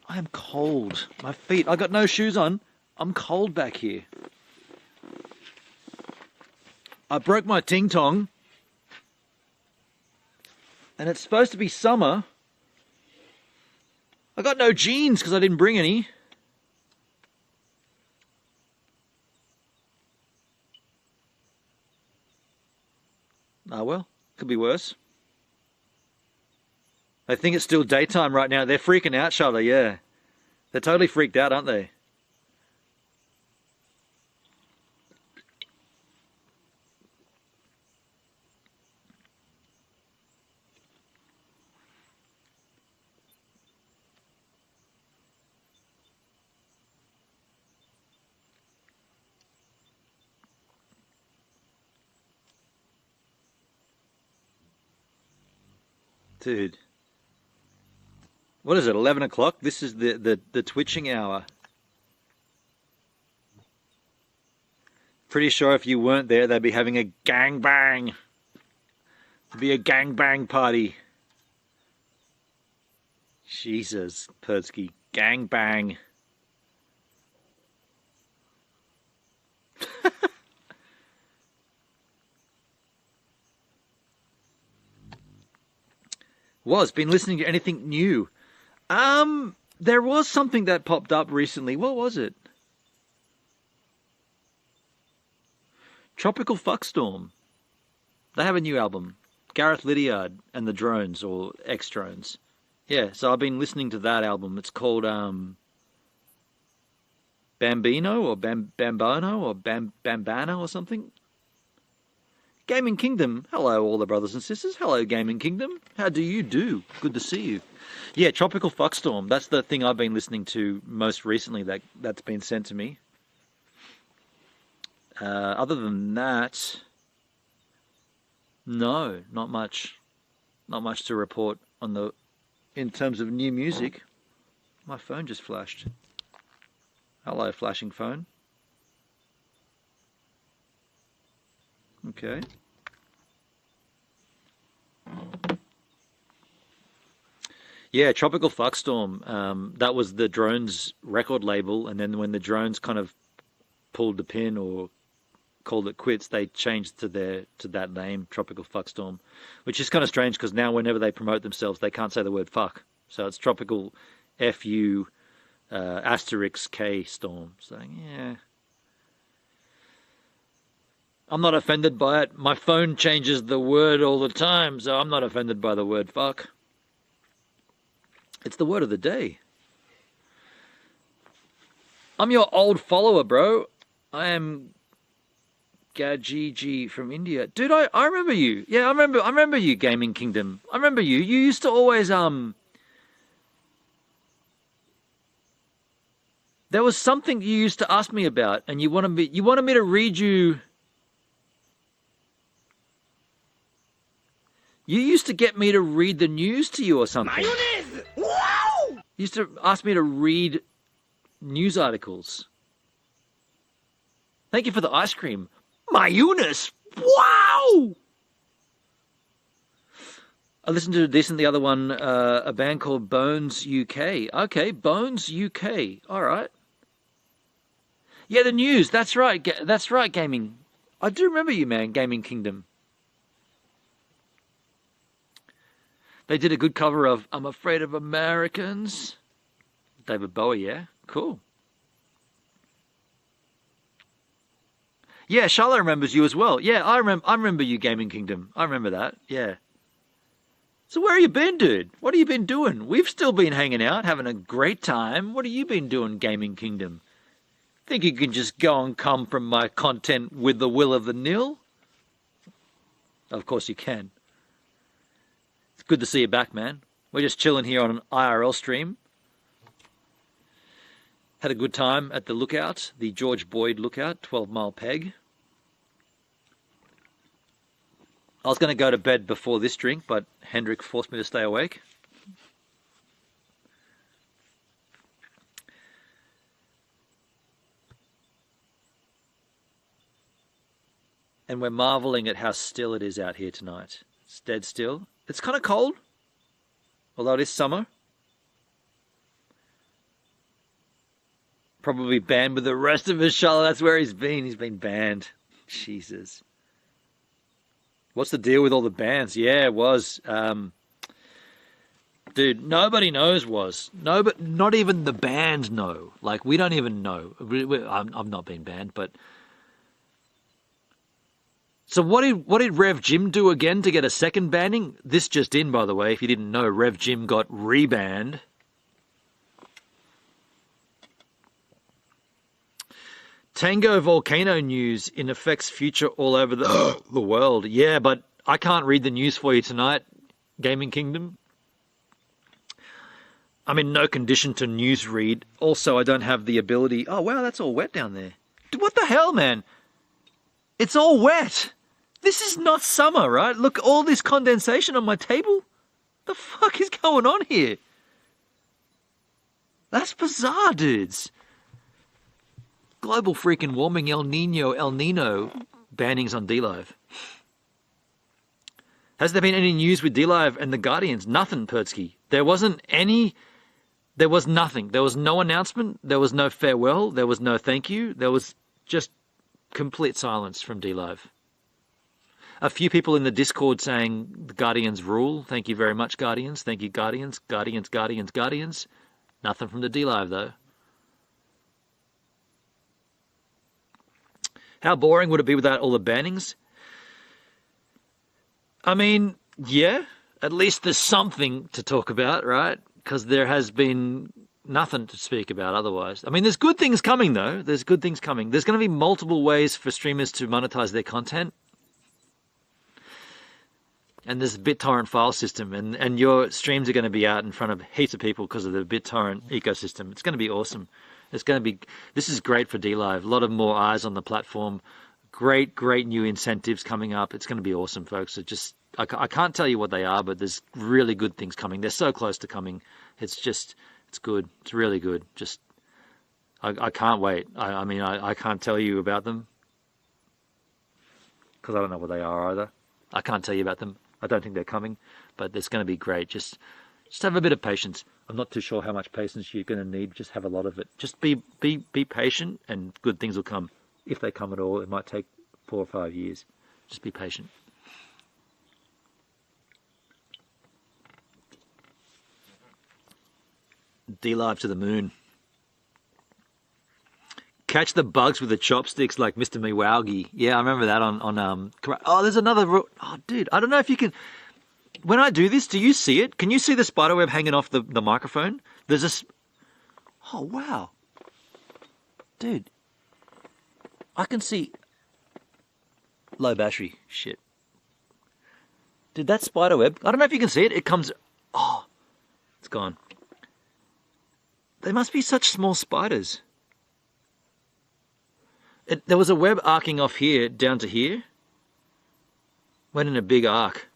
I am cold. My feet, I got no shoes on. I'm cold back here. I broke my ting tong. And it's supposed to be summer. I got no jeans because I didn't bring any. Could be worse. They think it's still daytime right now. They're freaking out, Charlotte, yeah. They're totally freaked out, aren't they? Dude. What is it, 11 o'clock? This is the twitching hour. Pretty sure if you weren't there, they'd be having a gangbang. It'd be a gangbang party. Jesus, Perdsky. Gangbang. Been listening to anything new? There was something that popped up recently. What was it? Tropical Fuckstorm. They have a new album. Gareth Lydiard and the Drones, or X-Drones. Yeah, so I've been listening to that album. It's called Bambino or Bambano or Bambana or something. Gaming Kingdom. Hello, all the brothers and sisters. Hello, Gaming Kingdom. How do you do? Good to see you. Yeah, Tropical Fuckstorm. That's the thing I've been listening to most recently that's been sent to me. Other than that, no, not much. Not much to report on in terms of new music. My phone just flashed. Hello, flashing phone. Okay. Yeah, Tropical Fuckstorm. That was the Drones record label, and then when the Drones kind of pulled the pin or called it quits, they changed to that name, Tropical Fuckstorm, which is kind of strange because now whenever they promote themselves, they can't say the word fuck. So it's Tropical F-U asterisk K Storm. So yeah. I'm not offended by it. My phone changes the word all the time, so I'm not offended by the word fuck. It's the word of the day. I'm your old follower, bro. I am Gajiji from India. Dude, I remember you. Yeah, I remember you, Gaming Kingdom. I remember you. You used to always there was something you used to ask me about, and you wanted me to read you. You used to get me to read the news to you or something. Mayonnaise! Wow! You used to ask me to read news articles. Thank you for the ice cream. Mayonnaise! Wow! I listened to this and the other one, a band called Bones UK. Okay, Bones UK. All right. Yeah, the news. That's right. That's right, Gaming. I do remember you, man, Gaming Kingdom. They did a good cover of I'm Afraid of Americans. David Bowie, yeah? Cool. Yeah, Charlotte remembers you as well. Yeah, I remember you, Gaming Kingdom. I remember that, yeah. So where have you been, dude? What have you been doing? We've still been hanging out, having a great time. What have you been doing, Gaming Kingdom? Think you can just go and come from my content with the will of the nil? Of course you can. It's good to see you back, man. We're just chilling here on an IRL stream. Had a good time at the lookout, the George Boyd lookout, 12 Mile Peg. I was going to go to bed before this drink, but Hendrik forced me to stay awake. And we're marveling at how still it is out here tonight. It's dead still. It's kind of cold, although it is summer. Probably banned with the rest of us, Charlotte. That's where he's been. He's been banned. Jesus. What's the deal with all the bans? Yeah, it was. Dude, nobody knows was. No, but not even the band know. Like, we don't even know. I've not been banned, but So what did Rev Jim do again to get a second banning? This just in, by the way, if you didn't know, Rev Jim got rebanned. Tango volcano news in effects future all over the world. Yeah, but I can't read the news for you tonight, Gaming Kingdom. I'm in no condition to news read. Also, I don't have the ability. Oh, wow, that's all wet down there. Dude, what the hell, man? It's all wet. This is not summer, right? Look, all this condensation on my table. The fuck is going on here? That's bizarre, dudes. Global freaking warming, El Nino bannings on DLive. Has there been any news with DLive and the Guardians? Nothing, Pertsky. There wasn't any... There was nothing. There was no announcement. There was no farewell. There was no thank you. There was just complete silence from DLive. A few people in the Discord saying the Guardians rule. Thank you very much, Guardians. Thank you, Guardians. Guardians. Nothing from the DLive, though. How boring would it be without all the bannings? I mean, yeah, at least there's something to talk about, right? Because there has been nothing to speak about otherwise. I mean, there's good things coming, though. There's good things coming. There's going to be multiple ways for streamers to monetize their content. And there's a BitTorrent file system, and your streams are going to be out in front of heaps of people because of the BitTorrent ecosystem. It's going to be awesome. This is great for DLive. A lot of more eyes on the platform. Great new incentives coming up. It's going to be awesome, folks. I can't tell you what they are, but there's really good things coming. They're so close to coming. It's good. It's really good. I can't wait. I can't tell you about them because I don't know what they are either. I can't tell you about them. I don't think they're coming, but it's going to be great. Just have a bit of patience. I'm not too sure how much patience you're going to need. Just have a lot of it. Just be patient, and good things will come. If they come at all, it might take 4 or 5 years. Just be patient. DLive to the moon. Catch the bugs with the chopsticks like Mr. Miwaugi. Yeah, I remember that on oh, there's another... Oh, dude, I don't know if you can... When I do this, do you see it? Can you see the spiderweb hanging off the microphone? There's this... Oh, wow. Dude. I can see... Low battery. Shit. Dude, that spiderweb... I don't know if you can see it. It comes... Oh. It's gone. They must be such small spiders. There was a web arcing off here down to here. Went in a big arc.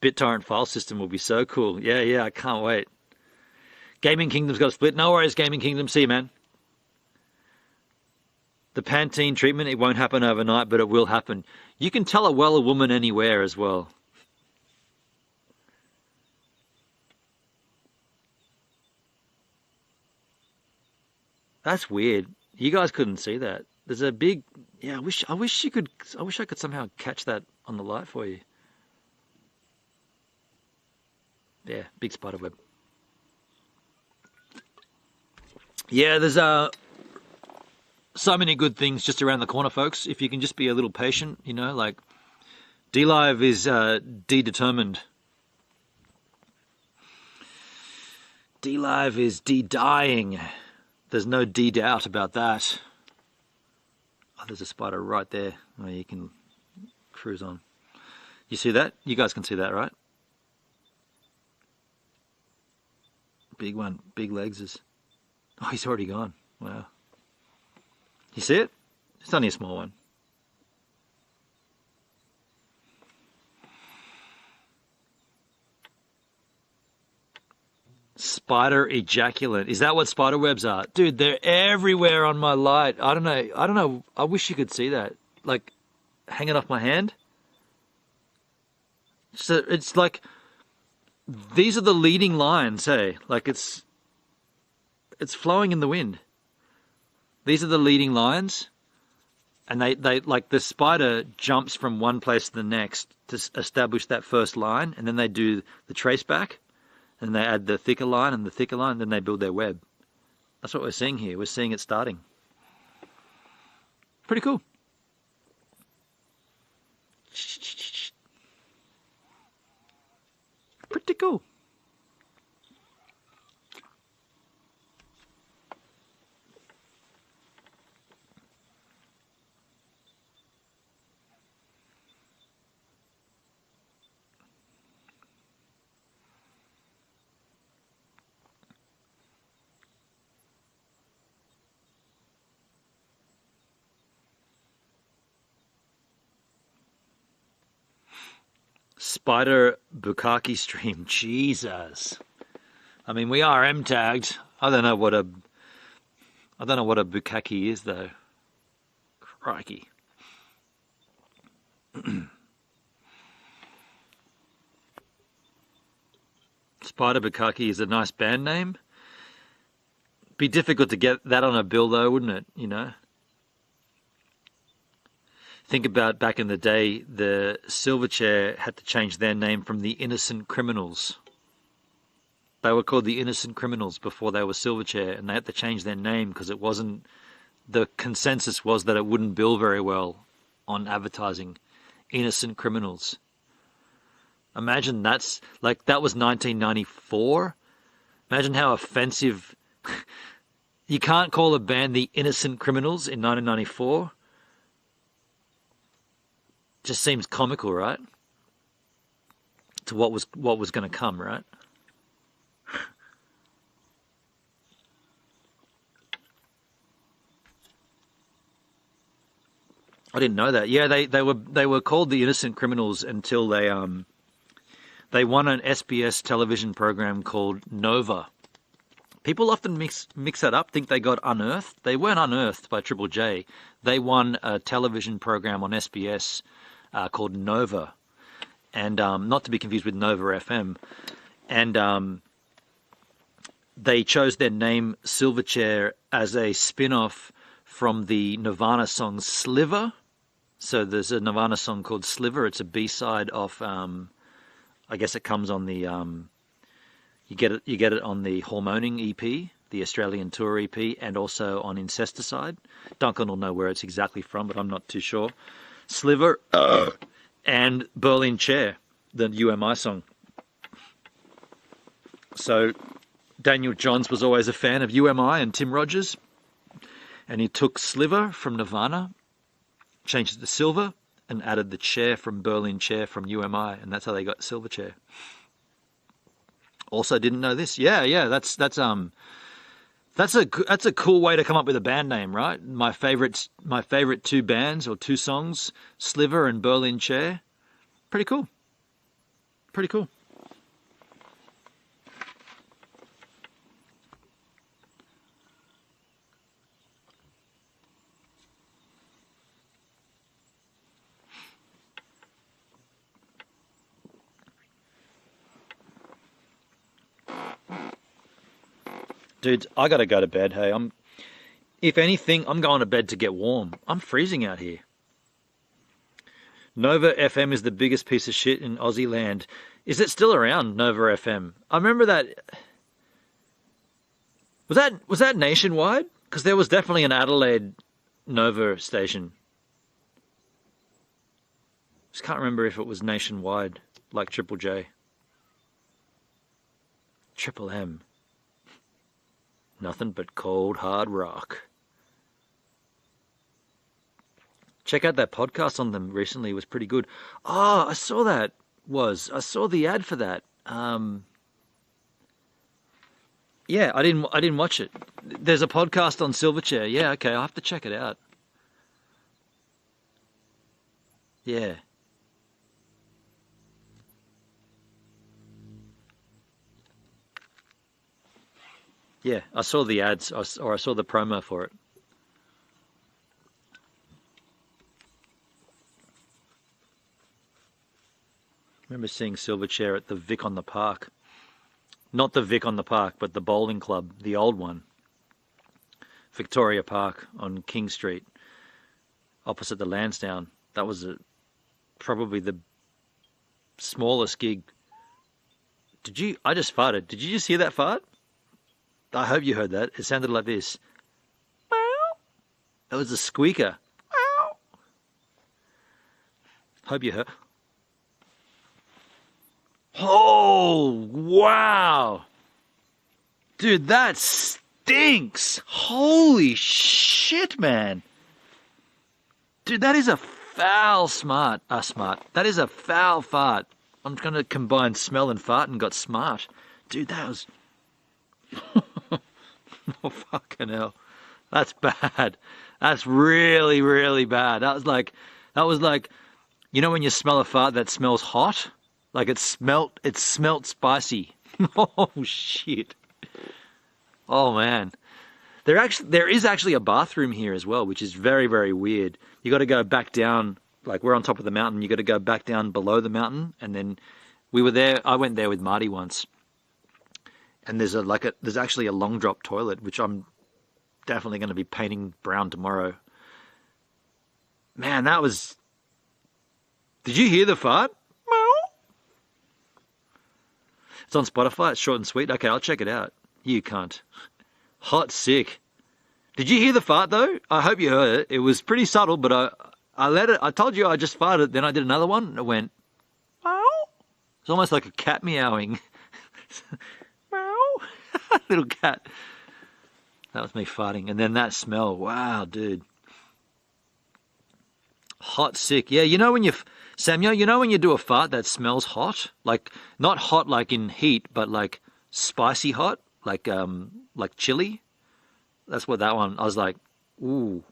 BitTorrent file system will be so cool. Yeah, I can't wait. Gaming Kingdom's got a split. No worries, Gaming Kingdom. See you, man. The Pantene treatment, it won't happen overnight, but it will happen. You can tell a woman anywhere as well. That's weird. You guys couldn't see that. There's a big... Yeah, I wish I could somehow catch that on the light for you. Yeah, big spider web. Yeah, there's so many good things just around the corner, folks. If you can just be a little patient, you know, like DLive is de-determined. DLive is de-dying. There's no D-doubt about that. Oh, there's a spider right there where you can cruise on. You see that? You guys can see that, right? Big one. Big legs is... Oh, he's already gone. Wow. You see it? It's only a small one. Spider ejaculate. Is that what spider webs are? Dude, they're everywhere on my light. I don't know. I wish you could see that. Like, hanging off my hand. So it's like, these are the leading lines, hey? Like it's flowing in the wind. These are the leading lines. And they like the spider jumps from one place to the next to establish that first line. And then they do the trace back. And they add the thicker line and the thicker line, and then they build their web. That's what we're seeing here. We're seeing it starting. Pretty cool. Pretty cool. Spider Bukkake stream. Jesus. I mean, we are M tagged. I don't know what a bukkake is though. Crikey. Spider Bukkake is a nice band name. Be difficult to get that on a bill though, wouldn't it? You know? Think about back in the day, the Silverchair had to change their name from the Innocent Criminals. They were called the Innocent Criminals before they were Silverchair, and they had to change their name because it wasn't, the consensus was that it wouldn't bill very well on advertising. Innocent Criminals. Imagine that's, like, that was 1994. Imagine how offensive. You can't call a band the Innocent Criminals in 1994. Just seems comical, right? To what was going to come, right? I didn't know that. Yeah, they were called the Innocent Criminals until they won an SBS television program called Nova. People often mix that up, think they got unearthed. They weren't unearthed by Triple J. They won a television program on SBS called Nova, and not to be confused with Nova FM. And they chose their name Silverchair as a spin-off from the Nirvana song Sliver. So there's a Nirvana song called Sliver. It's a B-side of, I guess it comes on the, you get it on the Hormoning EP, the Australian tour EP, and also on Incesticide. Duncan will know where it's exactly from, but I'm not too sure. Sliver and Berlin Chair, the UMI song. So Daniel Johns was always a fan of UMI and Tim Rogers, and he took Sliver from Nirvana, changed it to Silver, and added the chair from Berlin Chair from UMI, and that's how they got Silverchair. Also didn't know this. Yeah, that's a cool way to come up with a band name, right? My favorite two bands or two songs, Sliver and Berlin Chair. Pretty cool. Pretty cool. Dudes, I gotta go to bed, hey. If anything, I'm going to bed to get warm. I'm freezing out here. Nova FM is the biggest piece of shit in Aussie land. Is it still around, Nova FM? I remember that. Was that nationwide? Because there was definitely an Adelaide Nova station. Just can't remember if it was nationwide, like Triple J. Triple M. Nothing but cold, hard rock. Check out that podcast on them recently. It was pretty good. Oh, I saw the ad for that. Yeah, I didn't watch it. There's a podcast on Silverchair. Yeah, okay, I'll have to check it out. Yeah. Yeah, I saw the ads, or I saw the promo for it. I remember seeing Silverchair at the Vic on the Park. Not the Vic on the Park, but the bowling club, the old one. Victoria Park on King Street, opposite the Lansdowne. That was probably the smallest gig. I just farted. Did you just hear that fart? I hope you heard that. It sounded like this. That was a squeaker. Hope you heard. Oh, wow. Dude, that stinks. Holy shit, man. Dude, that is a foul That is a foul fart. I'm going to combine smell and fart and got smart. Dude, that was... Oh, fucking hell. That's bad. That's really, really bad. That was like, you know when you smell a fart that smells hot? Like it smelt spicy. Oh, shit. Oh, man. There is actually a bathroom here as well, which is very, very weird. You got to go back down, like we're on top of the mountain. You got to go back down below the mountain, and then we were there. I went there with Marty once, and there's actually a long drop toilet, which I'm definitely going to be painting brown tomorrow. Man, that was. Did you hear the fart? It's on Spotify. It's short and sweet. Okay, I'll check it out. You can't. Hot sick. Did you hear the fart though? I hope you heard it. It was pretty subtle, but I let it. I told you I just farted. Then I did another one, and it went. Meow. It's almost like a cat meowing. Meow. Little cat. That was me farting, and then that smell. Wow, dude. Hot sick. Yeah, you know when Samuel, you know when you do a fart that smells hot, like not hot like in heat, but like spicy hot, like chili. That's what that one. I was like, ooh,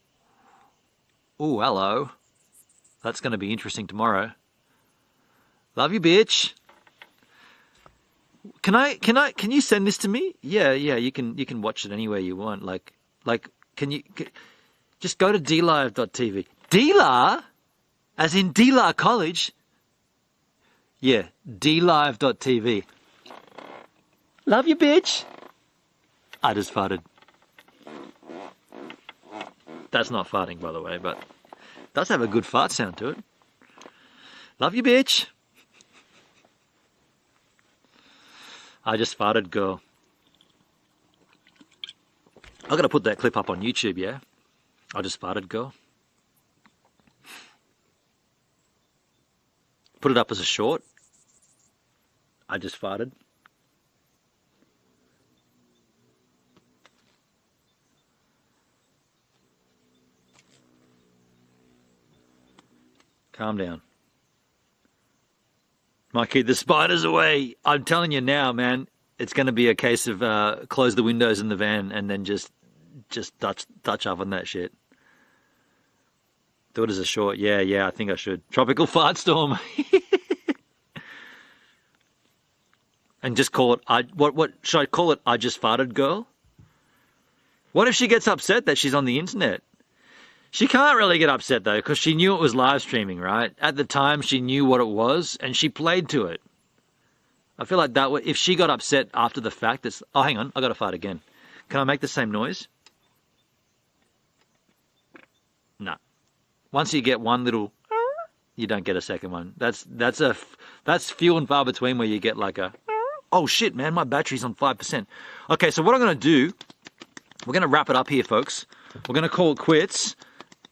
hello. That's going to be interesting tomorrow. Love you, bitch. Can you send this to me? Yeah, you can watch it anywhere you want. Like, can you just go to dlive.tv? DLAR? As in DLAR College? Yeah, dlive.tv. Love you, bitch. I just farted. That's not farting, by the way, but it does have a good fart sound to it. Love you, bitch. I just farted, girl. I'm going to put that clip up on YouTube, yeah? I just farted, girl. Put it up as a short. I just farted. Calm down. Mikey, the spider's away. I'm telling you now, man, it's going to be a case of close the windows in the van and then just touch up on that shit. Do it as a short. Yeah, I think I should. Tropical fart storm. And just call it, what should I call it? I just farted, girl? What if she gets upset that she's on the internet? She can't really get upset though, because she knew it was live streaming, right? At the time, she knew what it was, and she played to it. I feel like that if she got upset after the fact, it's, oh, hang on, I got to fart again. Can I make the same noise? No. Once you get one little, you don't get a second one. That's few and far between where you get like a, oh shit, man, my battery's on 5%. Okay, so what I'm going to do, we're going to wrap it up here, folks. We're going to call it quits.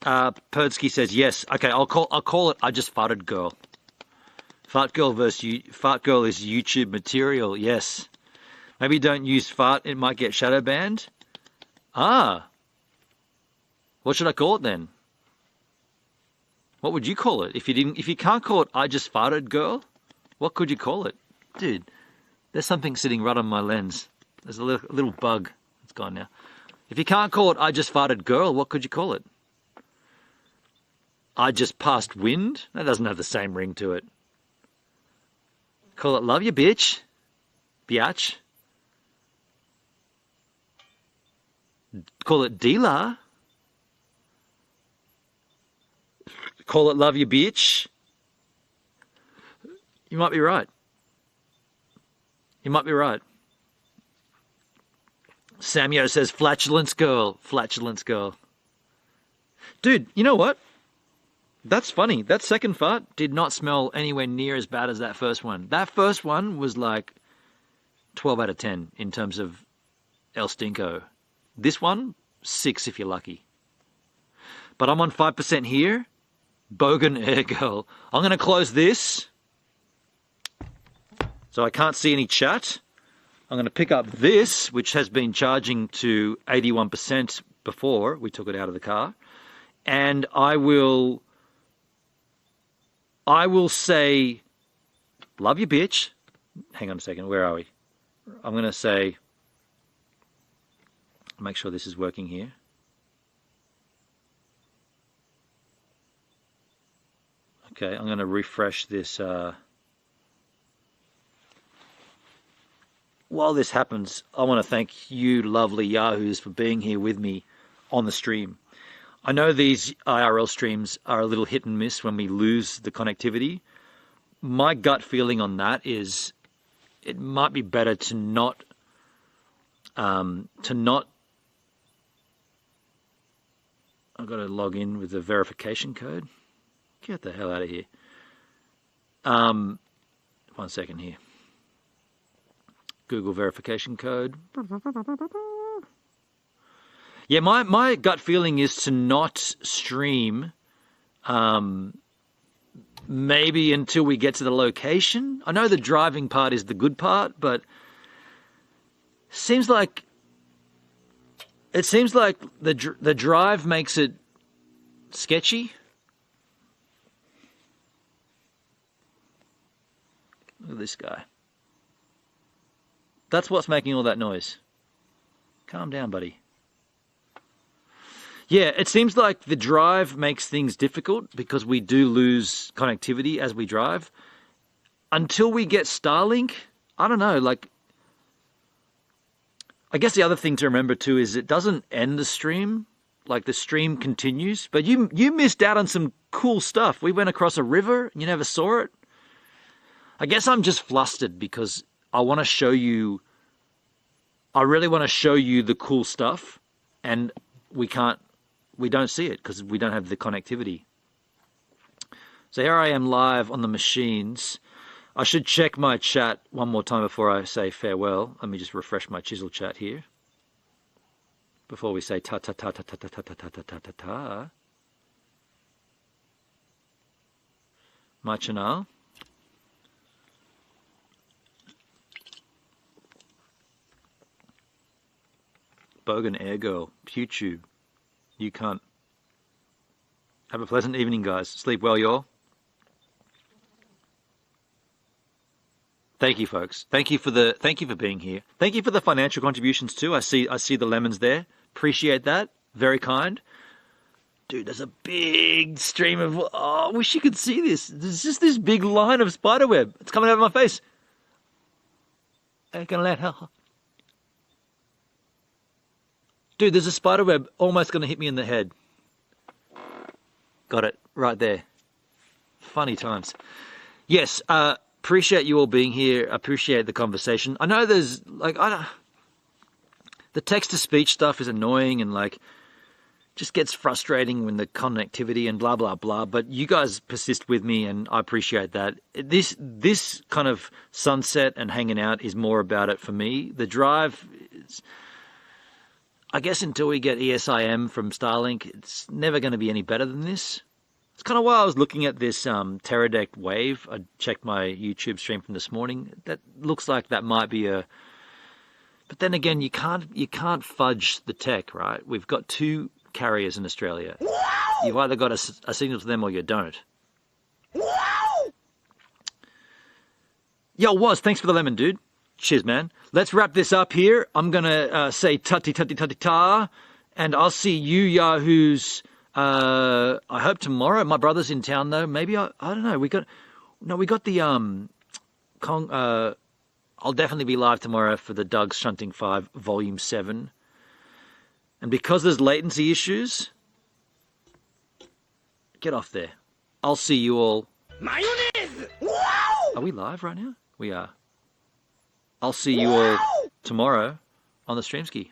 Perdsky says yes. Okay, I'll call it I just farted, girl. Fart girl fart girl is YouTube material. Yes. Maybe don't use fart. It might get shadow banned. Ah. What should I call it then? What would you call it if you can't call it I just farted, girl? What could you call it, dude? There's something sitting right on my lens. There's a little bug. It's gone now. If you can't call it I just farted, girl, what could you call it? I just passed wind? That doesn't have the same ring to it. Call it love you, bitch. Biatch. Call it dealer. Call it love you, bitch. You might be right. You might be right. Samio says flatulence girl. Flatulence girl. Dude, you know what? That's funny. That second fart did not smell anywhere near as bad as that first one. That first one was like 12 out of 10 in terms of El Stinko. This one, 6 if you're lucky. But I'm on 5% here. Bogan Air Girl. I'm going to close this. So I can't see any chat. I'm going to pick up this, which has been charging to 81% before we took it out of the car. And I will say, love you, bitch. Hang on a second. Where are we? I'm going to say, make sure this is working here. Okay, I'm going to refresh this. While this happens, I want to thank you lovely Yahoos for being here with me on the stream. I know these IRL streams are a little hit and miss when we lose the connectivity. My gut feeling on that is it might be better to not I've got to log in with the verification code. Get the hell out of here. 1 second here. Google verification code. Yeah, my gut feeling is to not stream maybe until we get to the location. I know the driving part is the good part, but it seems like the drive makes it sketchy. Look at this guy. That's what's making all that noise. Calm down, buddy. Yeah, it seems like the drive makes things difficult because we do lose connectivity as we drive. Until we get Starlink, I don't know, like, I guess the other thing to remember too is it doesn't end the stream. Like, the stream continues. But you missed out on some cool stuff. We went across a river and you never saw it. I guess I'm just flustered because I want to show you, I really want to show you the cool stuff, and we don't see it because we don't have the connectivity. So here I am live on the machines. I should check my chat one more time before I say farewell. Let me just refresh my chisel chat here before we say ta ta ta ta ta ta ta ta ta ta ta ta. My channel. Bogan Air Girl, YouTube, you cunt. Have a pleasant evening, guys. Sleep well, y'all. Thank you, folks. Thank you for being here. Thank you for the financial contributions too. I see the lemons there. Appreciate that. Very kind. Dude, there's a big stream of. Oh, I wish you could see this. There's just this big line of spiderweb. It's coming over my face. Ain't gonna let her. Dude, there's a spiderweb almost going to hit me in the head. Got it. Right there. Funny times. Yes, appreciate you all being here. Appreciate the conversation. I know there's, like, the text-to-speech stuff is annoying and, like, just gets frustrating when the connectivity and blah, blah, blah. But you guys persist with me, and I appreciate that. This kind of sunset and hanging out is more about it for me. The drive is... I guess until we get ESIM from Starlink, it's never going to be any better than this. It's kind of why I was looking at this Teradect Wave. I checked my YouTube stream from this morning. That looks like that might be a... But then again, you can't fudge the tech, right? We've got 2 carriers in Australia. You've either got a signal to them or you don't. Yo, Woz, thanks for the lemon, dude. Cheers, man. Let's wrap this up here. I'm going to say ta-ti-ta-ti-ta-ti-ta, and I'll see you yahoos, I hope tomorrow. My brother's in town, though. Maybe, I don't know. We got the, I'll definitely be live tomorrow for the Doug's Shunting 5, Volume 7. And because there's latency issues, get off there. I'll see you all. Mayonnaise! Wow! Are we live right now? We are. I'll see you all tomorrow on the Streamski.